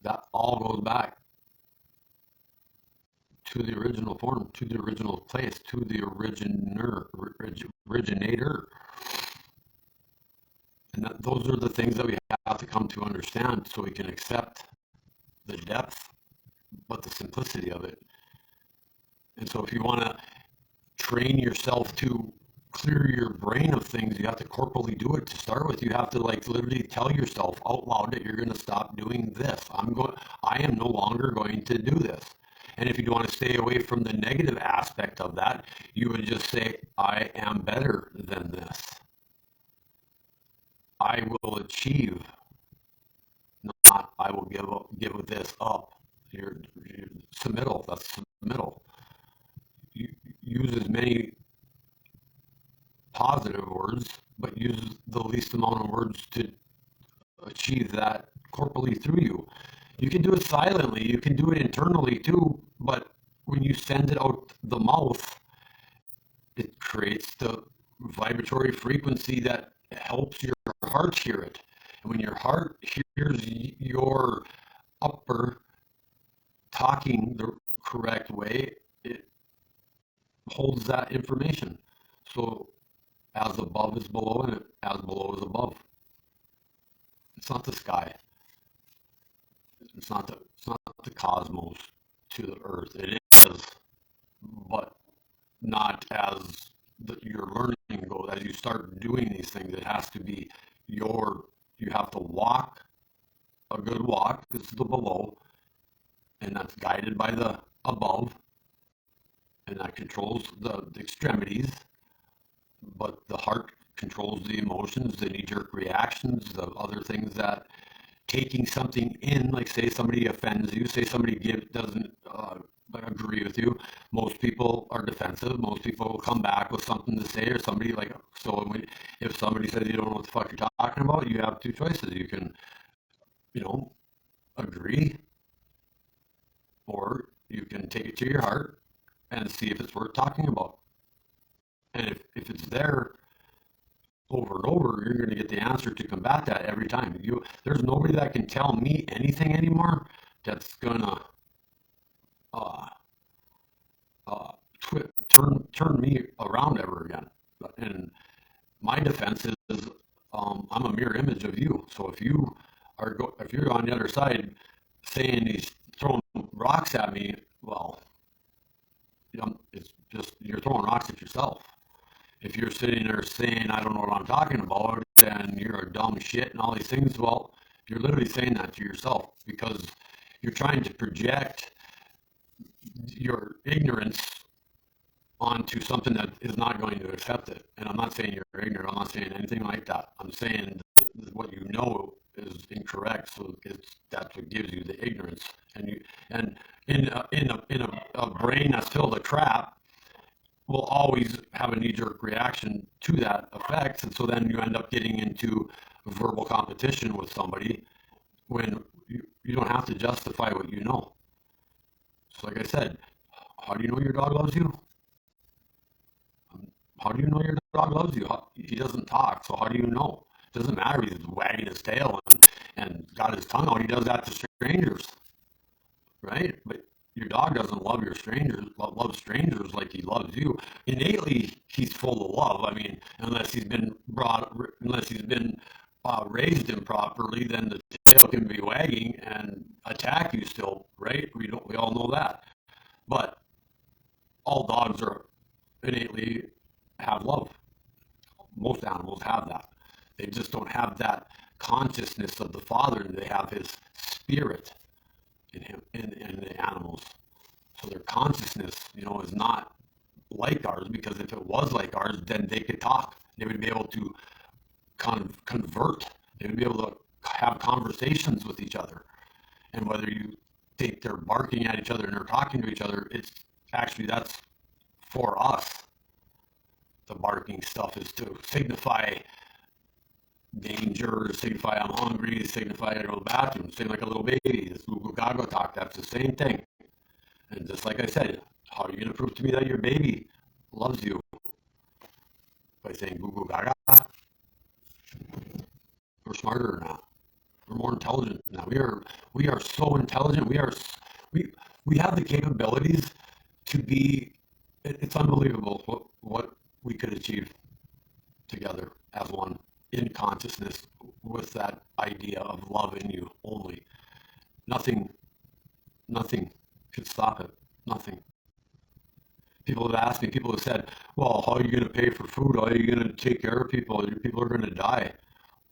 that all goes back to the original form, to the original place, to the originator. And those are the things that we have to come to understand so we can accept the depth, but the simplicity of it. And so if you want to train yourself to clear your brain of things, you have to corporally do it to start with. You have to like literally tell yourself out loud that you're going to stop doing this. I am no longer going to do this. And if you want to stay away from the negative aspect of that, you would just say, I am better than this. I will achieve, not I will give this up. You're submittal. That's submittal. You use as many positive words, but use the least amount of words to achieve that corporally through you. You can do it silently. You can do it internally too, but when you send it out the mouth, it creates the vibratory frequency that helps your heart hear it. And when your heart hears your upper talking the correct way, it holds that information. So as above is below, and as below is above. It's not the sky. It's not the cosmos to the earth. It is, but not as your learning goes. As you start doing these things, it has to be you have to walk a good walk. This is the below, and that's guided by the above, and that controls the extremities. But the heart controls the emotions, the knee-jerk reactions, the other things that taking something in, like say somebody offends you, say somebody doesn't agree with you. Most people are defensive. Most people will come back with something to say, or somebody like, so if somebody says you don't know what the fuck you're talking about, you have two choices. You can, agree, or you can take it to your heart and see if it's worth talking about. And if it's there over and over, you're going to get the answer to combat that every time. There's nobody that can tell me anything anymore that's going to turn me around ever again. And my defense is I'm a mirror image of you. So if you're on the other side saying he's throwing rocks at me, well, it's just you're throwing rocks at yourself. If you're sitting there saying, I don't know what I'm talking about, and you're a dumb shit and all these things, well, you're literally saying that to yourself because you're trying to project your ignorance onto something that is not going to accept it. And I'm not saying you're ignorant. I'm not saying anything like that. I'm saying that what you know is incorrect, so that's what gives you the ignorance. And in a brain that's filled with crap, will always have a knee-jerk reaction to that effect, and so then you end up getting into verbal competition with somebody when you don't have to justify what you know. So like I said, how do you know your dog loves you? How do you know your dog loves you? He doesn't talk, so how do you know? It doesn't matter if he's wagging his tail and got his tongue out. He does that to strangers, right? But your dog doesn't love love strangers like he loves you. Innately, he's full of love. I mean, unless he's been raised improperly, then the tail can be wagging and attack you still, right? We all know that. But all dogs are innately have love. Most animals have that. They just don't have that consciousness of the Father. They have His Spirit. in him, in the animals. So their consciousness, is not like ours, because if it was like ours, then they could talk. They would be able to convert. They would be able to have conversations with each other. And whether you think they're barking at each other and they're talking to each other, it's actually, that's for us. The barking stuff is to signify danger, signify I'm hungry, signify I go to the bathroom, same like a little baby. This Google Gaga talk, that's the same thing. And just like I said, how are you going to prove to me that your baby loves you? By saying Google Gaga? We're smarter than that. We're more intelligent now. We are so intelligent. We have the capabilities to be. It's unbelievable what we could achieve together as one in consciousness with that idea of love in you only. Nothing could stop it. Nothing. People have asked me. People have said, "Well, how are you going to pay for food? How are you going to take care of people? People are going to die."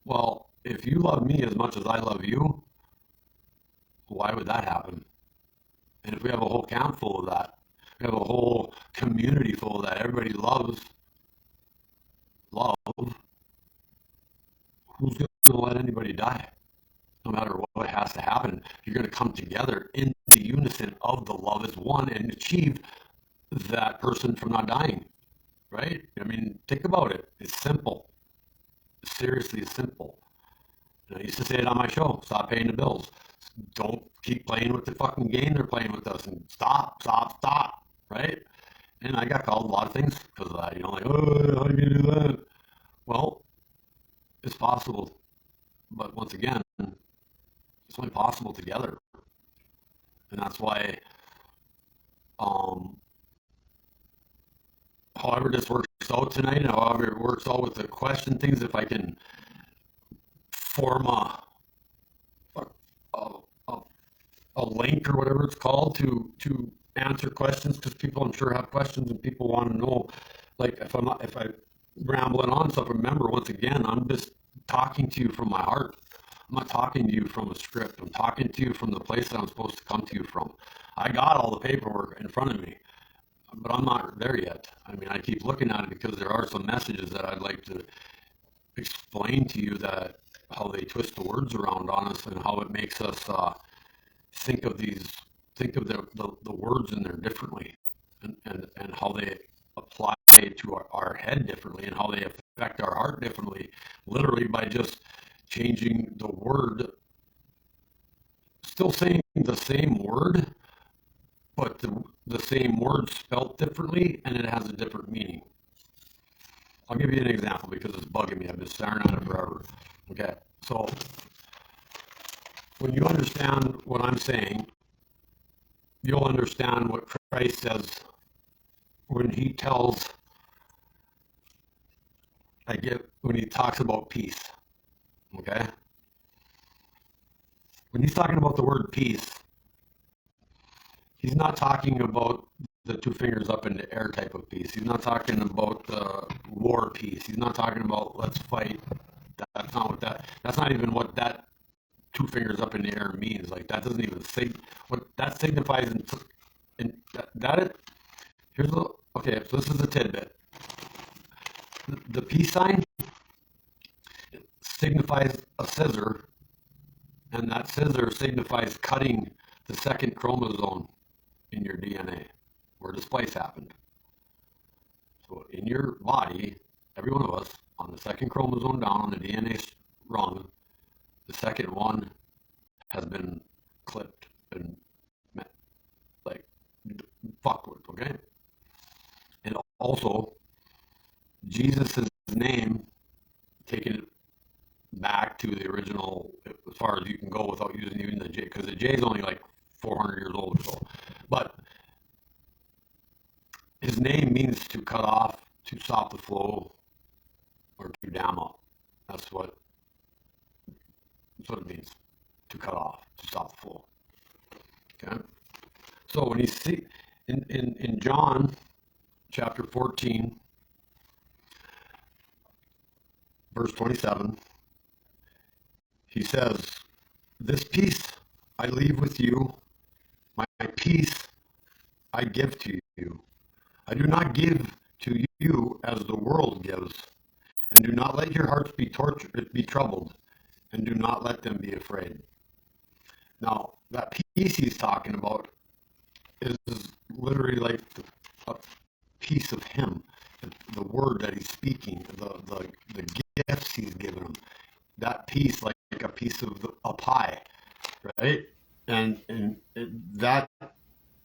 Well, if you love me as much as I love you, why would that happen? And if we have a whole camp full of that, we have a whole community full of that, everybody loves love, who's going to let anybody die? No matter what has to happen, you're going to come together in the unison of the love as one and achieve that person from not dying, right? I mean, think about it. It's simple. Seriously, it's simple. I used to say it on my show, stop paying the bills. Don't keep playing with the fucking game they're playing with us, and stop, right? And I got called a lot of things because of that, like, oh, how are you going to do that? Well, it's possible. But once again, it's only possible together. And that's why, however this works out tonight, however it works out with the question things, if I can form a link or whatever it's called to answer questions, because people, I'm sure, have questions and people want to know. Like, if I rambling on stuff, remember, once again, I'm just talking to you from my heart. I'm not talking to you from a script. I'm talking to you from the place that I'm supposed to come to you from. I got all the paperwork in front of me, but I'm not there yet. I mean, I keep looking at it because there are some messages that I'd like to explain to you, that how they twist the words around on us and how it makes us think of the words in there differently, and how they apply to our head differently, and how they affect our heart differently, literally by just changing the word, still saying the same word, but the same word spelt differently, and it has a different meaning. I'll give you an example because it's bugging me. I've been staring at it forever. Okay, so when you understand what I'm saying, you'll understand what Christ says when he tells, when he talks about peace. Okay? When he's talking about the word peace, he's not talking about the two fingers up in the air type of peace. He's not talking about the war peace. He's not talking about let's fight. That's not even what that two fingers up in the air means. Like, that doesn't even say what that signifies. Okay, so this is a tidbit. The peace sign signifies a scissor, and that scissor signifies cutting the second chromosome in your DNA, where the splice happened. So in your body, every one of us, on the second chromosome down on the DNA rung, the second one has been clipped and fucked with, okay? And also, Jesus' name, taking it back to the original, as far as you can go without using even the J, because the J is only like 400 years old or so. But his name means to cut off, to stop the flow, or to dam up. That's what it means, to cut off, to stop the flow. Okay? So when you see in John chapter 14, verse 27, he says, "This peace I leave with you, peace I give to you. I do not give to you as the world gives. And do not let your hearts be troubled, and do not let them be afraid. Now, that peace he's talking about is literally like a piece of him, the word that he's speaking, the gifts he's given him. That piece, like a piece of a pie, right? That,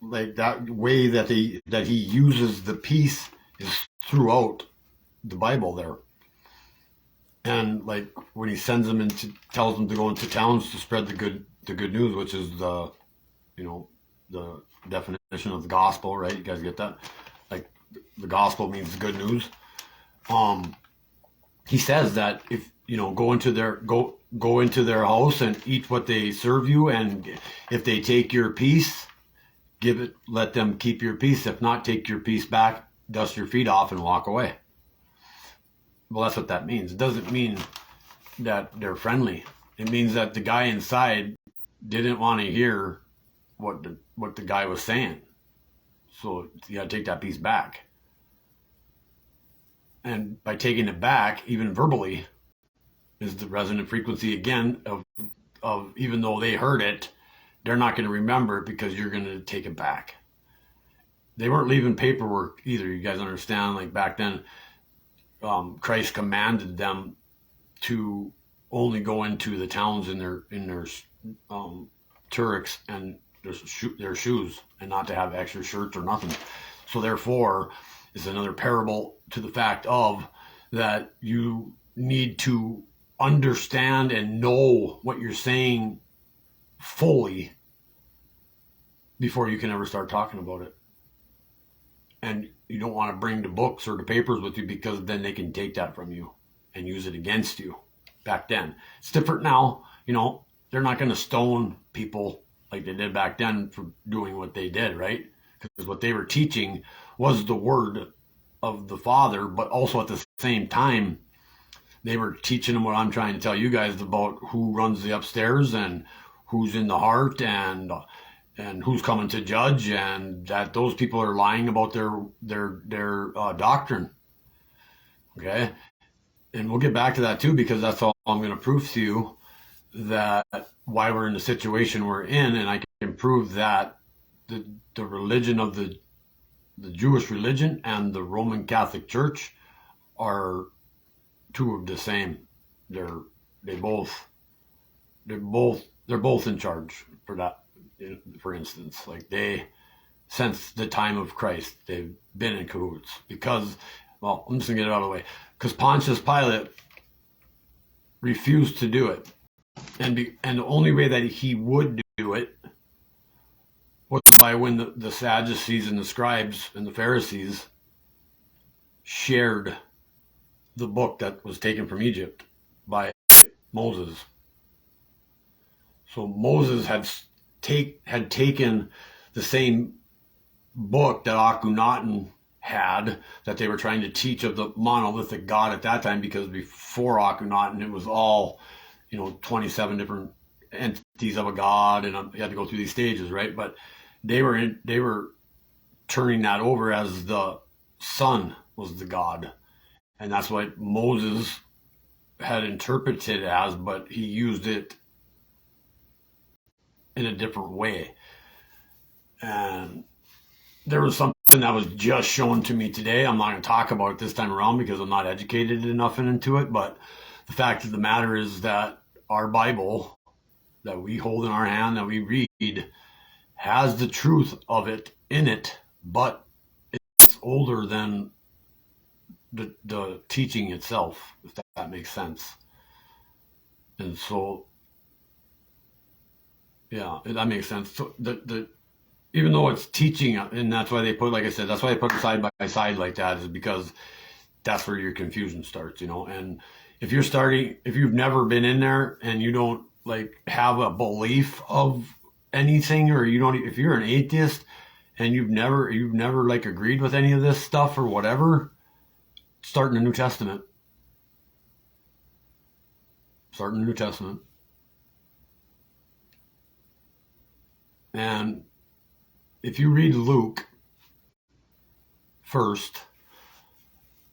like, that way that he uses the piece is throughout the Bible there. And like when he sends them into, tells them to go into towns to spread the good news, which is the definition of the gospel, right? You guys get that? Like the gospel means good news. He says that if go into their house and eat what they serve you, and if they take your peace, let them keep your peace. If not, take your peace back, dust your feet off, and walk away. Well, that's what that means. It doesn't mean that they're friendly. It means that the guy inside didn't want to hear what the guy was saying. So you got to take that piece back. And by taking it back, even verbally, is the resonant frequency again of even though they heard it, they're not going to remember it because you're going to take it back. They weren't leaving paperwork either. You guys understand? Like back then, Christ commanded them to only go into the towns in their tunics and their shoes, and not to have extra shirts or nothing. So therefore, is another parable to the fact of that you need to understand and know what you're saying fully before you can ever start talking about it. And you don't want to bring the books or the papers with you, because then they can take that from you and use it against you. Back then, it's different now. They're not going to stone people like they did back then for doing what they did, right? Because what they were teaching was the word of the Father, but also at the same time, they were teaching them what I'm trying to tell you guys about who runs the upstairs and who's in the heart and who's coming to judge, and that those people are lying about their doctrine. Okay, and we'll get back to that too, because that's all I'm going to prove to you, that why we're in the situation we're in, and I can prove that the religion of the Jewish religion and the Roman Catholic Church are two of the same. They're both in charge for that. For instance, like since the time of Christ, they've been in cahoots because, well, I'm just gonna get it out of the way, because Pontius Pilate refused to do it, and the only way that he would do it was by when the Sadducees and the scribes and the Pharisees shared the book that was taken from Egypt by Moses. So Moses had taken the same book that Akhenaten had, that they were trying to teach of the monolithic God at that time, because before Akhenaten it was all 27 different entities of a god, and you had to go through these stages, right? But they were turning that over as the Son was the God, and that's what Moses had interpreted it as, but he used it in a different way. And there was something that was just shown to me today. I'm not going to talk about it this time around because I'm not educated enough into it, but the fact of the matter is that our Bible that we hold in our hand, that we read, has the truth of it in it, but it's older than the teaching itself, if that makes sense. And so, yeah, that makes sense. So even though it's teaching, and that's why they put, like I said, that's why they put it side by side like that, is because that's where your confusion starts, and if you've never been in there and you don't like have a belief of anything, or if you're an atheist and you've never like agreed with any of this stuff or whatever, start in the New Testament. And if you read Luke first,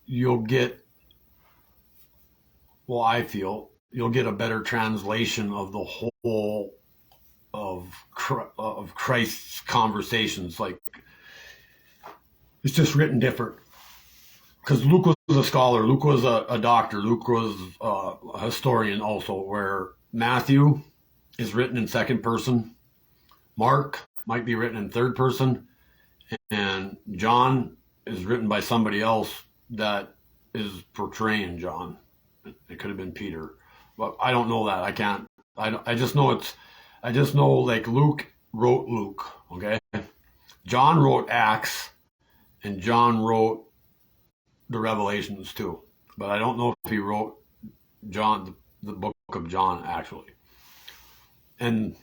you'll get, well, I feel you'll get a better translation of the whole of Christ's conversations. Like, it's just written different. Because Luke was a scholar, Luke was a doctor, Luke was a historian also, where Matthew is written in second person, Mark might be written in third person, and John is written by somebody else that is portraying John. It could have been Peter, but I don't know that. I can't. I just know I just know, like, Luke wrote Luke. Okay, John wrote Acts, and John wrote the Revelations too. But I don't know if he wrote John, the book of John, actually. And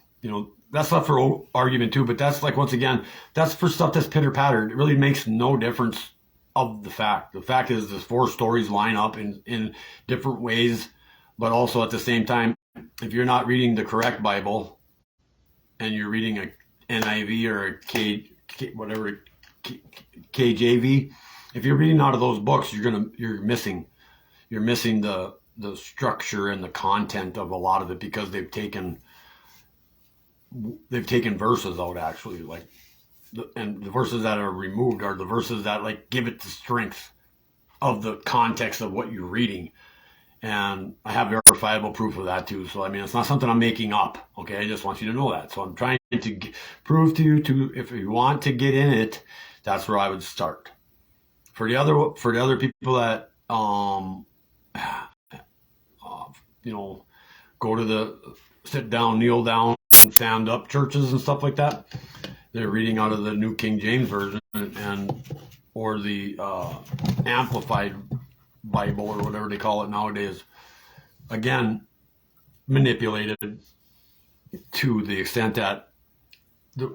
that's up for argument too. But that's, like, once again, that's for stuff that's pitter patter. It really makes no difference of the fact. The fact is, the four stories line up in different ways, but also at the same time, if you're not reading the correct Bible and you're reading a NIV or a KJV, if you're reading out of those books, you're missing the structure and the content of a lot of it, because they've taken verses out, actually, like, and the verses that are removed are the verses that, like, give it the strength of the context of what you're reading. And I have verifiable proof of that too. So, I mean, it's not something I'm making up. Okay, I just want you to know that. So I'm trying to prove to you, if you want to get in it, that's where I would start. For the other people that go to the sit down, kneel down, stand up churches and stuff like that, they're reading out of the New King James Version or the Amplified Bible, or whatever they call it nowadays. Again, manipulated to the extent that they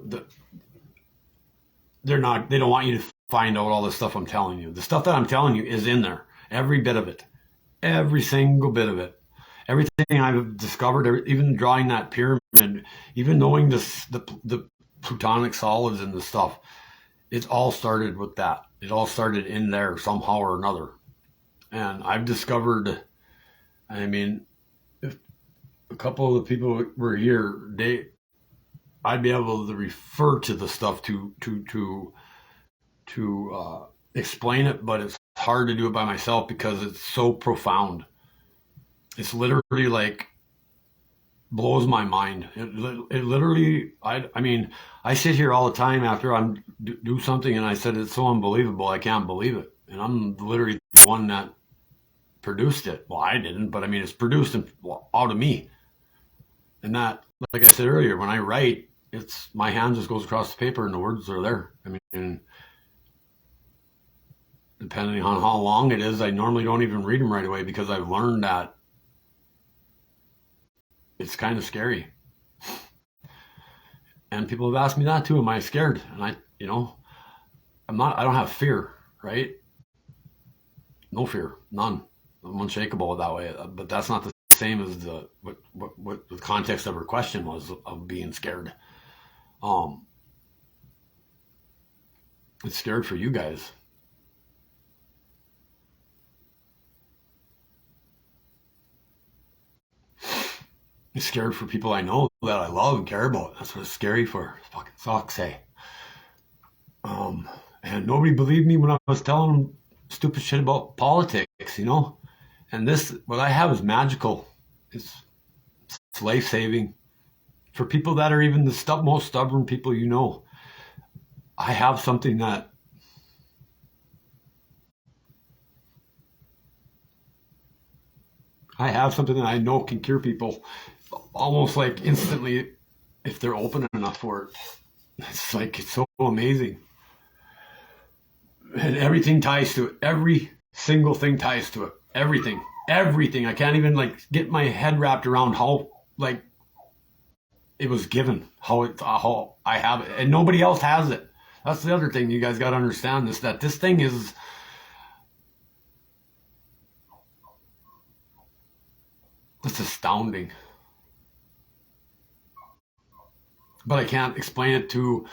don't want you to find out all the stuff I'm telling you. The stuff that I'm telling you is in there. Every bit of it. Every single bit of it. Everything I've discovered, even drawing that pyramid, even knowing the plutonic solids and the stuff, it all started with that. It all started in there somehow or another. And I've discovered, I mean, if a couple of the people were here, I'd be able to refer to the stuff to explain it, but it's hard to do it by myself because it's so profound. It's literally, like, blows my mind. It literally, I mean, I sit here all the time after I do something and I said, it's so unbelievable, I can't believe it. And I'm literally the one that produced it. Well, I didn't, but I mean, it's produced out of me. And that, like I said earlier, when I write, my hand just goes across the paper and the words are there. I mean, depending on how long it is, I normally don't even read them right away, because I've learned that it's kind of scary. And people have asked me that too. Am I scared? And I'm not. I don't have fear, right? No fear, none. I'm unshakable that way. But that's not the same as what the context of her question was of being scared. It's scared for you guys. It's scared for people I know that I love and care about. That's what it's scary for. Fucking fuck's sake. And nobody believed me when I was telling them stupid shit about politics, And what I have is magical. It's life-saving. For people that are even the most stubborn people I have something that I know can cure people almost, like, instantly if they're open enough for it. It's so amazing. And everything ties to it. Every single thing ties to it. Everything. I can't even, like, get my head wrapped around how, like, it was given, how I have it, and nobody else has it. That's the other thing you guys got to understand, is that this thing is, it's astounding. But I can't explain it to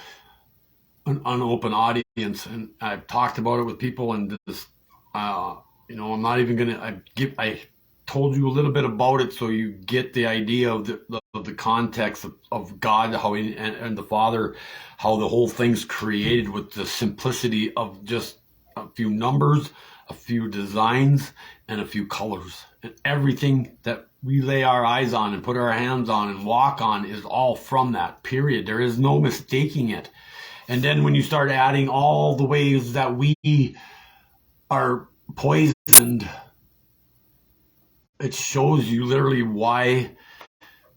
an unopen audience, and I've talked about it with people, and this, I'm not even gonna. I told you a little bit about it, so you get the idea of the context of God, how he and the Father, how the whole thing's created with the simplicity of just a few numbers, a few designs, and a few colors, and everything that we lay our eyes on and put our hands on and walk on is all from that. Period. There is no mistaking it. And then when you start adding all the ways that we are poisoned, it shows you literally why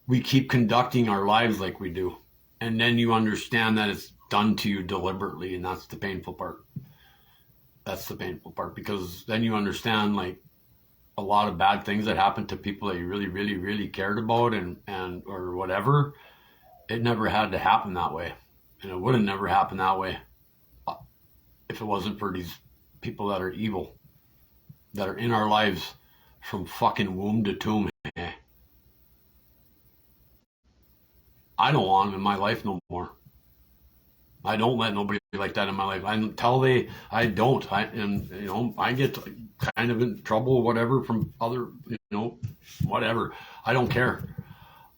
we keep conducting our lives like we do. And then you understand that it's done to you deliberately, and that's the painful part. That's the painful part, because then you understand like a lot of bad things that happened to people that you really, really, really cared about and or whatever. It never had to happen that way. And it would have never happened that way if it wasn't for these people that are evil, that are in our lives from fucking womb to tomb. I don't want them in my life no more. I don't let nobody like that in my life. I don't. I get kind of in trouble, whatever, from other, whatever. I don't care.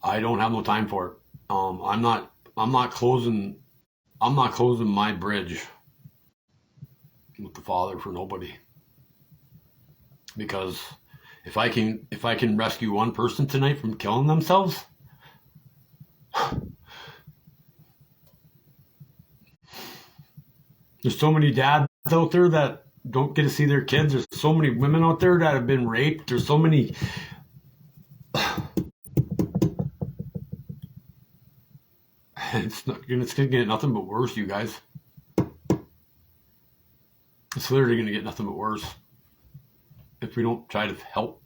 I don't have no time for it. I'm not closing my bridge with the Father for nobody. Because if I can rescue one person tonight from killing themselves, there's so many dads out there that don't get to see their kids. There's so many women out there that have been raped. There's so many. It's going to get nothing but worse, you guys. It's literally going to get nothing but worse if we don't try to help.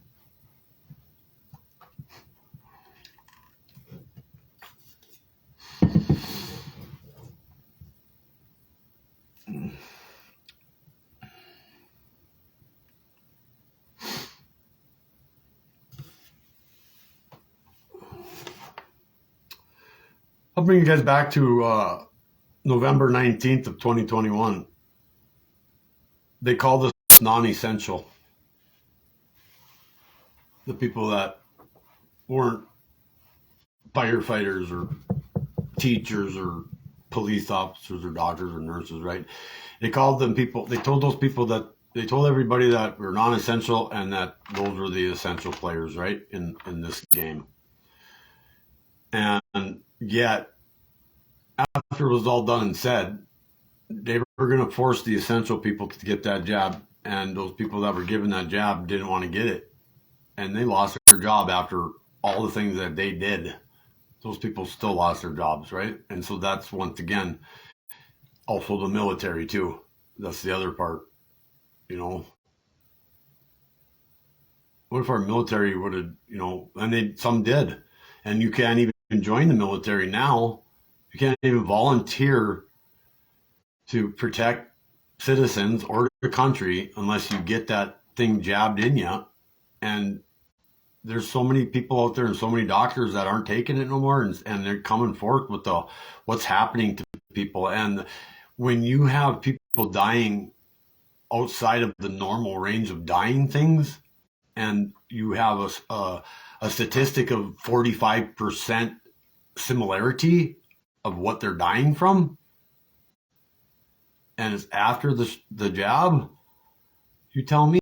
I'll bring you guys back to November 19th of 2021. They call this non-essential. The people that weren't firefighters or teachers or police officers or doctors or nurses, right? They called them people. They told those people that they told everybody that we're non-essential and that those were the essential players, right? In this game. And yet, after it was all done and said, they were going to force the essential people to get that jab, and those people that were given that jab didn't want to get it, and they lost their job after all the things that they did. Those people still lost their jobs, right? And so that's, once again, also the military too. That's the other part, What if our military would have, and some did, and you can't even join the military now. You can't even volunteer to protect citizens or the country unless you get that thing jabbed in you. And there's so many people out there and so many doctors that aren't taking it no more, and they're coming forth with what's happening to people. And when you have people dying outside of the normal range of dying things, and you have a statistic of 45% similarity of what they're dying from, and it's after the jab, you tell me.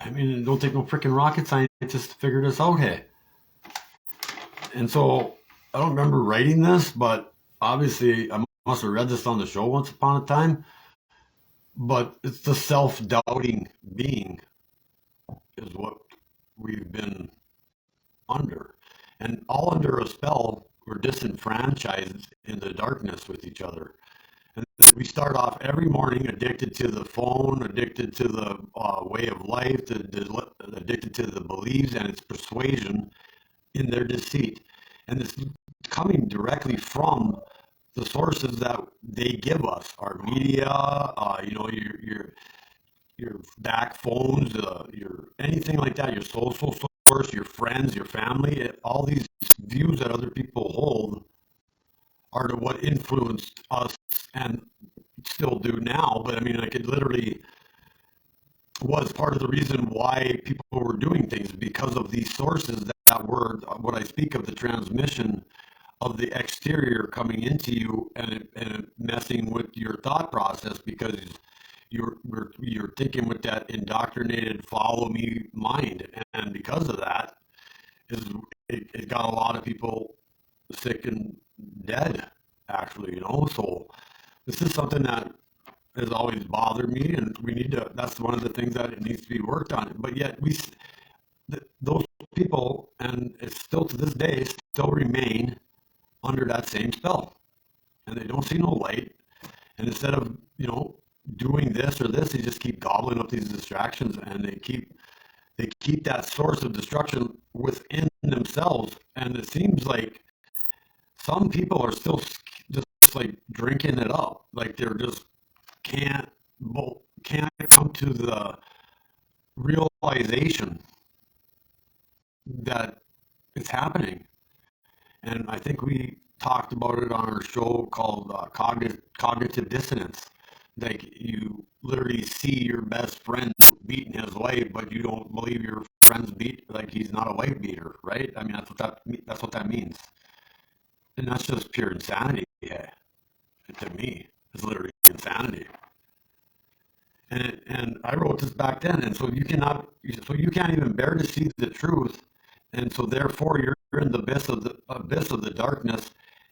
I mean, it don't take no freaking rocket scientist to figure this out, hey. And so, I don't remember writing this, but obviously I must have read this on the show once upon a time. But it's the self-doubting being is what we've been under. And all under a spell, we're disenfranchised in the darkness with each other. And we start off every morning addicted to the phone, addicted to the way of life, addicted to the beliefs and its persuasion in their deceit. And it's coming directly from the sources that they give us, our media, your back phones, your anything like that, your social source, your friends, your family, all these views that other people hold are what influenced us and still do now, but I mean, like it literally was part of the reason why people were doing things because of these sources that were what I speak of the transmission of the exterior coming into you and messing with your thought process because you're thinking with that indoctrinated follow me mind, and because of that is it got a lot of people sick and dead actually, you know. So this is something that has always bothered me, and we need to. That's one of the things that it needs to be worked on. But yet those people, and it's still to this day, still remain under that same spell, and they don't see no light. And instead of doing this or this, they just keep gobbling up these distractions, and they keep that source of destruction within themselves. And it seems like some people are still just like drinking it up, like they're just can't can't come to the realization that it's happening. And I think we talked about it on our show called cognitive dissonance. Like you literally see your best friend beating his wife, but you don't believe your friend's like he's not a wife beater, right? I mean, that's what that means, and that's just pure insanity. Yeah, to me, it's literally insanity. And I wrote this back then, and so you can't even bear to see the truth, and so therefore you're in the abyss of the darkness,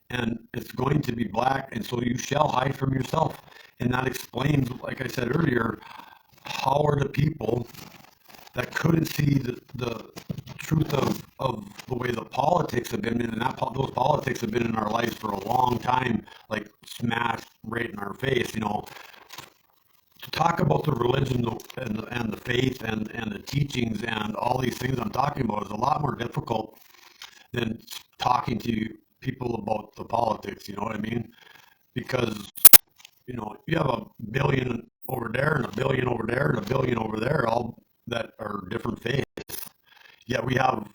and it's going to be black, and so you shall hide from yourself, and that explains, like I said earlier, how are the people that couldn't see the truth of the way the politics have been, and those politics have been in our lives for a long time, like smashed right in our face, you know. To talk about the religion and the faith and the teachings and all these things I'm talking about is a lot more difficult than talking to people about the politics, you know what I mean? Because, you have a billion over there and a billion over there and a billion over there, all that are different faiths. Yet we have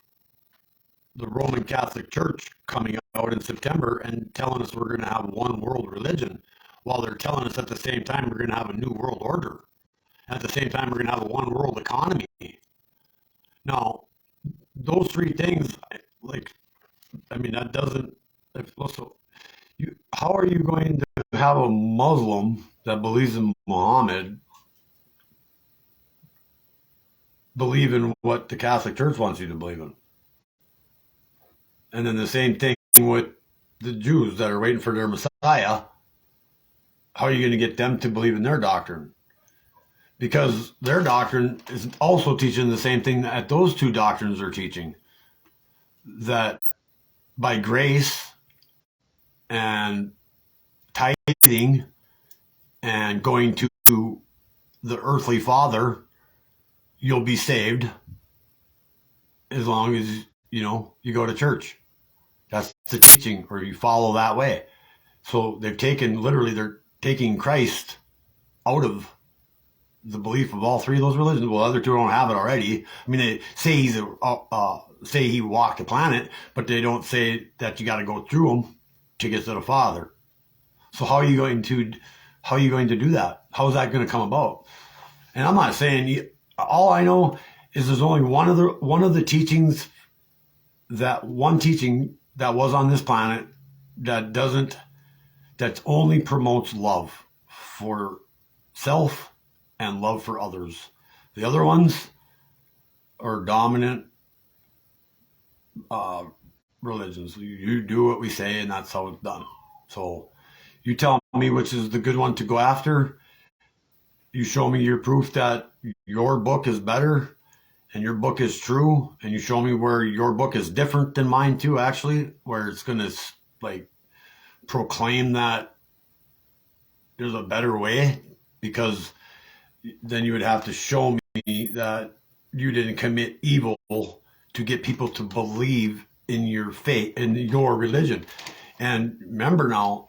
the Roman Catholic Church coming out in September and telling us we're going to have one world religion, while they're telling us at the same time we're going to have a new world order. At the same time, we're going to have a one world economy. Now, those three things, like, I mean, that doesn't. Also, how are you going to have a Muslim that believes in Muhammad believe in what the Catholic Church wants you to believe in? And then the same thing with the Jews that are waiting for their Messiah. How are you going to get them to believe in their doctrine? Because their doctrine is also teaching the same thing that those two doctrines are teaching. That by grace and tithing and going to the earthly Father, you'll be saved as long as, you go to church. That's the teaching, or you follow that way. So they're taking Christ out of the belief of all three of those religions. Well, the other two don't have it already. I mean, they say say he walked the planet, but they don't say that you got to go through him to get to the Father. So how are you going to do that? How is that going to come about? And I'm not saying. All I know is there's only one of the teachings, that one teaching that was on this planet that only promotes love for self and love for others. The other ones are dominant religions. You do what we say, and that's how it's done. So you tell me which is the good one to go after. You show me your proof that your book is better and your book is true, and you show me where your book is different than mine too, actually, where it's going to like proclaim that there's a better way, because then you would have to show me that you didn't commit evil to get people to believe in your faith, in your religion. And remember now,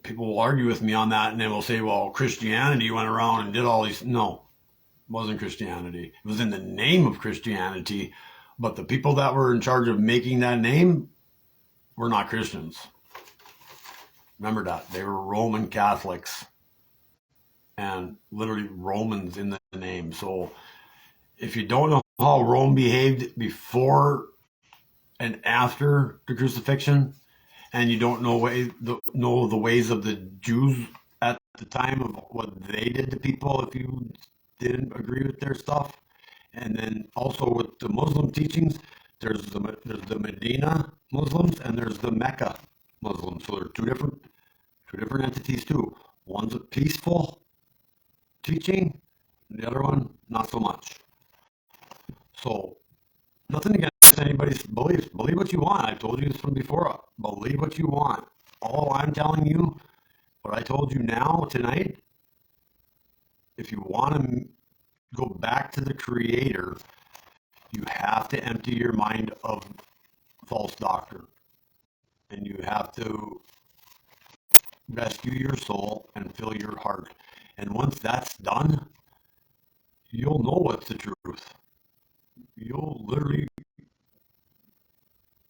people will argue with me on that, and they will say, well, Christianity went around and did all these. No, it wasn't Christianity. It was in the name of Christianity, but the people that were in charge of making that name were not Christians. Remember that. They were Roman Catholics. and literally Romans in the name. So if you don't know how Rome behaved before and after the crucifixion, and you don't know the ways of the Jews at the time of what they did to people if you didn't agree with their stuff, and then also with the Muslim teachings, there's the Medina Muslims and there's the Mecca Muslims. So they're two different entities too. One's a peaceful teaching, the other one not so much. So nothing against anybody's beliefs. Believe what you want. I've told you this from before. Believe what you want. All I'm telling you, what I told you now tonight, if you want to go back to the Creator, you have to empty your mind of false doctrine, and you have to rescue your soul and fill your heart. And once that's done, you'll know what's the truth. You'll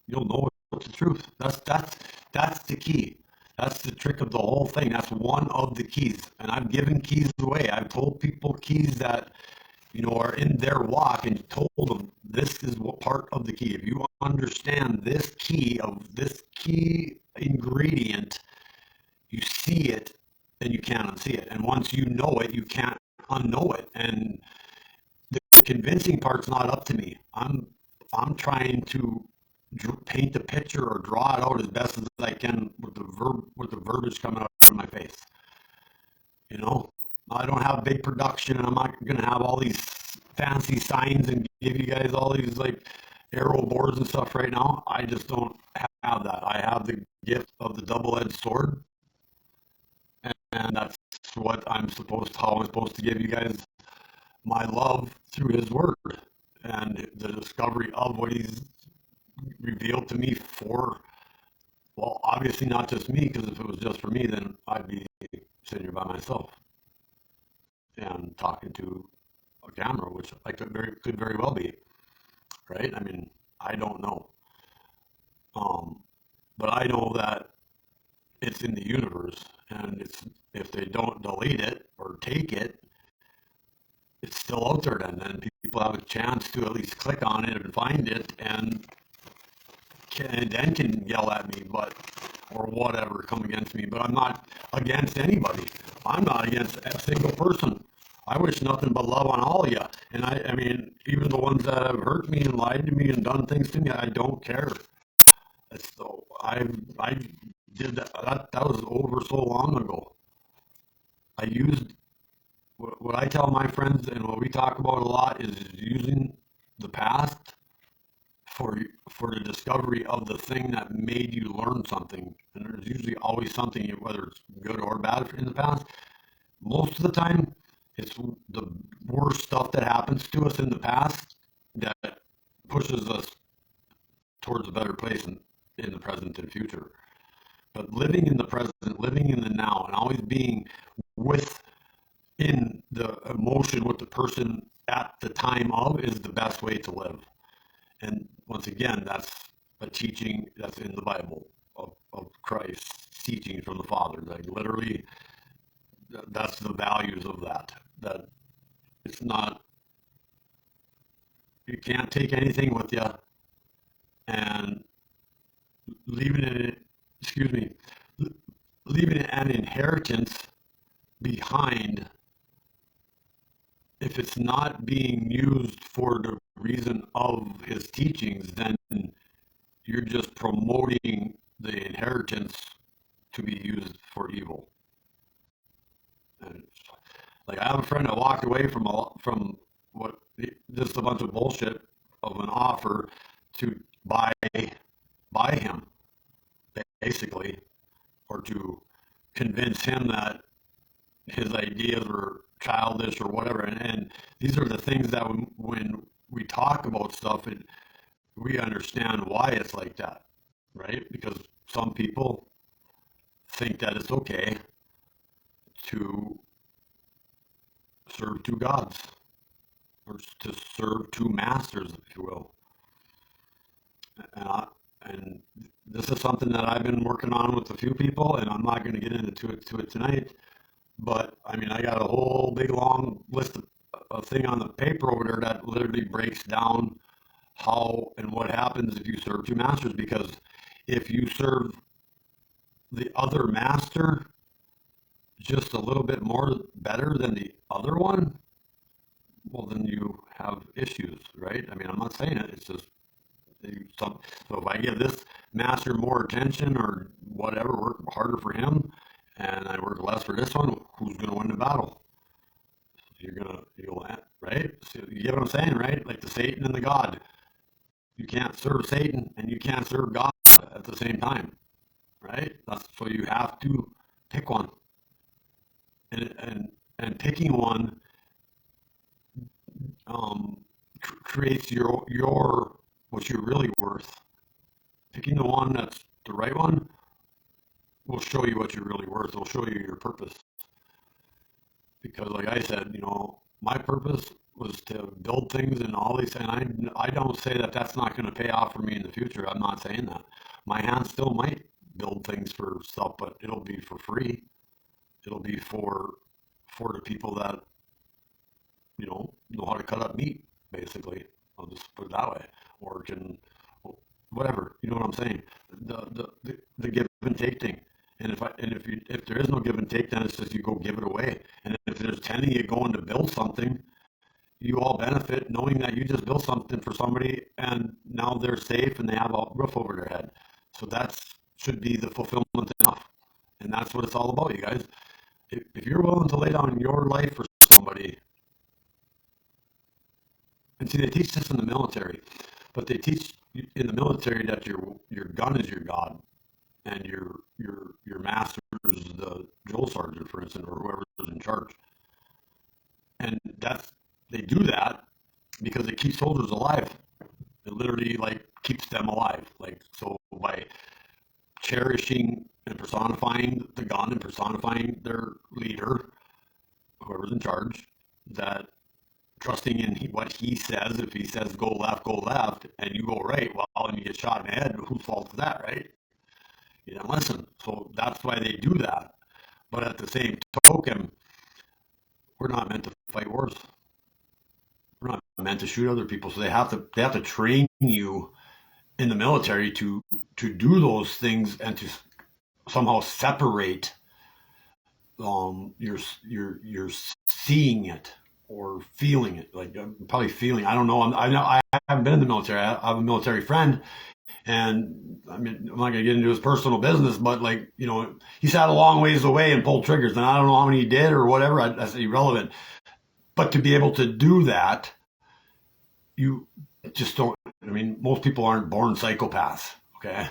know what's the truth. That's the key. That's the trick of the whole thing. That's one of the keys. And I've given keys away. I've told people keys that are in their walk, and told them this is what part of the key. If you understand this key ingredient, you see it and you can't unsee it. And once you know it, you can't unknow it. And the convincing part's not up to me. I'm trying to paint the picture or draw it out as best as I can with the verbiage coming out of my face. I don't have big production, and I'm not going to have all these fancy signs and give you guys all these like arrow boards and stuff right now. I just don't have that. I have the gift of the double-edged sword, and that's how I'm supposed to give you guys my love through His Word and the discovery of what He's revealed to me for. Well, obviously not just me, because if it was just for me, then I'd be sitting here by myself and talking to a camera, which I could very well be, right? I mean, I don't know, but I know that it's in the universe, and if they don't delete it or take it, it's still out there. Then people have a chance to at least click on it and find it, and then can yell at me, or whatever, come against me. But I'm not against anybody. I'm not against a single person. I wish nothing but love on all of you. And I mean, even the ones that have hurt me and lied to me and done things to me, I don't care. I did that. That was over so long ago. I used what I tell my friends, and what we talk about a lot, is using the past for the discovery of the thing that made you learn something. And there's usually always something, whether it's good or bad, in the past. Most of the time, it's the worst stuff that happens to us in the past that pushes us towards a better place in the present and future. But living in the present, living in the now, and always being within the emotion with the person at the time of, is the best way to live. And once again, that's a teaching that's in the Bible of Christ's teaching from the Father. Like literally, that's the values of that. That it's not, you can't take anything with you, and leaving an inheritance behind, if it's not being used for the reason of His teachings, then you're just promoting the inheritance to be used for evil. And like, I have a friend that walked away from what, just a bunch of bullshit of an offer to buy him, basically, or to convince him that his ideas were childish or whatever. And these are the things that when we talk about stuff, we understand why it's like that, right? Because some people think that it's okay to serve two gods, or to serve two masters, if you will. And this is something that I've been working on with a few people, and I'm not going to get into it tonight. But I mean, I got a whole big long list of a thing on the paper over there that literally breaks down how and what happens if you serve two masters. Because if you serve the other master just a little bit more better than the other one, well, then you have issues, right? I mean, I'm not saying it. It's just so if I give this master more attention or whatever, work harder for him, and I work less for this one, who's going to win the battle? You'll right? So you get what I'm saying, right? Like the Satan and the God. You can't serve Satan and you can't serve God at the same time, right? So you have to pick one, and picking one creates your what you're really worth. Picking the one that's the right one will show you what you're really worth. It'll show you your purpose. Because, like I said, my purpose was to build things and all these, and I don't say that that's not going to pay off for me in the future. I'm not saying that. My hands still might build things for stuff, but it'll be for free. It'll be for the people that know how to cut up meat, basically. I'll just put it that way, or can whatever. You know what I'm saying? The give and take thing. And if there is no give and take, then it's just you go give it away. And if there's 10 of you going to build something, you all benefit knowing that you just built something for somebody and now they're safe and they have a roof over their head. So that should be the fulfillment enough. And that's what it's all about, you guys. If you're willing to lay down your life for somebody, and see, they teach this in the military, but they teach in the military that your gun is your God, and your master is the drill sergeant, for instance, or whoever's in charge. And they do that because it keeps soldiers alive. It literally like keeps them alive. Like so by cherishing and personifying the gun and personifying their leader, whoever's in charge, that trusting in what he says. If he says go left, and you go right, well, and you get shot in the head, whose fault is that, right? You didn't listen. So that's why they do that. But at the same token, we're not meant to fight wars. We're not meant to shoot other people. So they have to train you in the military to do those things and to somehow separate you're seeing it or feeling it, like probably feeling. I don't know. I haven't been in the military. I have a military friend, and I mean, I'm not gonna get into his personal business, but like he sat a long ways away and pulled triggers, and I don't know how many he did or whatever. That's irrelevant. But to be able to do that, you just don't. I mean, most people aren't born psychopaths. Okay,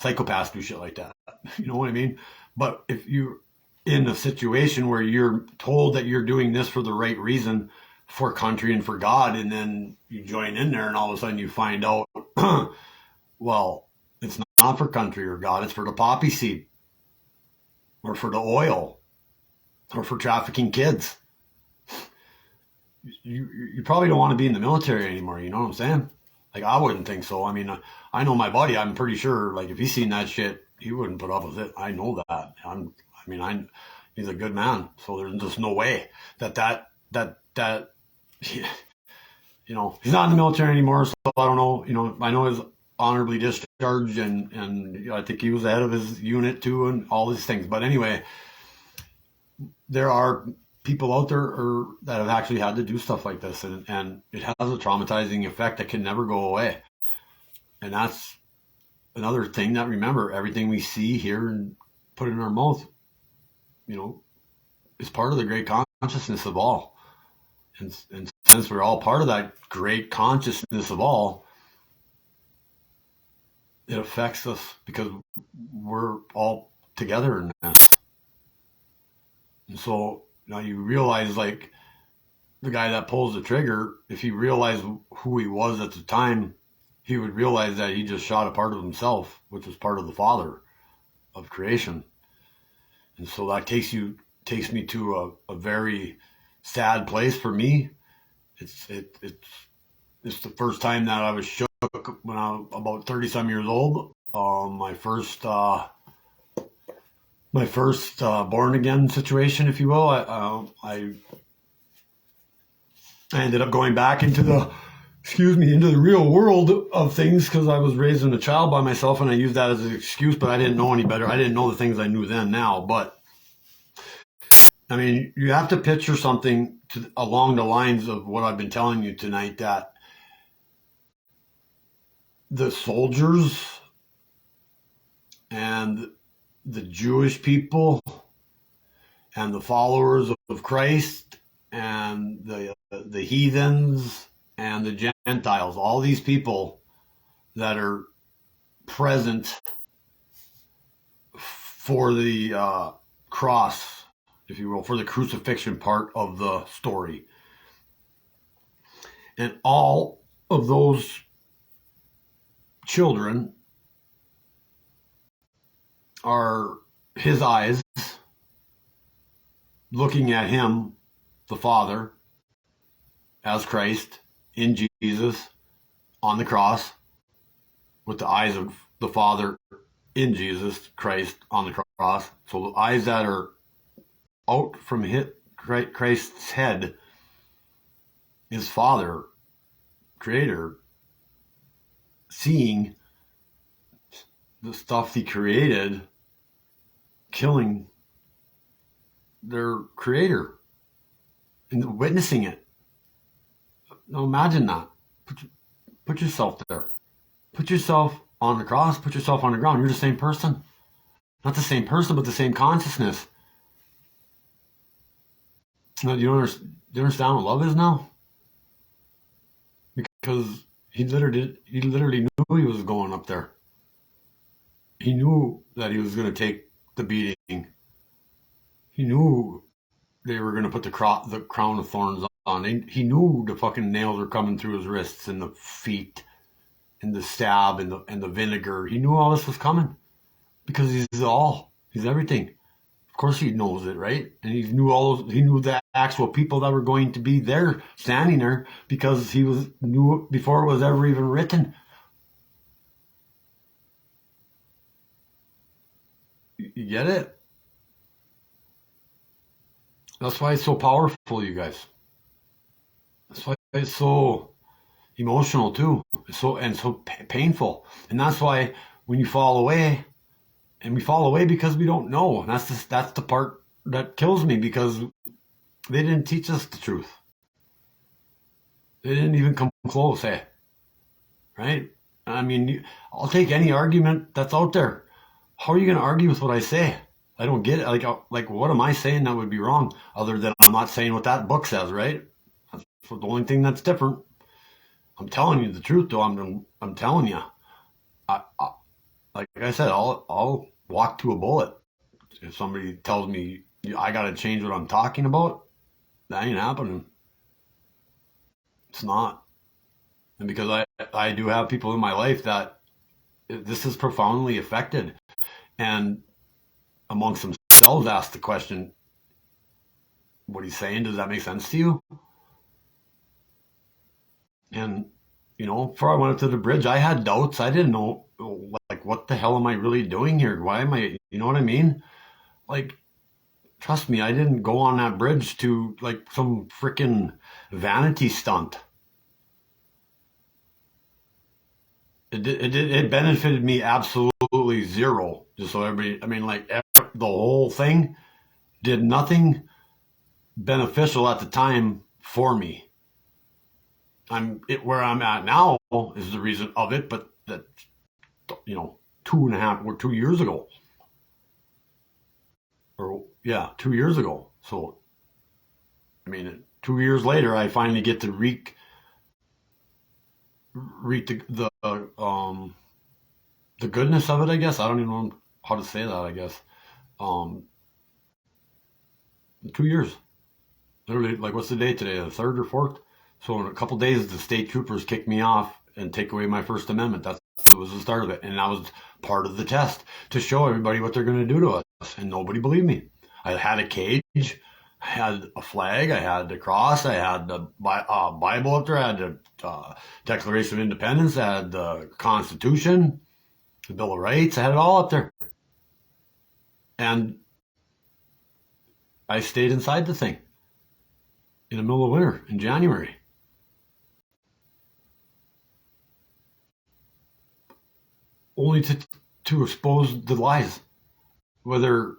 psychopaths do shit like that. You know what I mean? But if you're in a situation where you're told that you're doing this for the right reason, for country and for God, and then you join in there and all of a sudden you find out, well, it's not for country or God, it's for the poppy seed or for the oil or for trafficking kids. You probably don't want to be in the military anymore. You know what I'm saying? Like, I wouldn't think so. I mean, I know my buddy. I'm pretty sure, like, if he's seen that shit, he wouldn't put up with it. I know that. He's a good man. So there's just no way that he's not in the military anymore. So I don't know. I know he's honorably discharged, and I think he was the head of his unit too, and all these things. But anyway, there are people out there that have actually had to do stuff like this, and it has a traumatizing effect that can never go away. And that's another thing that, remember, everything we see, hear, and put in our mouth, is part of the great consciousness of all. And since we're all part of that great consciousness of all, it affects us because we're all together in this. And so now you realize, like, the guy that pulls the trigger, if he realized who he was at the time, he would realize that he just shot a part of himself, which was part of the Father of creation. And so that takes me to a very sad place for me. It's the first time that I was shook when I was about 30 some years old. My first my first born again situation, if you will. I ended up going back into the real world of things because I was raising a child by myself, and I used that as an excuse, but I didn't know any better. I didn't know the things I knew then now. But I mean, you have to picture something along the lines of what I've been telling you tonight, that the soldiers and the Jewish people and the followers of Christ and the heathens and the Gentiles, all these people that are present for the cross, if you will, for the crucifixion part of the story. And all of those children are his eyes looking at him, the Father, as Christ in Jesus on the cross, with the eyes of the Father in Jesus Christ on the cross. So the eyes that are out from Christ's head, his Father, Creator, seeing the stuff he created killing their Creator and witnessing it. Now imagine that. Put yourself there. Put yourself on the cross. Put yourself on the ground. You're the same person. Not the same person, but the same consciousness. Now, do you understand what love is now? Because he literally knew he was going up there. He knew that he was going to take the beating. He knew they were going to put the crown of thorns on. He knew the fucking nails were coming through his wrists and the feet and the stab and the vinegar. He knew all this was coming because he's everything. Of course he knows it, right? And he knew the actual people that were going to be there, standing there, because he knew it before it was ever even written. You get it? That's why it's so powerful, you guys. That's why it's so emotional too. It's so painful. And that's why when you fall away, and we fall away because we don't know. And that's the part that kills me, because they didn't teach us the truth. They didn't even come close, eh? Right? I mean, I'll take any argument that's out there. How are you going to argue with what I say? I don't get it. Like, what am I saying that would be wrong? Other than I'm not saying what that book says, right? That's the only thing that's different. I'm telling you the truth, though. I'm telling you. Like I said, I'll walk to a bullet. If somebody tells me I got to change what I'm talking about, that ain't happening. It's not. And because I do have people in my life that this is profoundly affected, and amongst themselves ask the question, what he's saying, does that make sense to you? And, before I went up to the bridge, I had doubts. I didn't know, like, what the hell am I really doing here? Why am I, you know what I mean? Like, trust me, I didn't go on that bridge to, like, some freaking vanity stunt. It benefited me absolutely zero. Just so everybody, I mean, like, the whole thing did nothing beneficial at the time for me. Where I'm at now is the reason of it, but that, 2 years ago. 2 years ago. So, I mean, 2 years later, I finally get to reap the goodness of it, I guess. I don't even know how to say that, I guess. 2 years. Literally, like, what's the day today? The 3rd or 4th? So in a couple days, the state troopers kicked me off and take away my First Amendment. That was the start of it. And that was part of the test, to show everybody what they're going to do to us. And nobody believed me. I had a cage. I had a flag. I had the cross. I had the Bible up there. I had the Declaration of Independence. I had the Constitution, the Bill of Rights. I had it all up there. And I stayed inside the thing in the middle of winter in January. Only to expose the lies. Whether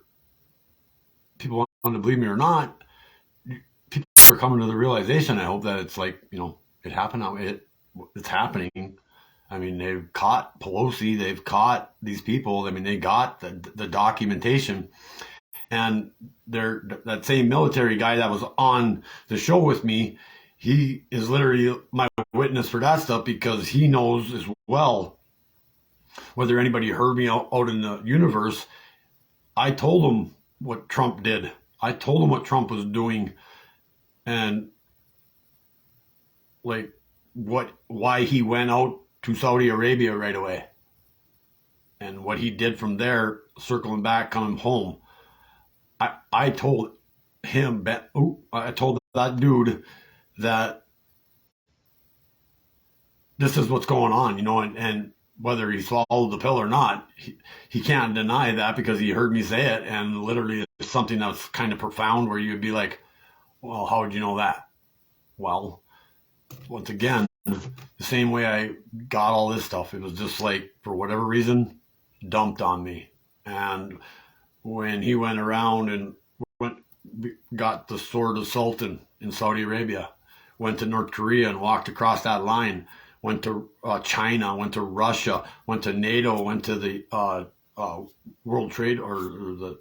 people want to believe me or not, people are coming to the realization, I hope, that it's like, it happened. It's happening. I mean, they've caught Pelosi. They've caught these people. I mean, they got the documentation. And that same military guy that was on the show with me, he is literally my witness for that stuff, because he knows as well, whether anybody heard me out in the universe, I told him what Trump did. I told him what Trump was doing, and like why he went out to Saudi Arabia right away, and what he did from there, circling back, coming home. I told him, I told that dude that this is what's going on, and whether he swallowed the pill or not, he can't deny that, because he heard me say it, and literally it's something that's kind of profound, where you'd be like, well, how would you know that? Well, once again, the same way I got all this stuff, it was just like, for whatever reason, dumped on me. And when he went around and got the sword of Sultan in Saudi Arabia, went to North Korea and walked across that line, went to China, went to Russia, went to NATO, went to the World Trade or the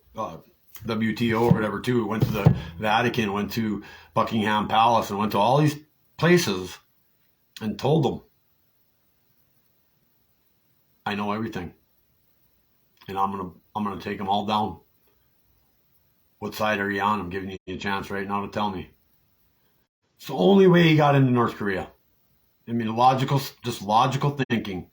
WTO or whatever too, went to the Vatican, went to Buckingham Palace, and went to all these places and told them, I know everything, and I'm gonna take them all down. What side are you on? I'm giving you a chance right now to tell me. It's the only way he got into North Korea. I mean, logical thinking.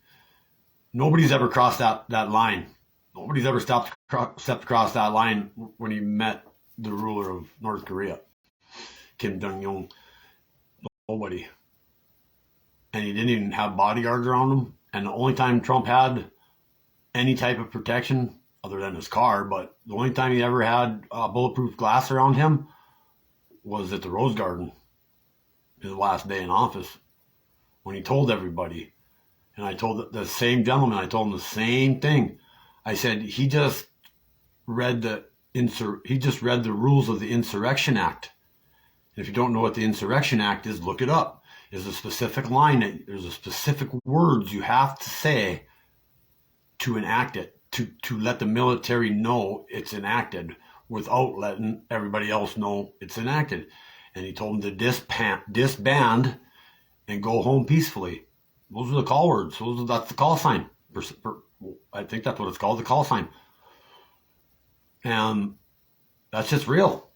Nobody's ever crossed that line. Nobody's ever stepped across that line when he met the ruler of North Korea, Kim Jong-un. Nobody. And he didn't even have bodyguards around him. And the only time Trump had any type of protection, other than his car, but the only time he ever had bulletproof glass around him was at the Rose Garden, his last day in office, when he told everybody. And I told the same gentleman, I told him the same thing. I said, he just read the rules of the Insurrection Act. And if you don't know what the Insurrection Act is, look it up. There's a specific line, there's a specific words you have to say to enact it, to let the military know it's enacted, without letting everybody else know it's enacted. And he told them to disband and go home peacefully. Those are the call words. That's the call sign. I think that's what it's called, the call sign. And that's just real.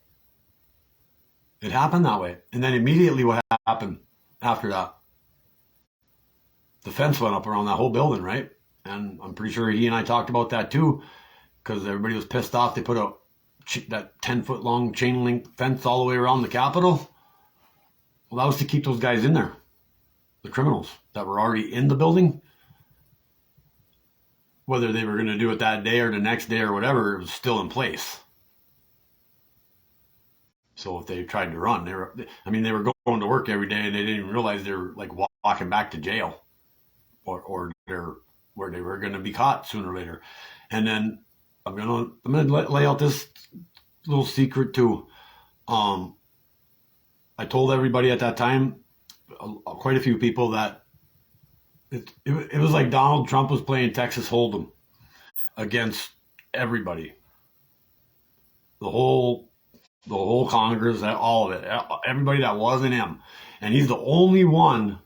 It happened that way. And then immediately what happened after that? The fence went up around that whole building, right? And I'm pretty sure he and I talked about that too, because everybody was pissed off. They put that 10-foot long chain link fence all the way around the Capitol. Well, that was to keep those guys in there, the criminals that were already in the building. Whether they were going to do it that day or the next day or whatever, it was still in place. So if they tried to run, they were going to work every day, and they didn't even realize they were like walking back to jail, or where they were going to be caught sooner or later. And then I'm gonna lay out this little secret too. I told everybody at that time, quite a few people, that it was like Donald Trump was playing Texas Hold'em against everybody. The whole Congress, all of it, everybody that wasn't him. And he's the only one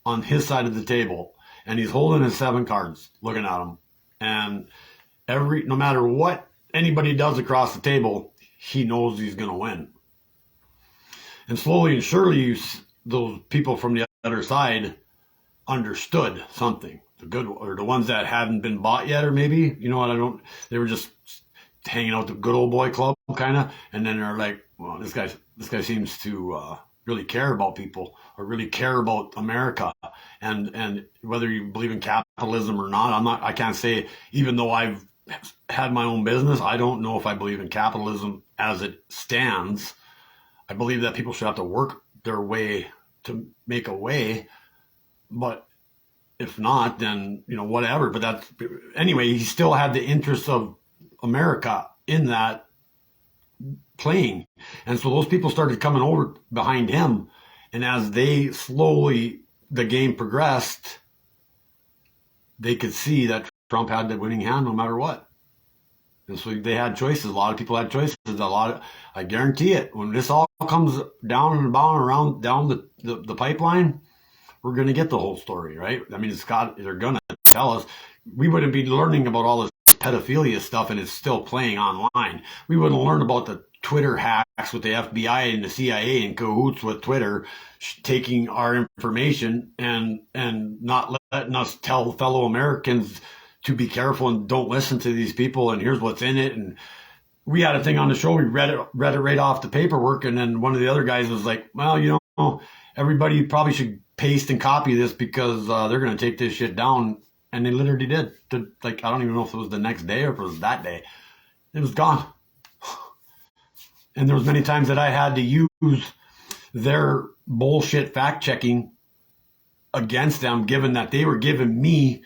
on his side of the table. And he's holding his 7 cards, looking at them. And no matter what anybody does across the table, he knows he's going to win. And slowly and surely, those people from the other side understood something. The good, or the ones that hadn't been bought yet, or maybe, they were just hanging out the good old boy club kind of. And then they're like, well, this guy seems to really care about people, or really care about America. And whether you believe in capitalism or not, I can't say, even though I've had my own business. I don't know if I believe in capitalism as it stands. I believe that people should have to work their way to make a way, but if not, then whatever. But that's anyway. He still had the interests of America in that playing, and so those people started coming over behind him, and as the game progressed, they could see that Trump had the winning hand no matter what. And so they had choices. A lot of people had choices. I guarantee it. When this all comes down and around down the pipeline, we're going to get the whole story, right? I mean, they're going to tell us. We wouldn't be learning about all this pedophilia stuff, and it's still playing online. We wouldn't learn about the Twitter hacks with the FBI and the CIA in cahoots with Twitter, taking our information and not letting us tell fellow Americans to be careful and don't listen to these people, and here's what's in it. And we had a thing on the show. We read it right off the paperwork, and then one of the other guys was like, well, everybody probably should paste and copy this because they're going to take this shit down. And they literally did. Like, I don't even know if it was the next day or if it was that day. It was gone. And there was many times that I had to use their bullshit fact checking against them, given that they were giving me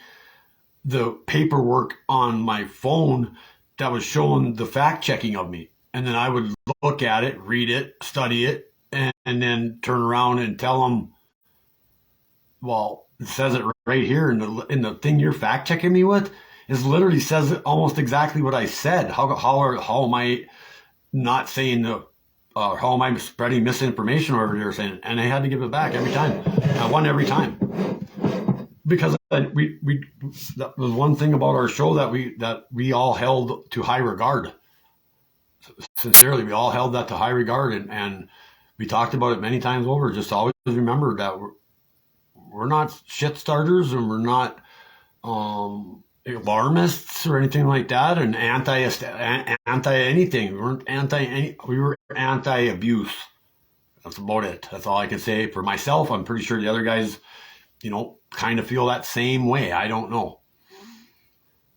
the paperwork on my phone that was showing the fact checking of me. And then I would look at it, read it, study it, and then turn around and tell them, well, it says it right here in the thing you're fact checking me with. It literally says it almost exactly what I said. How am I not saying how am I spreading misinformation or whatever you're saying? And I had to give it back every time. I won every time because that was one thing about our show that we all held to high regard. Sincerely, we all held that to high regard, and we talked about it many times over. Just always remember that we're not shit starters, and we're not alarmists or anything like that, and anti anything. We were anti abuse. That's about it. That's all I can say for myself. I'm pretty sure the other guys, kind of feel that same way. I don't know,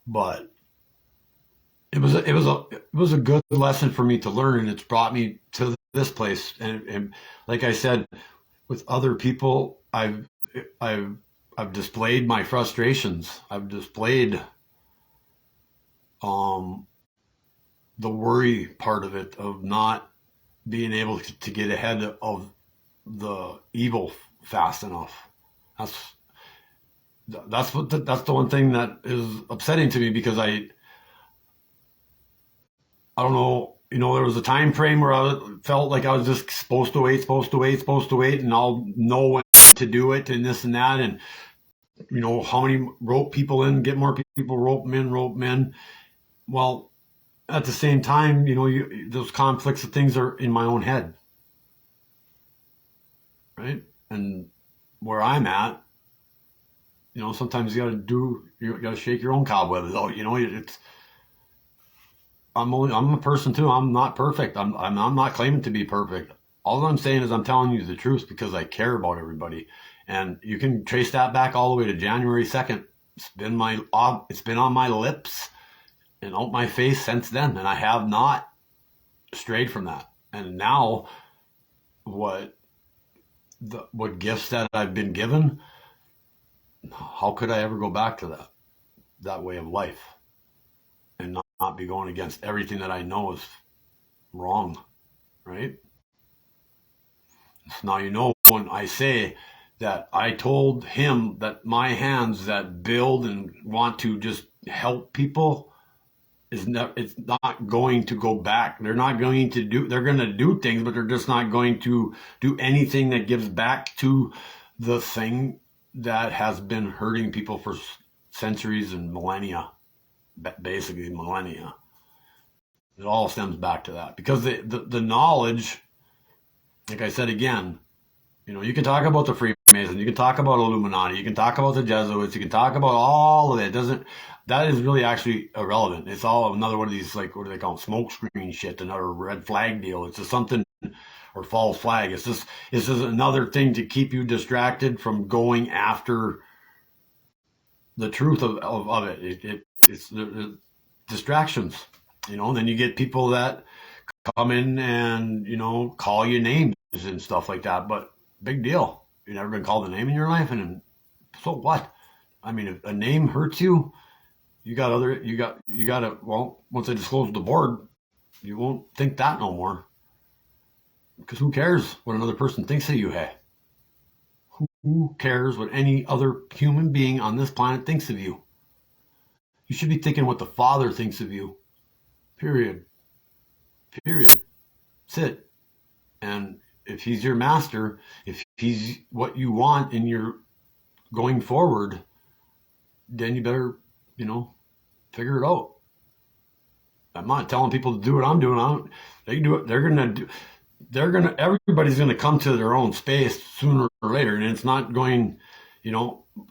but it was a good lesson for me to learn, and it's brought me to this place. And like I said, with other people, I've displayed my frustrations. I've displayed the worry part of it, of not being able to get ahead of the evil fast enough. That's the one thing that is upsetting to me, because I don't know. There was a time frame where I felt like I was just supposed to wait, and I'll know when to do it, and this and that, and how many rope people in, get more people, rope them in. Well, at the same time, those conflicts of things are in my own head, right? And where I'm at, sometimes you gotta shake your own cobwebs out. I'm a person too. I'm not perfect. I'm not claiming to be perfect. All I'm saying is I'm telling you the truth because I care about everybody. And you can trace that back all the way to January 2nd. It's been on my lips and out my face since then, and I have not strayed from that. And now, what gifts that I've been given, how could I ever go back to that way of life and not be going against everything that I know is wrong, right? So now when I say that I told him that my hands that build and want to just help people it's not going to go back. They're going to do things, but they're just not going to do anything that gives back to the thing that has been hurting people for centuries and millennia, basically millennia. It all stems back to that, because the knowledge, like I said again, you can talk about the Freemasons, you can talk about Illuminati, you can talk about the Jesuits, you can talk about all of it. That is really actually irrelevant. It's all another one of these, like, what do they call them, smoke screen shit, another red flag deal. It's just something, or false flag. It's just another thing to keep you distracted from going after the truth of it. It's distractions, and then you get people that come in and, call you names and stuff like that. But big deal. You've never been called a name in your life. And so what? I mean, if a name hurts you, you got to, well, once I disclose the board, you won't think that no more. Because who cares what another person thinks of you, hey? Who cares what any other human being on this planet thinks of you? You should be thinking what the Father thinks of you. Period. Sit. And if he's your master, if he's what you want and you're going forward, then you better, figure it out. I'm not telling people to do what I'm doing. They can do it. Everybody's going to come to their own space sooner or later. And it's not going,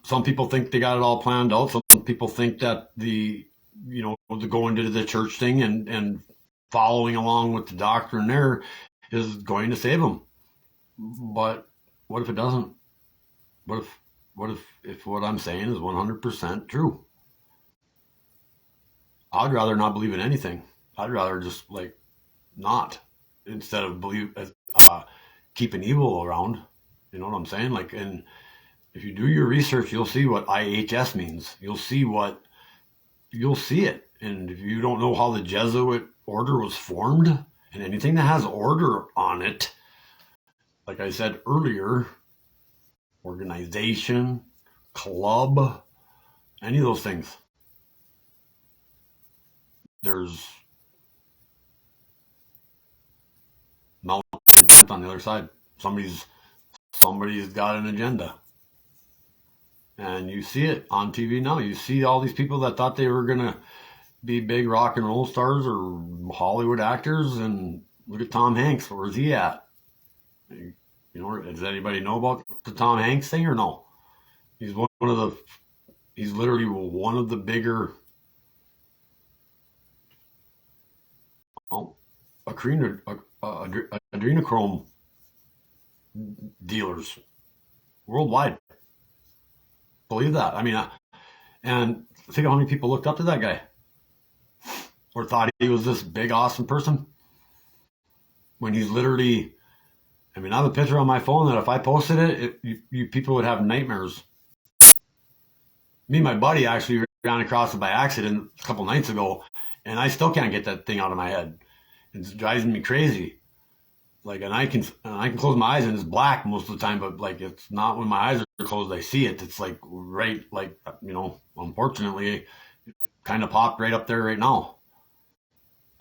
some people think they got it all planned out. Some people think that the going to the church thing and following along with the doctrine there is going to save them. But what if it doesn't? What if what I'm saying is 100% true? I'd rather not believe in anything. I'd rather just not, instead of keeping evil around. You know what I'm saying? And if you do your research, you'll see what IHS means. You'll see it. And if you don't know how the Jesuit order was formed, and anything that has order on it, like I said earlier, organization, club, any of those things, there's malintent on the other side. Somebody's got an agenda. And you see it on TV now. You see all these people that thought they were going to be big rock and roll stars or Hollywood actors, and look at Tom Hanks. Where's he at? Does anybody know about the Tom Hanks thing or no? He's literally one of the bigger adrenochrome dealers worldwide. Believe that. I mean, and think of how many people looked up to that guy or thought he was this big, awesome person, when he's literally, I have a picture on my phone that if I posted it, you people would have nightmares. Me and my buddy actually ran across it by accident a couple nights ago, and I still can't get that thing out of my head. It's driving me crazy. And I can close my eyes and it's black most of the time, but it's not when my eyes are closed I see it. It's unfortunately, it kind of popped right up there right now.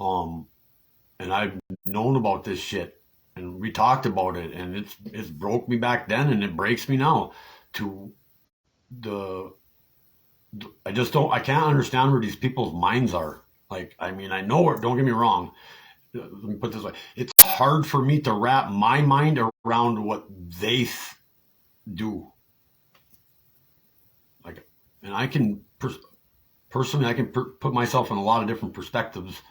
And I've known about this shit, and we talked about it, and it's broke me back then, and it breaks me now. I can't understand where these people's minds are. I know it. Don't get me wrong. Let me put it this way. It's hard for me to wrap my mind around what they do. And I can personally, I can put myself in a lot of different perspectives.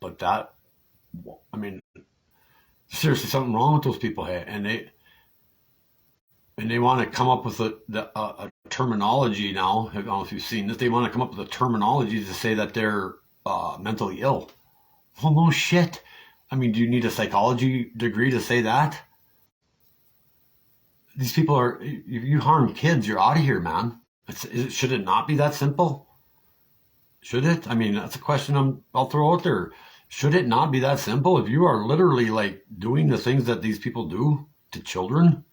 But that, seriously, something wrong with those people, hey, and they want to come up with a terminology now. I don't know if you've seen this. They want to come up with a terminology to say that they're mentally ill. Well, no shit. Do you need a psychology degree to say that? These people are, if you harm kids, you're out of here, man. Should it not be that simple? Should it? That's a question I'll throw out there. Should it not be that simple? If you are literally doing the things that these people do to children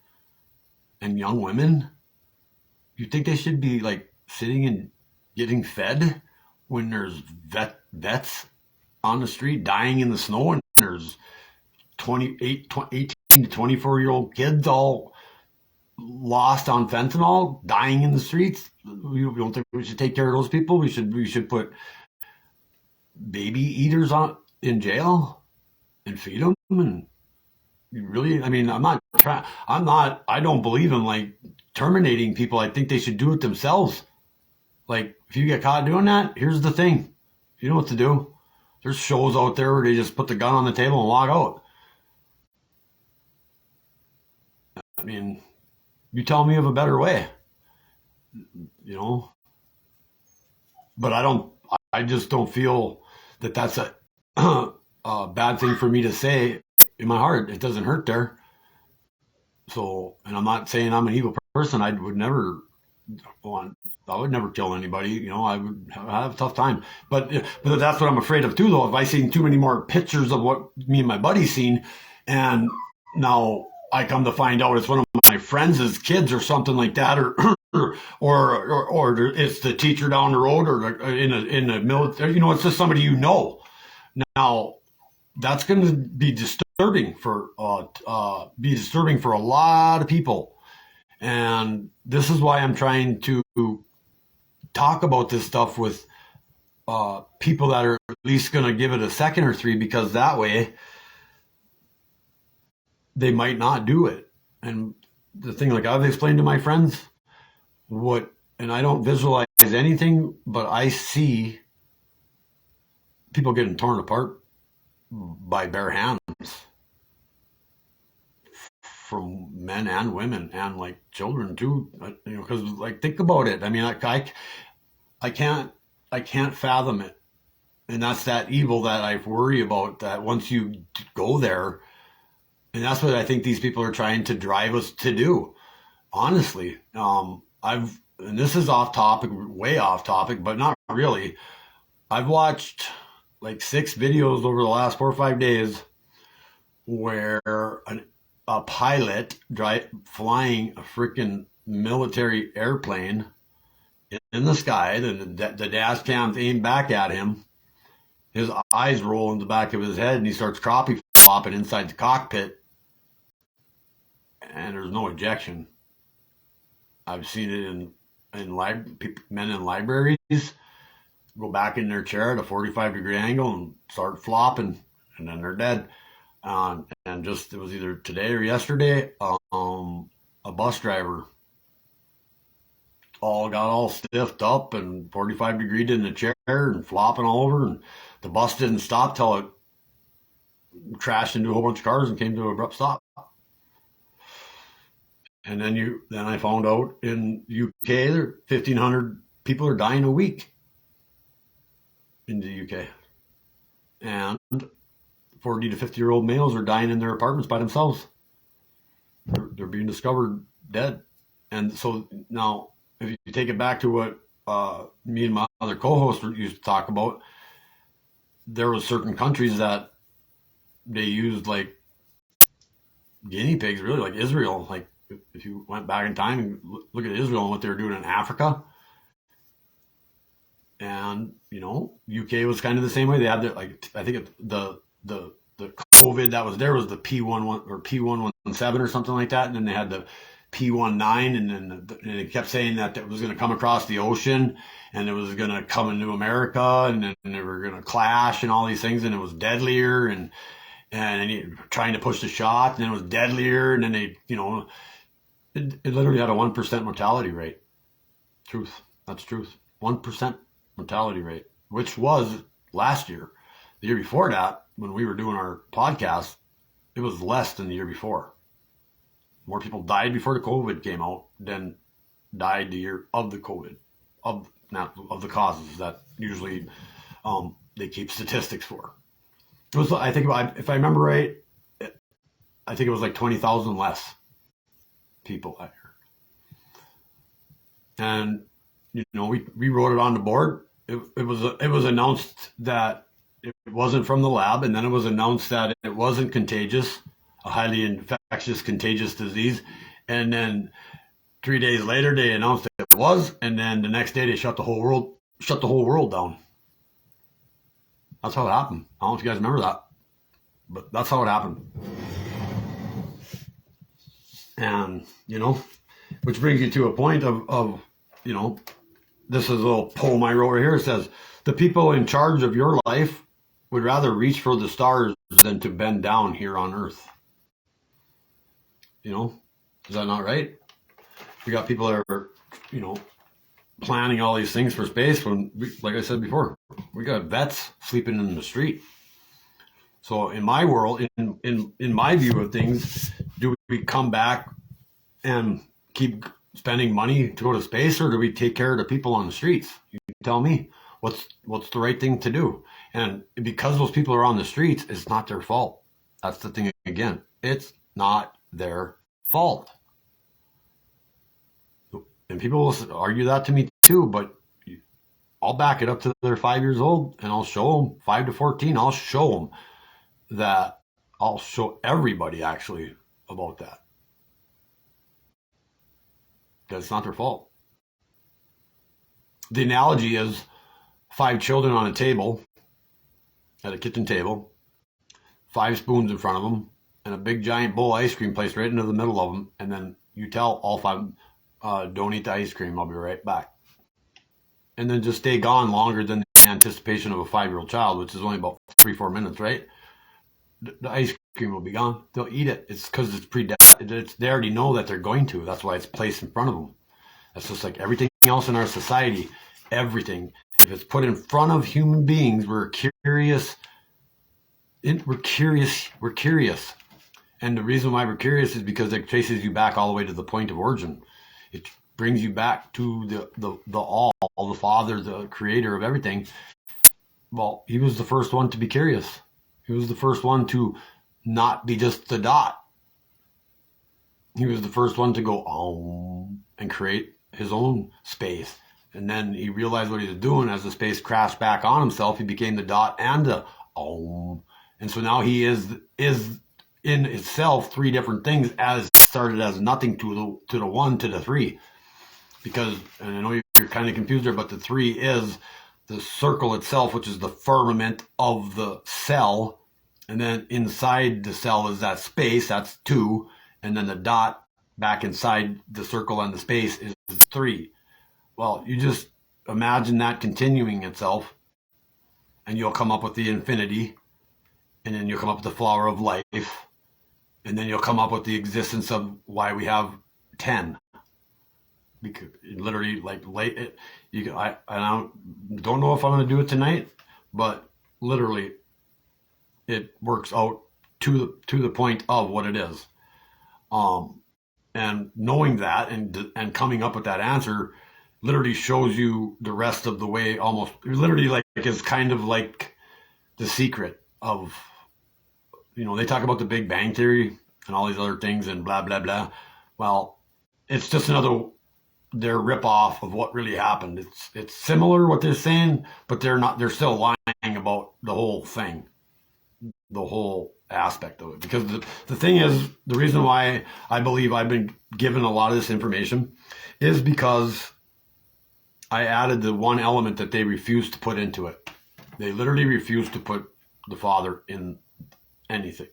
and young women, you think they should be sitting and getting fed when there's vets on the street dying in the snow, and there's 18 to 24-year-old kids all lost on fentanyl, dying in the streets? We don't think we should take care of those people? We should put baby eaters in jail and feed them? And really, I don't believe in terminating people. I think they should do it themselves. If you get caught doing that, here's the thing. You know what to do. There's shows out there where they just put the gun on the table and walk out. You tell me of a better way, But I I just don't feel that that's a bad thing for me to say in my heart. It doesn't hurt there. So, and I'm not saying I'm an evil person. I would never kill anybody. I would have a tough time. But that's what I'm afraid of too, though. If I seen too many more pictures of what me and my buddy seen, and now I come to find out it's one of my friends' kids or something like that, or it's the teacher down the road, or in the military. It's just somebody you know. Now, that's going to be disturbing for a lot of people. And this is why I'm trying to talk about this stuff with people that are at least going to give it a second or three, because that way they might not do it. And the thing, like I've explained to my friends, and I don't visualize anything, but I see people getting torn apart by bare hands from men and women and like children too, because like, think about it. I mean, I can't fathom it. And that's that evil that I worry about, that once you go there, and that's what I think these people are trying to drive us to do. Honestly, and this is off topic, way off topic, but not really. I've watched like 6 videos over the last 4 or 5 days where a pilot flying a freaking military airplane in the sky, the dash cam's aimed back at him, his eyes roll in the back of his head, and he starts crappie flopping inside the cockpit, and there's no ejection. I've seen it in men in libraries go back in their chair at a 45-degree angle and start flopping, and then they're dead. And just, it was either today or yesterday, a bus driver got all stiffed up and 45-degreed in the chair and flopping all over, and the bus didn't stop till it crashed into a whole bunch of cars and came to an abrupt stop. And then I found out in UK, 1,500 people are dying a week in the UK. And 40 to 50-year-old males are dying in their apartments by themselves. They're being discovered dead. And so now, if you take it back to what me and my other co-hosts used to talk about, there were certain countries that they used like guinea pigs, really, like Israel. Like, if you went back in time and look at Israel and what they were doing in Africa, and UK was kind of the same way. They had I think the COVID that was there was the P11 or P117 or something like that, and then they had the P19, and then they kept saying that it was going to come across the ocean, and it was going to come into America, and then they were going to clash and all these things, and it was deadlier, and trying to push the shot, and then it was deadlier, and then they, it literally had a 1% mortality rate. Truth. That's truth. 1% mortality rate, which was last year. The year before that, when we were doing our podcast, it was less than the year before. More people died before the COVID came out than died the year of the COVID, of the causes that usually they keep statistics for. It was, I think, if I remember right, I think it was like 20,000 less people out here. And we wrote it on the board. It was announced that it wasn't from the lab, and then it was announced that it wasn't contagious, a highly infectious, contagious disease. And then 3 days later, they announced that it was, and then the next day they shut the whole world down. That's how it happened. I don't know if you guys remember that, but that's how it happened. And which brings you to a point of this is a little poem I wrote right here. It says, "The people in charge of your life would rather reach for the stars than to bend down here on earth." Is that not right? We got people that are, planning all these things for space when, like I said before, we got vets sleeping in the street. So in my world, in my view of things, do we come back and keep spending money to go to space, or do we take care of the people on the streets? You tell me. what's the right thing to do? And because those people are on the streets, it's not their fault. That's the thing again. It's not their fault. And people will argue that to me too, but I'll back it up to they're 5 years old, and I'll show them 5 to 14. I'll show them that. I'll show everybody actually about that. That's not their fault. The analogy is 5 children on a table, at a kitchen table, 5 spoons in front of them, and a big giant bowl of ice cream placed right into the middle of them, and then you tell all 5, don't eat the ice cream, I'll be right back. And then just stay gone longer than the anticipation of a 5-year-old child, which is only about 3-4 minutes, right? The ice cream will be gone. They'll eat it. It's because they already know that they're going to. That's why it's placed in front of them. That's just like everything else in our society. Everything. If it's put in front of human beings, we're curious. We're curious. And the reason why we're curious is because it traces you back all the way to the point of origin. It brings you back to the all, the Father, the creator of everything. Well, he was the first one to be curious. He was the first one to not be just the dot. He was the first one to go and create his own space. And then he realized what he was doing. As the space crashed back on himself, he became the dot and the om. And so now he is in itself 3 different things, as started as nothing to the 1 to the 3. Because, and I know you're kind of confused there, but the 3 is the circle itself, which is the firmament of the cell. And then inside the cell is that space, that's 2. And then the dot back inside the circle and the space is 3. Well, you just imagine that continuing itself, and you'll come up with the infinity, and then you'll come up with the flower of life, and then you'll come up with the existence of why we have 10. Because literally, like, I don't know if I'm going to do it tonight, but literally, it works out to the point of what it is. And knowing that and coming up with that answer literally shows you the rest of the way. Almost literally, like, is kind of like the secret of, they talk about the Big Bang Theory and all these other things and blah blah blah. Well, it's just their ripoff of what really happened. It's similar what they're saying, but they're still lying about the whole thing, the whole aspect of it. Because the thing is, the reason why I believe I've been given a lot of this information is because I added the one element that they refused to put into it. They literally refused to put the Father in anything.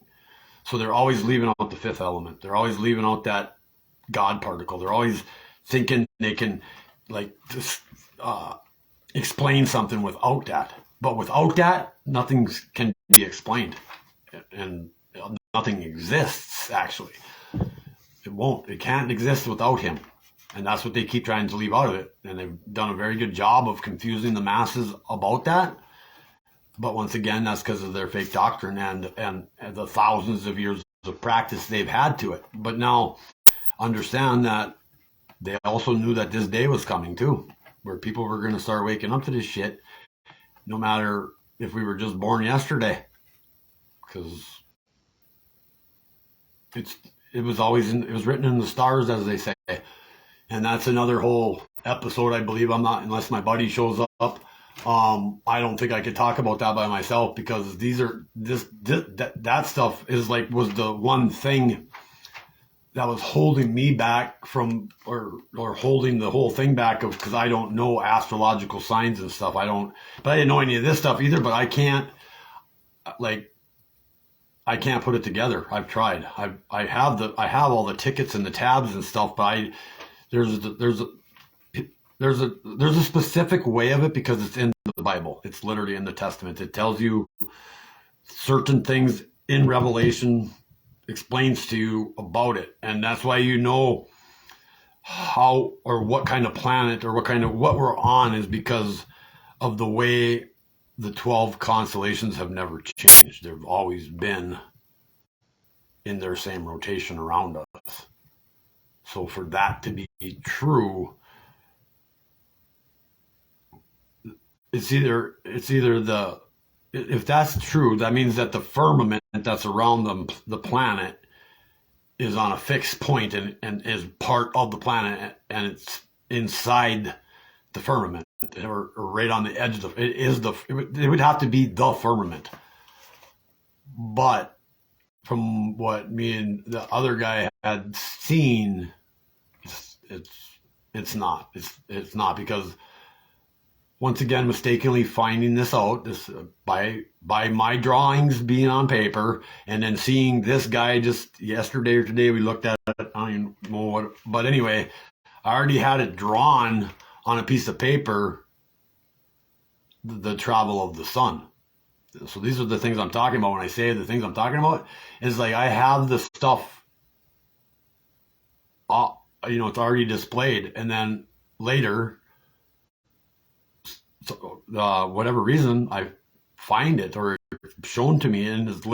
So they're always leaving out the 5th element. They're always leaving out that God particle. They're always thinking they can, like, just explain something without that. But without that, nothing can be explained. And nothing exists, actually. It can't exist without him. And that's what they keep trying to leave out of it. And they've done a very good job of confusing the masses about that. But once again, that's because of their fake doctrine and the thousands of years of practice they've had to it. But now, understand that they also knew that this day was coming too, where people were going to start waking up to this shit, no matter if we were just born yesterday. Because it was written in the stars, as they say. And that's another whole episode, I believe. Unless my buddy shows up. I don't think I could talk about that by myself, because that stuff was the one thing that was holding me back from, or holding the whole thing back, because I don't know astrological signs and stuff. But I didn't know any of this stuff either. But I can't put it together. I've tried. I have all the tickets and the tabs and stuff, but there's a specific way of it, because it's in the Bible. It's literally in the Testament. It tells you certain things in Revelation, explains to you about it. And that's why you know how or what kind of planet or what we're on is because of the way the 12 constellations have never changed. They've always been in their same rotation around us. So for that to be true, it's either the, if that's true, that means that the firmament that's around the planet is on a fixed point and is part of the planet, and it's inside the firmament, or right on the edge of it would have to be the firmament. But from what me and the other guy had seen, it's not, because once again, mistakenly finding this out, by my drawings being on paper, and then seeing this guy just yesterday or today, we looked at it, I don't even know what, but anyway, I already had it drawn on a piece of paper, the travel of the sun. So these are the things I'm talking about when I say the things I'm talking about, is like I have the stuff, it's already displayed, and then later, whatever reason, I find it or it's shown to me, and it's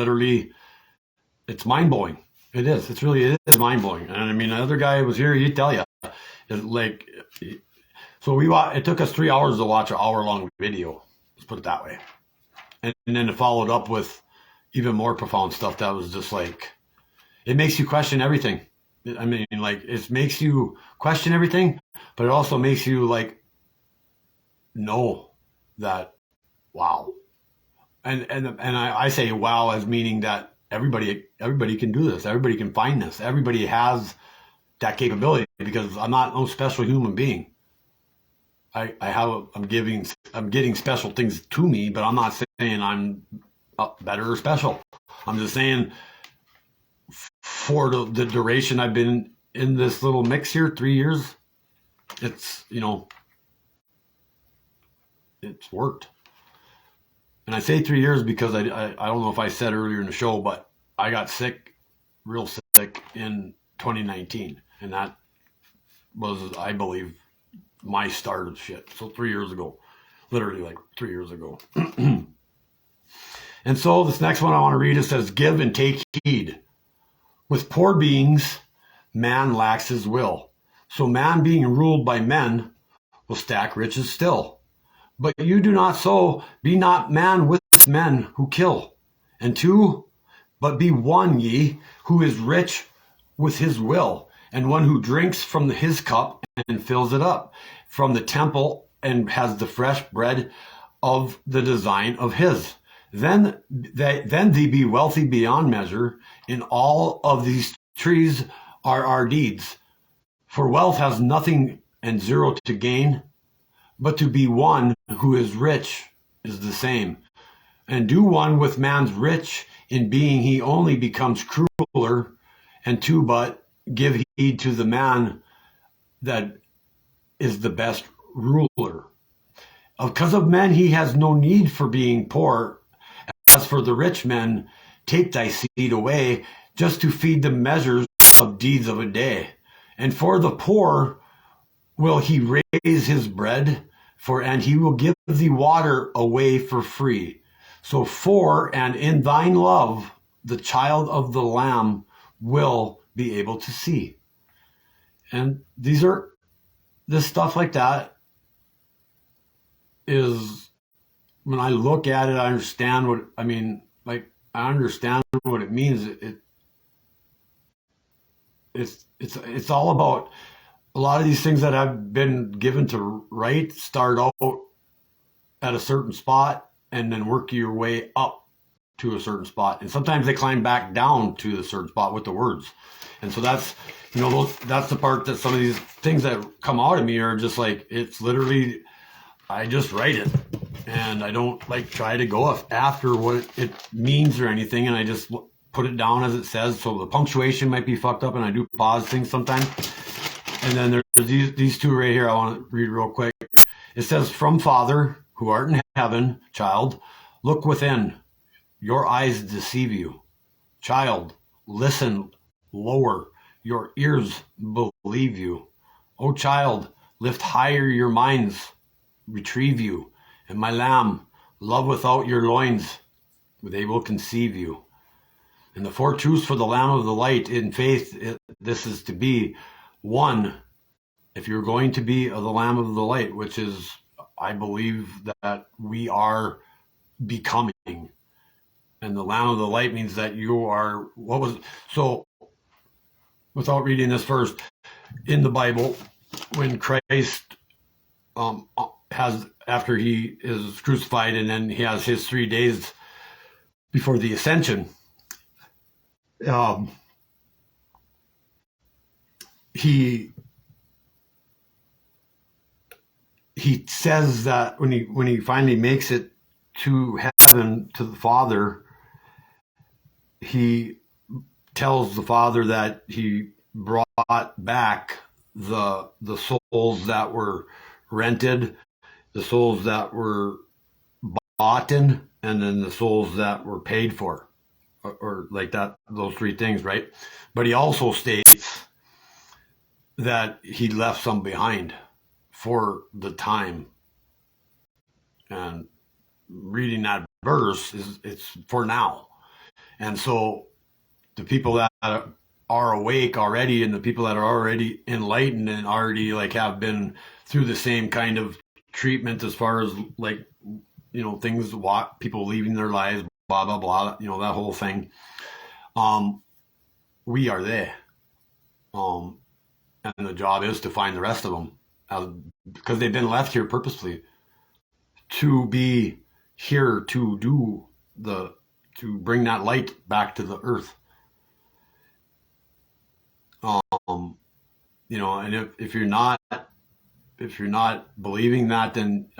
mind blowing. It is mind blowing. And I mean, the other guy was here, he'd tell you, it took us 3 hours to watch an hour-long video. Let's put it that way. And then it followed up with even more profound stuff that was just like, it makes you question everything. I mean, like, it makes you question everything, but it also makes you like know that, wow. And I say wow as meaning that everybody can do this. Everybody can find this. Everybody has that capability, because I'm not no special human being. I'm getting special things to me, but I'm not saying I'm better or special. I'm just saying, for the duration I've been in this little mix here, 3 years, it's worked. And I say 3 years because I don't know if I said earlier in the show, but I got sick, real sick, in 2019, and that was, I believe, my start of shit. So 3 years ago, literally like 3 years ago. And so this next one I want to read, it says, give and take heed. With poor beings, man lacks his will. So man, being ruled by men, will stack riches still. But you do not so, be not man with men who kill. And two, but be one ye, who is rich with his will, and one who drinks from his cup and fills it up from the temple, and has the fresh bread of the design of his. Then thee be wealthy beyond measure. In all of these trees are our deeds. For wealth has nothing and zero to gain, but to be one who is rich is the same. And do one with man's rich in being, he only becomes crueler. And two, but give heed to the man that is the best ruler. Because of men he has no need for being poor. As for the rich men, take thy seed away, just to feed the measures of deeds of a day. And for the poor will he raise his bread, and he will give thee water away for free. So for and in thine love, the child of the Lamb will be able to see. And this stuff like that is, when I look at it, I understand what, I understand what it means. It's all about a lot of these things that I've been given to write, start out at a certain spot and then work your way up to a certain spot. And sometimes they climb back down to a certain spot with the words. And so that's, that's the part that some of these things that come out of me are just like, it's literally, I just write it, and I don't try to go after what it means or anything, and I just put it down as it says. So the punctuation might be fucked up, and I do pause things sometimes. And then there's these two right here I want to read real quick. It says, from Father, who art in heaven, child, look within. Your eyes deceive you. Child, listen lower. Your ears believe you. O child, lift higher your minds. Retrieve you, and my lamb, love without your loins, they will conceive you. And the four truths for the Lamb of the Light in faith, this is to be one. If you're going to be the Lamb of the Light, which is I believe that we are becoming. And the Lamb of the Light means that you are, so without reading this verse, in the Bible, when Christ after he is crucified and then he has his 3 days before the ascension, he says that when he finally makes it to heaven, to the Father, he tells the Father that he brought back the souls that were rented, the souls that were bought in, and then the souls that were paid for, or like that, those 3 things, right? But he also states that he left some behind for the time. And reading that verse it's for now. And so the people that are awake already, and the people that are already enlightened and already like have been through the same kind of treatment as far as like, things, people leaving their lives, blah, blah, blah, that whole thing. We are there. And the job is to find the rest of them, because they've been left here purposefully to be here to bring that light back to the earth. And if you're not believing that, then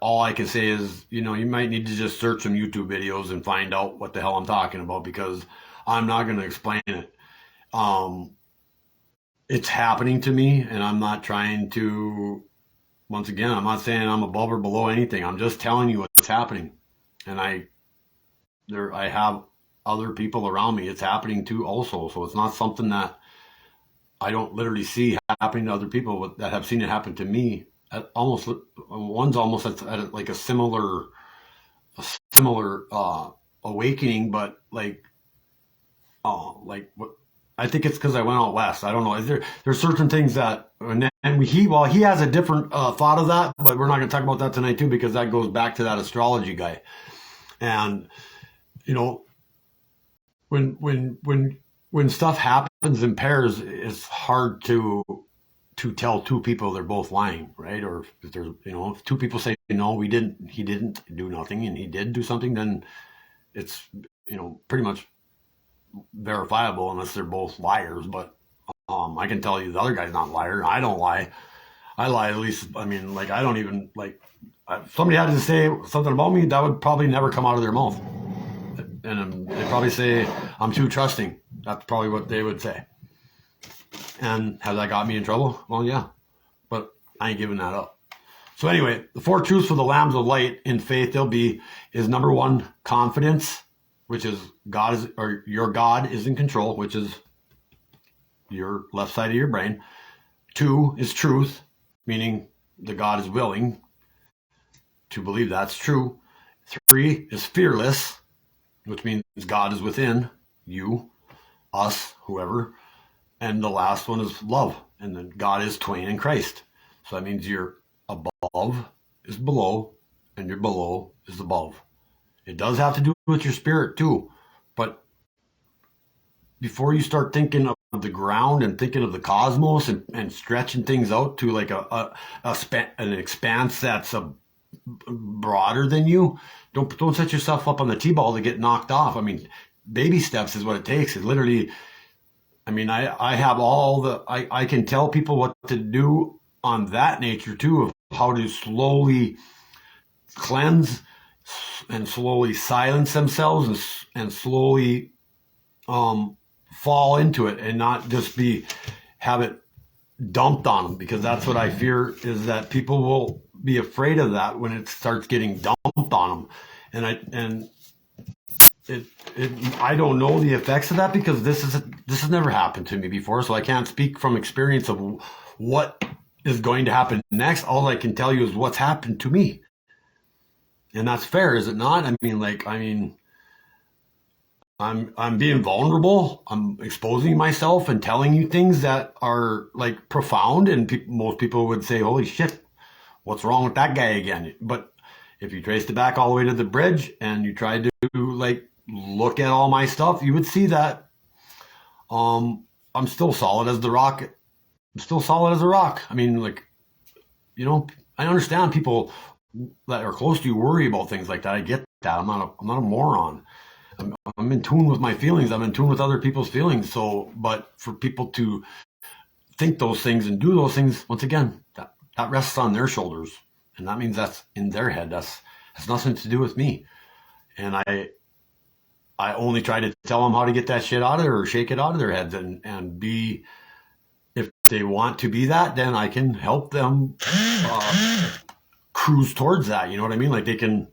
all I can say is, you might need to just search some YouTube videos and find out what the hell I'm talking about, because I'm not going to explain it. It's happening to me, and I'm not trying to, once again, I'm not saying I'm above or below anything. I'm just telling you what's happening. And I have other people around me it's happening to also. So it's not something that I don't literally see happening to other people that have seen it happen to me. One's almost at like a similar awakening, but like what I think it's because I went out west. I don't know. There's certain things that, he has a different thought of that, but we're not going to talk about that tonight too, because that goes back to that astrology guy. And when stuff happens in pairs, it's hard to tell 2 people they're both lying, right? Or if there's, if 2 people say, no, he didn't do nothing, and he did do something, then it's, pretty much verifiable unless they're both liars. But I can tell you the other guy's not a liar. I don't lie. I lie at least. I don't even if somebody had to say something about me, that would probably never come out of their mouth. And they'd probably say, I'm too trusting. That's probably what they would say. And has that got me in trouble? Well, yeah. But I ain't giving that up. So anyway, the 4 truths for the lambs of light in faith is number 1, confidence, which is your God is in control, which is your left side of your brain. 2 is truth, meaning the God is willing to believe that's true. 3 is fearless, which means God is within you, us, whoever. And the last one is love, and then God is twain in Christ. So that means your above is below, and your below is above. It does have to do with your spirit too, but before you start thinking of the ground and thinking of the cosmos and stretching things out to like an expanse that's broader than you, don't set yourself up on the T-ball to get knocked off. Baby steps is what it takes. It literally, I have I can tell people what to do on that nature too, of how to slowly cleanse and slowly silence themselves and slowly fall into it, and not just have it dumped on them, because that's what I fear, is that people will be afraid of that when it starts getting dumped on them. And I don't know the effects of that, because this has never happened to me before, so I can't speak from experience of what is going to happen next. All I can tell you is what's happened to me, and that's fair, is it not? I'm being vulnerable. I'm exposing myself and telling you things that are like profound, and most people would say, "Holy shit, what's wrong with that guy again? But if you traced it back all the way to the bridge and you tried to like look at all my stuff, you would see that I'm still solid as the rock. I'm still solid as a rock. I mean, like, I understand people that are close to you worry about things like that. I get that. I'm not a moron. I'm in tune with my feelings. I'm in tune with other people's feelings. So, but for people to think those things and do those things, once again, that rests on their shoulders, and that means that's in their head. That's has nothing to do with me. And I only try to tell them how to get that shit out of there or shake it out of their heads and be. If they want to be that, then I can help them cruise towards that. You know what I mean? Like they can.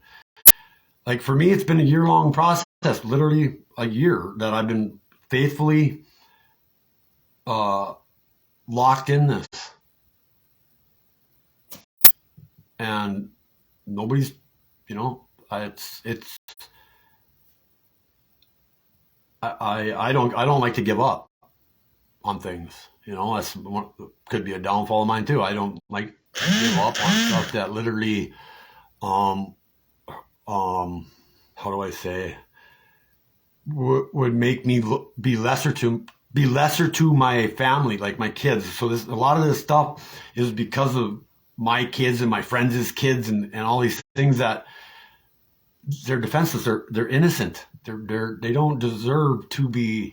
Like for me, it's been a year-long process, literally a year that I've been faithfully locked in this, and nobody's, it's. I don't like to give up on things. That's could be a downfall of mine too. I don't like to give up on stuff that literally, how do I say, would make me be lesser to my family, like my kids. So a lot of this stuff is because of my kids and my friends' kids and all these things that they're defenseless. They're innocent. They don't deserve to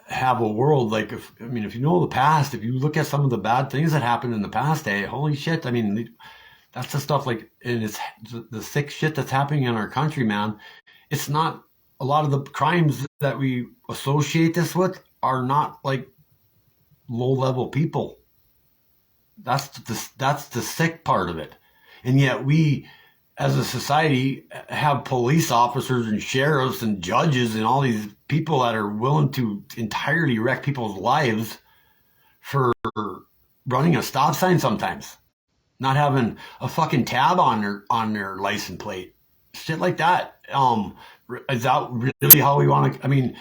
have a world like if you know the past, if you look at some of the bad things that happened in the past, holy shit. I mean, that's the stuff like, and it's the sick shit that's happening in our country, man. It's not a lot of the crimes that we associate this with are not like low level people. That's the sick part of it. And yet we, as a society, have police officers and sheriffs and judges and all these people that are willing to entirely wreck people's lives for running a stop sign sometimes, not having a fucking tab on their license plate, shit like that. Is that really how we want to? I mean,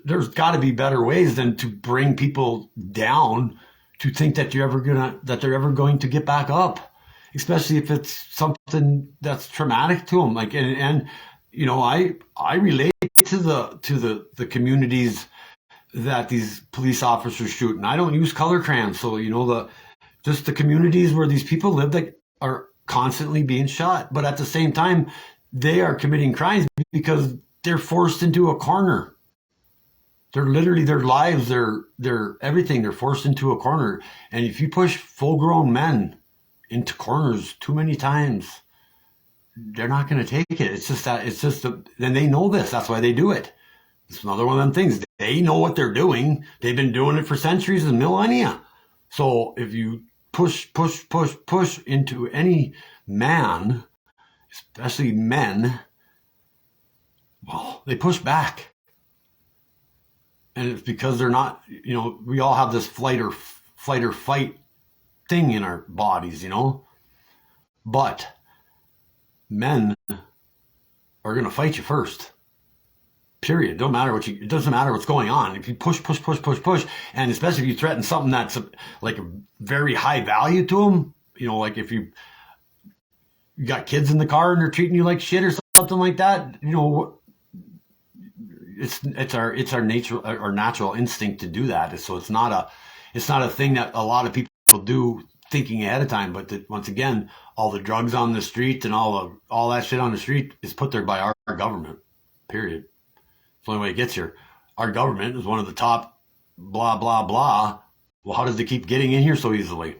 there's got to be better ways than to bring people down to think that they're ever going to get back up. Especially if it's something that's traumatic to them. Like, and I relate to the communities that these police officers shoot, and I don't use color crayons. So just the communities where these people live that are constantly being shot, but at the same time, they are committing crimes because they're forced into a corner. They're literally their lives, their everything. They're forced into a corner, and if you push full-grown men into corners too many times, they're not going to take it. Then they know this. That's why they do it. It's another one of them things. They know what they're doing. They've been doing it for centuries and millennia. So if you push into any man, especially men, well, they push back. And it's because they're not, we all have this flight or fight thing in our bodies, but men are going to fight you first, period. It doesn't matter what's going on. If you push, and especially if you threaten something that's like a very high value to them, like if you got kids in the car and they're treating you like shit or something like that, it's our nature, our natural instinct to do that. So it's not a thing that a lot of people do thinking ahead of time, but once again, all the drugs on the street and all that shit on the street is put there by our government, period. It's the only way it gets here. Our government is one of the top blah blah blah. Well, how does it keep getting in here so easily?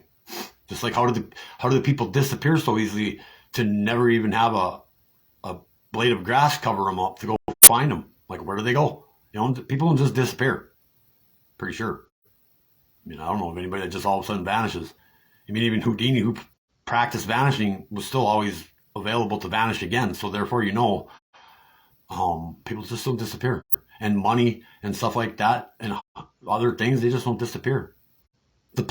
Just like how do the people disappear so easily to never even have a blade of grass cover them up to go find them? Like, where do they go? People don't just disappear. Pretty sure. I don't know of anybody that just all of a sudden vanishes. Even Houdini, who practiced vanishing, was still always available to vanish again. So therefore, people just don't disappear. And money and stuff like that and other things, they just don't disappear. The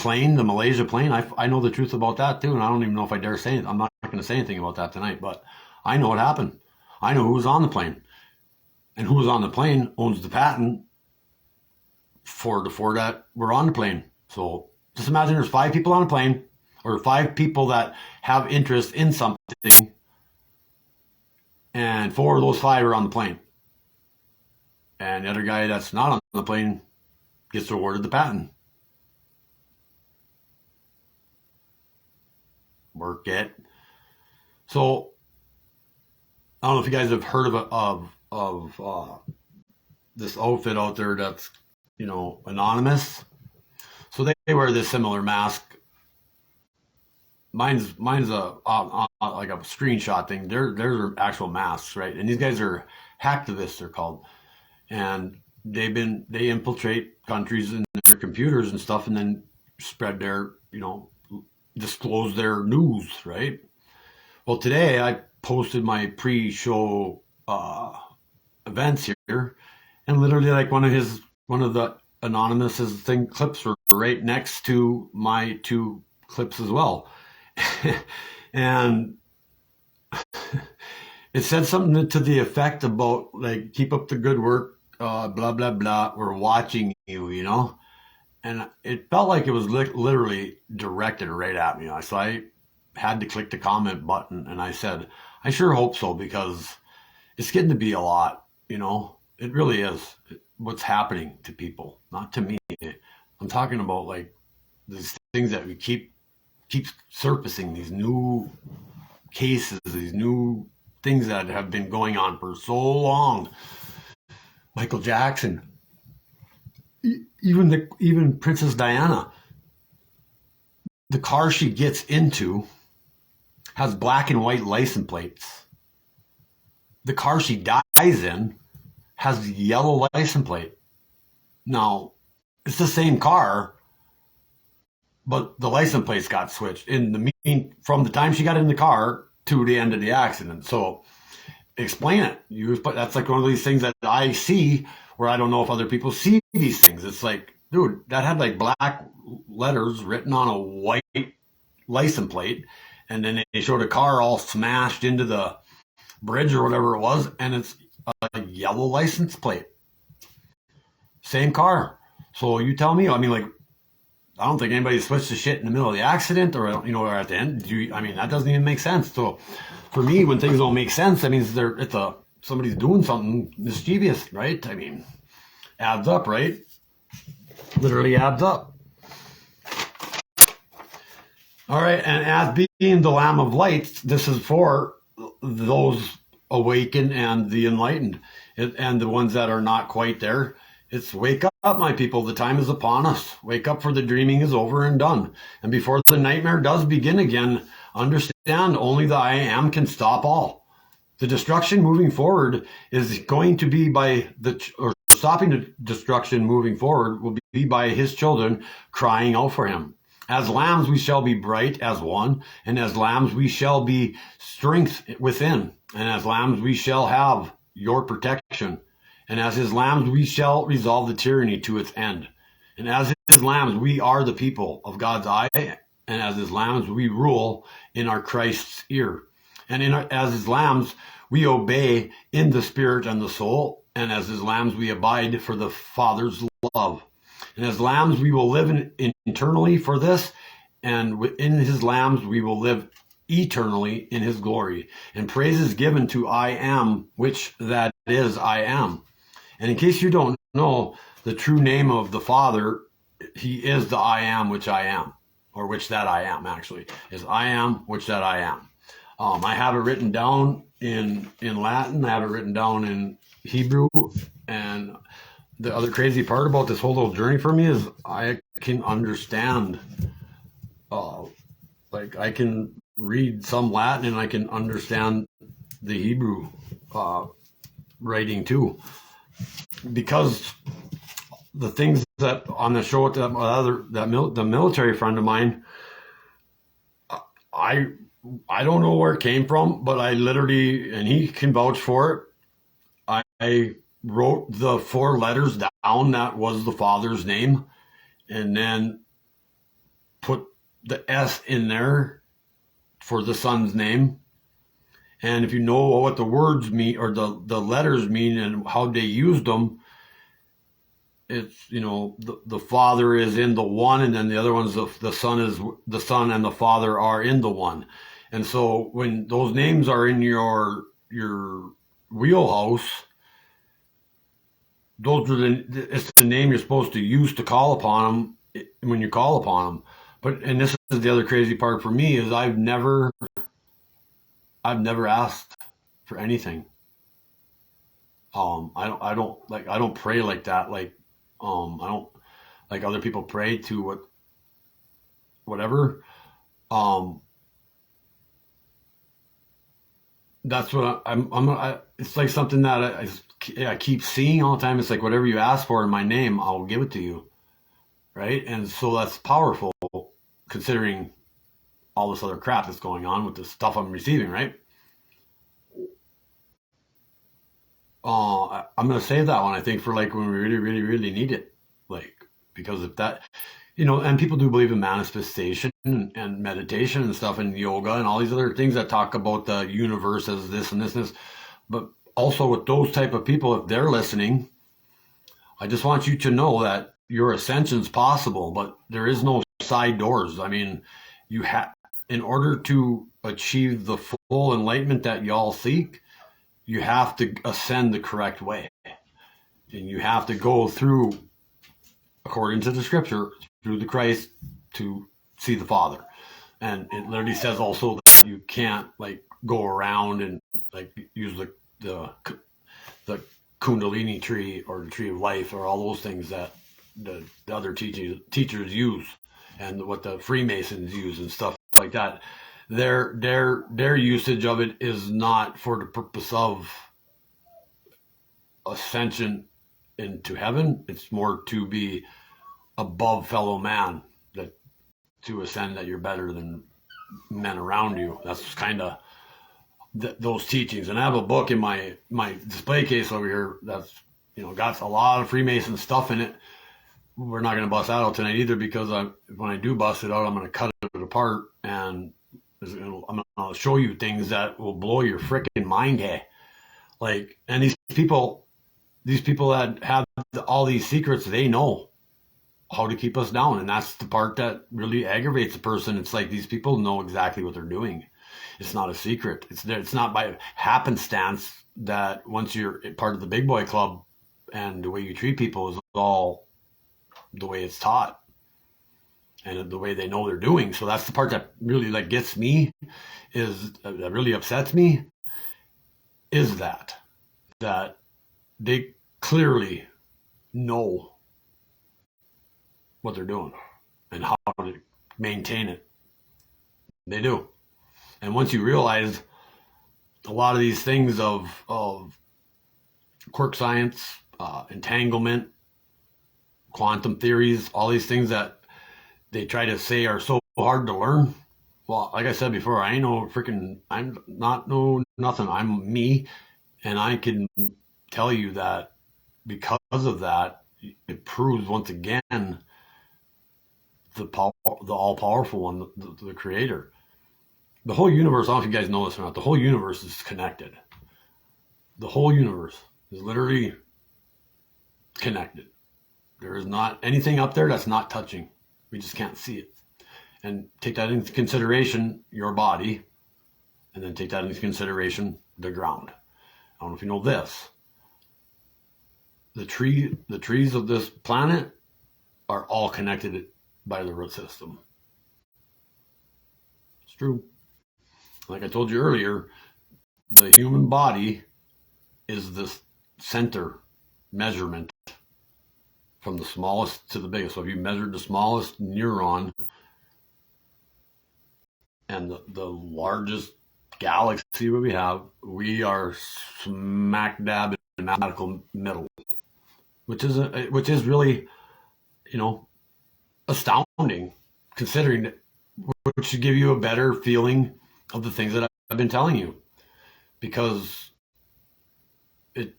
Malaysia plane, I know the truth about that too. And I don't even know if I dare say it. I'm not going to say anything about that tonight, but I know what happened. I know who was on the plane. And who was on the plane owns the patent for the four that were on the plane. So just imagine there's 5 people on a plane. or 5 people that have interest in something, and 4 of those 5 are on the plane. And the other guy that's not on the plane gets awarded the patent. Work it. So I don't know if you guys have heard of this outfit out there that's, anonymous. So they wear this similar mask. Mine's a like a screenshot thing. They're actual masks, right? And these guys are hacktivists, they're called, and they infiltrate countries and their computers and stuff, and then spread their, disclose their news, right? Well, today I posted my pre-show events here, and literally like one of the anonymous clips were right next to my 2 clips as well. And it said something to the effect about like, keep up the good work, blah, blah, blah. We're watching you, And it felt like it was literally directed right at me. So I had to click the comment button, and I said, I sure hope so, because it's getting to be a lot, It really is what's happening to people, not to me. I'm talking about like these things that we keep surfacing, these new cases, these new things that have been going on for so long. Michael Jackson, even Princess Diana, the car she gets into has black and white license plates. The car she dies in has yellow license plate. Now, it's the same car, but the license plates got switched from the time she got in the car to the end of the accident. So explain it. That's like one of these things that I see where I don't know if other people see these things. It's like, dude, that had like black letters written on a white license plate, and then they showed a car all smashed into the bridge or whatever it was, and it's a yellow license plate. Same car. So you tell me, I don't think anybody switched the shit in the middle of the accident or at the end. That doesn't even make sense. So for me, when things don't make sense, that means somebody's doing something mischievous, right? Adds up, right? Literally adds up. All right, and as being the Lamb of Light, this is for those awakened and the enlightened, and the ones that are not quite there. It's wake up, my people. The time is upon us. Wake up, for the dreaming is over and done. And before the nightmare does begin again, understand only the I Am can stop all. The destruction moving forward is going to be stopping the destruction moving forward will be by his children crying out for him. As lambs we shall be bright as one, and as lambs we shall be strength within, and as lambs we shall have your protection. And as his lambs, we shall resolve the tyranny to its end. And as his lambs, we are the people of God's eye. And as his lambs, we rule in our Christ's ear. And as his lambs, we obey in the spirit and the soul. And as his lambs, we abide for the Father's love. And as lambs, we will live internally for this. And within his lambs, we will live eternally in his glory. And praise is given to I Am, which that is I Am. And in case you don't know, the true name of the Father, he is the I Am, which I am, or which that I am, actually, is I Am, which that I am. I have it written down in Latin. I have it written down in Hebrew. And the other crazy part about this whole little journey for me is I can understand, I can read some Latin and I can understand the Hebrew writing too. Because the things that on the show with the military friend of mine, I don't know where it came from, but I literally, and he can vouch for it, I wrote the 4 letters down that was the Father's name, and then put the S in there for the Son's name. And if you know what the words mean or the letters mean and how they used them, it's the Father is in the one, and then the other one's the Son and the Father are in the one. And so when those names are in your wheelhouse, it's the name you're supposed to use to call upon them when you call upon them. And this is the other crazy part for me is I've never asked for anything. I don't pray like that. Like, I don't like other people pray to whatever. That's what it's like something that I keep seeing all the time. It's like whatever you ask for in my name, I'll give it to you. Right. And so that's powerful considering all this other crap that's going on with the stuff I'm receiving. Right. I'm going to save that one, I think, for like when we really, really, really need it. Like, because if that, and people do believe in manifestation and meditation and stuff and yoga and all these other things that talk about the universe as this and this and this. But also with those type of people, if they're listening, I just want you to know that your ascension's possible, but there is no side doors. I mean, in order to achieve the full enlightenment that y'all seek, you have to ascend the correct way. And you have to go through, according to the scripture, through the Christ to see the Father. And it literally says also that you can't like go around and like use the Kundalini tree or the tree of life or all those things that the other teachers use and what the Freemasons use and stuff like that. Their usage of it is not for the purpose of ascension into heaven. It's more to be above fellow man, that to ascend, that you're better than men around you. That's kind of those teachings. And I have a book in my display case over here that's got a lot of Freemason stuff in it. We're not going to bust that out tonight either, because when I do bust it out, I'm going to cut it apart and I'm going to show you things that will blow your freaking mind, hey. Like, and these people that have all these secrets, they know how to keep us down. And that's the part that really aggravates a person. It's like these people know exactly what they're doing. It's not a secret. It's not by happenstance that once you're part of the big boy club and the way you treat people is all the way it's taught and the way they know they're doing. So that's the part that really like gets me, that really upsets me, is that they clearly know what they're doing and how to maintain it. They do. And once you realize a lot of these things of quark science, entanglement, quantum theories, all these things that they try to say are so hard to learn. Well, like I said before, I'm not nothing. I'm me. And I can tell you that because of that, it proves once again the all-powerful one, the creator. The whole universe, I don't know if you guys know this or not, the whole universe is connected. The whole universe is literally connected. There is not anything up there that's not touching. We just can't see it. And take that into consideration, your body, and then take that into consideration, the ground. I don't know if you know this. The trees of this planet are all connected by the root system. It's true. Like I told you earlier, the human body is this center measurement from the smallest to the biggest. So if you measured the smallest neuron and the largest galaxy we have, we are smack dab in the mathematical middle, which is really, astounding, considering that, which should give you a better feeling of the things that I've been telling you, because it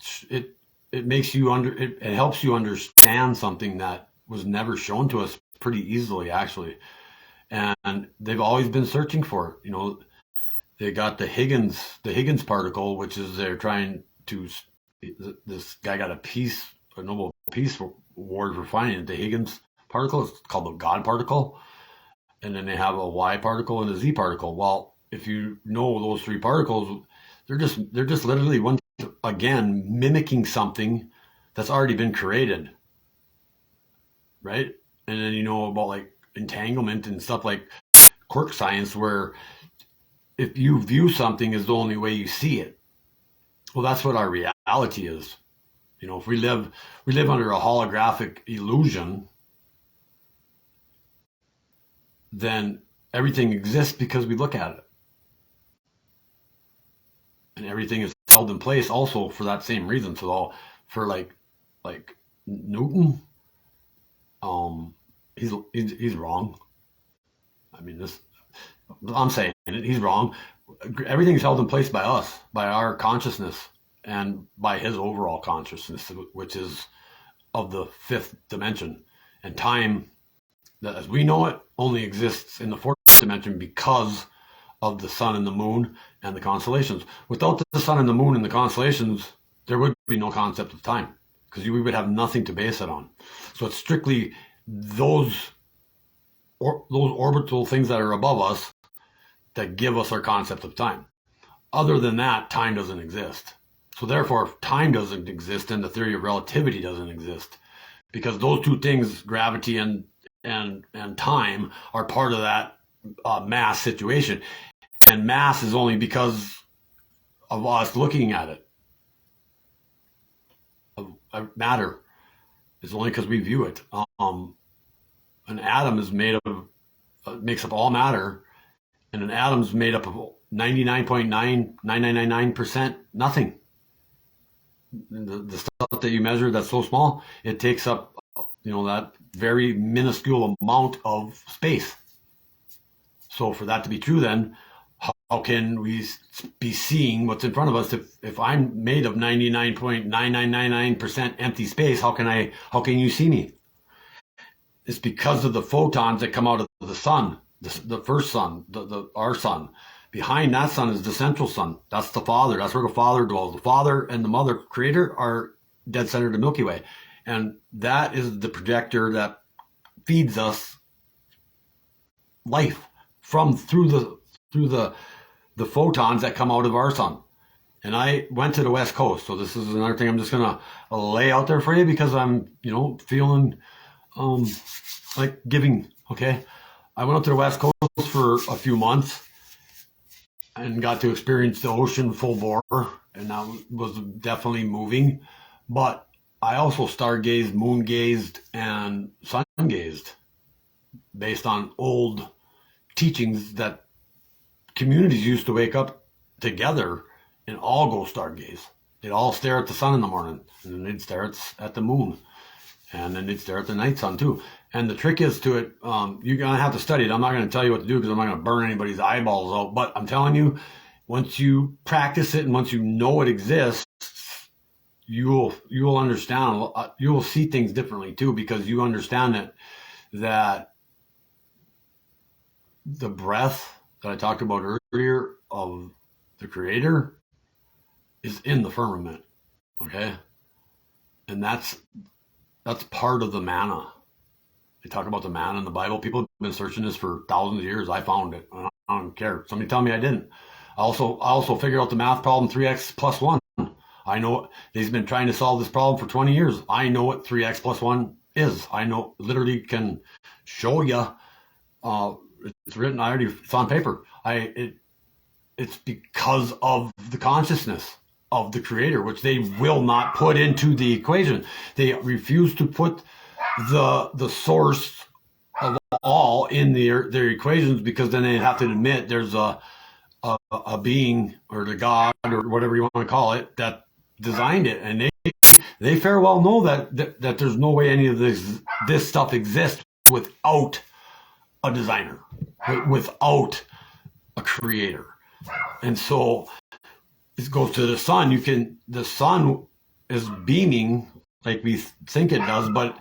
makes you it helps you understand something that was never shown to us pretty easily, actually. And they've always been searching for it. They got the Higgins particle, which is they're trying to, this guy got a piece a Nobel Peace Award for finding it. The Higgins particle is called the God particle, and then they have a Y particle and a Z particle. Well, if you know those three particles, they're just literally one, again, mimicking something that's already been created, right? And then you know about like entanglement and stuff like quark science, where if you view something as the only way you see it, well, that's what our reality is. You know, if we live under a holographic illusion, then everything exists because we look at it. And everything is held in place also for that same reason. So for like Newton, he's wrong. I mean, I'm saying it, he's wrong. Everything's held in place by us, by our consciousness, and by his overall consciousness, which is of the fifth dimension. And time, as we know it, only exists in the fourth dimension because of the sun and the moon and the constellations. Without the sun and the moon and the constellations, there would be no concept of time, because we would have nothing to base it on. So it's strictly those orbital things that are above us that give us our concept of time. Other than that, time doesn't exist. So therefore, if time doesn't exist, then the theory of relativity doesn't exist, because those two things, gravity and time, are part of that mass situation. And mass is only because of us looking at it. Matter is only because we view it. An atom is made of, makes up all matter, and an atom is made up of 99.99999% nothing. The stuff that you measure that's so small, it takes up, that very minuscule amount of space. So for that to be true, then how can we be seeing what's in front of us? If I'm made of 99.9999% empty space, how can you see me? It's because of the photons that come out of the sun, the first sun, our sun. Behind that sun is the central sun. That's the Father. That's where the Father dwells. The Father and the Mother Creator are dead center of the Milky Way. And that is the projector that feeds us life through the photons that come out of our sun. And I went to the West Coast. So this is another thing I'm just going to lay out there for you, because I'm, feeling like giving, okay? I went up to the West Coast for a few months and got to experience the ocean full bore, and that was definitely moving. But I also stargazed, moon gazed, and sun gazed based on old teachings that communities used to wake up together and all go stargaze. They'd all stare at the sun in the morning, and then they'd stare at the moon, and then they'd stare at the night sun too. And the trick is to it, you're going to have to study it. I'm not going to tell you what to do, because I'm not going to burn anybody's eyeballs out. But I'm telling you, once you practice it and once you know it exists, you will understand. You will see things differently too, because you understand that the breath that I talked about earlier of the Creator is in the firmament, okay? And that's part of the manna. They talk about the manna in the Bible. People have been searching this for thousands of years. I found it. I don't care. Somebody tell me I didn't. I also figured out the math problem 3x plus 1. I know they've been trying to solve this problem for 20 years. I know what 3x plus 1 is. I know, literally can show you. It's written. It's on paper. It's because of the consciousness of the Creator, which they will not put into the equation. They refuse to put the source of all in their equations, because then they have to admit there's a being, or the God, or whatever you want to call it, that designed it. And they fair well know that there's no way any of this stuff exists without a designer, without a creator. And so it goes to the sun. The sun is beaming like we think it does, but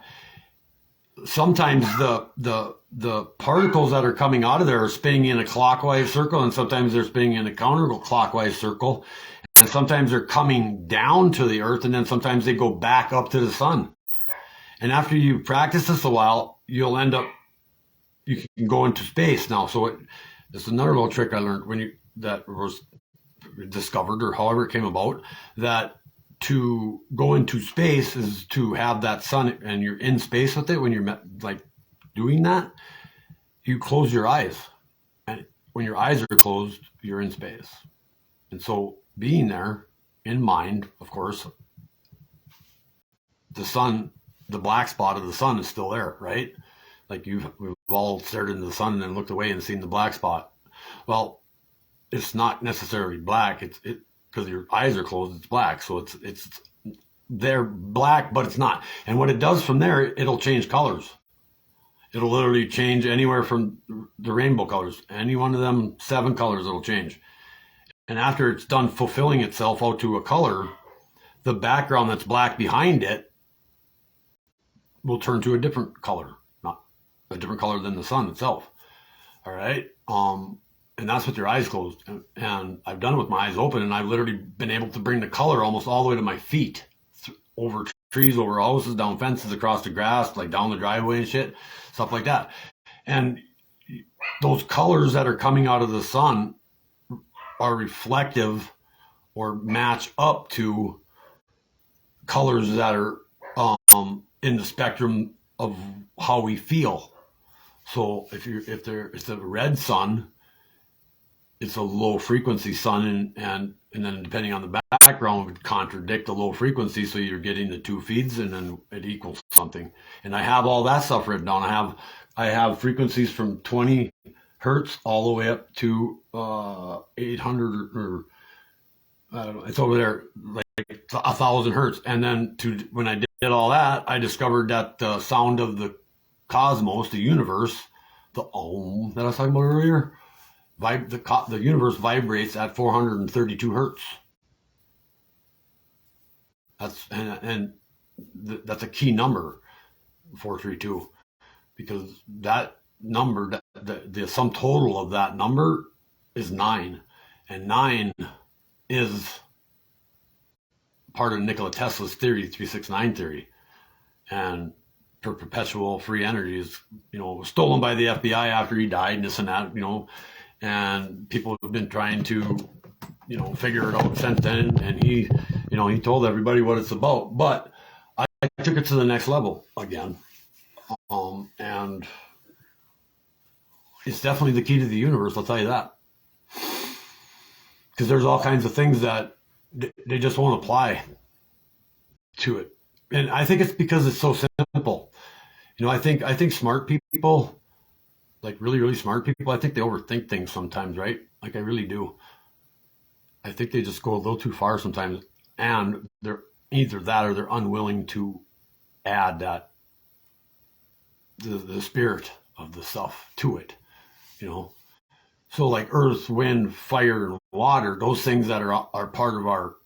sometimes the particles that are coming out of there are spinning in a clockwise circle, and sometimes they're spinning in a counterclockwise circle. sometimes they're coming down to the earth, and then sometimes they go back up to the sun. And after you practice this a while, you'll end up, you can go into space now. So it's another little trick I learned that was discovered, or however it came about, that to go into space is to have that sun, and you're in space with it. When you're like doing that, you close your eyes, and when your eyes are closed, you're in space. And so being there in mind, of course, the sun, the black spot of the sun is still there, right? Like we've all stared into the sun and then looked away and seen the black spot. Well, it's not necessarily black. It's because your eyes are closed. It's black, so it's they're black, but it's not. And what it does from there, it'll change colors. It'll literally change anywhere from the rainbow colors. Any one of them 7 colors, it'll change. And after it's done fulfilling itself out to a color, the background that's black behind it will turn to a different color, not a different color than the sun itself. All right. And that's with your eyes closed. And I've done it with my eyes open, and I've literally been able to bring the color almost all the way to my feet, over trees, over houses, down fences, across the grass, like down the driveway and shit, stuff like that. And those colors that are coming out of the sun are reflective or match up to colors that are in the spectrum of how we feel. So if it's a red sun, it's a low frequency sun, and then depending on the background, it would contradict the low frequency, so you're getting the 2 feeds, and then it equals something. And I have all that stuff written down. I have frequencies from 20 hertz all the way up to 800, or I don't know, it's over there, like 1,000 hertz. And then when I did all that, I discovered that the sound of the cosmos, the universe, the Om that I was talking about earlier, the universe vibrates at 432 hertz. That's a key number, 432, because that number, the sum total of that number is 9, and 9 is part of Nikola Tesla's theory, 369 theory, and perpetual free energy is, stolen by the FBI after he died, and this and that, and people have been trying to, figure it out since then. And he told everybody what it's about. But I took it to the next level again, and it's definitely the key to the universe. I'll tell you that, because there's all kinds of things that they just won't apply to it. And I think it's because it's so simple. I think smart people, like really, really smart people, I think they overthink things sometimes, right? Like I really do. I think they just go a little too far sometimes, and they're either that or they're unwilling to add that the spirit of the stuff to it, So like earth, wind, fire, and water, those things that are part of our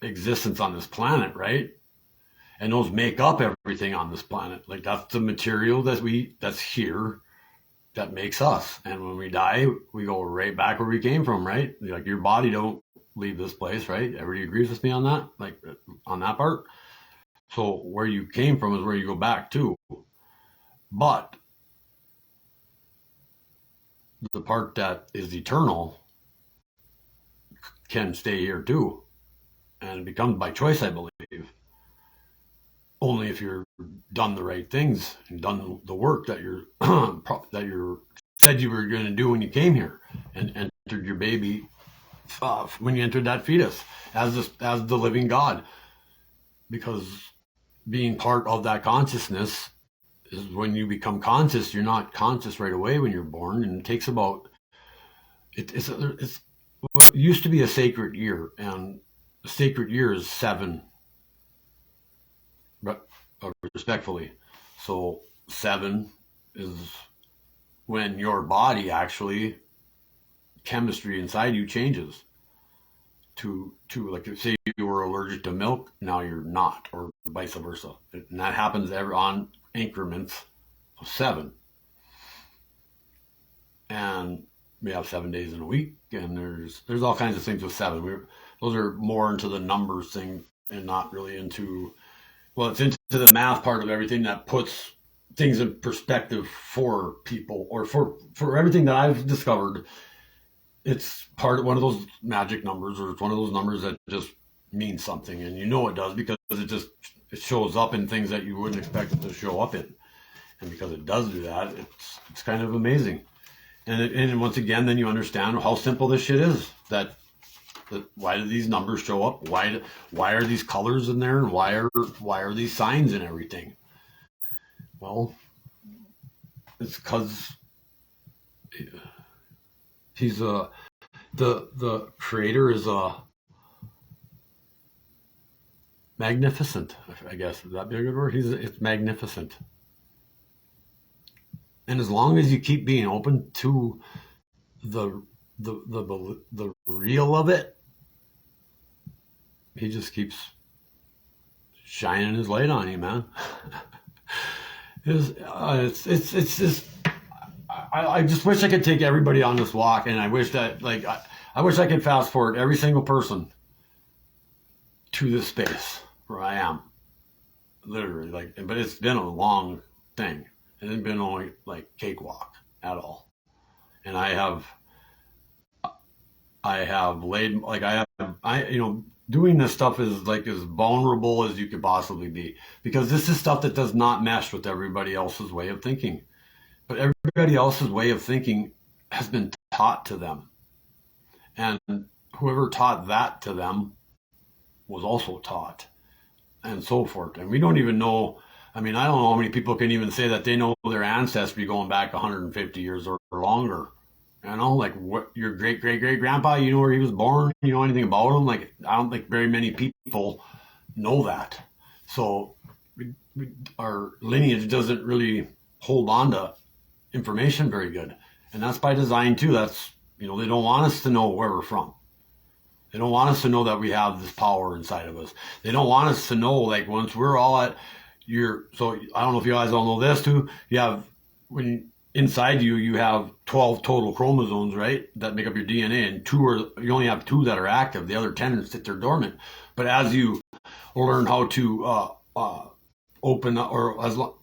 existence on this planet, right? And those make up everything on this planet. Like that's the material that's here, that makes us. And when we die, we go right back where we came from, right? Like your body don't leave this place, right? Everybody agrees with me on that, like on that part. So where you came from is where you go back to. But the part that is eternal can stay here too. And it becomes by choice, I believe. Only if you're done the right things and done the work that you're said you were going to do when you came here, and entered your baby when you entered that fetus as the living God. Because being part of that consciousness is when you become conscious. You're not conscious right away when you're born, and it takes about it's what used to be a sacred year, and a sacred year is 7. But respectfully, so 7 is when your body actually, chemistry inside you changes to like, say you were allergic to milk, now you're not, or vice versa. And that happens on increments of 7. And we have 7 days in a week, and there's all kinds of things with 7. those are more into the numbers thing and not really into, well, it's into the math part of everything that puts things in perspective for people, or for everything that I've discovered. It's part of one of those magic numbers, or it's one of those numbers that just means something, and it does because it shows up in things that you wouldn't expect it to show up in, and because it does do that, it's kind of amazing. And once again, then you understand how simple this shit is. That why do these numbers show up? Why are these colors in there? And why are these signs and everything? Well, it's because he's the creator is magnificent. I guess, would that be a good word? It's magnificent. And as long as you keep being open to the real of it, he just keeps shining his light on you, man. It's just, I just wish I could take everybody on this walk, and I wish that, like, I wish I could fast forward every single person to this space where I am, literally, like, but it's been a long thing. It hasn't been only like cakewalk at all. And I have laid, like, doing this stuff is like as vulnerable as you could possibly be, because this is stuff that does not mesh with everybody else's way of thinking. But everybody else's way of thinking has been taught to them. And whoever taught that to them was also taught, and so forth. And we don't even know, I don't know how many people can even say that they know their ancestry going back 150 years or longer. Like, what, your great-great-great-grandpa, you know where he was born? You know anything about him? Like, I don't think very many people know that. So our lineage doesn't really hold on to information very good. And that's by design too. That's, they don't want us to know where we're from. They don't want us to know that we have this power inside of us. They don't want us to know, like, once we're all at so I don't know if you guys all know this too. You have, inside you have 12 total chromosomes, right? That make up your DNA, and you only have 2 that are active. The other 10 sit there dormant. But as you learn how to open up,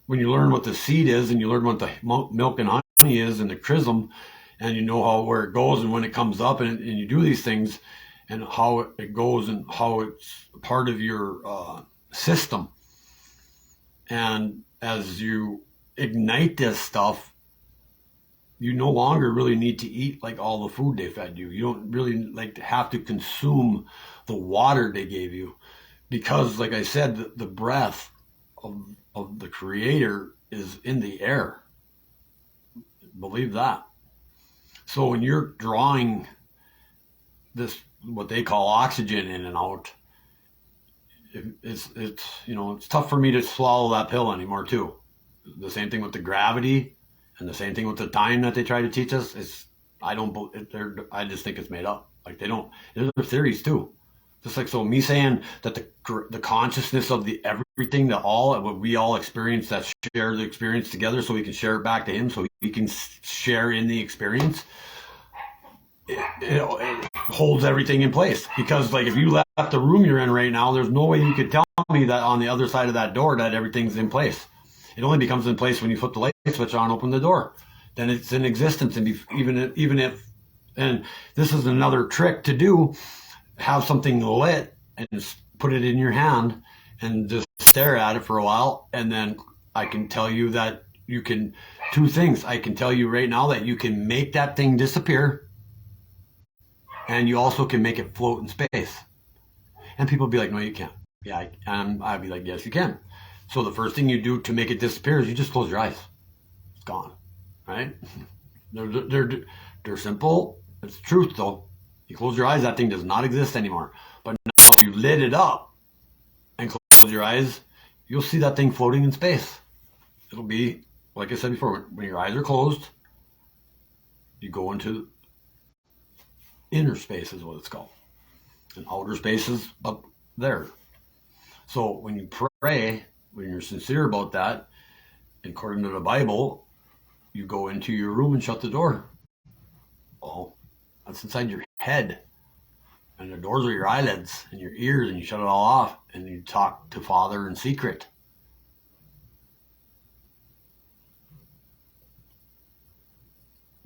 when you learn what the seed is, and you learn what the milk and honey is, and the chrism, and you know where it goes and when it comes up, and you do these things, and how it goes, and how it's part of your system. And as you ignite this stuff, you no longer really need to eat like all the food they fed you. You don't really like to have to consume the water they gave you, because, like I said, the breath of the creator is in the air. Believe that. So when you're drawing this, what they call oxygen, in and out, it's tough for me to swallow that pill anymore too. The same thing with the gravity, and the same thing with the time that they try to teach us. I just think it's made up. Like, there's theories too. Just like, so me saying that the consciousness of the everything, what we all experience, that share the experience together, so we can share it back to him, so he can share in the experience. It holds everything in place, because, like, if you left the room you're in right now, there's no way you could tell me that on the other side of that door that everything's in place. It only becomes in place when you flip the light switch on, open the door. Then it's in existence. And even if, and this is another trick to do, have something lit and just put it in your hand and just stare at it for a while. And then I can tell you that you can, 2 things. I can tell you right now that you can make that thing disappear, and you also can make it float in space. And people be like, no, you can't. Yeah, I'd be like, yes, you can. So the first thing you do to make it disappear is you just close your eyes. It's gone, right? They're simple. It's the truth, though. You close your eyes, that thing does not exist anymore. But now if you lit it up and close your eyes, you'll see that thing floating in space. It'll be, like I said before, when your eyes are closed, you go into inner space, is what it's called. And outer space is up there. So when you pray, when you're sincere about that, according to the Bible, you go into your room and shut the door. Oh, that's inside your head. And the doors are your eyelids and your ears, and you shut it all off, and you talk to Father in secret.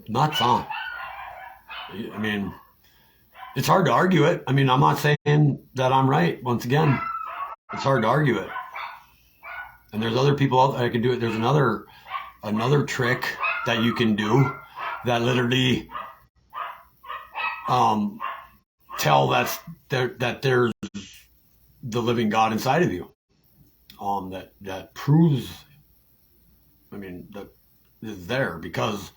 Nuts, huh? I mean, it's hard to argue it. I mean, I'm not saying that I'm right. Once again, it's hard to argue it. And there's other people out there that can do it. There's another trick that you can do that literally tell that there's the living God inside of you. That proves, I mean, that is there. Because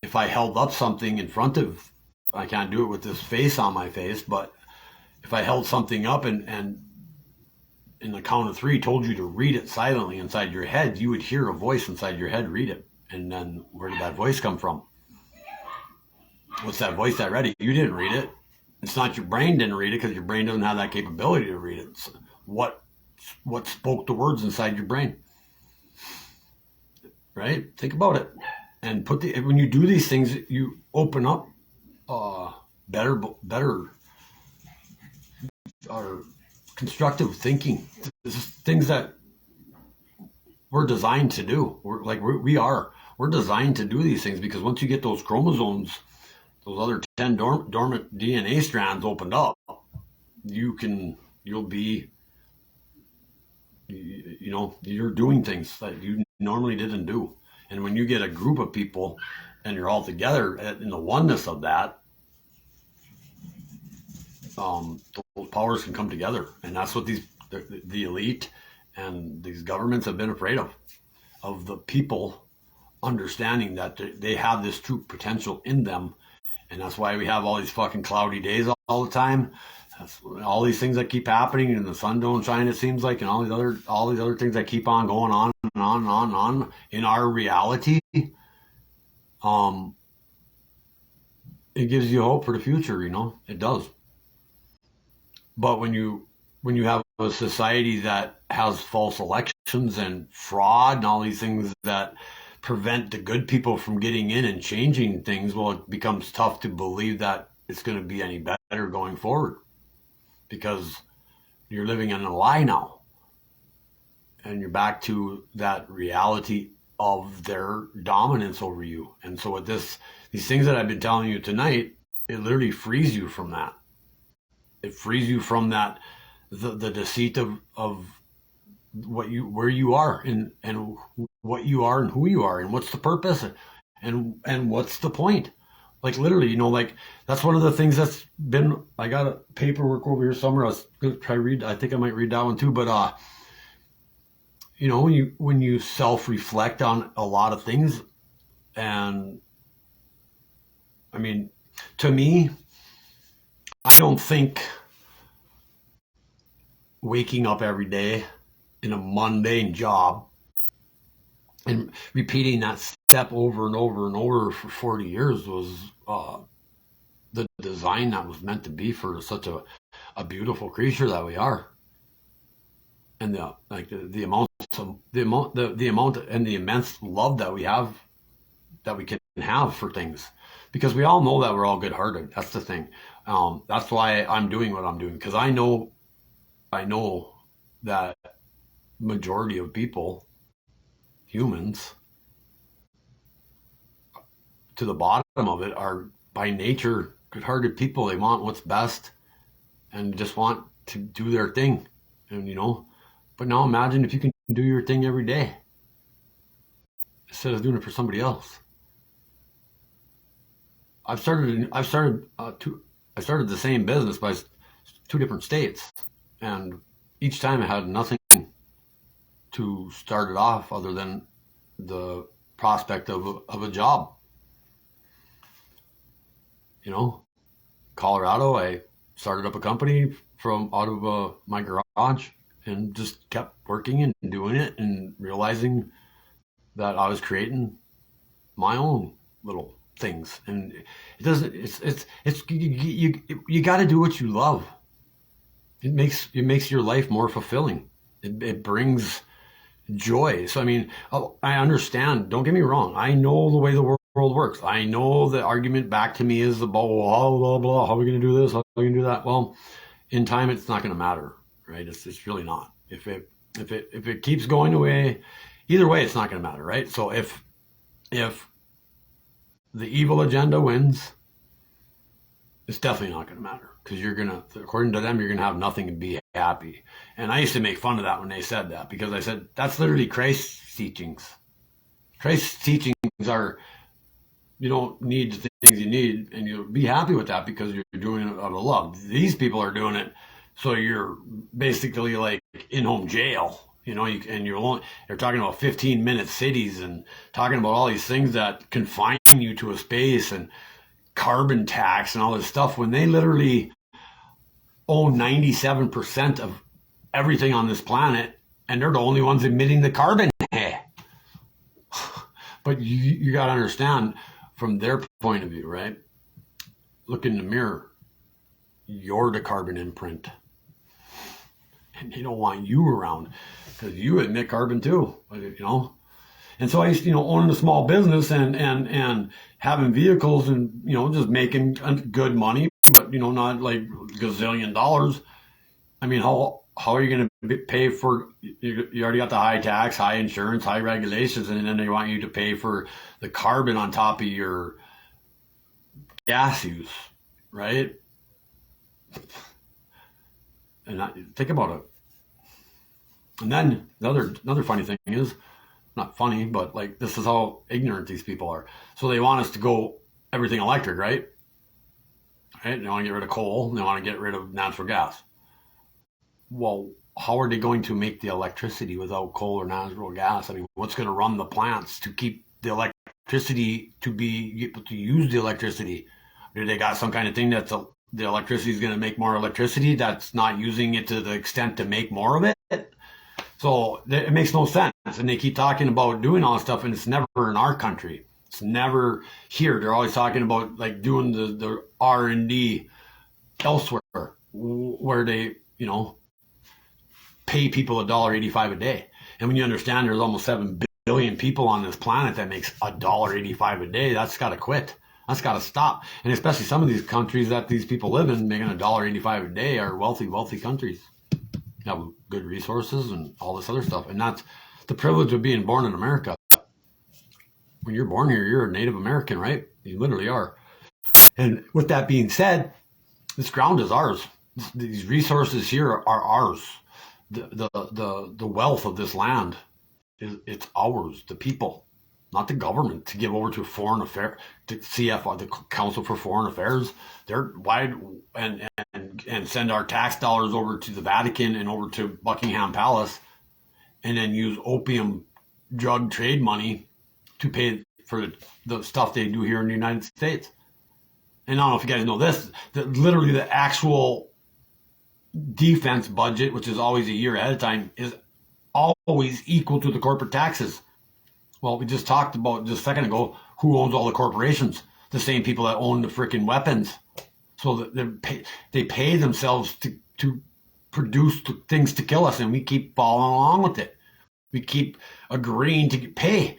if I held up something in front of, I can't do it with this face on my face, but if I held something up and in the count of 3 told you to read it silently inside your head, you would hear a voice inside your head read it. And then where did that voice come from? What's that voice that read it? You didn't read it. It's not your brain didn't read it, because your brain doesn't have that capability to read it. It's what spoke the words inside your brain? Right? Think about it. And when you do these things, you open up better or constructive thinking. This is things that we're designed to do. We're designed to do these things, because once you get those chromosomes, those other 10 dormant DNA strands opened up, you'll be, you're doing things that you normally didn't do. And when you get a group of people and you're all together in the oneness of that, those powers can come together. And that's what the elite and these governments have been afraid of the people understanding that they have this true potential in them. And that's why we have all these fucking cloudy days all the time. That's all these things that keep happening, and the sun don't shine, it seems like, and all these other things that keep on going on and on and on and on in our reality. It gives you hope for the future, it does. But when you have a society that has false elections and fraud and all these things that prevent the good people from getting in and changing things, well, it becomes tough to believe that it's going to be any better going forward, because you're living in a lie now, and you're back to that reality of their dominance over you. And so with these things that I've been telling you tonight, it literally frees you from that. It frees you from that, the deceit of where you are and what you are and who you are and what's the purpose and what's the point. Like literally, that's one of the things that's been, I got a paperwork over here somewhere. I was going to try to read, I think I might read that one too, but when you self-reflect on a lot of things, and I mean, to me, I don't think waking up every day in a mundane job and repeating that step over and over and over for 40 years was the design that was meant to be for such a beautiful creature that we are. And the amount and the immense love that we have, that we can have for things, because we all know that we're all good-hearted. That's the thing. That's why I'm doing what I'm doing, because I know that majority of people, humans, to the bottom of it, are by nature good-hearted people. They want what's best and just want to do their thing. And but now imagine if you can do your thing every day instead of doing it for somebody else. I started the same business by 2 different states, and each time I had nothing to start it off other than the prospect of a job. Colorado, I started up a company from out of my garage, and just kept working and doing it and realizing that I was creating my own little things. And you got to do what you love. It makes your life more fulfilling. It brings joy. So, I mean, I understand, don't get me wrong. I know the way the world works. I know the argument back to me is about, blah, blah, blah. How are we going to do this? How you can do that. Well, in time, it's not going to matter, right? It's really not. If it keeps going away, either way, it's not going to matter, right? So if the evil agenda wins, it's definitely not going to matter because according to them, you're going to have nothing and be happy. And I used to make fun of that when they said that because I said that's literally Christ's teachings. Christ's teachings are you don't need the things you need, and you'll be happy with that because you're doing it out of love. These people are doing it, so you're basically like in-home jail. They're talking about 15-minute cities and talking about all these things that confine you to a space and carbon tax and all this stuff when they literally own 97% of everything on this planet, and they're the only ones emitting the carbon. But you got to understand from their point of view, right? Look in the mirror. You're the carbon imprint. And they don't want you around because you emit carbon too, And so I used to, owning a small business and having vehicles and, just making good money, but, not like gazillion dollars. I mean, how are you going to pay for, you already got the high tax, high insurance, high regulations, and then they want you to pay for the carbon on top of your gas use, right? And think about it. And then another funny thing is, not funny, but like this is how ignorant these people are. So they want us to go everything electric, right? Right? They want to get rid of coal. They want to get rid of natural gas. Well, how are they going to make the electricity without coal or natural gas? I mean, what's going to run the plants to keep the electricity to be able to use the electricity? Do they got some kind of thing that's the electricity is going to make more electricity that's not using it to the extent to make more of it? So it makes no sense. And they keep talking about doing all this stuff, and it's never in our country. It's never here. They're always talking about like doing the R&D elsewhere where they, pay people $1.85 a day. And when you understand there's almost 7 billion people on this planet that makes $1.85 a day, that's got to quit. That's got to stop. And especially some of these countries that these people live in, making $1.85 a day are wealthy countries. They have good resources and all this other stuff. And that's the privilege of being born in America. When you're born here, you're a Native American, right? You literally are. And with that being said, this ground is ours. These resources here are ours. The wealth of this land it's ours, the people, not the government, to give over to foreign affairs, to CFR, the Council for Foreign Affairs. They're wide and send our tax dollars over to the Vatican and over to Buckingham Palace, and then use opium drug trade money to pay for the stuff they do here in the United States. And I don't know if you guys know this, literally the actual defense budget, which is always a year ahead of time, is always equal to the corporate taxes. Well, we just talked about just a second ago who owns all the corporations, the same people that own the freaking weapons. So that they pay themselves to produce things to kill us, and we keep following along with it. We keep agreeing to pay.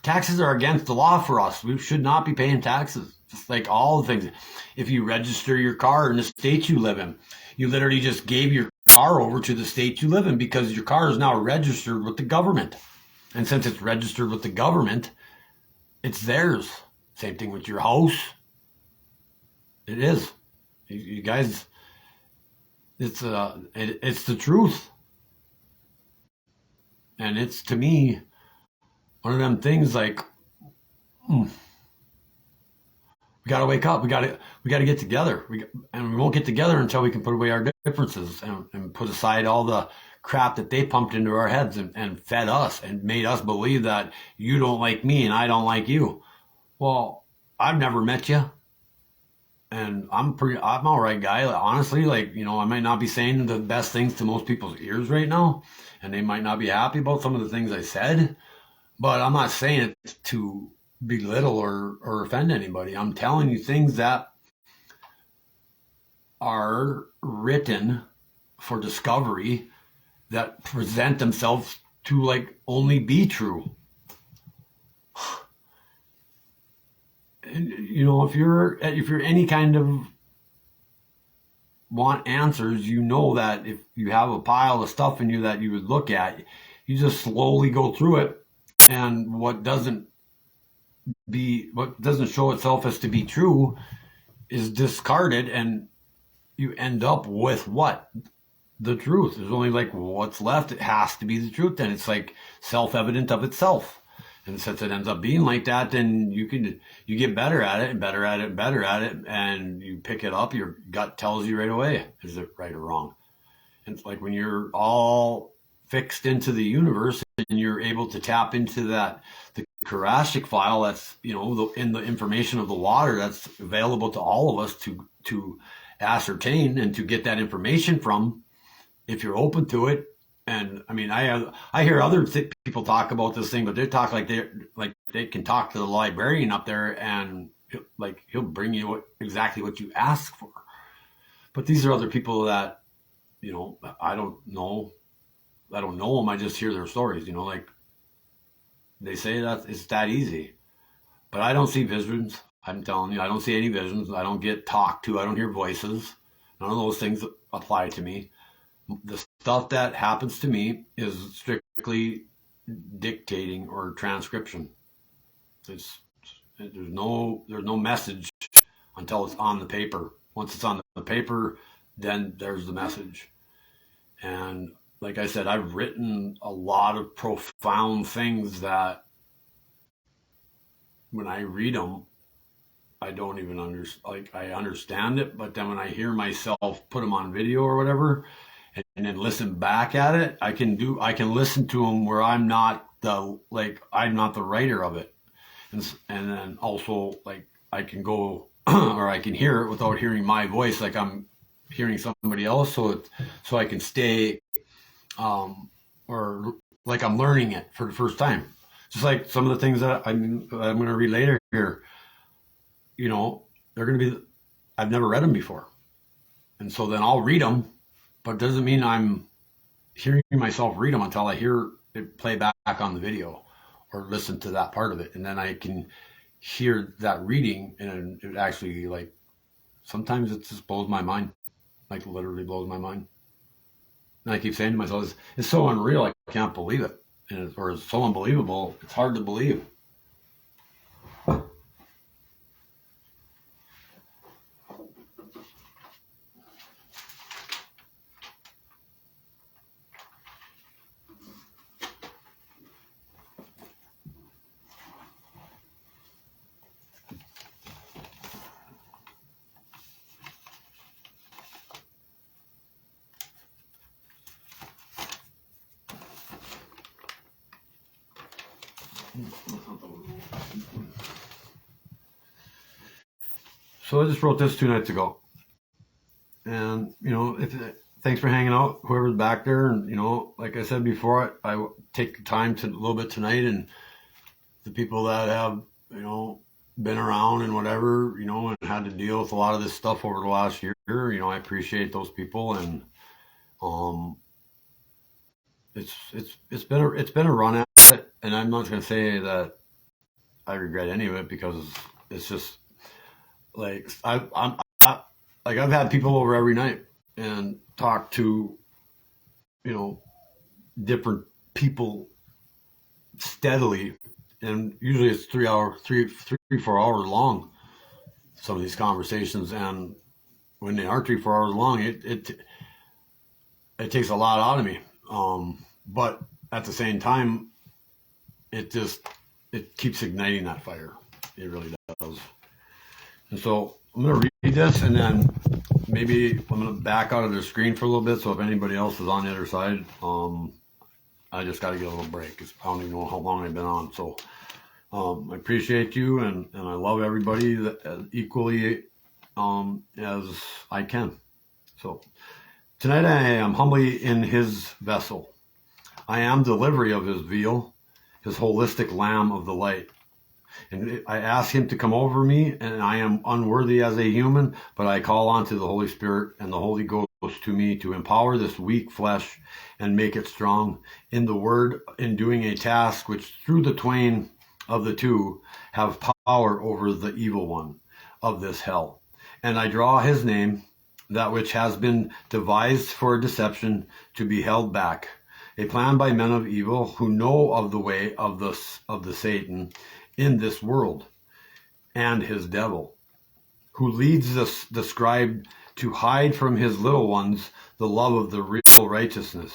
Taxes are against the law for us. We should not be paying taxes. Just like all the things. If you register your car in the state you live in, you literally just gave your car over to the state you live in because your car is now registered with the government. And since it's registered with the government, it's theirs. Same thing with your house. It is. You guys, it's the truth. And it's, to me, one of them things like, we got to wake up. We got to get together. And we won't get together until we can put away our differences and put aside all the crap that they pumped into our heads and fed us and made us believe that you don't like me and I don't like you. Well, I've never met you. And I'm all right guy. Honestly, I might not be saying the best things to most people's ears right now. And they might not be happy about some of the things I said. But I'm not saying it to belittle or offend anybody. I'm telling you things that are written for discovery that present themselves to only be true. And, if you're any kind of want answers, you know that if you have a pile of stuff in you that you would look at, you just slowly go through it, and what doesn't show itself as to be true is discarded, and you end up with what? The truth. There's only like what's left. It has to be the truth. And it's like self-evident of itself. And since it ends up being like that, then you get better at it and better at it and better at it, and you pick it up. Your gut tells you right away, is it right or wrong? And it's like when you're all fixed into the universe and you're able to tap into the Akashic file that's, in the information of the water that's available to all of us to ascertain and to get that information from, if you're open to it. And I mean, I hear other people talk about this thing, but they talk like they can talk to the librarian up there, and he'll bring you exactly what you ask for. But these are other people that, I don't know them. I just hear their stories. Like they say that it's that easy, but I don't see visions. I'm telling you, I don't see any visions. I don't get talked to. I don't hear voices. None of those things apply to me. The stuff that happens to me is strictly dictating or transcription. There's no message until it's on the paper. Once it's on the paper, then there's the message. And like I said, I've written a lot of profound things that when I read them, I don't even understand. I understand it, but then when I hear myself put them on video or whatever, and then listen back at it, I can listen to them where I'm not the writer of it, and then also I can go or I can hear it without hearing my voice, like I'm hearing somebody else, so I can stay or like I'm learning it for the first time. Just like some of the things that I'm going to read later here, they're going to be, I've never read them before, and so then I'll read them. But it doesn't mean I'm hearing myself read them until I hear it play back on the video or listen to that part of it. And then I can hear that reading, and it actually, sometimes it just blows my mind, literally blows my mind. And I keep saying to myself, it's so unreal, I can't believe it. Or it's so unbelievable, it's hard to believe. So I just wrote this 2 nights ago, and thanks for hanging out, whoever's back there. And like I said before, I take the time to a little bit tonight, and the people that have been around and whatever, and had to deal with a lot of this stuff over the last year. I appreciate those people, and it's been a run at it, and I'm not going to say that I regret any of it, because it's just I've had people over every night and talk to different people steadily, and usually it's 4 hours long, some of these conversations. And when they are 4 hours long, it takes a lot out of me, but at the same time, it keeps igniting that fire. It really does. And so I'm going to read this, and then maybe I'm going to back out of the screen for a little bit, so if anybody else is on the other side, I just got to get a little break. I don't even know how long I've been on. So I appreciate you, and I love everybody equally as I can. So tonight I am humbly in his vessel. I am delivery of his veal, his holistic lamb of the light. And I ask him to come over me, and I am unworthy as a human, but I call on to the Holy Spirit and the Holy Ghost to me to empower this weak flesh and make it strong in the word, in doing a task which through the twain of the two have power over the evil one of this hell. And I draw his name, that which has been devised for deception to be held back, a plan by men of evil who know of the way of the Satan in this world, and his devil, who leads the scribe to hide from his little ones the love of the real righteousness.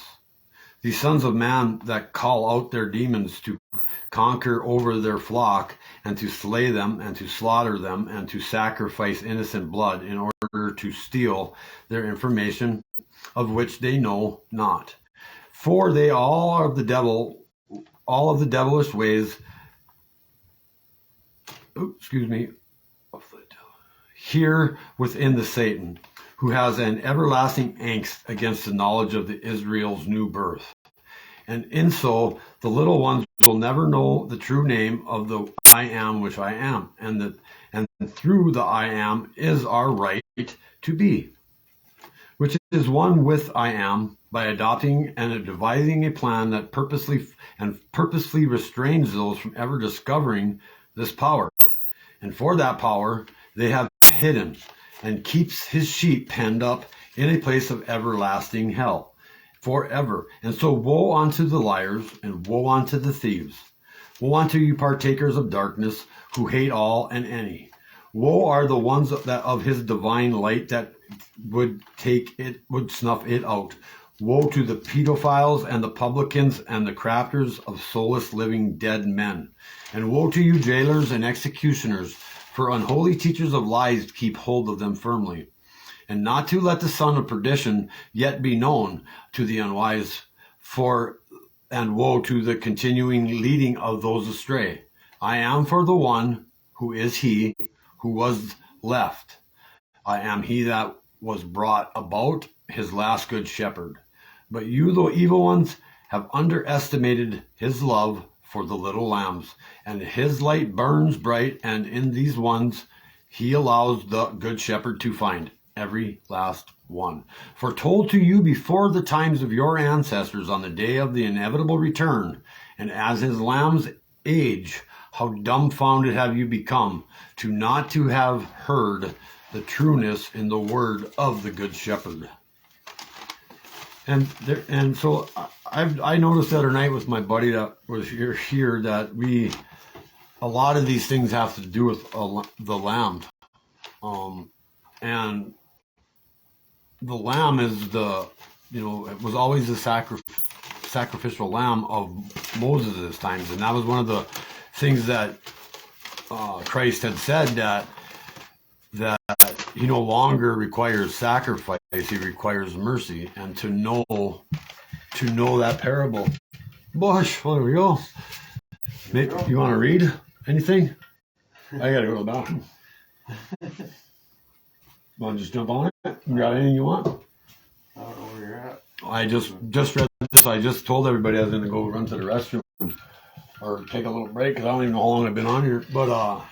These sons of man that call out their demons to conquer over their flock, and to slay them, and to slaughter them, and to sacrifice innocent blood in order to steal their information, of which they know not. For they all of the devilish ways, here within the Satan, who has an everlasting angst against the knowledge of the Israel's new birth. And in so, the little ones will never know the true name of the I am which I am, and through the I am is our right to be, which is one with I am, by adopting and devising a plan that purposely restrains those from ever discovering this power. And for that power, they have hidden and keeps his sheep penned up in a place of everlasting hell forever. And so woe unto the liars, and woe unto the thieves. Woe unto you partakers of darkness, who hate all and any. Woe are the ones that of his divine light that would snuff it out. Woe to the pedophiles and the publicans and the crafters of soulless living dead men. And woe to you jailers and executioners, for unholy teachers of lies keep hold of them firmly, and not to let the son of perdition yet be known to the unwise, and woe to the continuing leading of those astray. I am for the one who is he who was left. I am he that was brought about, his last good shepherd. But you, the evil ones, have underestimated his love for the little lambs, and his light burns bright, and in these ones he allows the good shepherd to find every last one. Foretold to you before the times of your ancestors on the day of the inevitable return, and as his lambs age, how dumbfounded have you become to not to have heard the trueness in the word of the good shepherd. And so I noticed the other night with my buddy that was here that a lot of these things have to do with the lamb, and the lamb is it was always the sacrificial lamb of Moses' times, and that was one of the things that Christ had said, that he no longer requires sacrifice, he requires mercy. And to know that parable. Bush, well, there we go. Maybe, you want to read anything? I gotta go to the bathroom. Want to just jump on it? You got anything you want? I don't know where you're at. I just read this. I just told everybody I was gonna go run to the restroom or take a little break, because I don't even know how long I've been on here. But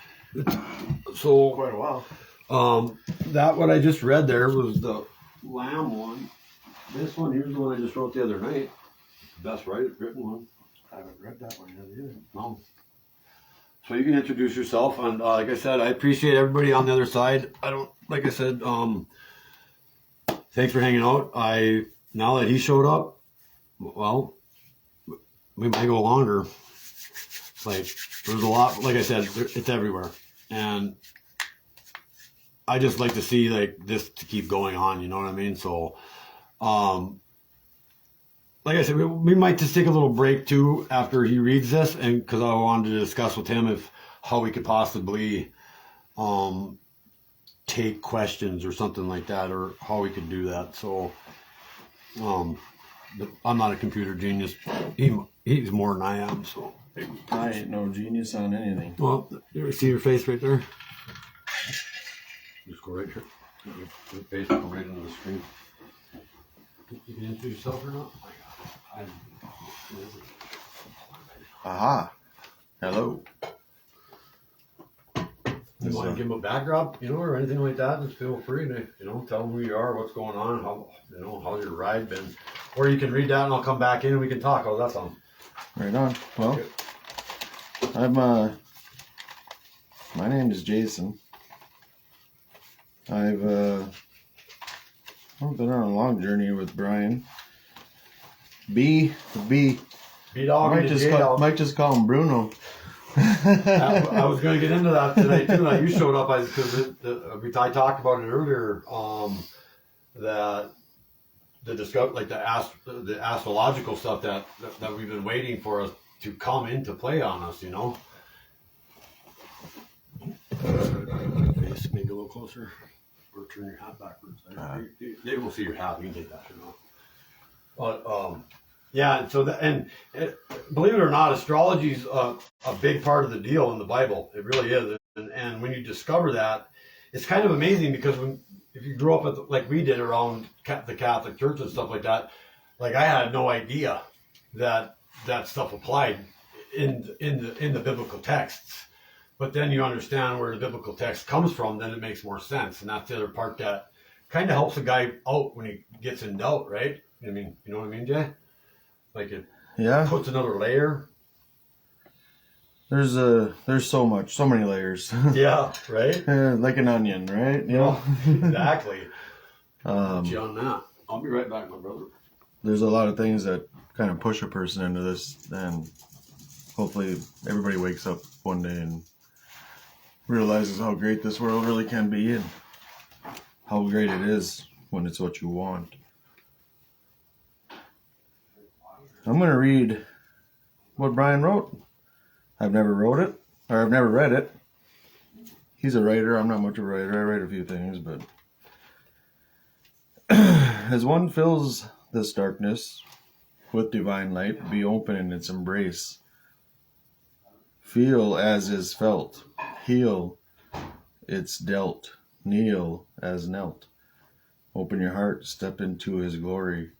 so Quite a while. That what I just read there was the lamb one. This one here's the one I just wrote the other night. Best written one. I haven't read that one yet either. No. So you can introduce yourself, and like I said, I appreciate everybody on the other side. Like I said, thanks for hanging out. Now that he showed up, well, we might go longer. Like, there's a lot, like I said, it's everywhere. And I just like to see like this to keep going on, you know what I mean? So, like I said, we might just take a little break too after he reads this, and because I wanted to discuss with him how we could possibly take questions or something like that, or how we could do that. So, but I'm not a computer genius. He's more than I am. So I ain't no genius on anything. well, you see your face right there. Just go right here. Your face will go right into the screen. You can introduce yourself or not? Oh my God. Aha. Hello. You want to give them a backdrop, or anything like that, just feel free to, tell them who you are, what's going on, how's your ride been. Or you can read that and I'll come back in and we can talk. How's that sound? Right on. Well, my name is Jason. I've I've been on a long journey with Brian. B. B-Dog Might and the just, J-Dog. might just call him Bruno. I was going to get into that today too. Now you showed up because I talked about it earlier. That the astrological stuff that we've been waiting for us to come into play on us. You know. Face maybe a little closer, or turn your hat backwards. They will see your hat. You can take that. You know. But yeah. So believe it or not, astrology is a big part of the deal in the Bible. It really is. And when you discover that, it's kind of amazing because if you grew up like we did around the Catholic Church and stuff like that, like I had no idea that stuff applied in the biblical texts. But then you understand where the biblical text comes from, then it makes more sense. And that's the other part that kind of helps a guy out when he gets in doubt, right? I mean, you know what I mean, Jay? Like it puts another layer. There's so many layers. Yeah, right? Like an onion, right? You know? Exactly. On that. I'll be right back, my brother. There's a lot of things that kind of push a person into this, and hopefully everybody wakes up one day and realizes how great this world really can be and how great it is when it's what you want. I'm going to read what Brian wrote. I've never wrote it, or I've never read it. He's a writer. I'm not much of a writer. I write a few things, but as one fills this darkness with divine light, be open in its embrace. Feel as is felt. Heal it's dealt. Kneel as knelt. Open your heart, step into his glory.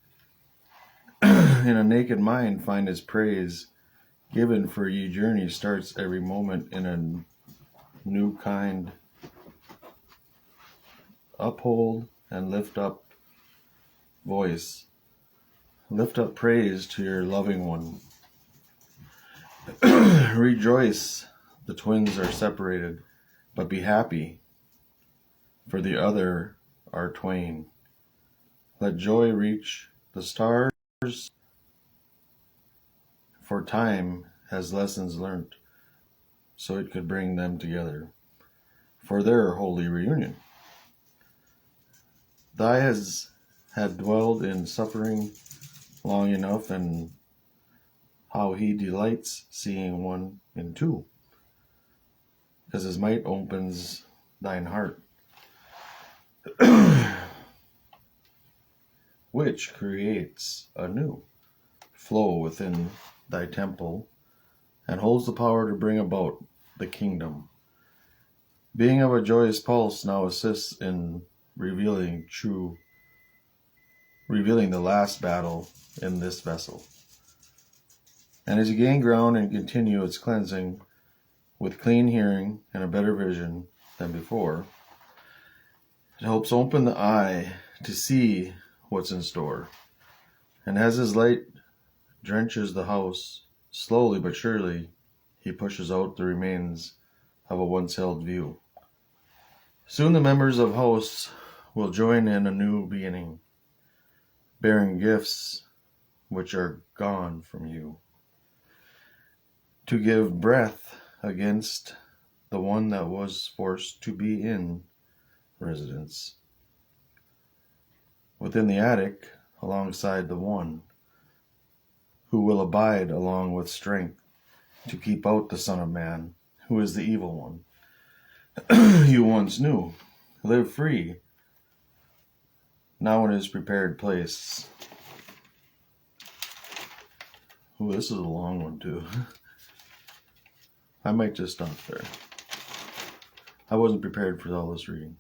In a naked mind, find his praise. Given for ye journey starts every moment in a new kind. Uphold and lift up voice. Lift up praise to your loving one. Rejoice, the twins are separated, but be happy, for the other are twain. Let joy reach the stars, for time has lessons learnt, so it could bring them together for their holy reunion. Thy had dwelled in suffering long enough, and how he delights seeing one in two, because his might opens thine heart, which creates a new flow within thy temple, and holds the power to bring about the kingdom. Being of a joyous pulse now assists in revealing the last battle in this vessel. And as you gain ground and continue its cleansing with clean hearing and a better vision than before, it helps open the eye to see what's in store. And as his light drenches the house, slowly but surely, he pushes out the remains of a once held view. Soon the members of hosts will join in a new beginning, bearing gifts which are gone from you, to give breath against the one that was forced to be in residence within the attic alongside the one who will abide along with strength to keep out the Son of Man, who is the evil one you once knew. Live free now in his prepared place. Ooh, this is a long one too. I might just stop there. I wasn't prepared for all this reading.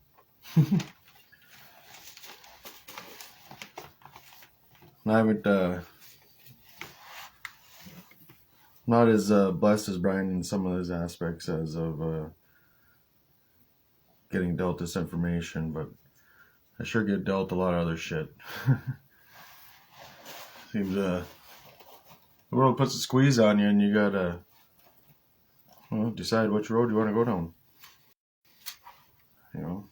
I haven't, not as blessed as Brian in some of his aspects as of getting dealt this information, but I sure get dealt a lot of other shit. Seems the world puts a squeeze on you, and you gotta decide which road you want to go down. You know,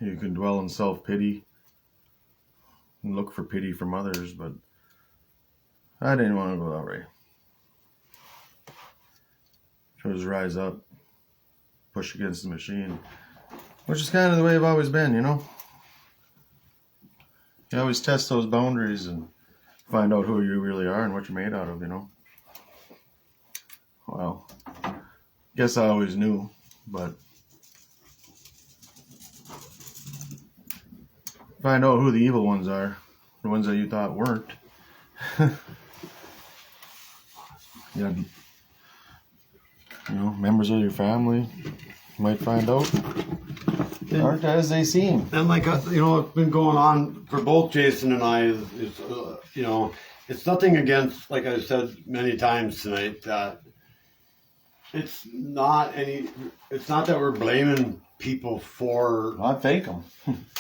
you can dwell in self-pity and look for pity from others, but I didn't want to go that way. Chose to rise up, push against the machine, which is kind of the way I've always been, you know. You always test those boundaries and find out who you really are and what you're made out of, you know. Well, guess I always knew, but find out who the evil ones are, the ones that you thought weren't. Yeah, you know, members of your family might find out aren't as they seem. And like, you know, it's been going on for both Jason and I is you know, it's nothing against, like I said many times tonight, that it's not that we're blaming people for, I thank them.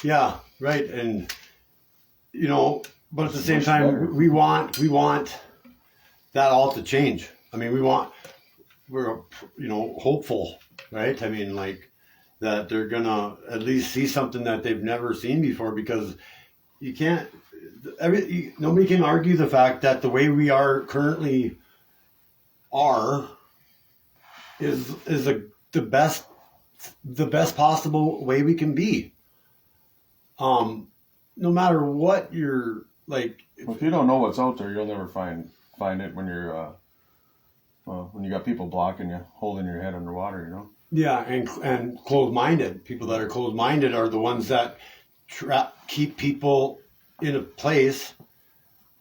yeah, right. And, you know, but at the same Much time, better. we want that all to change. I mean, we're, you know, hopeful, right? I mean, like, that they're gonna at least see something that they've never seen before, because you can't, nobody can argue the fact that the way we are currently is the best possible way we can be. No matter what you're like. Well, if you don't know what's out there, you'll never find it when you're when you got people blocking you, holding your head underwater, you know. Yeah, and closed-minded. People that are closed-minded are the ones that keep people in a place.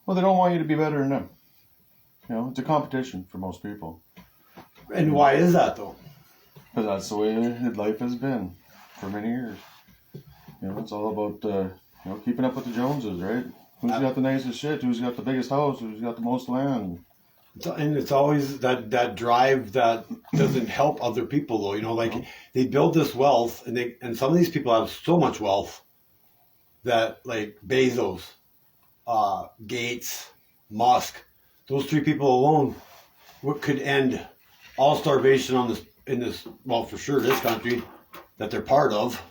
Well, they don't want you to be better than them. You know, it's a competition for most people. And why is that, though? Because that's the way life has been for many years. You know, it's all about you know, keeping up with the Joneses, right? Who's got the nicest shit? Who's got the biggest house? Who's got the most land? And it's always that drive that doesn't help other people, though. You know, like, they build this wealth, and some of these people have so much wealth that, like, Bezos, Gates, Musk, those three people alone, what could end all starvation in this, well, for sure, this country that they're part of,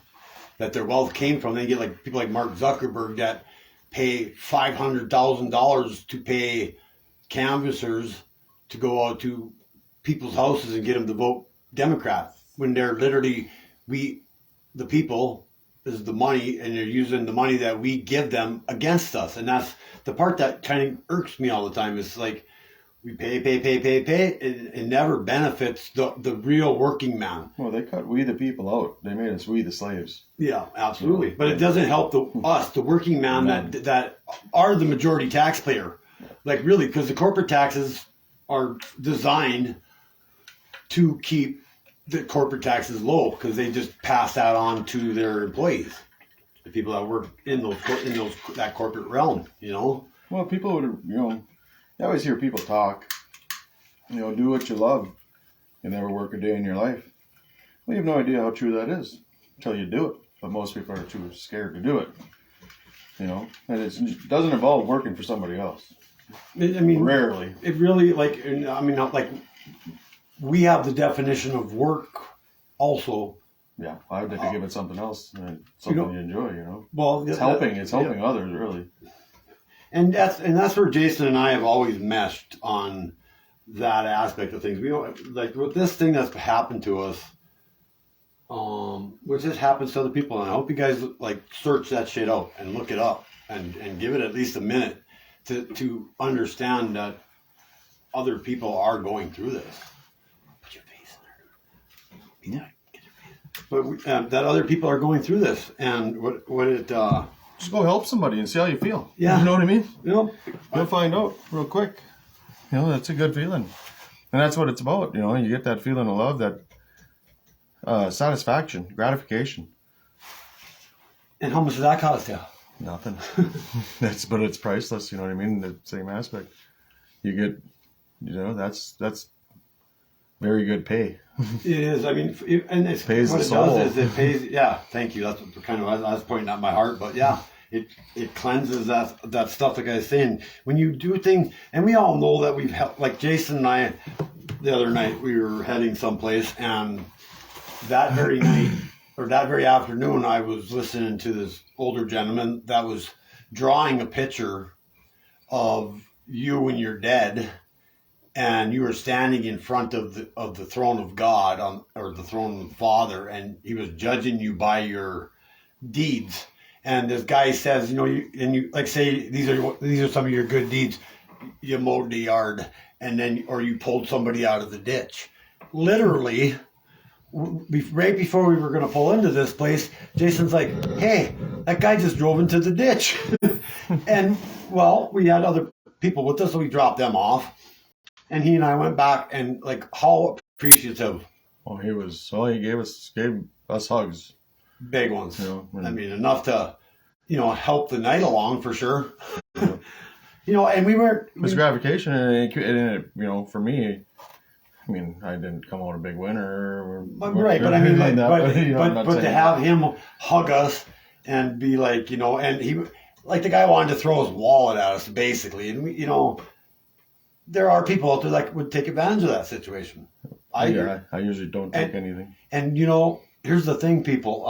that their wealth came from. They get, like, people like Mark Zuckerberg that pay $500,000 to pay canvassers to go out to people's houses and get them to vote Democrat, when they're literally, the people is the money, and they're using the money that we give them against us. And that's the part that kind of irks me all the time. It's like, we pay, and it never benefits the real working man. Well, they cut we the people out. They made us we the slaves. Yeah, absolutely. But it doesn't help us, the working man, that are the majority taxpayer. Like, really, because the corporate taxes are designed to keep the corporate taxes low, because they just pass that on to their employees, the people that work in that corporate realm. You know. Well, people would, you know, you always hear people talk. You know, do what you love. You never work a day in your life. Well, you have no idea how true that is until you do it. But most people are too scared to do it. You know, and it doesn't involve working for somebody else. I mean, rarely. It really, like, I mean, not like, we have the definition of work also. Yeah, I would have to give it something else, something you enjoy. You know, well, it's helping. It's helping others, really. And that's where Jason and I have always meshed on that aspect of things. We don't, like, with this thing that's happened to us, which just happens to other people, and I hope you guys, like, search that shit out and look it up and give it at least a minute to understand that other people are going through this. Put your face in there. Get your face. But that other people are going through this, and what it. Just go help somebody and see how you feel. Yeah. You know what I mean? You know, You'll find out real quick. You know, that's a good feeling. And that's what it's about. You know, you get that feeling of love, that satisfaction, gratification. And how much does that cost you? Nothing. But it's priceless. You know what I mean? The same aspect. You get, you know, that's very good pay. It is. I mean, and it's Pays what the it soul. does is it pays. Yeah, thank you. That's kind of, I was pointing at my heart, but yeah, it cleanses that stuff. Like I was saying, when you do things, and we all know that we've helped. Like Jason and I, the other night we were heading someplace, and that very night or that very afternoon, I was listening to this older gentleman that was drawing a picture of you when you're dead, and you were standing in front of the throne of God or the throne of the Father, and He was judging you by your deeds. And this guy says, you like say these are some of your good deeds. You mowed the yard, or you pulled somebody out of the ditch. Literally, right before we were going to pull into this place, Jason's like, "Hey, that guy just drove into the ditch," and well, we had other people with us, so we dropped them off. And he and I went back, and like, how appreciative. Oh, he gave us hugs. Big ones. And, I mean, enough to, help the night along for sure. Yeah. And we weren't. It's gratification, and it, for me, I mean, I didn't come out a big winner. Right, but I mean, but to have him hug us and be like, and he, like the guy wanted to throw his wallet at us, basically. And, there are people out there that would take advantage of that situation. I usually don't take anything. And here's the thing, people.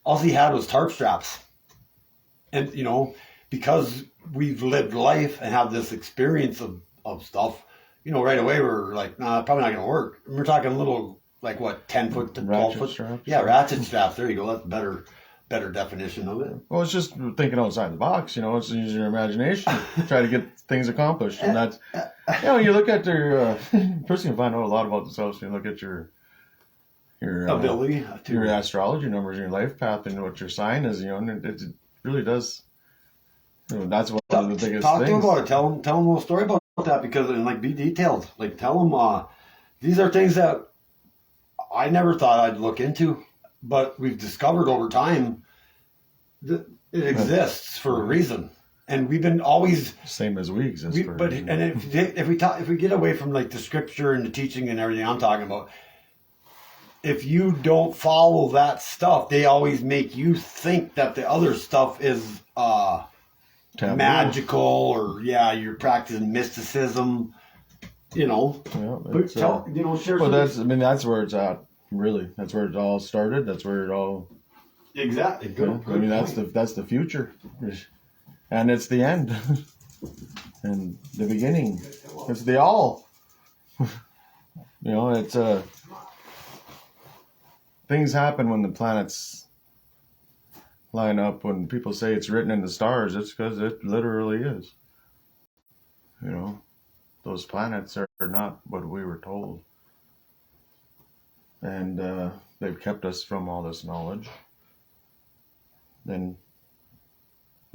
All he had was tarp straps, and because we've lived life and have this experience of stuff, right away we're like, nah, probably not gonna work. And we're talking little, like what, 10 foot to 12 foot straps. Yeah, ratchet straps. There you go. That's better definition of it. Well, it's just thinking outside the box, it's using your imagination to try to get things accomplished. And that's, you look at their, first you find out a lot about themselves, you look at your ability your astrology numbers, your life path, and what your sign is, and it really does, that's one of the biggest things. Talk to them about it. Tell them a little story about that, because, and like, be detailed. Like, tell them, these are things that I never thought I'd look into, but we've discovered over time that it exists for a reason, and we've been always same as we exist. If we get away from like the scripture and the teaching and everything I'm talking about, if you don't follow that stuff, they always make you think that the other stuff is magical, or you're practicing mysticism. Yeah, share. Well, that's where it's at. Really, that's where it all started. That's where it all. Exactly. Good. That's the future, and it's the end, and the beginning. It's the all. It's things happen when the planets line up. When people say it's written in the stars, it's because it literally is. Those planets are not what we were told. And they've kept us from all this knowledge. Then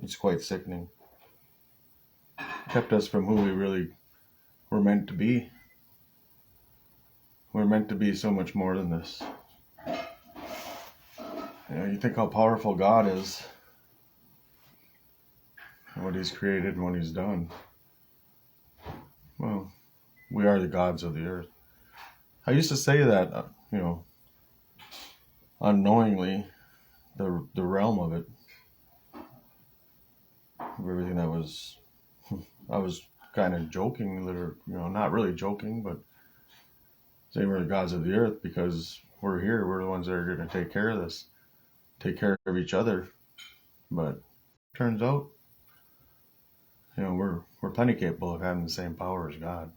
it's quite sickening. Kept us from who we really were meant to be. We're meant to be so much more than this. You think how powerful God is, and what He's created and what He's done. Well, we are the gods of the earth. I used to say that, unknowingly, the realm of it, of everything that was, I was kind of joking, not really joking, but saying we're the gods of the earth because we're here. We're the ones that are going to take care of this, take care of each other. But turns out, we're plenty capable of having the same power as God.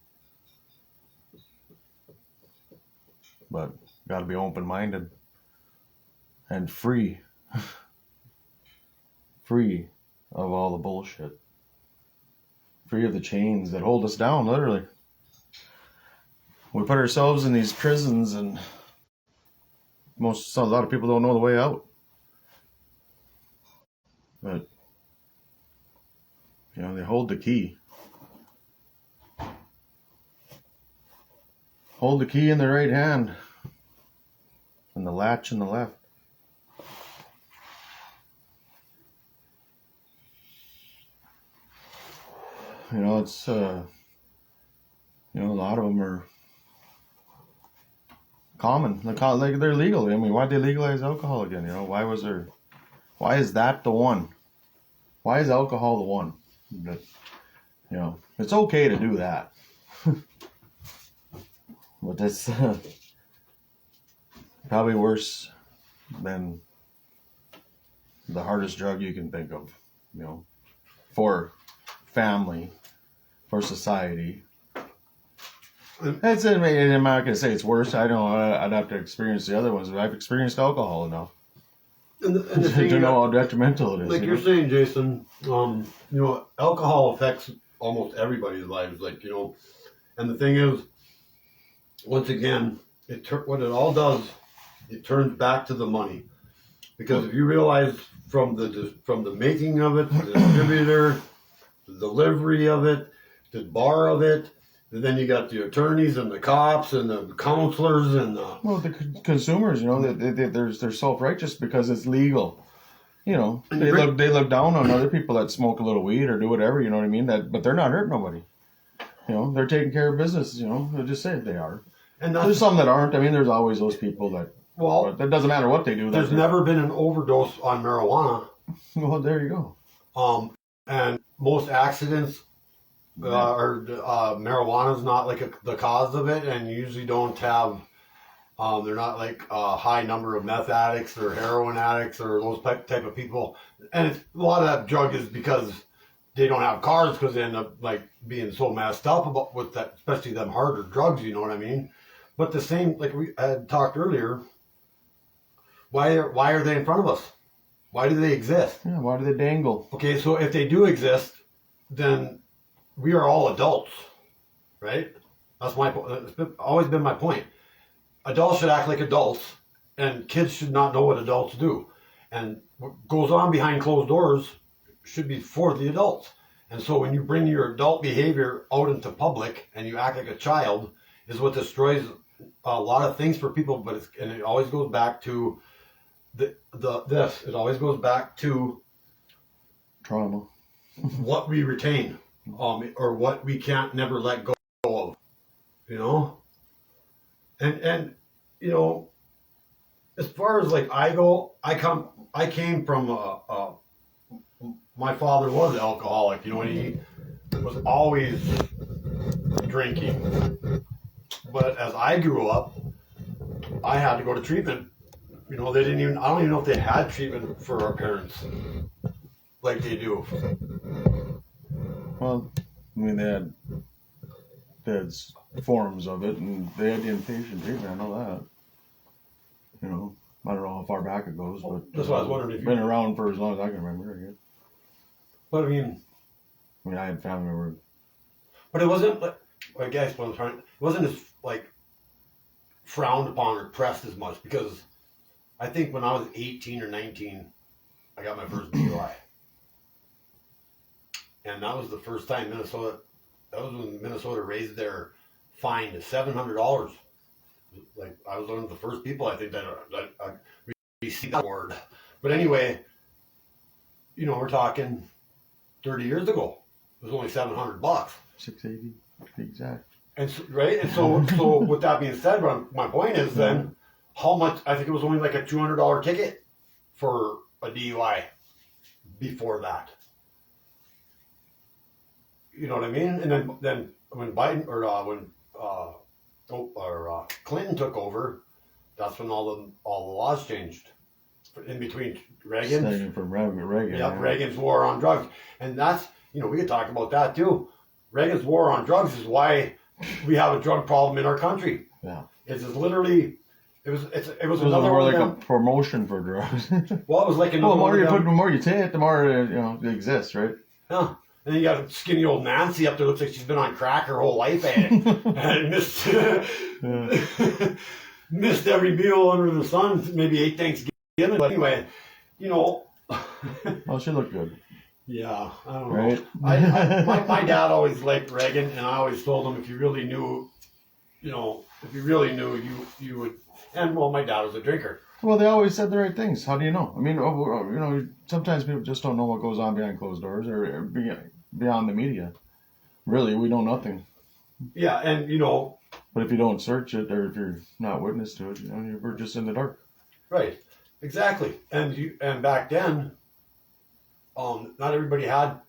But got to be open-minded and free of all the bullshit, free of the chains that hold us down, literally. We put ourselves in these prisons, and a lot of people don't know the way out. But they hold the key. Hold the key in the right hand and the latch in the left. It's a lot of them are common. Like they're legal. I mean, why'd they legalize alcohol again? Why is that the one? Why is alcohol the one? But, it's okay to do that. But that's probably worse than the hardest drug you can think of. you know, for family, for society. I'm not going to say it's worse. I don't. I'd have to experience the other ones, but I've experienced alcohol enough And the thing to know how detrimental it is. like you're saying, Jason, alcohol affects almost everybody's lives. Like, and the thing is, once again, what it all does, it turns back to the money. Because if you realize from the making of it, the distributor, the delivery of it, the bar of it, and then you got the attorneys and the cops and the counselors and the the consumers, they're self-righteous because it's legal. They look down on other people that smoke a little weed or do whatever. You know what I mean? But they're not hurting nobody. They're taking care of business. They just say they are. And there's some that aren't. I mean, there's always those people that. Well, that doesn't matter what they do. There's never been an overdose on marijuana. Well, there you go. And most accidents marijuana is not like the cause of it, and you usually don't have. They're not like a high number of meth addicts or heroin addicts or those type of people. And a lot of that drug is because they don't have cars because they end up like being so messed up with that, especially them harder drugs. You know what I mean? But the same, like we had talked earlier. Why are they in front of us? Why do they exist? Yeah, why do they dangle? Okay, so if they do exist, then we are all adults, right? That's always been my point. Adults should act like adults, and kids should not know what adults do. And what goes on behind closed doors should be for the adults. And so when you bring your adult behavior out into public and you act like a child, is what destroys a lot of things for people. But it always goes back to it always goes back to trauma, what we retain, or what we can't never let go of, and as far as like I go, I came from my father was an alcoholic, and he was always drinking, but as I grew up, I had to go to treatment. I don't even know if they had treatment for our parents like they do. Well, I mean, they had forms of it, and they had the inpatient treatment. I know that. I don't know how far back it goes, but that's what I was wondering. If it's been around for as long as I can remember, I guess. But I had family members. But it wasn't like, I guess what I'm trying. It wasn't as like frowned upon or pressed as much, because I think when I was 18 or 19, I got my first DUI. And that was the first time that was when Minnesota raised their fine to $700. Like, I was one of the first people, I think, that received that award. But anyway, we're talking 30 years ago. It was only $700. $680, exact. And so, right? And so with that being said, my point is then, how much? I think it was only like a $200 ticket for a DUI before that. You know what I mean? And then when Biden or Clinton took over, that's when all the laws changed. In between Reagan, from Reagan. Yeah, Reagan's war on drugs, and that's we could talk about that too. Reagan's war on drugs is why we have a drug problem in our country. Yeah, it's just literally. It was another more like a promotion for drugs. Well, it was like another. Well, the more you take, the more it exists, right? Yeah. And then you got skinny old Nancy up there. Looks like she's been on crack her whole life, and missed every meal under the sun. Maybe ate Thanksgiving, but anyway, Well, she looked good. Yeah, I don't know. Right? My dad always liked Reagan, and I always told him if you really knew, you would. And well, my dad was a drinker. Well, they always said the right things. How do you know? I mean, sometimes people just don't know what goes on behind closed doors or beyond the media. Really, we know nothing. Yeah, and But if you don't search it, or if you're not witness to it, we're just in the dark. Right. Exactly. And back then, not everybody had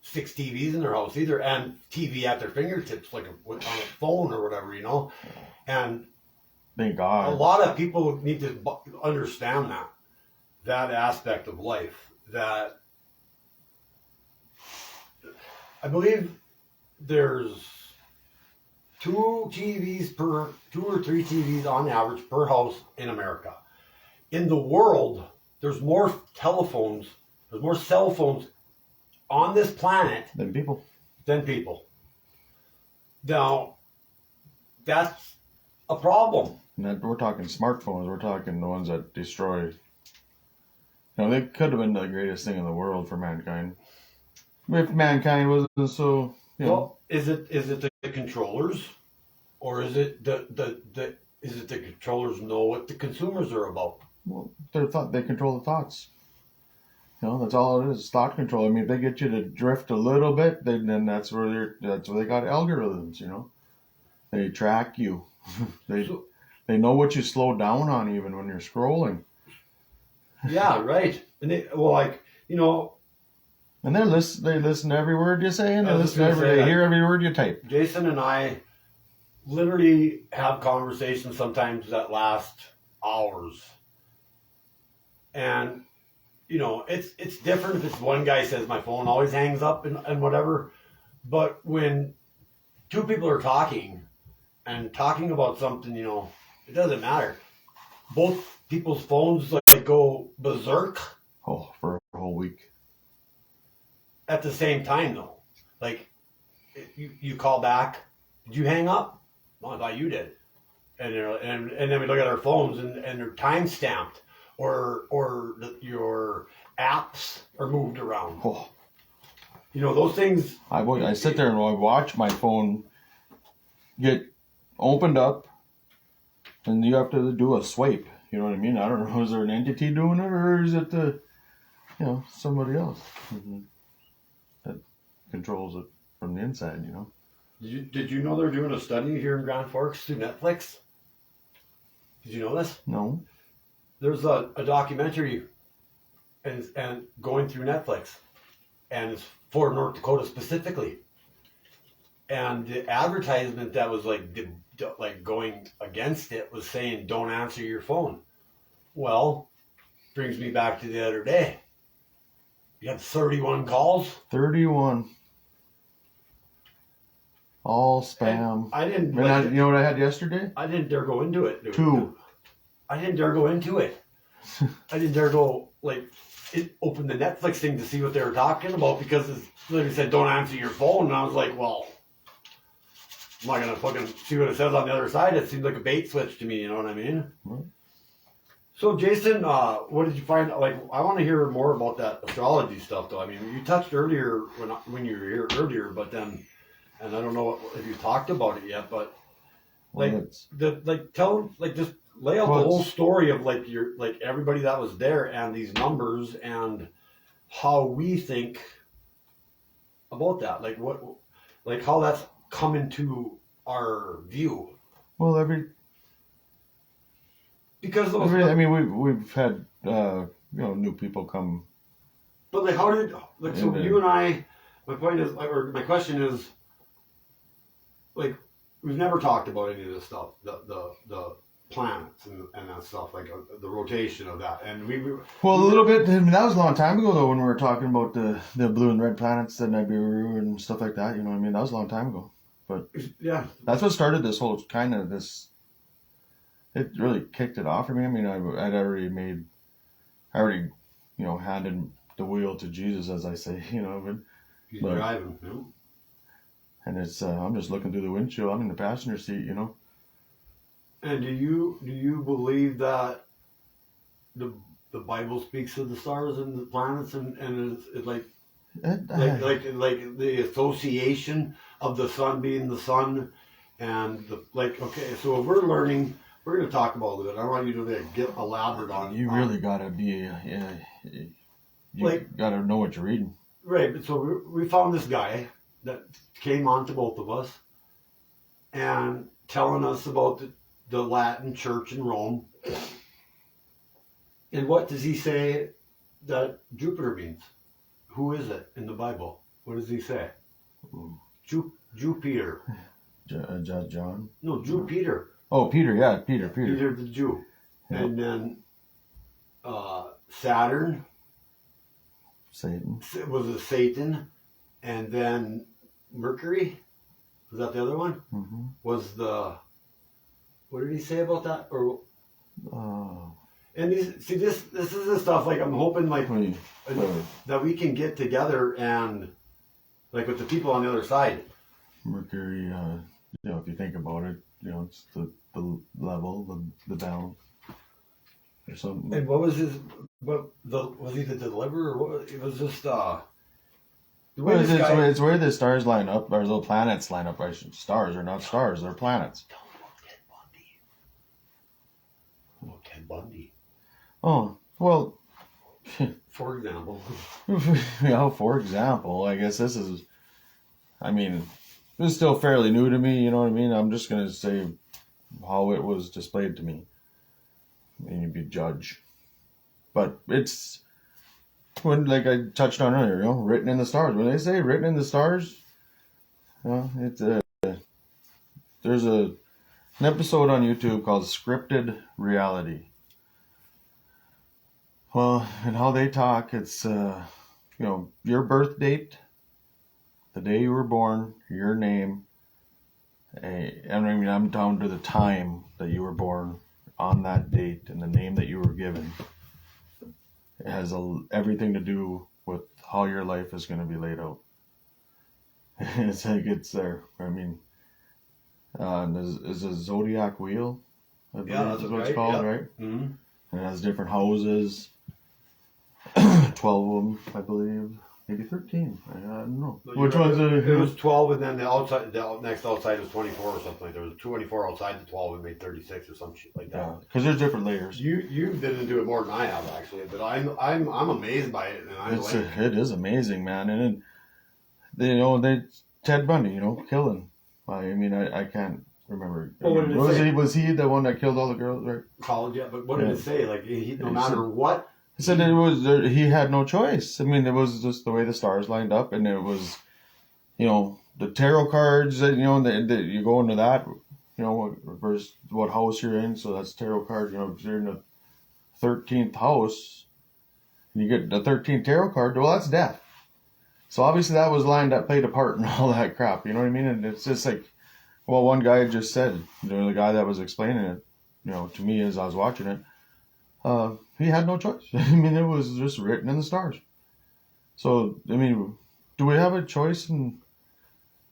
6 TVs in their house either, and TV at their fingertips, like on a phone or whatever, And thank God. A lot of people need to understand that aspect of life, that I believe there's two or three TVs on average per house in America. In the world, there's more telephones, there's more cell phones on this planet Than people. than people. Now, that's a problem. And that, we're talking smartphones. We're talking the ones that destroy. They could have been the greatest thing in the world for mankind. If mankind wasn't so, Well, is it the controllers, or is it the controllers know what the consumers are about? well, they control the thoughts. That's all it is. Thought control. I mean, if they get you to drift a little bit, then that's where they got algorithms. They track you. They know what you slow down on even when you're scrolling. Yeah, right. And And they listen to every word you say, and they hear every word you type. Jason and I literally have conversations sometimes that last hours. And it's different if it's one guy says my phone always hangs up and whatever. But when two people are talking about something, it doesn't matter. Both people's phones like go berserk. Oh, for a whole week. At the same time, though, like you call back, did you hang up? No, I thought you did. And and then we look at our phones and they're time stamped, or your apps are moved around. Oh. Those things. I sit there and I watch my phone get opened up, and you have to do a swipe. You know what I mean? I don't know. Is there an entity doing it, or is it somebody else that controls it from the inside? Did you know they're doing a study here in Grand Forks through Netflix? Did you know this? No. There's a documentary and going through Netflix, and it's for North Dakota specifically. And the advertisement that was like going against it was saying, "Don't answer your phone." Well, brings me back to the other day. You had 31 calls. 31. All spam. I didn't. You know what I had yesterday? I didn't dare go into it. Dude. 2. I didn't dare go into it. I didn't dare go open the Netflix thing to see what they were talking about because it literally said, "Don't answer your phone," and I was like, "Well, am I gonna fucking see what it says on the other side?" It seemed like a bait switch to me. You know what I mean? Mm-hmm. So, Jason, what did you find? I want to hear more about that astrology stuff, though. I mean, you touched earlier when you were here earlier, but then, and I don't know if you talked about it yet, but just lay out the whole story of everybody that was there and these numbers and how we think about that, how that's come into our view. Well, we've had new people come. But you and I, my point is, or my question is, we've never talked about any of this stuff, the planets and that stuff, the rotation of that, and a little bit. I mean, that was a long time ago though, when we were talking about the blue and red planets, the Nibiru and stuff like that. That was a long time ago. But yeah, that's what started this whole kind of this. It really kicked it off for me. I mean, I'd already handed the wheel to Jesus, as I say, but he's driving, and it's I'm just looking through the windshield. I'm in the passenger seat, And do you believe that the Bible speaks of the stars and the planets and it's like the association of the sun being the sun and okay, so if we're learning, we're going to talk about it. I want you to get elaborate on. You really gotta be gotta know what you're reading. Right, but so we found this guy that came on to both of us and telling us about the Latin Church in Rome. And what does he say that Jupiter means? Who is it in the Bible? What does he say? Jupiter. John? No, Jupiter. Oh, Peter, yeah, Peter. Peter the Jew. Yeah. And then Saturn. Satan. Was it Satan? And then Mercury, was that the other one? Mm-hmm. Was the, what did he say about that? Or and these, see, this is the stuff, like, I'm hoping, like, that we can get together and, like, with the people on the other side. Mercury, if you think about it, it's the level, the balance, or something. And what was his? Was he the deliverer? Or what? It was just the way it's where the stars line up, or the planets line up. Stars are not stars; they're planets. Ted Bundy. Oh well. For example. For example, I guess this is. I mean, this is still fairly new to me. You know what I mean? I'm just gonna say how it was displayed to me. And you'd be a judge. But it's when, like I touched on earlier, written in the stars. When they say written in the stars, it's there's an episode on YouTube called Scripted Reality. Well, and how they talk, it's your birth date, the day you were born, your name, I'm down to the time that you were born on that date and the name that you were given. It has everything to do with how your life is going to be laid out. It's like it's there. I mean, is a zodiac wheel? That's what it's called, right? Mm-hmm. And it has different houses. 12 of them, I believe. Maybe 13. I don't know. Which one's it was 12, and then the next outside was 24 or something. There was 24 outside the 12 and made 36 or some shit like that. Yeah, because there's different layers. You've been into it more than I have, actually, but I'm amazed by it, and it is amazing, man. And Ted Bundy, killing. I mean, I can't remember. Was he the one that killed all the girls? Right? College, yeah. But what did it say? Like, no matter what. He said he had no choice. I mean, it was just the way the stars lined up, and it was, the tarot cards that that you go into that, versus what house you're in. So that's tarot card. If you're in the 13th house, and you get the 13th tarot card. Well, that's death. So obviously that was lined up, played a part in all that crap. You know what I mean? And it's just like, well, one guy just said, the guy that was explaining it, to me as I was watching it. He had no choice. I mean, it was just written in the stars. So, I mean, do we have a choice in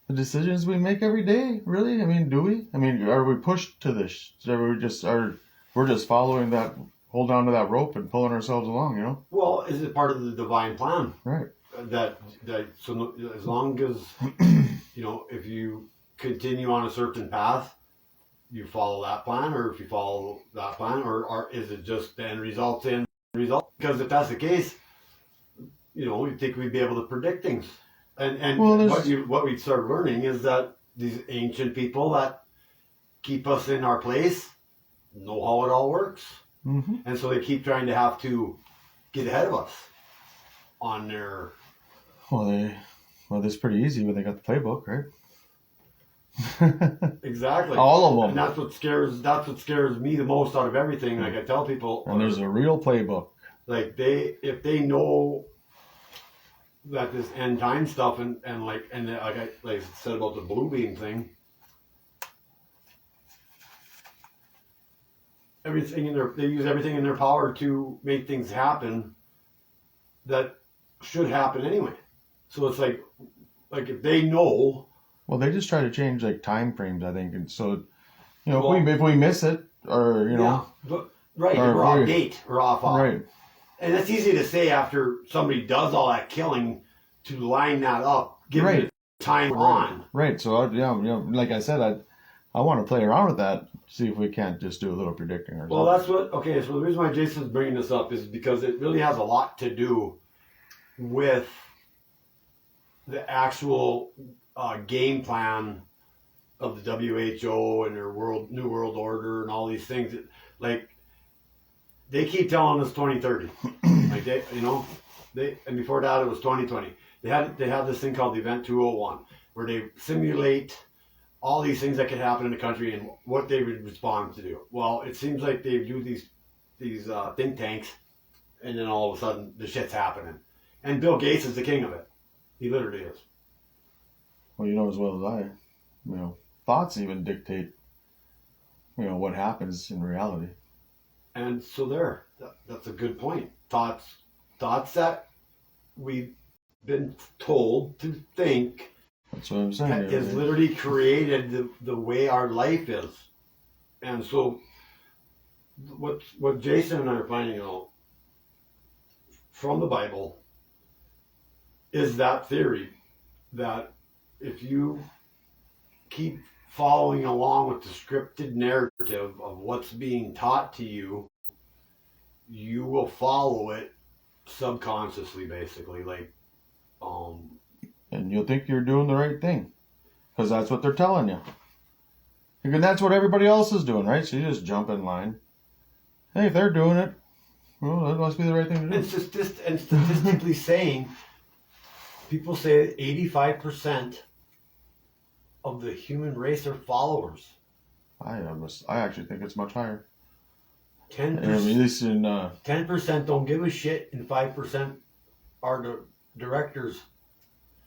the decisions we make every day? Really? I mean, do we? I mean, are we pushed to this? We're just following that, hold on to that rope and pulling ourselves along, Well, is it part of the divine plan? Right. So as long as, if you continue on a certain path, you follow that plan, or if you follow that plan, or is it just the end result? Because if that's the case, you'd think we'd be able to predict things. And what we started learning is that these ancient people that keep us in our place know how it all works. Mm-hmm. And so they keep trying to have to get ahead of us on their... Well, it's pretty easy when they got the playbook, right? Exactly. All of them. And that's what scares me the most out of everything. Like I tell people, and there's a real playbook. Like if they know that this end time stuff and like I said about the blue beam thing, they use everything in their power to make things happen that should happen anyway. So it's like if they know. Well, they just try to change like time frames, I think, and so if we miss it, or right, we're off date, we're off, right, and that's easy to say after somebody does all that killing to line that up, give it time on. Right. So like I said, I want to play around with that, see if we can't just do a little predicting or Well, that's what. Okay, so the reason why Jason's bringing this up is because it really has a lot to do with the actual game plan of the WHO and their New World Order and all these things. Like, they keep telling us 2030. Like and before that it was 2020. They have this thing called the Event 201, where they simulate all these things that could happen in the country and what they would respond to do. Well, it seems like they do these think tanks, and then all of a sudden the shit's happening. And Bill Gates is the king of it. He literally is. Well, you know as well as I, thoughts even dictate, what happens in reality. And so that's a good point. Thoughts that we've been told to think That's what I'm saying. is literally created the way our life is. And so what Jason and I are finding out from the Bible is that theory that if you keep following along with the scripted narrative of what's being taught to you, you will follow it subconsciously, basically. And you'll think you're doing the right thing because that's what they're telling you. And that's what everybody else is doing, right? So you just jump in line. Hey, if they're doing it, well, that must be the right thing to do. And statistically saying, people say 85% of the human race are followers. I actually think it's much higher. 10%, At least in 10% don't give a shit, and 5% are the directors.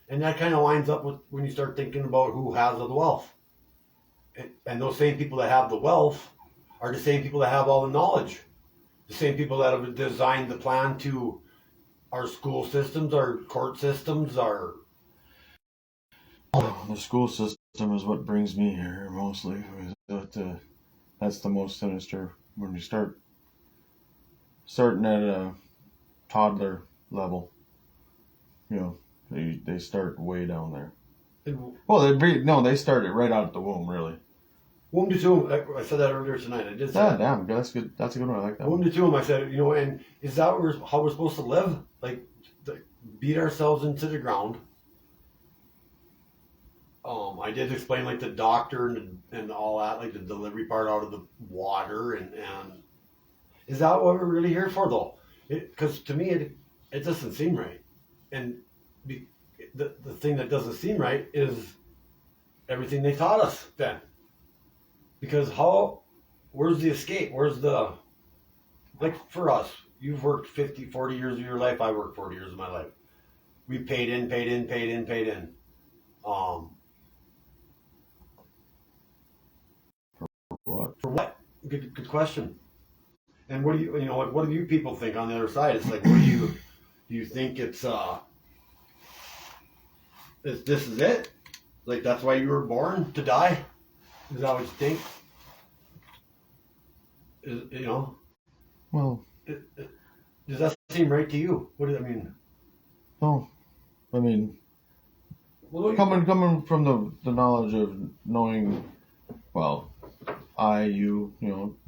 And that kind of lines up with when you start thinking about who has the wealth. And those same people that have the wealth are the same people that have all the knowledge. The same people that have designed the plan to our school systems, our court systems, our... the school system is what brings me here mostly. That's the most sinister when you starting at a toddler level. They start way down there. Well, they start it right out of the womb, really. Womb to tomb. I said that earlier tonight. I did say that. Damn, that's good. That's a good one. I like that. Womb to tomb. I said, and is that how we're supposed to live? Like, beat ourselves into the ground. I did explain like the doctor and all that, like the delivery part out of the water, and is that what we're really here for though? Because to me it doesn't seem right, and the thing that doesn't seem right is everything they taught us then. Because where's the escape? Where's the, like for us, you've worked 50, 40 years of your life, I worked 40 years of my life. We paid in. For what? Good question. And what do what do you people think on the other side? It's like, what do you think it's this is it? Like, that's why you were born, to die? Is that what you think? Well, does that seem right to you? What do I mean? No, I mean, coming from the knowledge of knowing, well,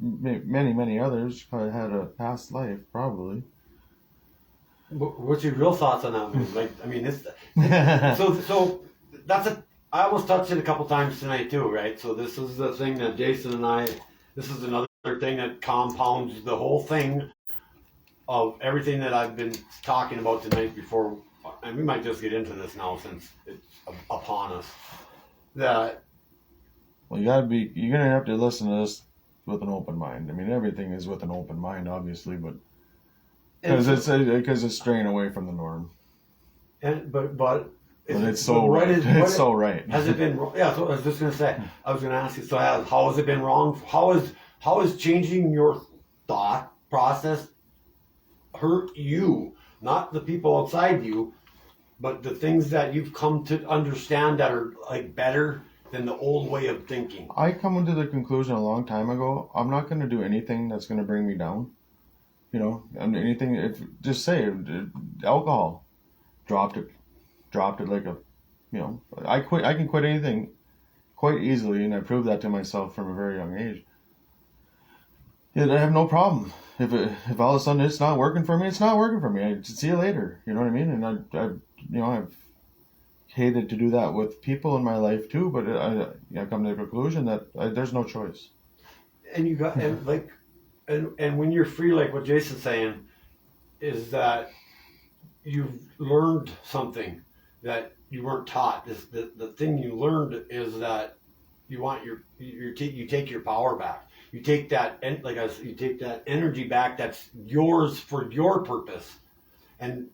many others had a past life, probably. What's your real thoughts on that? Like, I mean, it's so that's I almost touched it a couple times tonight too, right? So this is the thing that Jason and I. This is another thing that compounds the whole thing of everything that I've been talking about tonight before, and we might just get into this now since it's upon us. That. Well, you're gonna have to listen to this with an open mind. I mean, everything is with an open mind, obviously, but because it's straying away from the norm. But it's so right. It's so right. Has it been wrong? Yeah, so I was just gonna say. I was gonna ask you. So how has it been wrong? How is changing your thought process hurt you? Not the people outside you, but the things that you've come to understand that are like better than the old way of thinking. I come to the conclusion a long time ago, I'm not going to do anything that's going to bring me down. And anything, just say alcohol, dropped it like I can quit anything quite easily, and I proved that to myself from a very young age. I have no problem. If all of a sudden it's not working for me, it's not working for me. I see you later. You know what I mean? And I've hated to do that with people in my life too, but I come to the conclusion that there's no choice. And you got and when you're free, like what Jason's saying, is that you've learned something that you weren't taught. The thing you learned is that you want you take your power back. You take that, and you take that energy back that's yours for your purpose, and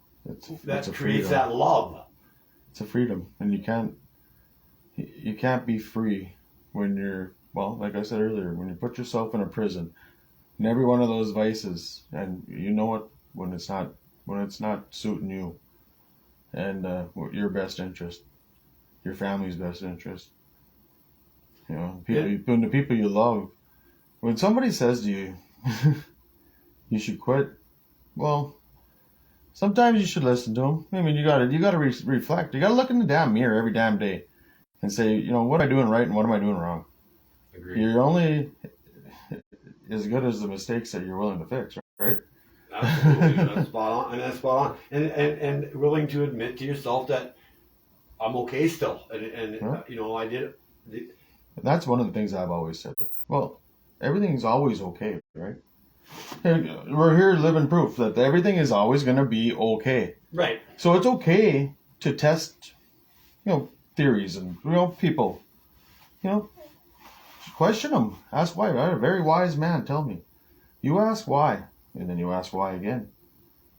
that creates that love. It's a freedom, and you can't. you can't be free when you're, well, like I said earlier, when you put yourself in a prison, in every one of those vices, and you know it when it's not suiting you and your best interest, your family's best interest. You know, when the people you love, when somebody says to you, you should quit, well, sometimes you should listen to them. I mean, you gotta reflect. You gotta look in the damn mirror every damn day and say, you know, what am I doing right and what am I doing wrong? Agreed. You're only as good as the mistakes that you're willing to fix, right? Absolutely, that's spot on, and that's spot on, and willing to admit to yourself that I'm okay still, and Yeah. you know, I did. That's one of the things I've always said. Well, everything's always okay, right? We're here living proof that everything is always going to be okay. Right. So it's okay to test, you know, theories and, you know, people. You know, question them. Ask why. A very wise man, tell me. You ask why, and then you ask why again.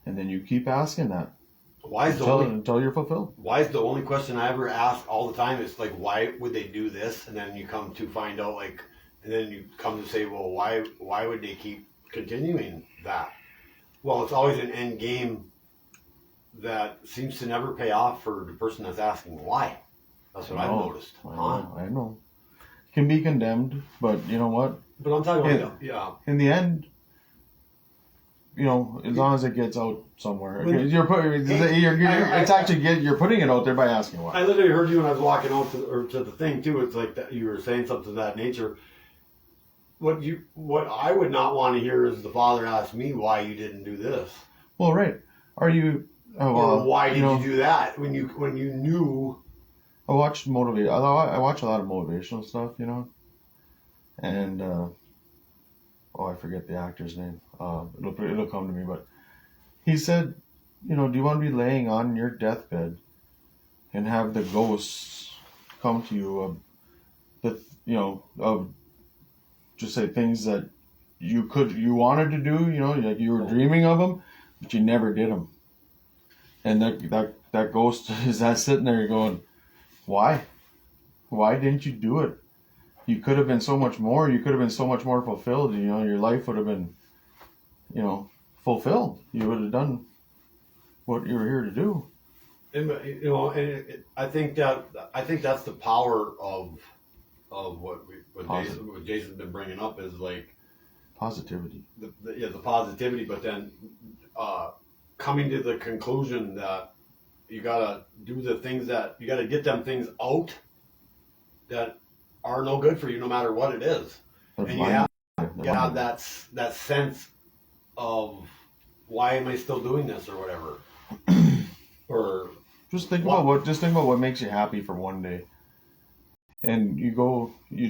And then you keep asking that Why is the only until you're fulfilled. why is the only question I ever ask all the time is like, why would they do this? And then you come to find out, like, and then you come to say, well, why would they keep continuing that? Well, it's always an end game that seems to never pay off for the person that's asking why. That's what I've noticed. I know. Can be condemned, but you know what? But I'm talking Yeah. about, yeah. In the end, you know, as long as it gets out somewhere, When- you're putting it out there by asking why. I literally heard you when I was walking out to the thing too. It's like that you were saying something of that nature. What I would not want to hear is the father ask me why you didn't do this, Well, right? Are you? or why did know, you do that when you knew? I watch I watch a lot of motivational stuff, you know, and I forget the actor's name. It'll come to me, but he said, you know, do you want to be laying on your deathbed and have the ghosts come to you of just say things that you wanted to do, you know, like you were dreaming of them, but you never did them, and that ghost is that sitting there going, why didn't you do it? You could have been so much more. You could have been so much more fulfilled. You know, your life would have been, you know, fulfilled. You would have done what you were here to do. And you know, I think that's the power of what Jason's been bringing up is like Positivity. the positivity, but then coming to the conclusion that you gotta do the things that you gotta get them things out that are no good for you, no matter what it is, and you have that sense of why am I still doing this or whatever, or just think about what makes you happy for one day, and you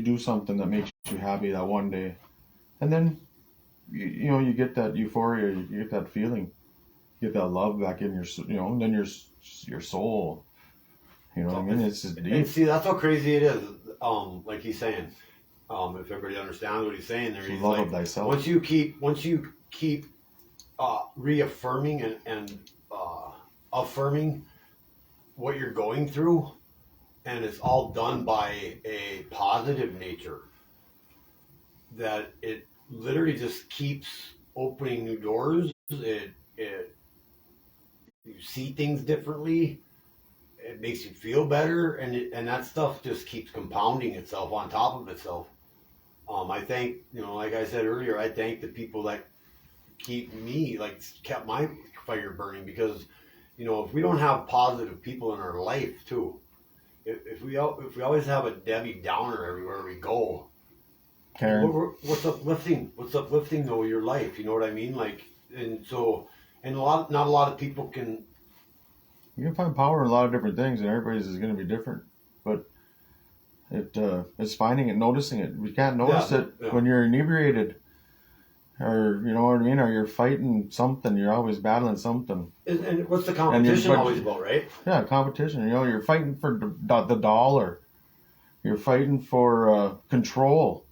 do something that makes you happy that one day, and then you know you get that euphoria, you get that feeling, you get that love back in your, you know, and then your soul, you know what I mean? It's just deep. And see, that's how crazy it is. Like he's saying, if everybody understands what he's saying there, he's Love like, of thyself. once you keep reaffirming and affirming what you're going through, and it's all done by a positive nature, that it literally just keeps opening new doors. You see things differently. It makes you feel better, and that stuff just keeps compounding itself on top of itself. I thank, you know, like I said earlier, I thank the people that kept my fire burning, because, you know, if we don't have positive people in our life too, if we always have a Debbie Downer everywhere we go, Karen. what's uplifting? What's uplifting though your life? You know what I mean? Like, and so, and not a lot of people can. You can find power in a lot of different things, and everybody's is going to be different. But it's finding it, noticing it. We can't notice it when you're inebriated, or you know what I mean, or you're fighting something. You're always battling something. And what's the competition always about, right? Yeah, competition. You know, you're fighting for the dollar. You're fighting for control.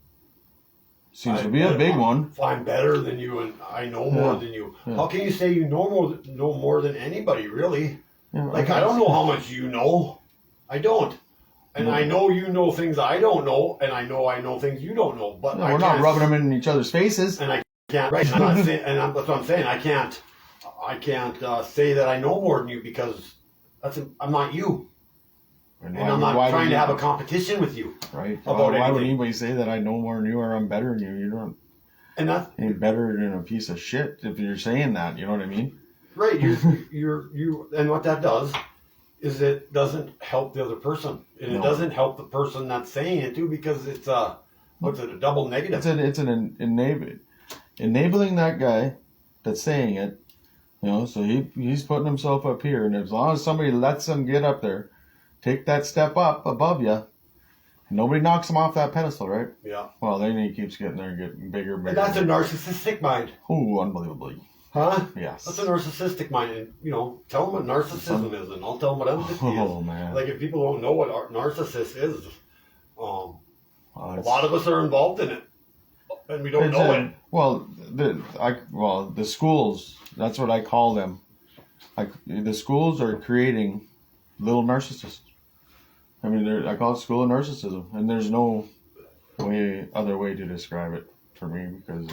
Seems to be a big one. I'm better than you, and I know more than you. Yeah. How can you say you know more than anybody, really? Yeah, like, I don't know how much you know. I don't. And I know you know things I don't know, and I know things you don't know. But we're not rubbing them in each other's faces. And I can't. Right? I'm not saying, and that's what I'm saying. I can't say that I know more than you because I'm not you, and I'm not trying to have a competition with you. Right? About why would anything. anybody say that I know more than you or I'm better than you? You don't. And that's ain't better than a piece of shit if you're saying that. You know what I mean? right. You and what that does is it doesn't help the other person, and it doesn't help the person that's saying it too because it's a double negative. It's an enabling that guy that's saying it. You know, so he's putting himself up here, and as long as somebody lets him get up there, take that step up above you, nobody knocks him off that pedestal, right? Yeah. Well, then he keeps getting there and getting bigger, And that's a narcissistic mind. Oh, unbelievably. Huh? Yes. That's a narcissistic mind. And, tell them what narcissism is, and I'll tell them what empathy is. Oh, man. Like, if people don't know what narcissist is, a It's- lot of us are involved in it, and we don't know it. Well, the schools, that's what I call them. The schools are creating little narcissists. I mean, I call it school of narcissism, and there's no other way to describe it for me because.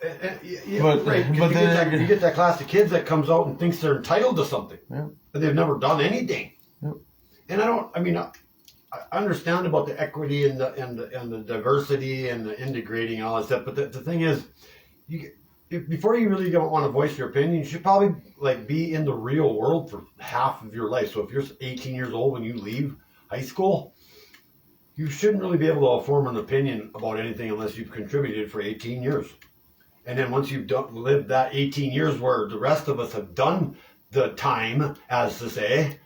But you get that class of kids that comes out and thinks they're entitled to something, Yeah. and they've never done anything. Yep. And I understand about the equity and the diversity and the integrating and all that stuff, but the thing is, before you really don't want to voice your opinion, you should probably be in the real world for half of your life. So if you're 18 years old when you leave high school, you shouldn't really be able to form an opinion about anything unless you've contributed for 18 years. And then once you've lived that 18 years where the rest of us have done the time, as to say,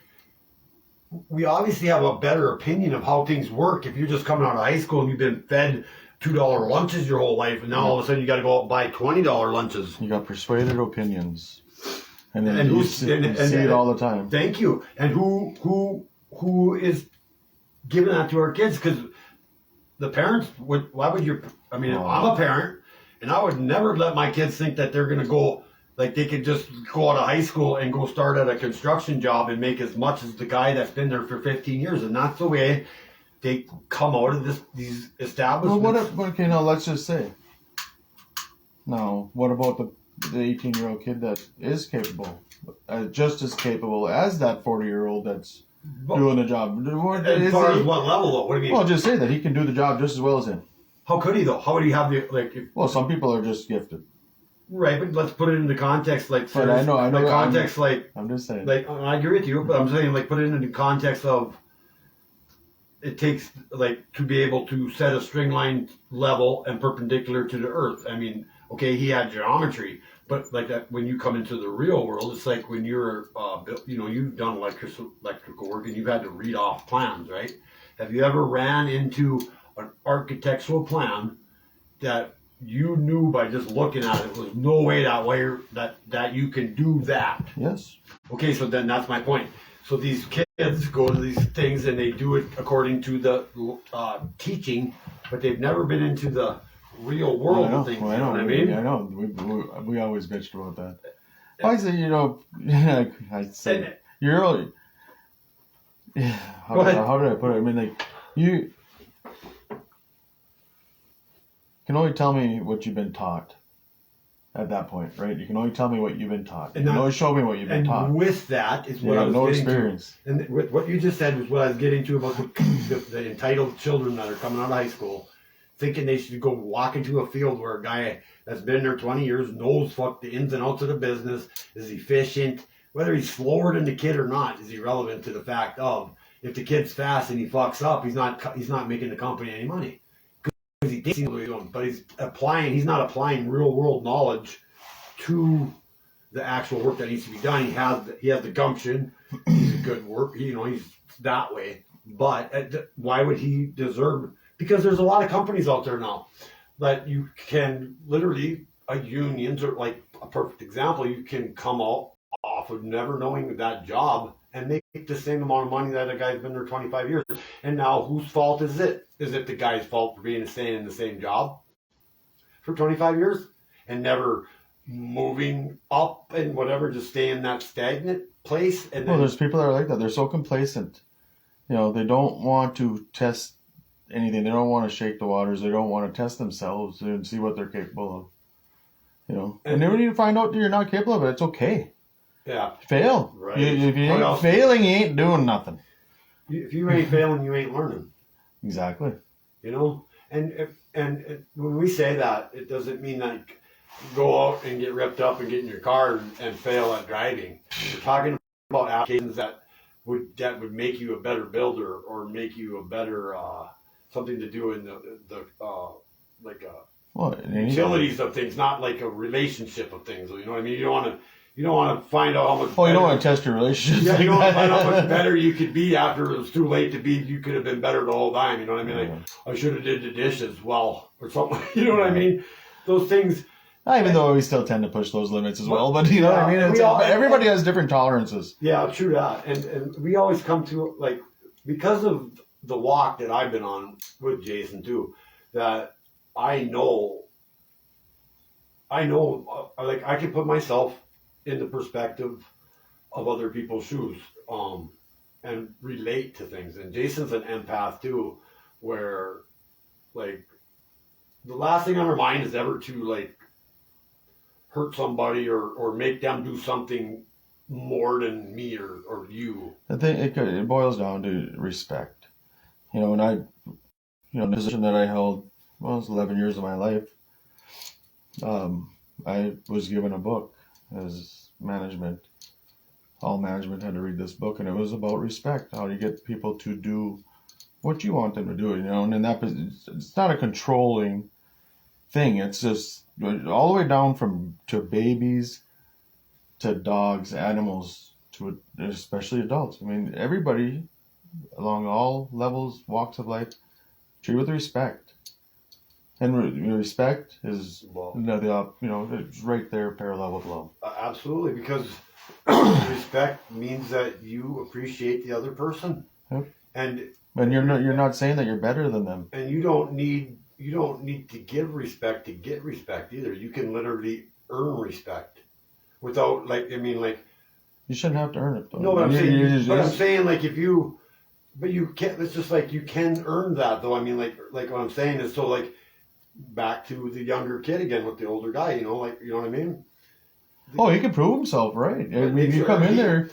we obviously have a better opinion of how things work. If you're just coming out of high school and you've been fed $2 lunches your whole life, and now all of a sudden you got to go out and buy $20 lunches. You got persuaded opinions, and then you see it all the time. Thank you. And who is giving that to our kids? Because the parents would. Why would you? I mean, I'm a parent, and I would never let my kids think that they're going to go. Like they could just go out of high school and go start at a construction job and make as much as the guy that's been there for 15 years, and that's the way they come out of these establishments. Well, okay, now let's just say. Now, what about the 18-year-old kid that is capable, just as capable as that 40-year-old that's doing the job? As far as what level, though? What do you mean? Well, just say that he can do the job just as well as him. How could he, though? How would he have Well, some people are just gifted. Right, but let's put it into context. But I know. Context, I'm just saying. I agree with you, but I'm saying, put it into context of. It takes to be able to set a string line level and perpendicular to the earth. I mean, okay, he had geometry, but that when you come into the real world, it's like when you're, you've done electrical work and you've had to read off plans, right? Have you ever ran into an architectural plan that you knew by just looking at it was no way that you can do that? Yes. Okay, so then that's my point. So these kids go to these things and they do it according to the teaching, but they've never been into the real world of things. Well, you know what I mean? I know. We always bitched about that. I say, I say, you're early. How did I put it? I mean, you can only tell me what you've been taught. At that point, right? You can only tell me what you've been taught. You can only show me what you've been taught. And with that is what I was no getting experience. to. And with what you just said was what I was getting to about the entitled children that are coming out of high school, thinking they should go walk into a field where a guy that's been there 20 years knows the ins and outs of the business, is efficient. Whether he's slower than the kid or not is irrelevant to the fact of if the kid's fast and he fucks up, he's not making the company any money. He's doing, but he's not applying real world knowledge to the actual work that needs to be done. He has the gumption. He's a good work. He's that way. But why would he deserve? Because there's a lot of companies out there now that you can literally unions are like a perfect example. You can come off of never knowing that job and make the same amount of money that a guy's been there 25 years. And now whose fault is it? Is it the guy's fault for staying in the same job for 25 years and never moving up and whatever, just staying in that stagnant place? And then, there's people that are like that. They're so complacent. they don't want to test anything. They don't want to shake the waters. They don't want to test themselves and see what they're capable of. And then when you find out that you're not capable of it, it's okay. Yeah. Fail. Right. If you ain't failing, you ain't doing nothing. If you ain't failing, you ain't learning. Exactly. And when we say that, it doesn't mean like go out and get ripped up and get in your car and fail at driving. We're talking about applications that would make you a better builder or make you a better something to do in the utilities of things, not like a relationship of things. You know what I mean? You don't want to find out how much. Oh, you don't want to test your relationships. Yeah, you don't want to find out how much better you could be after it was too late to be. You could have been better the whole time. You know what I mean? Like I should have did the dishes well or something. You know what I mean? Those things. Even though we still tend to push those limits as well, but you know what I mean? Everybody has different tolerances. Yeah, true that. And we always come to, like, because of the walk that I've been on with Jason too, that I know, like, I can put myself in the perspective of other people's shoes, and relate to things. And Jason's an empath too, where, like, the last thing on our mind is ever to, like, hurt somebody or make them do something more than me or you. I think it boils down to respect. And the position that I held, it was 11 years of my life. I was given a book as management. All management had to read this book, and it was about respect. How do you get people to do what you want them to do? And in that, it's not a controlling thing. It's just all the way down to babies, to dogs, animals, to especially adults. I mean, everybody along all levels, walks of life, treat with respect. And respect is it's right there, parallel with love. Absolutely, because respect means that you appreciate the other person. Yep. And you're not saying that you're better than them. And you don't need to give respect to get respect either. You can literally earn respect without, you shouldn't have to earn it though. No, but I'm saying like but you can't. It's just like you can earn that though. I mean, like what I'm saying is, so like back to the younger kid again with the older guy. You know what I mean? He can prove himself, right? I mean, if you come in there,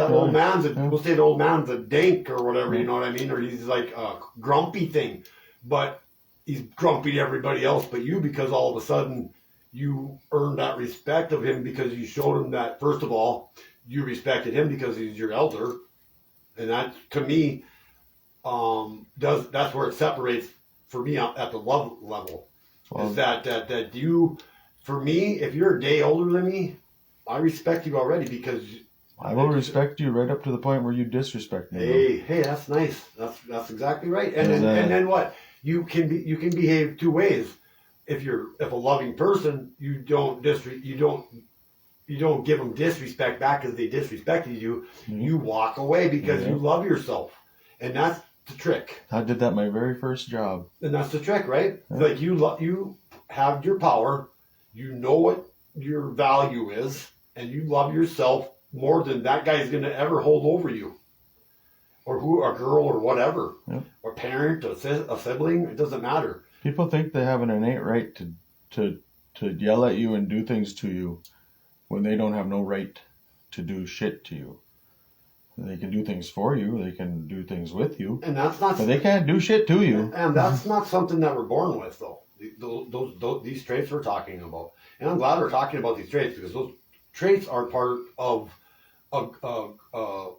old man's we'll say the old man's a dink or whatever. You know what I mean? Or he's like a grumpy thing, but he's grumpy to everybody else but you, because all of a sudden you earned that respect of him because you showed him that, first of all, you respected him because he's your elder. And that, to me, that's where it separates for me at the love level. Is that you, for me, if you're a day older than me, I respect you already because I will respect you right up to the point where you disrespect me. Hey, that's nice. That's exactly right. And then what? You can behave two ways. If a loving person, you don't give them disrespect back because they disrespected you. Mm-hmm. You walk away because you love yourself, and that's the trick. I did that my very first job. And that's the trick, right? Yeah. Like you have your power, you know what your value is, and you love yourself more than that guy's going to ever hold over you, or a girl or whatever, or parent, a sibling. It doesn't matter. People think they have an innate right to yell at you and do things to you when they don't have no right to do shit to you. They can do things for you. They can do things with you. And that's not. But they can't do shit to you. And that's not something that we're born with, though. These traits we're talking about. And I'm glad we're talking about these traits because those traits are part of a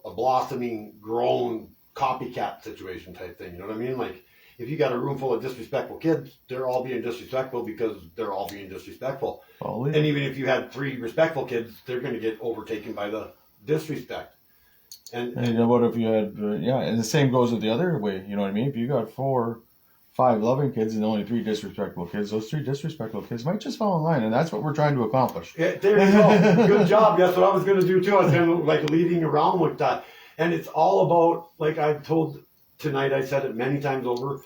blossoming, grown copycat situation type thing. You know what I mean? Like, if you got a room full of disrespectful kids, they're all being disrespectful because they're all being disrespectful. And even if you had 3 respectful kids, they're going to get overtaken by the disrespect. And you know what if you had, and the same goes with the other way. You know what I mean? If you got 4, 5 loving kids and only 3 disrespectful kids, those 3 disrespectful kids might just fall in line, and that's what we're trying to accomplish. Yeah, there you go. Good job. That's what I was going to do too. I was kind of like leading around with that. And it's all about, like I've told tonight, I said it many times over,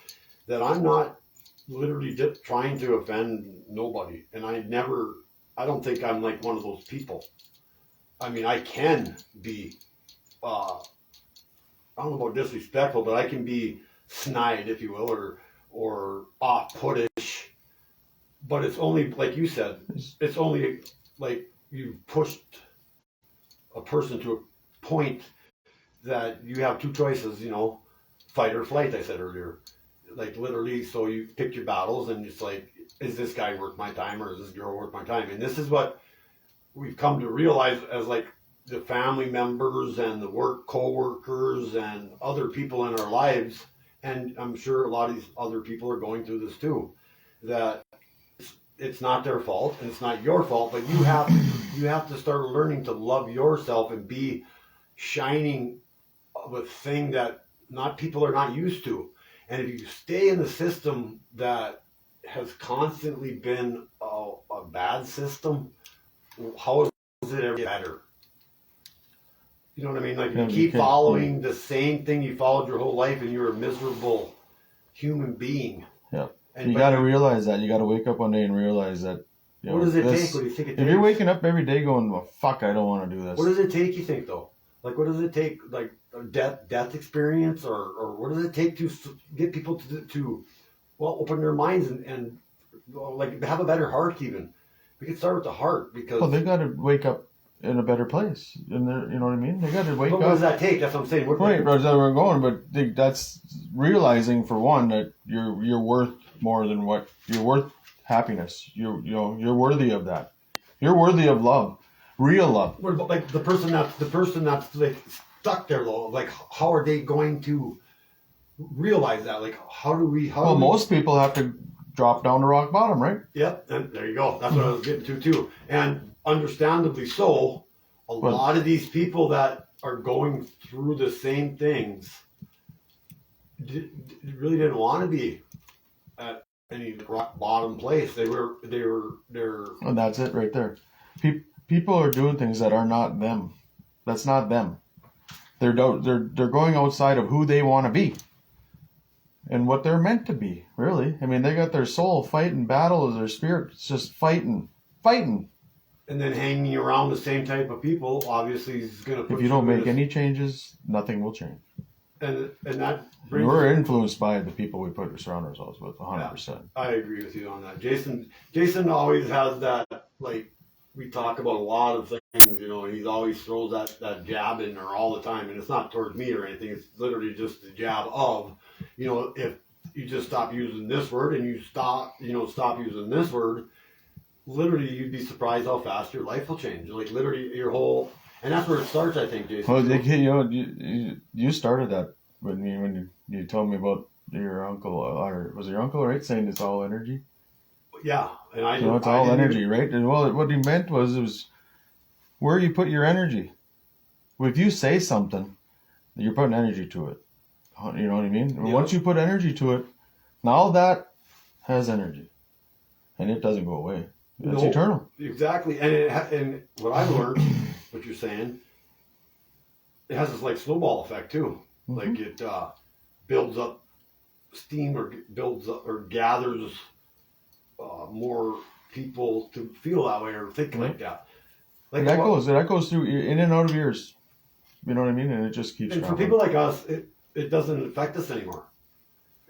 that I'm not literally trying to offend nobody. And I don't think I'm like one of those people. I mean, I can be I don't know about disrespectful, but I can be snide, if you will, or off-puttish. But it's only like you said. It's only like you pushed a person to a point that you have two choices. Fight or flight. I said earlier, like literally. So you pick your battles, and it's like, is this guy worth my time, or is this girl worth my time? And this is what we've come to realize as like the family members and the work co-workers and other people in our lives, and I'm sure a lot of these other people are going through this too, that it's not their fault and it's not your fault, but you have to start learning to love yourself and be shining with thing that not people are not used to. And if you stay in the system that has constantly been a bad system, how is it ever better? You know what I mean? Like you keep following the same thing you followed your whole life, and you're a miserable human being. Yeah. And you got to realize that. You got to wake up one day and realize that. What does it take? What do you think it takes? If you're waking up every day going, well, fuck, I don't want to do this. What does it take, you think, though? Like, what does it take? Like, a death experience? Or what does it take to get people to open their minds and like, have a better heart, even? We can start with the heart, because... Well, they got to wake up in a better place. You know what I mean? They got to wake up. What does that take? That's what I'm saying. Right, that's where we're going. But that's realizing, for one, that you're worth more than what you're worth. Happiness. You're worthy of that. You're worthy of love, real love. What about like the person that's like stuck there though? Like, how are they going to realize that? Like, most people have to drop down to rock bottom, right? Yep, and there you go. That's what I was getting to too. And understandably so, a lot of these people that are going through the same things really didn't want to be at any rock bottom place. They're And that's it right there. People are doing things that are not them. That's not them. They're going outside of who they want to be and what they're meant to be, really. I mean, they got their soul fighting battles, their spirit's just fighting. And then hanging around the same type of people, obviously, is going to put if you don't make any changes, nothing will change. And that we're influenced by the people we surround ourselves with, 100%. Yeah, I agree with you on that. Jason always has that, like, we talk about a lot of things, and he always throws that jab in there all the time, and it's not towards me or anything. It's literally just the jab of, if you just stop using this word and you stop using this word, literally you'd be surprised how fast your life will change. Like, literally your whole, and that's where it starts, I think, Jason. Well, you started that when you told me about your uncle, or was it your uncle, right? Saying it's all energy. Yeah, and it's all energy, right? And what he meant was where you put your energy. If you say something, you're putting energy to it. You know what I mean? Yeah. Once you put energy to it, now that has energy, and it doesn't go away. It's eternal. Exactly, and what I've learned, what you're saying, it has this like snowball effect too. Mm-hmm. Like it builds up steam, or builds up or gathers more people to feel that way or think like that. Like that goes through in and out of years. You know what I mean? And it just keeps. And for people like us, it doesn't affect us anymore.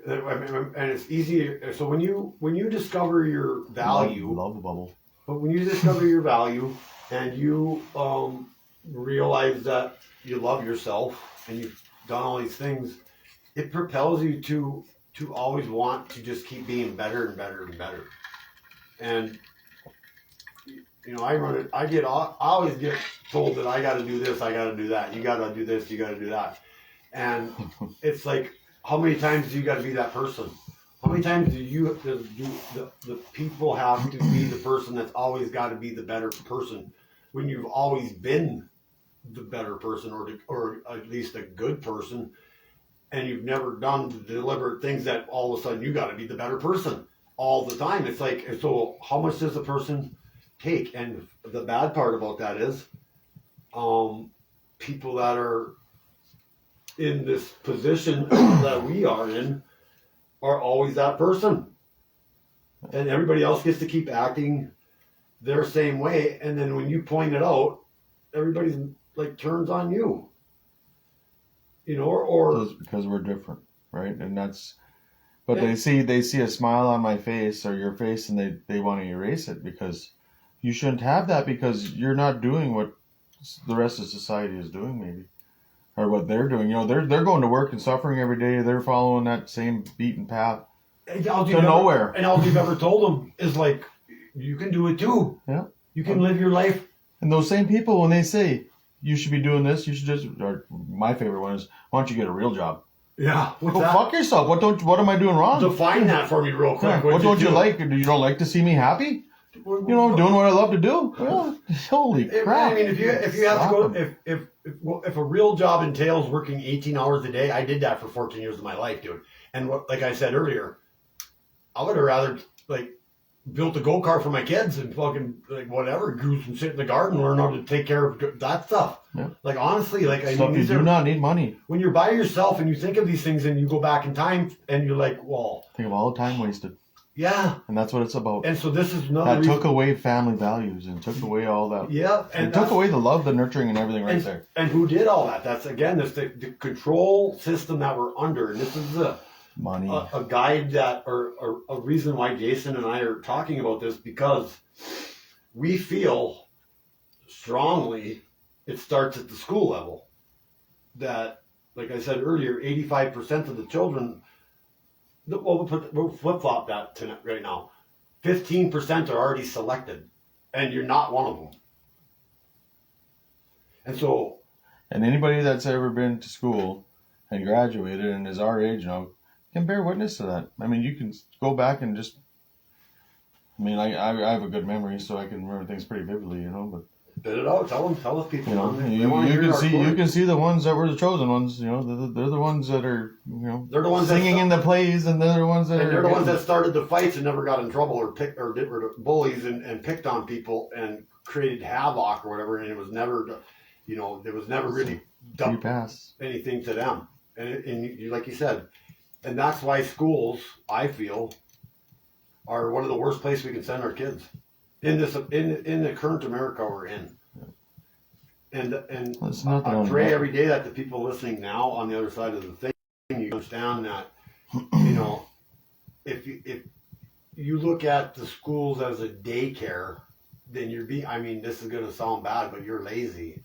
And it's easy. So when you discover your value, love the bubble. But when you discover your value and you realize that you love yourself and you've done all these things, it propels you to always want to just keep being better and better and better. And I always get told that I got to do this, I got to do that. You got to do this, you got to do that. And it's like, how many times do you got to be that person? How many times do the people have to be the person that's always got to be the better person when you've always been the better person, or at least a good person, and you've never done the deliberate things that all of a sudden you got to be the better person all the time? It's like, so how much does a person take? And the bad part about that is people that are in this position that we are in are always that person, and everybody else gets to keep acting their same way, and then when you point it out, everybody's like turns on you. you know, or It's because we're different, right? And that's, but Yeah. they see a smile on my face or your face, and they want to erase it because you shouldn't have that because you're not doing what the rest of society is doing, maybe, or what they're doing. You know, they're going to work and suffering every day. They're following that same beaten path to nowhere. And all you've ever told them is like, you can do it too. Yeah. You can live your life. And those same people, when they say you should be doing this, you should just. Or my favorite one is, why don't you get a real job? Yeah. What's Go that? fuck yourself. What am I doing wrong? Define that for me real quick. Yeah. What don't you like? You don't like to see me happy? You know, doing what I love to do. Well, holy crap! I mean, if you have to go, if a real job entails working 18 hours a day, I did that for 14 years of my life, dude. And like I said earlier, I would have rather like built a go-kart for my kids and fucking like whatever, do some shit in the garden, learn how to take care of that stuff. Yeah. Like honestly, like I Stuff mean, you do not need money. when you're by yourself and you think of these things and you go back in time and you're like, well, Think of all the time wasted, yeah. and that's what it's about. And so this is another That reason. took away family values and took away all that. Yeah, and It took away the love, the nurturing, and everything right there. And who did all that? That's again, this the control system that we're under, and this is Money. a guide that, or a reason why Jason and I are talking about this, because we feel strongly it starts at the school level. That, like I said earlier, 85% of the children. Well, we'll flip flop that tonight, right now. 15% are already selected, and you're not one of them. And so, And anybody that's ever been to school and graduated and is our age now can bear witness to that. I mean, you can go back and just. I mean, I have a good memory, so I can remember things pretty vividly, you know. But did it out. Tell us people. you know, man. They you wanna hear can our see story. you can see the ones that were the chosen ones. You know, they're the ones that are They're the ones singing that, in the plays, and they're the ones that and are. they're the ones that started the fights and never got in trouble or did bullies and picked on people and created havoc or whatever. And it was never, you know, there was never really Free done pass. anything to them. And you, like you said, and that's why schools, I feel, are one of the worst places we can send our kids in this in the current America we're in. And Well, it's not that I only pray that. every day that the people listening now on the other side of the thing, you understand that, you know, if you look at the schools as a daycare, then I mean, this is going to sound bad, but you're lazy.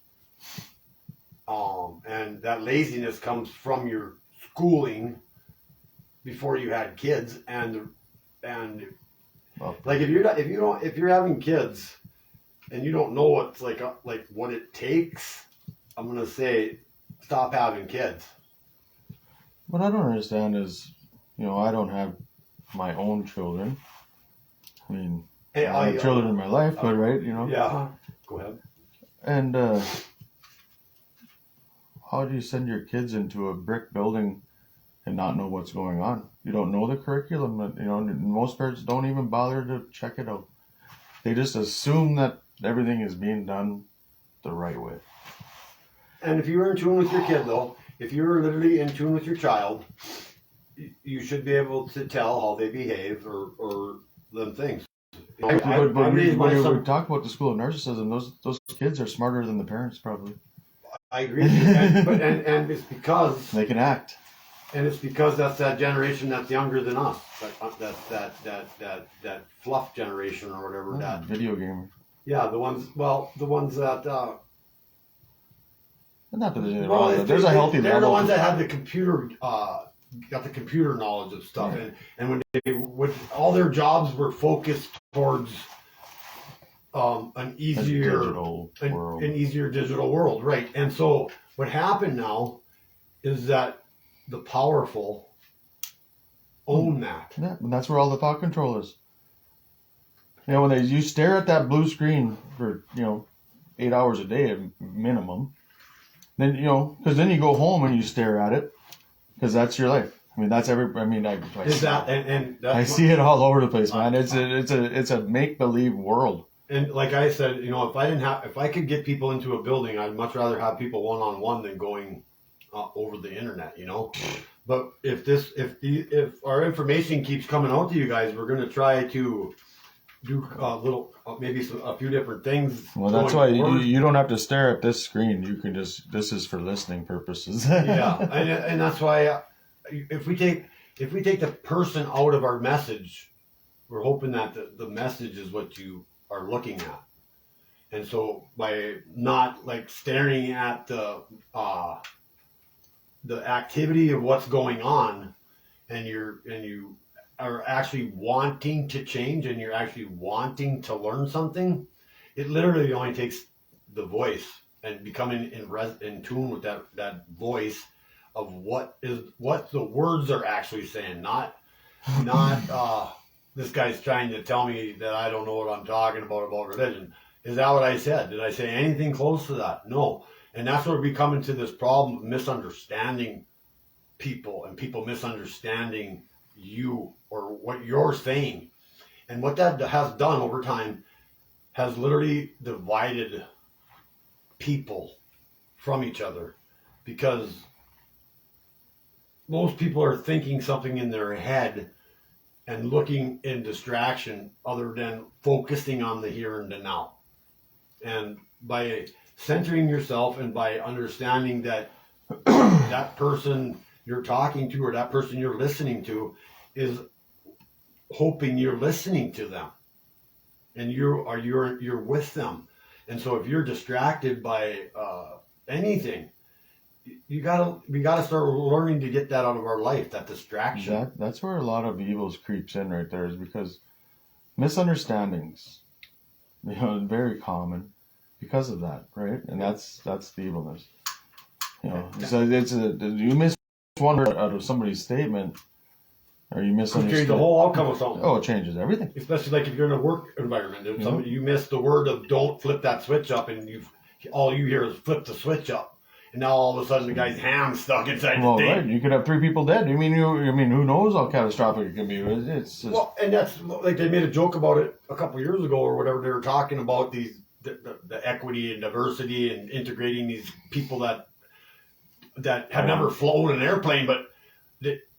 And that laziness comes from your schooling before you had kids, and Well, like if you're having kids and you don't know what's like what it takes, I'm gonna say stop having kids. what I don't understand is, you know, I don't have my own children. I mean, Hey, I have children in my life, but right, you know. Yeah, go ahead. And how do you send your kids into a brick building and not know what's going on? You don't know the curriculum. You know, most parents don't even bother to check it out. They just assume that everything is being done the right way. And if you're in tune with your kid, though, if you're literally in tune with your child, you should be able to tell how they behave or them things. But I raised my when son- we talk about the school of narcissism, those kids are smarter than the parents probably. I agree, and it's because They can act. that's that generation that's younger than us, that fluff generation or whatever. That Video gamer. yeah, the ones that Not that there's anything well, wrong with it. There's a healthy they're level. the ones that have the computer got the computer knowledge of stuff, and when all their jobs were focused towards an easier digital world. an easier digital world, right? And so what happened now is that the powerful own that. Yeah, and that's where all the thought control is. You know, when you stare at that blue screen for 8 hours a day at minimum, then because then you go home and you stare at it because that's your life. I mean, that's every. I mean, I Is that and that's I see it all over the place, man. It's a make believe world. And like I said, if I could get people into a building, I'd much rather have people one-on-one than going over the internet, But if our information keeps coming out to you guys, we're going to try to do little, maybe a few different things. Well, that's why going forward. you don't have to stare at this screen. You can just, this is for listening purposes. Yeah, and that's why if we take the person out of our message, we're hoping that the message is what you are looking at. And so by not like staring at the activity of what's going on, and you are actually wanting to change, and you're actually wanting to learn something, it literally only takes the voice and becoming in tune with that voice of what the words are actually saying, not this guy's trying to tell me that I don't know what I'm talking about religion. Is that what I said? Did I say anything close to that? No. And that's where we come into this problem of misunderstanding people, and people misunderstanding you or what you're saying. And what that has done over time has literally divided people from each other, because most people are thinking something in their head and looking in distraction other than focusing on the here and the now. And by centering yourself and by understanding that that person you're talking to or that person you're listening to is hoping you're listening to them, and you're with them. And so if you're distracted by anything, we gotta start learning to get that out of our life, that distraction. That's where a lot of evils creeps in right there, is because misunderstandings, very common because of that, right? And that's the evilness. So you miss one word out of somebody's statement, or you misunderstand. Change the whole outcome of something. Oh, it changes everything. Especially like if you're in a work environment, and you miss the word of "don't flip that switch up," and all you hear is "flip the switch up," and now all of a sudden the guy's hand stuck inside the thing. Right. You could have 3 people dead. I mean, who knows how catastrophic it can be? It's just... Well, and that's like they made a joke about it a couple of years ago or whatever. They were talking about the equity and diversity and integrating these people that have never flown an airplane, but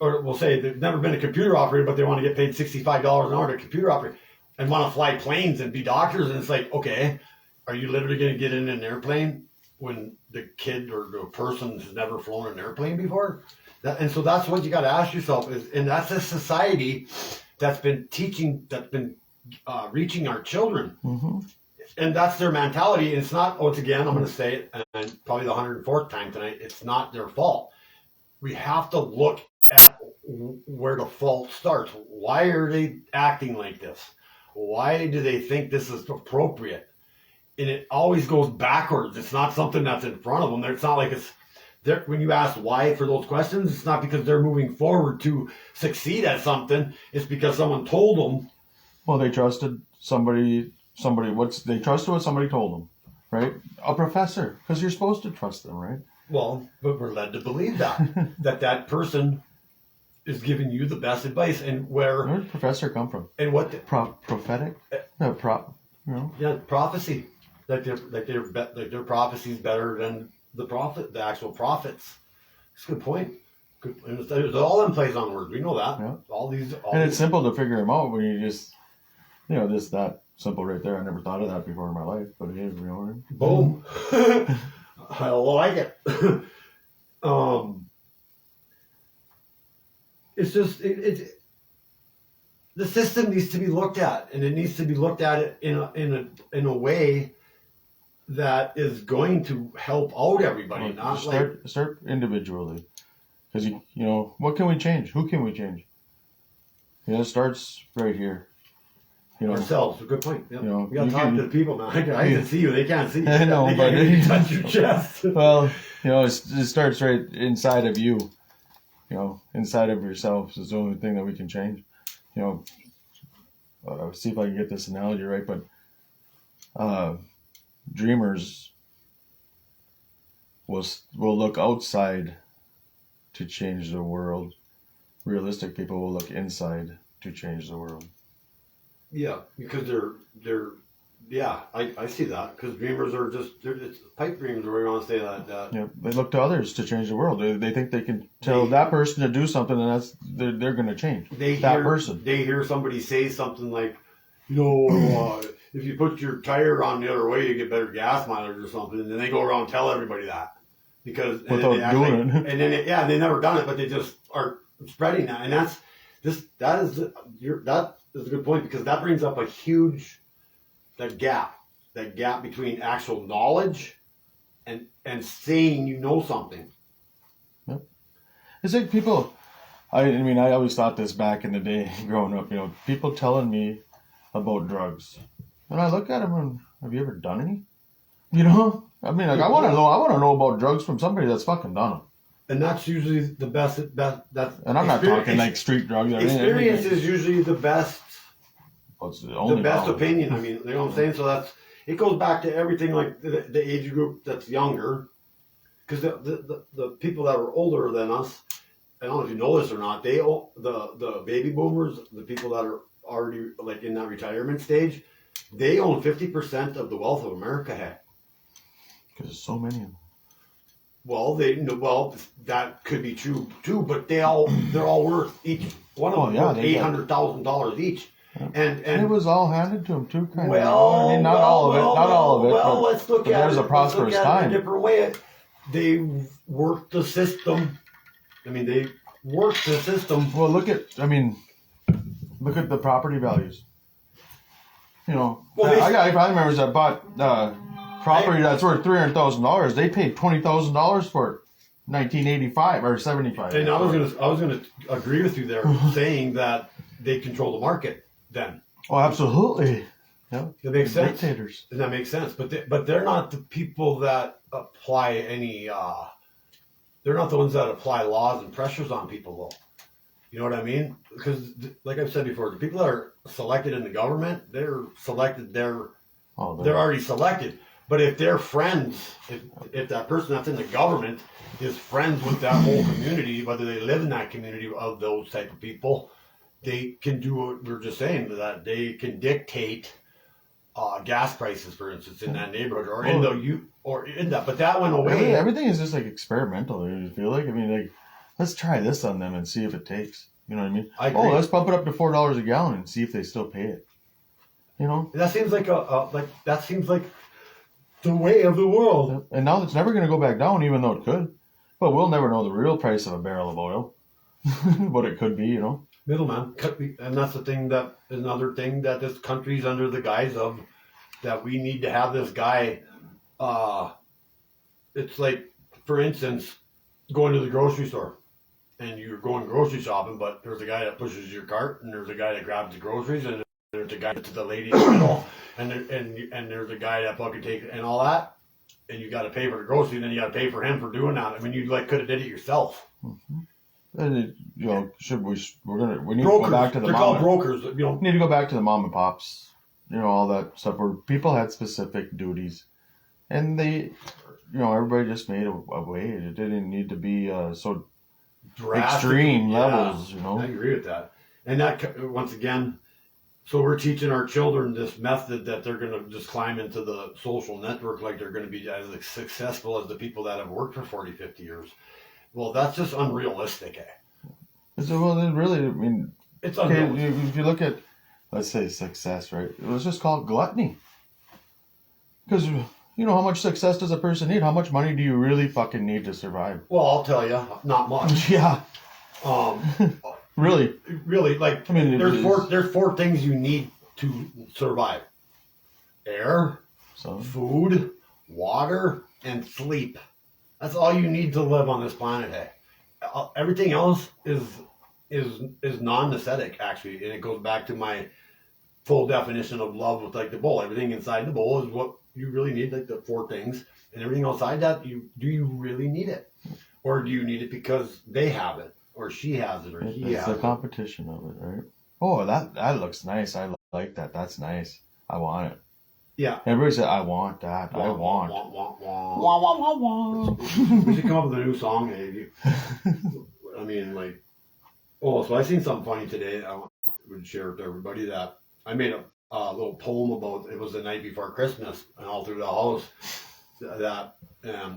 or we'll say they've never been a computer operator, but they want to get paid $65 an hour to computer operate and want to fly planes and be doctors. And it's like, okay, are you literally going to get in an airplane when the kid or the person has never flown an airplane before? And so that's what you got to ask yourself and that's a society that's been reaching our children. Mm-hmm. And that's their mentality. And it's not, once again, I'm going to say it, and probably the 104th time tonight, it's not their fault. We have to look at where the fault starts. Why are they acting like this? Why do they think this is appropriate? And it always goes backwards. It's not something that's in front of them. It's not like it's there. When you ask why for those questions, it's not because they're moving forward to succeed at something. It's because someone told them. Well, they trusted somebody. They trusted what somebody told them, right? A professor, because you're supposed to trust them, right? Well, but we're led to believe that person is giving you the best advice, and where did professor come from? And what prophetic? Yeah, prophecy. Their prophecy is better than the actual prophets. It's a good point. Good. And there's all in plays on words. We know that. Yeah. It's simple to figure them out when you just, that simple right there. I never thought of that before in my life, but it is real. Boom. I like it. It's just the system needs to be looked at, and it needs to be looked at it in a way that is going to help out everybody. Start individually, because what can we change? Who can we change? It starts right here. Ourselves. A good point. Yep. We got to talk to the people, man. I can see you. They can't see you. I know, they but can't even touch your chest. Well, it starts right inside of you. Inside of yourself is the only thing that we can change. See if I can get this analogy right, but dreamers will look outside to change the world. Realistic people will look inside to change the world. Yeah, because I see that, because dreamers are it's pipe dreams, or we want to say that. Yeah, they look to others to change the world. They think they can tell that person to do something, and they're going to change person. They hear somebody say something like, if you put your tire on the other way, you get better gas mileage or something. And then they go around and tell everybody that because and Without they act doing like- it. And then they never done it, but they just are spreading that. And that is a good point because that brings up a huge that gap between actual knowledge and saying you know something. It's like people. I mean, I always thought this back in the day, growing up. People telling me about drugs, and I look at them and, have you ever done any? I mean, like I want to know about drugs from somebody that's fucking done them. And that's usually the best. That's And I'm not talking like street drugs. experience is usually the best. It's the only The best knowledge. opinion. I mean, you know what I'm saying. So it goes back to everything like the age group that's younger, because the people that are older than us. I don't know if you know this or not. The baby boomers, the people that are already like in that retirement stage, they own 50% of the wealth of America. Heck, Because there's so many of them. well, that could be true too. But they're all worth each one of them yeah, worth they got- $800,000 each. And And it was all handed to them too, kind well, of. I mean, not all of it. Well, but let's look at there's it. a prosperous let's look at it time. a different way. They worked the system. I mean, they worked the system. Well, look at the property values. Well, I got family members that bought property that's worth $300,000. They paid $20,000 for it, 1985 or 75. And I was gonna agree with you there, saying that they control the market. Then Oh, absolutely. Yeah. that makes sense. Dictators. And that makes sense. But they're not the people that apply any. They're not the ones that apply laws and pressures on people, though. You know what I mean? Because, like I've said before, the people that are selected in the government, they're selected. They're already selected. But if they're friends, if that person that's in the government is friends with that whole community, whether they live in that community of those type of people, they can do what we were just saying, that they can dictate gas prices, for instance, in that neighborhood or in that. But that went away. Everything is just like experimental. You feel like? I mean, like, let's try this on them and see if it takes. You know what I mean? I agree. Oh, let's bump it up to $4 a gallon and see if they still pay it. That seems like that seems like the way of the world. And now it's never going to go back down, even though it could. But we'll never know the real price of a barrel of oil. What it could be, Middleman, and that's the thing that is another thing that this country's under the guise of, that we need to have this guy. It's like, for instance, going to the grocery store, and you're going grocery shopping, but there's a guy that pushes your cart, and there's a guy that grabs the groceries, and there's a guy to the lady in the middle, and there's a guy that fucking takes and all that, and you got to pay for the grocery, and then you got to pay for him for doing that. I mean, you could have did it yourself. Mm-hmm. And we need Brokers, to go back to the they're called brokers. We need to go back to the mom and pops, all that stuff where people had specific duties, and they, everybody just made a way. It didn't need to be so Drastic, extreme yeah. levels, I agree with that. And that, once again, so we're teaching our children this method that they're going to just climb into the social network like they're going to be as successful as the people that have worked for 40, 50 years. Well, that's just unrealistic, So, well, then really, I mean, It's okay, unrealistic. if you look at, let's say, success, right? Let's just call it gluttony. Because, how much success does a person need? How much money do you really fucking need to survive? Well, I'll tell you, not much. Yeah, really. Really, like, I mean, there's four things you need to survive: air, So, food, water, and sleep. That's all you need to live on this planet. Hey, everything else is non-aesthetic, actually, and it goes back to my full definition of love with like the bowl. Everything inside the bowl is what you really need, like the four things, and everything outside that, do you really need it, or do you need it because they have it, or she has it, or he it's has the it? competition of it, right? Oh, that looks nice. I like that. That's nice. I want it. Yeah. Everybody said, I want that. I want. Wah, wah, wah. Wah, wah, wah, wah. We should come up with a new song. Hey, I mean, like, so I seen something funny today. I would share with everybody that I made a little poem about. It was the night before Christmas, and all through the house, that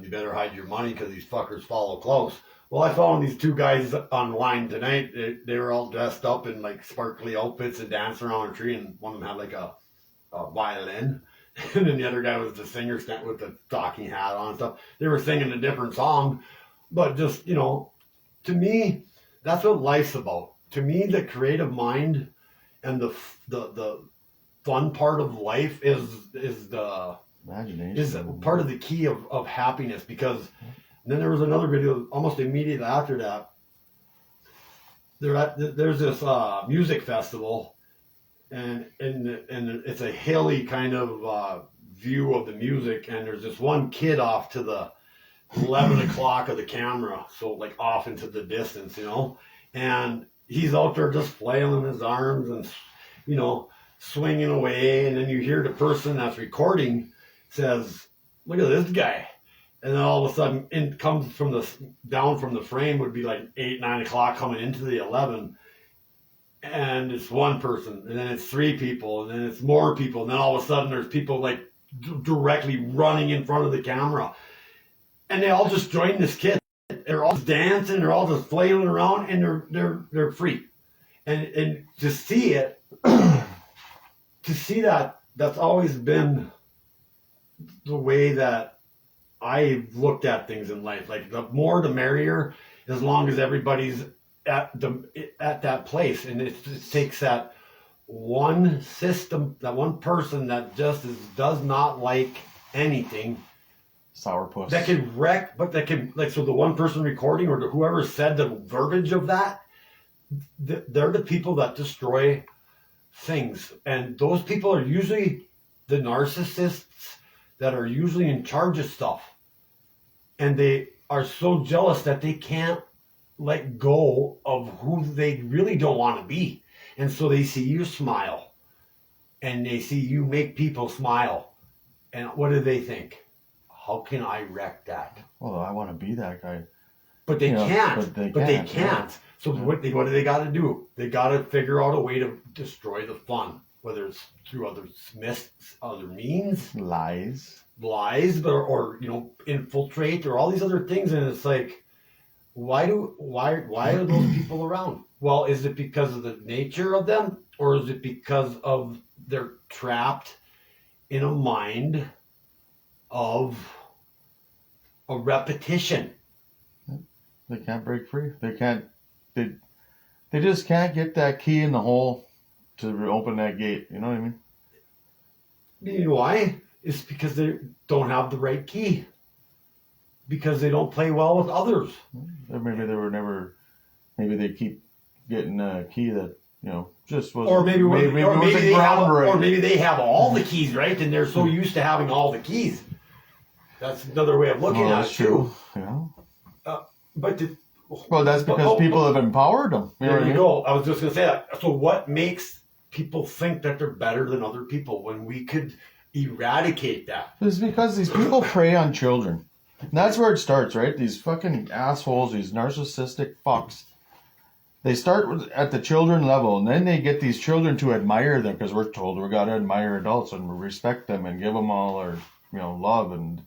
you better hide your money because these fuckers follow close. Well, I found these two guys online tonight. They were all dressed up in like sparkly outfits and dancing around a tree, and one of them had like a violin, and then the other guy was the singer with the stocking hat on and stuff. They were singing a different song, but just, to me, that's what life's about. To me, the creative mind and the fun part of life is the Imagination is part of the key of happiness. Because then there was another video almost immediately after that. There's this music festival, and it's a hilly kind of view of the music, and there's this one kid off to the 11 o'clock of the camera, so like off into the distance, and he's out there just flailing his arms and swinging away, and then you hear the person that's recording says, "Look at this guy," and then all of a sudden in comes down from the frame would be like 8-9 o'clock coming into the 11, and it's one person, and then it's three people, and then it's more people, and then all of a sudden there's people like directly running in front of the camera, and they all just join this kid. They're all dancing, they're all just flailing around, and they're free, and to see it, to see that's always been the way that I've looked at things in life. Like the more the merrier, as long as everybody's at that place. And it takes that one system, that one person that just does not like anything. Sourpuss. That can wreck, but that can, like, so the one person recording or whoever said the verbiage of that, they're the people that destroy things. And those people are usually the narcissists that are usually in charge of stuff. And they are so jealous that they can't let go of who they really don't want to be. And so they see you smile, and they see you make people smile. And what do they think? How can I wreck that? Well, I want to be that guy. But they can't. But they can't. Yeah. So what do they got to do? They got to figure out a way to destroy the fun, whether it's through other means, Lies, but or infiltrate or all these other things. And it's like, why are those people around? Well, is it because of the nature of them, or is it because of they're trapped in a mind of a repetition? They can't break free. They can't. They just can't get that key in the hole to open that gate. You know what I mean? You know why? It's because they don't have the right key. Because they don't play well with others. Or maybe they were never. Maybe they keep getting a key that just was. Or maybe they have all the keys, right? And they're so used to having all the keys. That's another way of looking at it. That's true. Yeah. Well, that's because people have empowered them. There you go. I was just going to say that. So what makes people think that they're better than other people when we could eradicate that? It's because these people prey on children. And that's where it starts, right? These fucking assholes, these narcissistic fucks. They start at the children level, and then they get these children to admire them, because we're told we got to admire adults and respect them and give them all our, love, and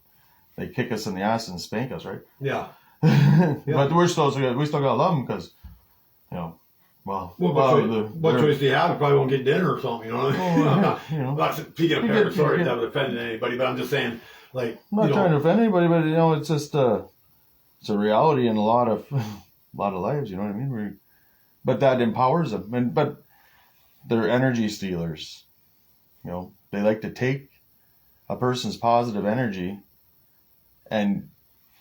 they kick us in the ass and spank us, right? Yeah. But we still gotta love them because, what choice do you have? You probably won't get dinner or something, I'm not speaking of parents, sorry if that would offend anybody, but I'm just saying, like, I'm not trying to offend anybody, but it's just it's a reality in a lot of lives. You know what I mean? But that empowers them, but they're energy stealers. They like to take a person's positive energy and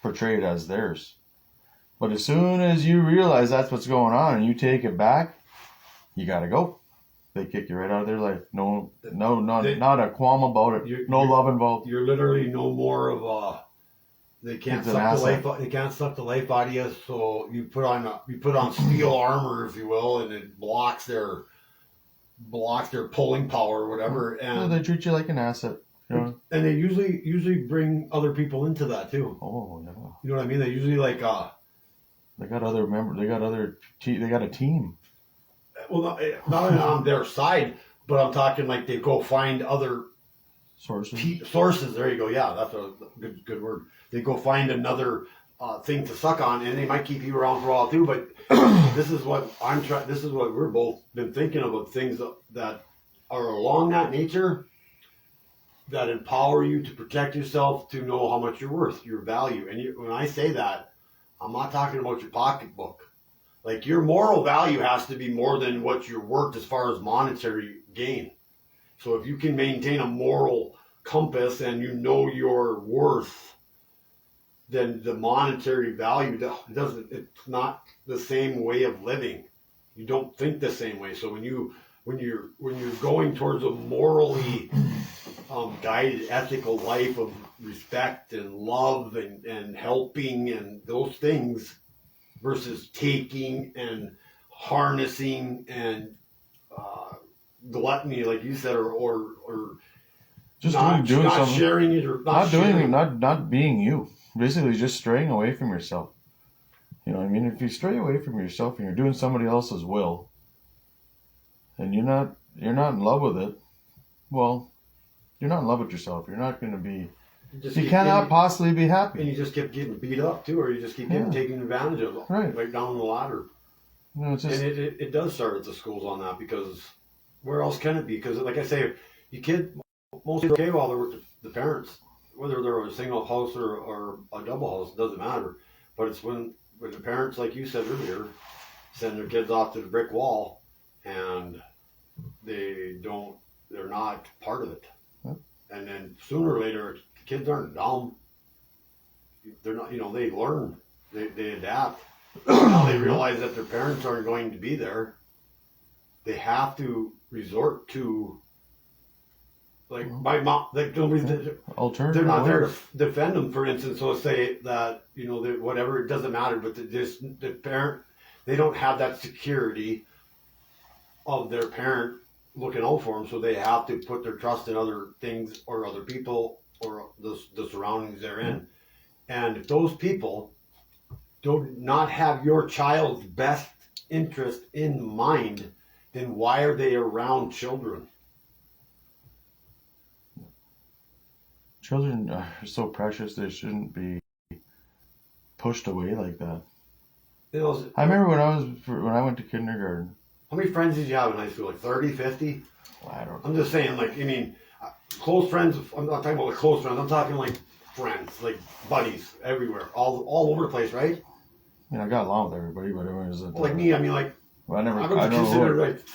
portray it as theirs. But as soon as you realize that's what's going on and you take it back, you gotta go. They kick you right out of their life. Not a qualm about it. No love involved. You're literally no more of they can't suck the life out of you. So you put on steel armor, if you will, and it blocks their pulling power or whatever. And they treat you like an asset. And they usually bring other people into that too. Oh yeah. You know what I mean? They usually like they got other members. They got a team. Well, not on their side, but I'm talking like they go find other Sources. sources. There you go. Yeah, that's a good word. They go find another thing to suck on, and they might keep you around for a while too. But this is what I'm trying. This is what we're both been thinking about, things that are along that nature, that empower you to protect yourself, to know how much you're worth, your value. And when I say that, I'm not talking about your pocketbook. Like, your moral value has to be more than what you're worth as far as monetary gain. So if you can maintain a moral compass and you know your worth, then the monetary value it's not the same way of living. You don't think the same way. So when you're going towards a morally guided, ethical life of respect and love and helping and those things, versus taking and harnessing and gluttony, like you said, or Just not, doing not something. sharing it, or Not doing sharing. it, not being you. Basically, just straying away from yourself. You know what I mean? If you stray away from yourself and you're doing somebody else's will, and you're not in love with it, well, you're not in love with yourself. You're not going to be. You cannot possibly be And happy. you just keep getting beat up too, or you just keep getting taken advantage of, Right down the ladder. You know, it's just, And it does start at the schools on that, because where else can it be? Because like I say, most kids are okay while they're with the parents, whether they're a single house or a double house, it doesn't matter. But it's when the parents, like you said earlier, send their kids off to the brick wall, and they're not part of it. Yep. And then sooner or later, kids aren't dumb. They're not, they learn, they adapt. Now they realize that their parents aren't going to be there. They have to resort to, like, my mom, like, alternative. they're not there to ways. defend them, for instance. So say that, whatever, it doesn't matter, but the parent, they don't have that security of their parent looking out for them, so they have to put their trust in other things or other people or the surroundings they're in. And if those people do not have your child's best interest in mind, then why are they around children? Children are so precious; they shouldn't be pushed away like that. I remember when I went to kindergarten. How many friends did you have in high school? Like 30, 50? I don't know. I'm just saying, like, close friends. I'm not talking about like close friends. I'm talking like friends, like buddies everywhere, all over the place, right? I mean, I got along with everybody, but it was Like me, I mean, like, well, I would don't consider know. like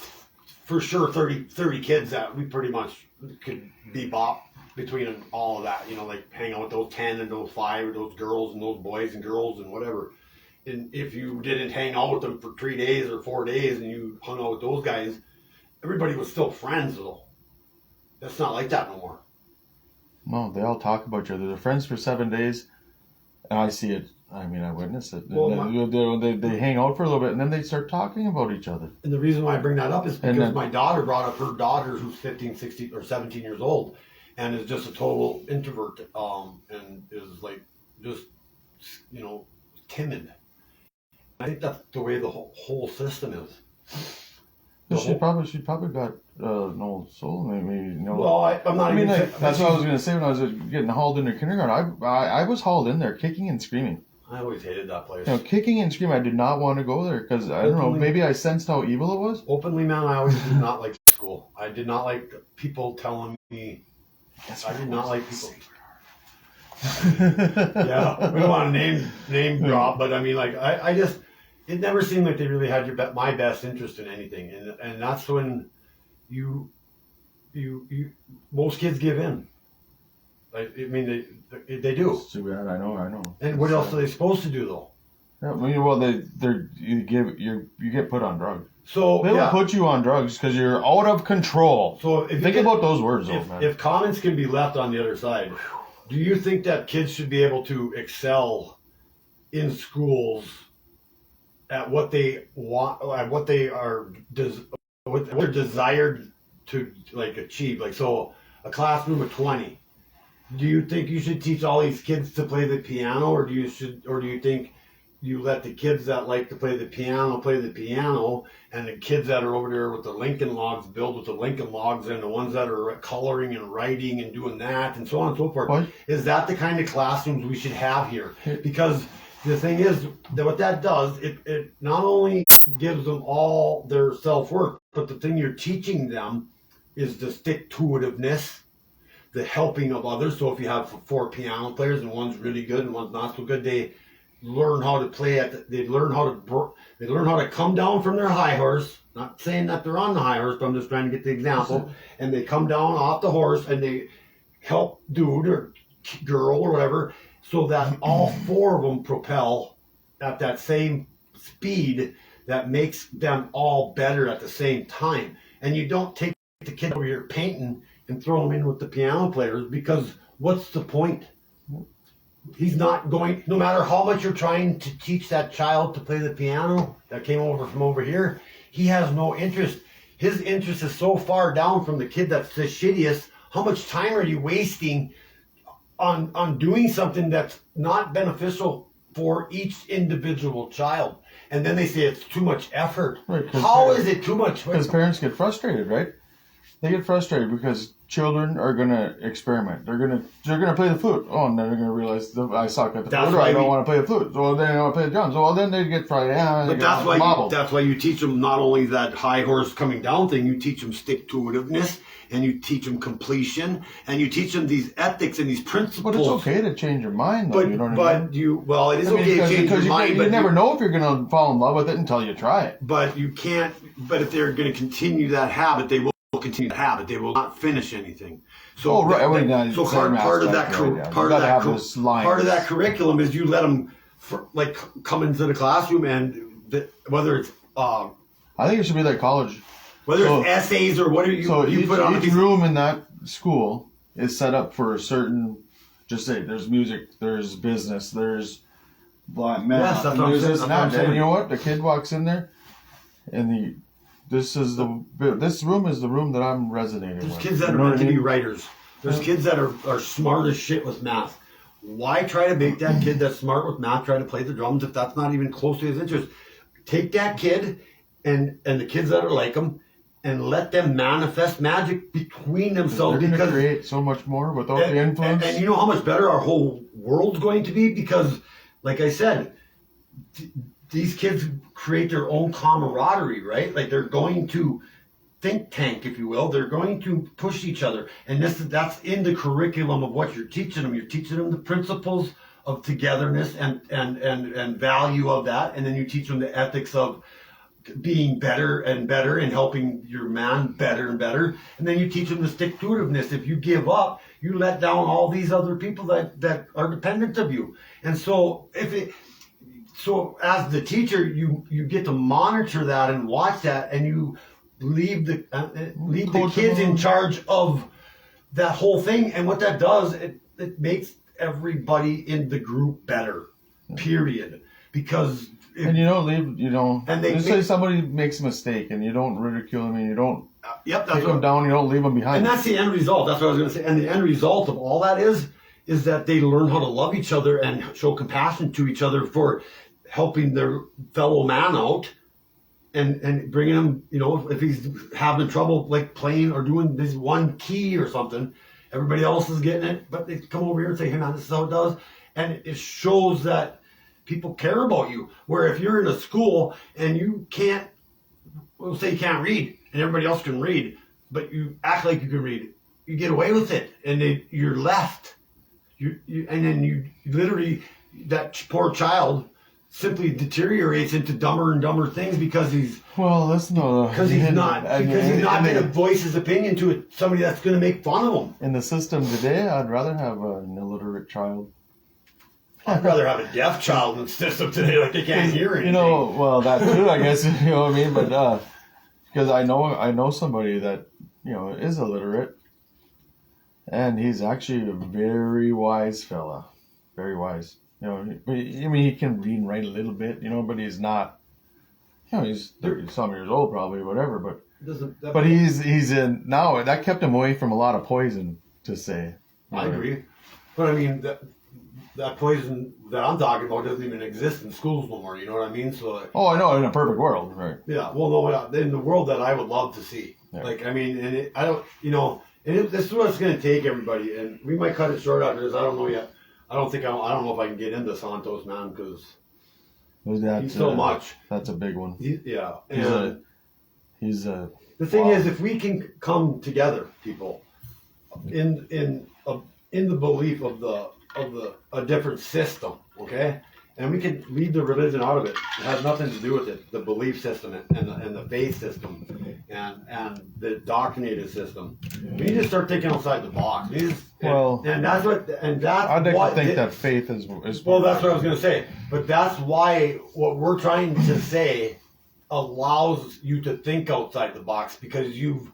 for sure 30 kids that we pretty much could bebop between all of that. Like hang out with those 10 and those 5, or those girls and those boys and girls and whatever. And if you didn't hang out with them for 3 days or 4 days and you hung out with those guys, everybody was still friends though. That's not like that no more. No, they all talk about each other. They're friends for 7 days, and I see it. I mean, I witness it. Well, they hang out for a little bit, and then they start talking about each other. And the reason why I bring that up is because then, my daughter brought up her daughter who's 15, 16, or 17 years old, and is just a total introvert, and is like just, timid. I think that's the way the whole system is. She probably got no soul, maybe. No. Well, I'm not. I mean, even like, that's what I was gonna say when I was getting hauled into kindergarten. I was hauled in there, kicking and screaming. I always hated that place. Kicking and screaming. I did not want to go there because I don't know. Maybe I sensed how evil it was. Openly, man, I always did not like school. I did not like people telling me. I did not like people. Yeah, we don't want to name drop, but I mean, like, I just, it never seemed like they really had my best interest in anything, and that's when you most kids give in. Like, I mean, they do. It's too bad. I know. And what else are they supposed to do though? Yeah, I mean, well, you get put on drugs. So They will put you on drugs because you're out of control. So think about those words, though, man. If comments can be left on the other side, do you think that kids should be able to excel in schools at what they want, at what they are, what they're desired to like achieve? Like, so a classroom of 20. Do you think you should teach all these kids to play the piano, or do you think you let the kids that like to play the piano, and the kids that are over there with the Lincoln Logs build with the Lincoln Logs, and the ones that are coloring and writing and doing that, and so on and so forth. What? Is that the kind of classrooms we should have here? Because the thing is that what that does, it not only gives them all their self-worth, but the thing you're teaching them is the stick-to-itiveness, the helping of others. So if you have 4 piano players and one's really good and one's not so good, they learn how to play they learn how to come down from their high horse. Not saying that they're on the high horse, but I'm just trying to get the example. And they come down off the horse and they help dude or girl or whatever, so that all 4 of them propel at that same speed that makes them all better at the same time. And you don't take the kid over here painting and throw him in with the piano players, because what's the point? He's not going, no matter how much you're trying to teach that child to play the piano that came over from over here, he has no interest. His interest is so far down from the kid that's the shittiest. How much time are you wasting on doing something that's not beneficial for each individual child? And then they say it's too much effort. Right, how is it too much? Because parents get frustrated, right? They get frustrated because children are gonna experiment. They're gonna play the flute. Oh, and then they're gonna realize I suck at the flute. Or I don't want to play the flute. So then I want to play the drums. Well, then they get frustrated. But that's why you teach them not only that high horse coming down thing. You teach them stick-to-itiveness, and you teach them completion, and you teach them these ethics and these principles. But it's okay to change your mind, though. But you know what I mean? Well, it is okay to change your mind. You never know if you're gonna fall in love with it until you try it. But you can't. But if they're going to continue that habit, they will continue to have it. They will not finish anything. So, part of that curriculum is you let them come into the classroom, and whether it's I think it should be like college. Whether it's essays or whatever you put on. Each room in that school is set up for a certain. Just say there's music, there's business, there's math, yes, that's what I'm saying. And you know what? The kid walks in there, and this room is the room that I'm resonating with. There's kids that are meant to be writers. There's kids that are smart as shit with math. Why try to make that kid that's smart with math try to play the drums if that's not even close to his interest? Take that kid and the kids that are like him and let them manifest magic between themselves. They're going to create so much more without the influence. And you know how much better our whole world's going to be? Because, like I said, these kids create their own camaraderie, right? Like they're going to think tank, if you will. They're going to push each other. And that's in the curriculum of what you're teaching them. You're teaching them the principles of togetherness and value of that. And then you teach them the ethics of being better and better and helping your man better and better. And then you teach them the stick-to-itiveness. If you give up, you let down all these other people that are dependent of you. And so so as the teacher, you get to monitor that and watch that, and you leave the kids in charge of that whole thing. And what that does, it makes everybody in the group better, period. Because and you don't leave, and they say somebody makes a mistake and you don't ridicule them and you don't take them down, you don't leave them behind. And that's the end result. That's what I was going to say. And the end result of all that is that they learn how to love each other and show compassion to each other for helping their fellow man out and bringing him, if he's having trouble like playing or doing this one key or something, everybody else is getting it, but they come over here and say, hey man, this is how it does. And it shows that people care about you. Where if you're in a school and you can't, we'll say you can't read and everybody else can read, but you act like you can read, you get away with it and you're left. And then you literally, that poor child simply deteriorates into dumber and dumber things because he's not going to voice his opinion to somebody that's going to make fun of him. In the system today, I'd rather have an illiterate child. I'd rather have a deaf child in the system today, like they can't hear anything. That too, I guess. You know what I mean? But because I know somebody that is illiterate, and he's actually a very wise fella, very wise. He can read and write a little bit, but he's not. He's 30-some years old, probably, whatever. But he's in now. That kept him away from a lot of poison, to say. I agree, but I mean, that poison that I'm talking about doesn't even exist in schools no more. You know what I mean? So Oh, I know, in a perfect world, right? yeah, well, no, in the world that I would love to see. Yeah. Like, I mean, and I don't, this is what it's going to take, everybody. And we might cut it short after this. I don't know yet. I don't know if I can get into Santos, man, because he's so much. That's a big one. Yeah. He's a. The thing is, if we can come together, people, in the belief of a different system, okay, and we can leave the religion out of it. It has nothing to do with it. The belief system and the faith system and the doctrinated system. We need to start thinking outside the box. And that's what I'd like to think that faith is. Well, that's what I was going to say. But that's why what we're trying to say allows you to think outside the box, because you've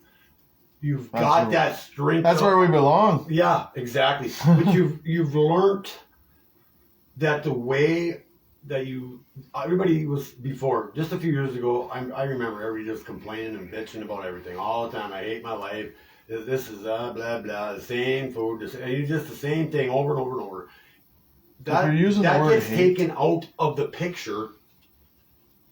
got that strength. That's where we belong. Yeah, exactly. But you've learned that the way that everybody was before, just a few years ago, I remember everybody just complaining and bitching about everything all the time. I hate my life. This is blah blah, the same food, just the same thing over and over and over. That gets taken out of the picture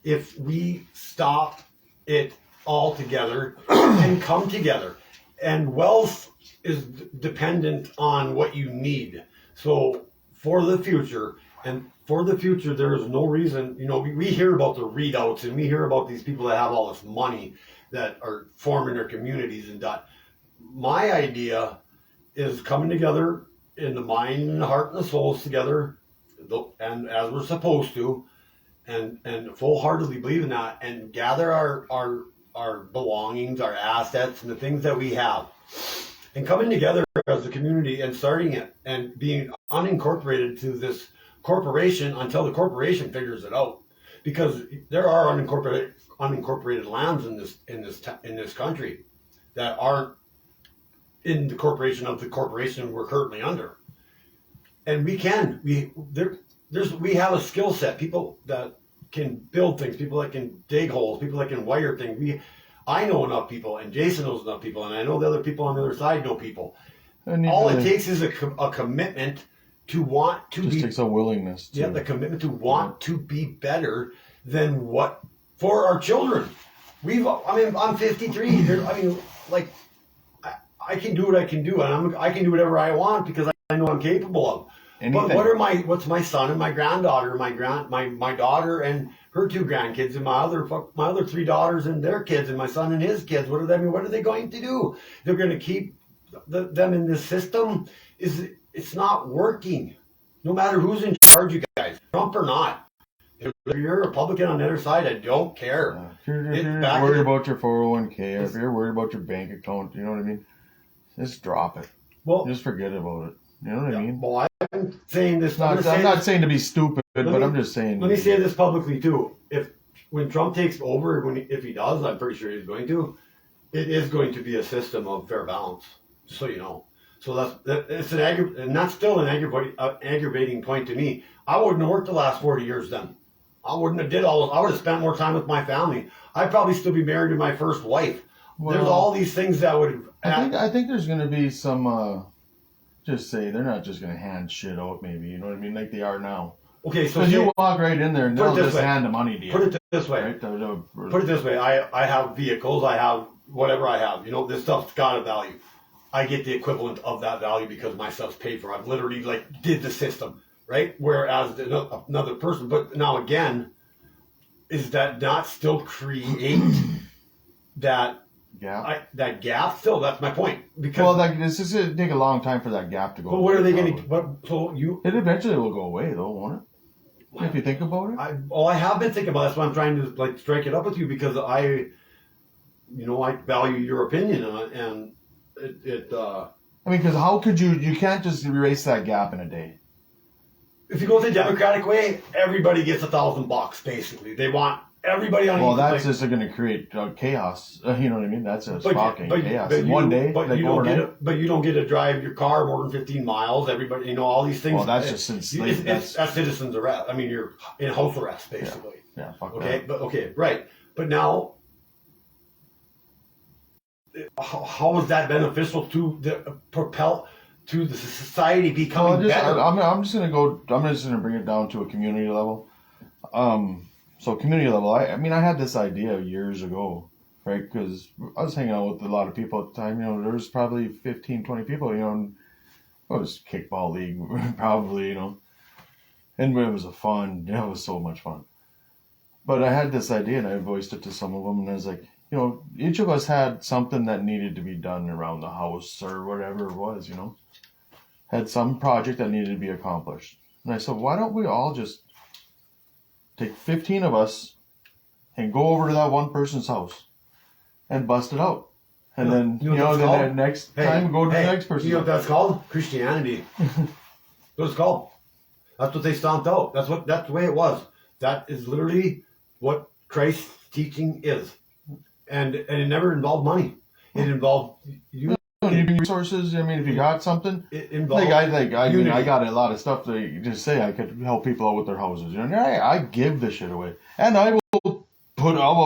if we stop it all together and come together. And wealth is dependent on what you need. So for the future, there is no reason, we hear about the readouts and we hear about these people that have all this money that are forming their communities and that. My idea is coming together in the mind and the heart and the souls together, and as we're supposed to, and full-heartedly believe in that, and gather our belongings, our assets, and the things that we have, and coming together as a community and starting it and being unincorporated to this corporation until the corporation figures it out, because there are unincorporated lands in this country that aren't in the corporation we're currently under, and we have a skill set. People that can build things, people that can dig holes, people that can wire things. I know enough people, and Jason knows enough people, and I know the other people on the other side know people. All it takes is a commitment to want to be. Just takes a willingness. Yeah, the commitment to want to be better than what for our children. I'm 53. I can do what I can do, and I can do whatever I want because I know I'm capable of. Anything. But what's my son and my granddaughter, my daughter and her 2 grandkids, and my other 3 daughters and their kids, and my son and his kids? What are they going to do? They're going to keep them in this system. It's not working. No matter who's in charge, you guys, Trump or not. If you're a Republican on the other side, I don't care. If you're worried about your 401k, if you're worried about your bank account, you know what I mean? Just drop it. Well, just forget about it. You know what I mean? Well, I'm saying this. I'm not saying to be stupid, but I'm just saying. Let me say this publicly too. When Trump takes over, if he does, I'm pretty sure he's going to. It is going to be a system of fair balance. Just so you know. So that's still an aggravating point to me. I wouldn't have worked the last 40 years then. I wouldn't have did all. I would have spent more time with my family. I'd probably still be married to my first wife. Well, there's all these things that would. I think there's going to be some. Just say they're not just going to hand shit out. Maybe you know what I mean, like they are now. Okay, so you walk right in there and they'll just hand the money to you. Put it this way. Right? Put it this way. I have vehicles. I have whatever I have. This stuff's got a value. I get the equivalent of that value because my stuff's paid for. I've literally did the system, right? Whereas another person, but now again, is that not still create that gap? That gap still. That's my point. Because this is going to take a long time for that gap to go. But what are they going to? It eventually will go away, though, won't it? If you think about it. I have been thinking about it. That's why I'm trying to strike it up with you, because I value your opinion and. Because how could you can't just erase that gap in a day. If you go the Democratic way, everybody gets $1,000 basically. They want everybody on. Well, that's just going to create chaos. You know what I mean? That's a shocking chaos. But one day, but you don't get to drive your car more than 15 miles. Everybody, all these things. Well, that's just that's citizen's arrest. I mean, you're in house arrest basically. Yeah. Fuck okay, that. but okay, right. But now, how is that beneficial to propel to the society becoming better. I'm just gonna bring it down to a community level. So community level, I mean, I had this idea years ago, right? Because I was hanging out with a lot of people at the time. You know, there was probably 15, 20 people. You know, and it was kickball league, probably. You know, and it was it was so much fun. But I had this idea, and I voiced it to some of them, and I was like, you know, each of us had something that needed to be done around the house or whatever it was. You know, had some project that needed to be accomplished, and I said, why don't we all just take 15 of us and go over to that one person's house and bust it out. And then, the next time go to the next person. You know what that's called? Christianity. That's what it's called. That's what they stomped out. That's the way it was. That is literally what Christ's teaching is. And it never involved money. It involved you. Resources. I mean, if you got something, it involved I got a lot of stuff to just say I could help people out with their houses. You know, I give the shit away, and I will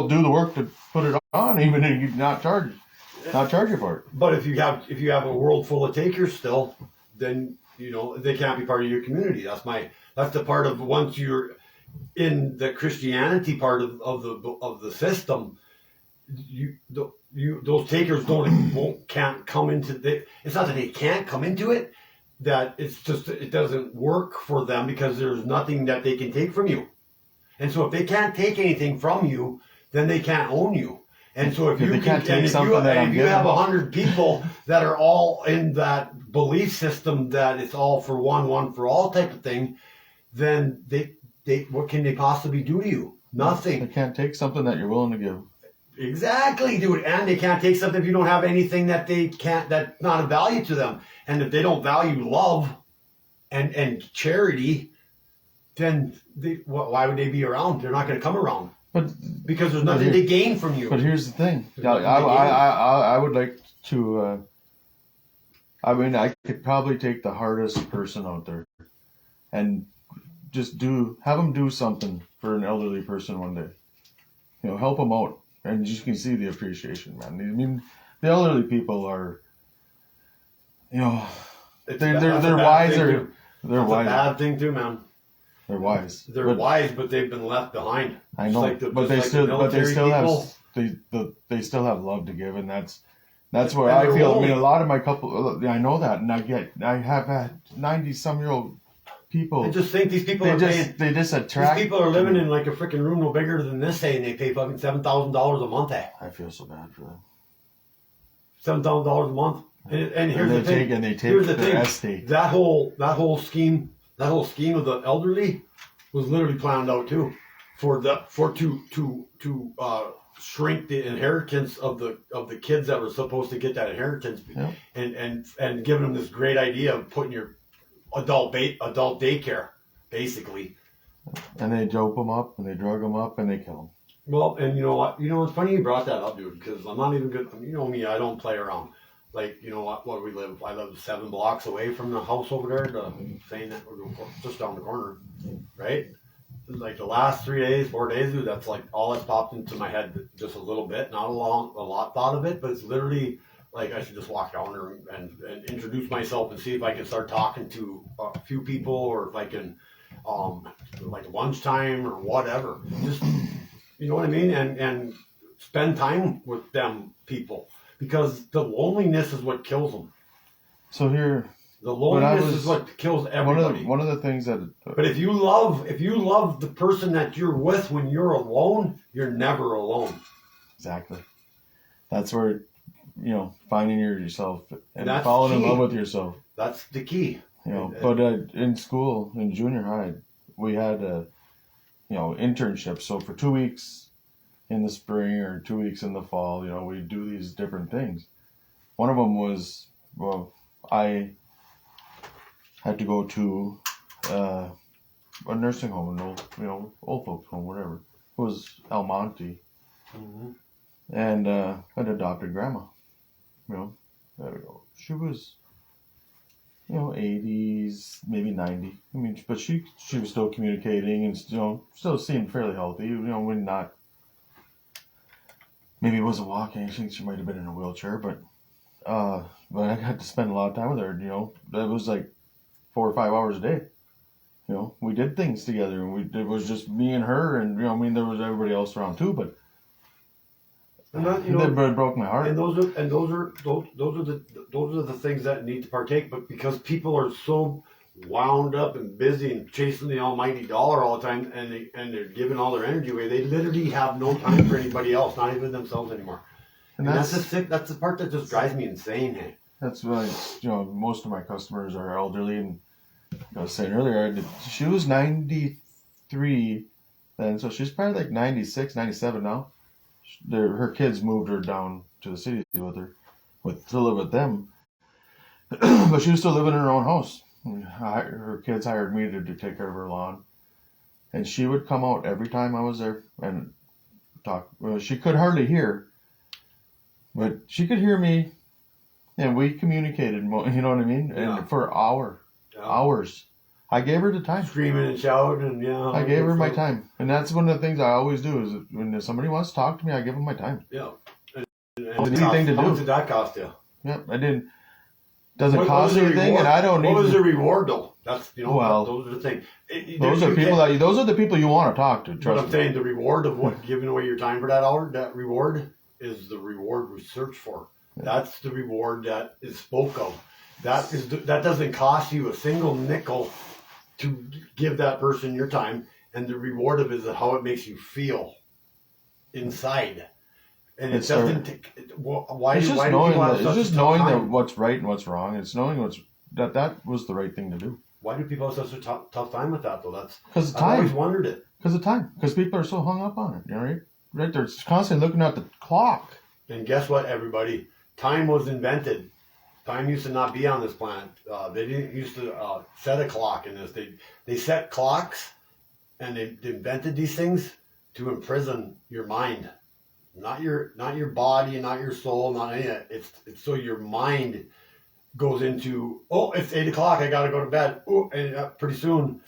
do the work to put it on, even if you not charge you for it. But if you have a world full of takers still, then you know they can't be part of your community. That's the part of once you're in the Christianity part of the system. Those takers can't come into it's not that they can't come into it, that it's just it doesn't work for them because there's nothing that they can take from you. And so if they can't take anything from you, then they can't own you. And so if you have 100 people that are all in that belief system that it's all for one for all type of thing, then they what can they possibly do to you? Nothing. They can't take something that you're willing to give. Exactly, dude. And they can't take something if you don't have anything that's not a value to them. And if they don't value love and charity, then why would they be around? They're not going to come around. Because there's nothing to gain from you. But here's the thing. I would like to, I could probably take the hardest person out there and just have them do something for an elderly person one day. You know, help them out. And you can see the appreciation, man. I mean, the elderly people are, you know, they're wiser. They're wise. It's a bad thing too, man. They're wise. They're wise, but they've been left behind. I know, but they still have love to give, and that's where I feel. I mean, a lot of my couple, I know that, and I have had 90-some-year-old people. I just think these people they just attract. These people are living in like a freaking room no bigger than this, and they pay fucking $7,000 a month. I feel so bad for them. $7,000 a month, and here's the thing. Here's the thing. Estate. That whole scheme of the elderly was literally planned out too, to shrink the inheritance of the kids that were supposed to get that inheritance, yeah. and giving them this great idea of putting your adult daycare, basically. And they dope them up, and they drug them up, and they kill them. Well, and you know what? You know, it's funny you brought that up, dude, because I'm not even good. You know me, I don't play around. Like, you know what? Where we live, I live 7 blocks away from the house over there. Saying that we're just down the corner, right? Like the last 4 days, dude. That's like all that's popped into my head, just a little bit, not a lot thought of it, but it's literally. Like, I should just walk down there and introduce myself and see if I can start talking to a few people, or if I can, like lunchtime or whatever. Just, you know what I mean? And spend time with them people. Because the loneliness is what kills them. So here... The loneliness is what kills everybody. One of the things that... But if you love the person that you're with when you're alone, you're never alone. Exactly. That's where... You know, finding yourself and that's falling in love with yourself. That's the key. You know, but in school, in junior high, we had internships. So for 2 weeks in the spring or 2 weeks in the fall, you know, we'd do these different things. One of them was, I had to go to a nursing home, old folks home, whatever. It was El Monte. Mm-hmm. And I'd adopted grandma. You know, she was, 80s, maybe 90. I mean, but she was still communicating and, still seemed fairly healthy. When not, maybe it wasn't walking. I think she might have been in a wheelchair, but, But I got to spend a lot of time with her. You know, that was like 4 or 5 hours a day. You know, we did things together, and it was just me and her, and you know, I mean, there was everybody else around too, but And that, you know, that broke my heart. and those are the things that need to partake. But because people are so wound up and busy and chasing the almighty dollar all the time, and they're giving all their energy away, they literally have no time for anybody else, not even themselves anymore. And that's the part that just drives me insane. Hey, That's why, you know, most of my customers are elderly, and I was saying earlier, she was 93 then, so she's probably like 96, 97 now. Her kids moved her down to the city with her, to live with them, but she was still living in her own house. Her kids hired me to take care of her lawn, and she would come out every time I was there and talk. Well, she could hardly hear, but she could hear me, and we communicated. You know what I mean? Yeah. And for hours, I gave her the time. screaming and shouting, and I gave her my time, and that's one of the things I always do. Is when somebody wants to talk to me, I give them my time. Yeah. And Anything to how do. much did that cost you? Yep, I didn't. Doesn't What cost was the anything, reward? and I don't need. What was the reward though? That's Well, those are the things. Those are people those are the people you want to talk to. But Trust I'm me. saying the reward of what giving away your time for that hour, that reward is the reward we search for. Yeah. That's the reward that is spoke of. That doesn't cost you a single nickel to give that person your time, and the reward of it is how it makes you feel inside. And It's it doesn't. Why It's do just why do knowing people have that. such It's just a tough knowing that time? what's right and what's wrong. It's knowing that was the right thing to do. Why do people have such a tough time with that though? That's Because I've always time. wondered it. Because of time. Because people are so hung up on it. You know, right? Right. They're constantly looking at the clock. And guess what, everybody? Time was invented. Time used to not be on this planet. They didn't used to set a clock in this. They set clocks, and they invented these things to imprison your mind, not your body and not your soul, not any of that. It's so your mind goes into, oh, it's 8 o'clock. I got to go to bed. Oh, and pretty soon,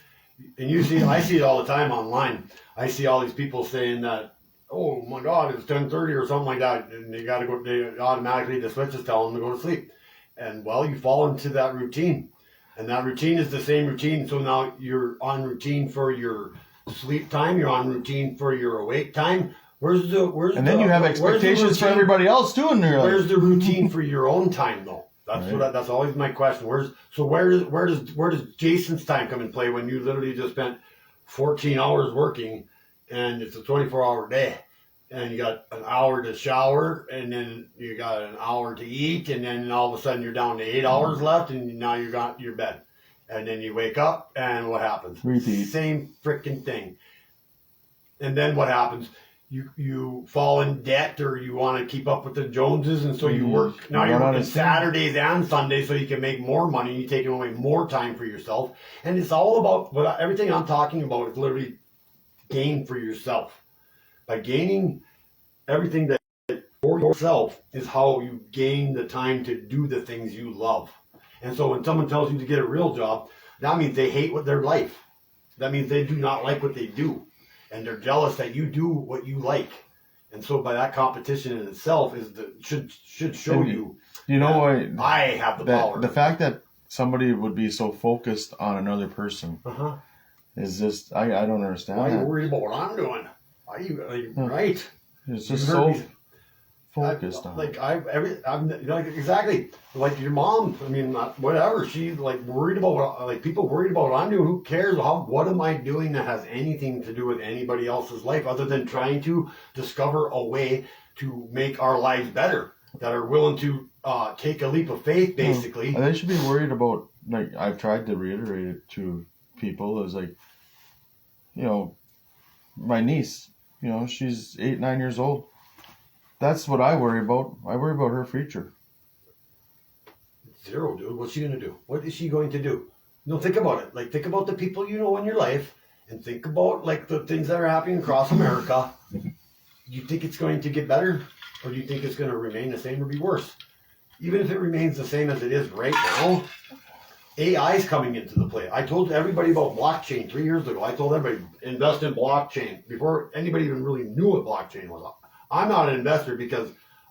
and I see it all the time online. I see all these people saying that, oh my God, it's 10:30 or something like that, and they got to go. They automatically the switch is telling them to go to sleep, and well, you fall into that routine, and that routine is the same routine. So now you're on routine for your sleep time. You're on routine for your awake time. And then you have expectations for everybody else too in your life. Where's the routine for your own time though? That's Right. that's always my question. Where does Jason's time come in play when you literally just spent 14 hours working, and it's a 24-hour day, and you got an hour to shower, and then you got an hour to eat, and then all of a sudden you're down to 8 hours left, and now you got your bed, and then you wake up, and what happens? Repeat. Same freaking thing. And then what happens? You fall in debt, or you want to keep up with the Joneses, and so you work. Now you're working Saturdays and Sundays so you can make more money. You're taking away more time for yourself, and it's all about everything I'm talking about is literally gain for yourself. By gaining everything that for yourself is how you gain the time to do the things you love. And so when someone tells you to get a real job, that means they hate what their life. That means they do not like what they do. And they're jealous that you do what you like. And so by that competition in itself should show you. You know what? I have the power. The fact that somebody would be so focused on another person is just I don't understand. Why are you that. worried about what I'm doing? Are you right? It's You just heard so me. focused on. I'm exactly like your mom. I mean, whatever. She's like worried about people worried about what I'm doing. Who cares? What am I doing that has anything to do with anybody else's life other than trying to discover a way to make our lives better? That are willing to take a leap of faith, basically. They should be worried about. Like I've tried to reiterate it to people is like, you know, my niece. You know, she's 8, 9 years old. That's what I worry about. I worry about her future. Zero, dude. What's she going to do? What is she going to do? No, think about it. Like, think about the people you know in your life, and think about, like, the things that are happening across America. Do you think it's going to get better? Or do you think it's going to remain the same or be worse? Even if it remains the same as it is right now, AI is coming into the play. I told everybody about blockchain 3 years ago. I told everybody, invest in blockchain before anybody even really knew what blockchain was. I'm not an investor because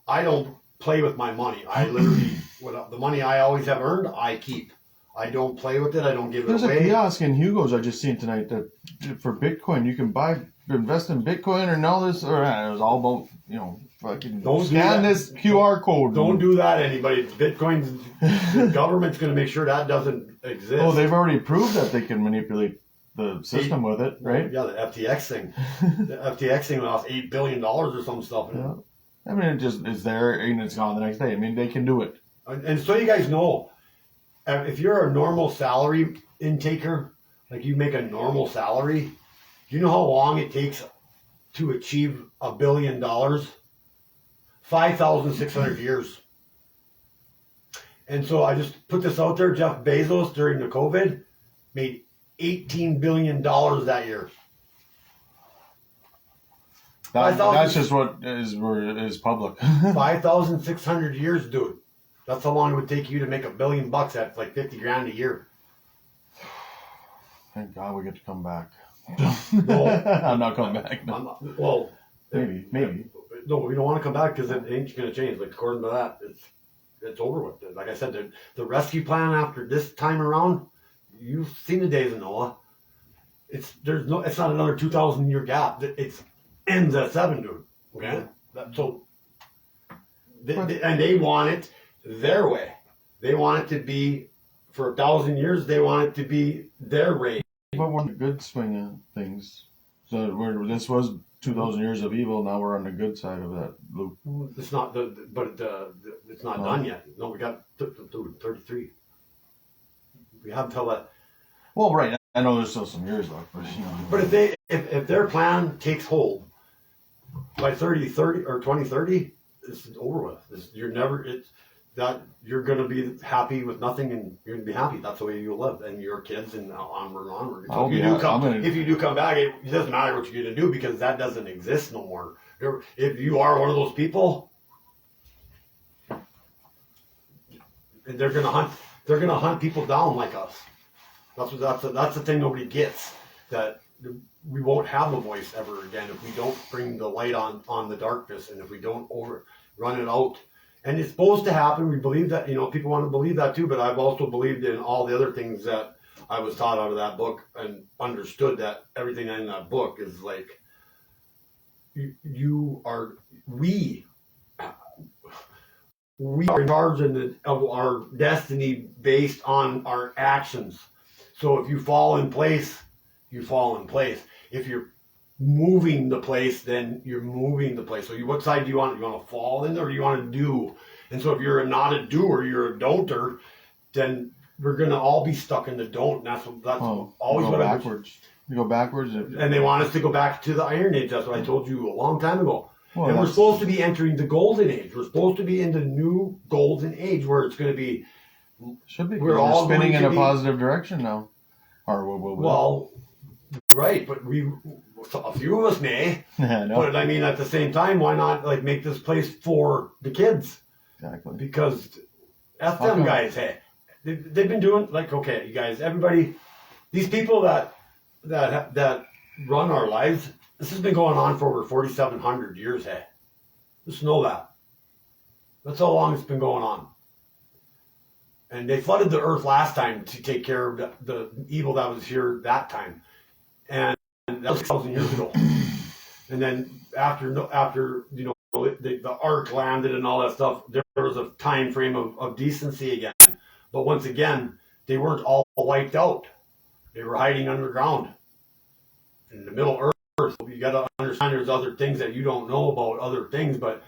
I don't play with my money. I literally, the money I always have earned, I keep. I don't play with it. I don't give it There's a away. kiosk in Hugo's I just seen tonight that for Bitcoin you can invest in Bitcoin or all this, or it was all about, fucking Don't do scan that. this QR code. Don't do that, anybody. Bitcoin's, the government's going to make sure that doesn't exist. Oh, they've already proved that they can manipulate the system with it, right? Yeah, the FTX thing. The FTX thing lost $8 billion or some stuff. Yeah. I mean, it just is there and it's gone the next day. I mean, they can do it. And so you guys know, if you're a normal salary intaker, like you make a normal salary, do you know how long it takes to achieve $1 billion? 5,600 years. And so I just put this out there. Jeff Bezos during the COVID made $18 billion that year. That's just what is public. 5,600 years, dude. That's how long it would take you to make $1 billion at like 50 grand a year. Thank God we get to come back. No, I'm not coming back. No. I'm not, well, Maybe. no, we don't want to come back because it ain't going to change. Like according to that, it's over with. Like I said, the rescue plan after this time around, you've seen the days of Noah. It's not another 2,000 year gap. It ends at 7, dude. Okay, and they want it their way. They want it to be for 1,000 years. They want it to be their way. But we're on the good swing of things. So this was 2,000 years of evil. Now we're on the good side of that loop. It's not it's not done yet. No, we got 33. We have till that. Well, right. I know there's still some years left, but But if their plan takes hold by 2030 or 2030, it's over with. You're going to be happy with nothing, and you're going to be happy. That's the way you'll live, and your kids, and onward and onward. So if you do come back, it doesn't matter what you're going to do because that doesn't exist no more. If you are one of those people, and they're going to hunt people down like us. That's the thing nobody gets, that we won't have a voice ever again if we don't bring the light on the darkness, and if we don't run it out. And it's supposed to happen. We believe that, people want to believe that too, but I've also believed in all the other things that I was taught out of that book, and understood that everything in that book is like, we are in charge of our destiny based on our actions. So if you fall in place, you fall in place. If you're moving the place, then you're moving the place. So what side do you want? You want to fall in, or do you want to do? And so if you're not a doer, you're a don'ter, then we're going to all be stuck in the don't. And that's always go what backwards. You go backwards. And they want us to go back to the Iron Age. That's what I told you a long time ago. Well, and we're supposed to be entering the Golden Age. We're supposed to be in the new Golden Age where it's going to be. Should be. We're We're all spinning going in to a be- positive direction now. Or will we? Well, right, but a few of us may. Yeah, no. But I mean, at the same time, why not make this place for the kids? Exactly. Because F How them come? guys, hey, they've been doing okay, you guys, everybody, these people that run our lives, this has been going on for over 4,700 years, hey. Just know that. That's how long it's been going on. And they flooded the earth last time to take care of the evil that was here that time. And that was 6,000 years ago. And then after the ark landed and all that stuff, there was a time frame of decency again. But once again, they weren't all wiped out. They were hiding underground in the middle earth. You got to understand there's other things that you don't know about other things, but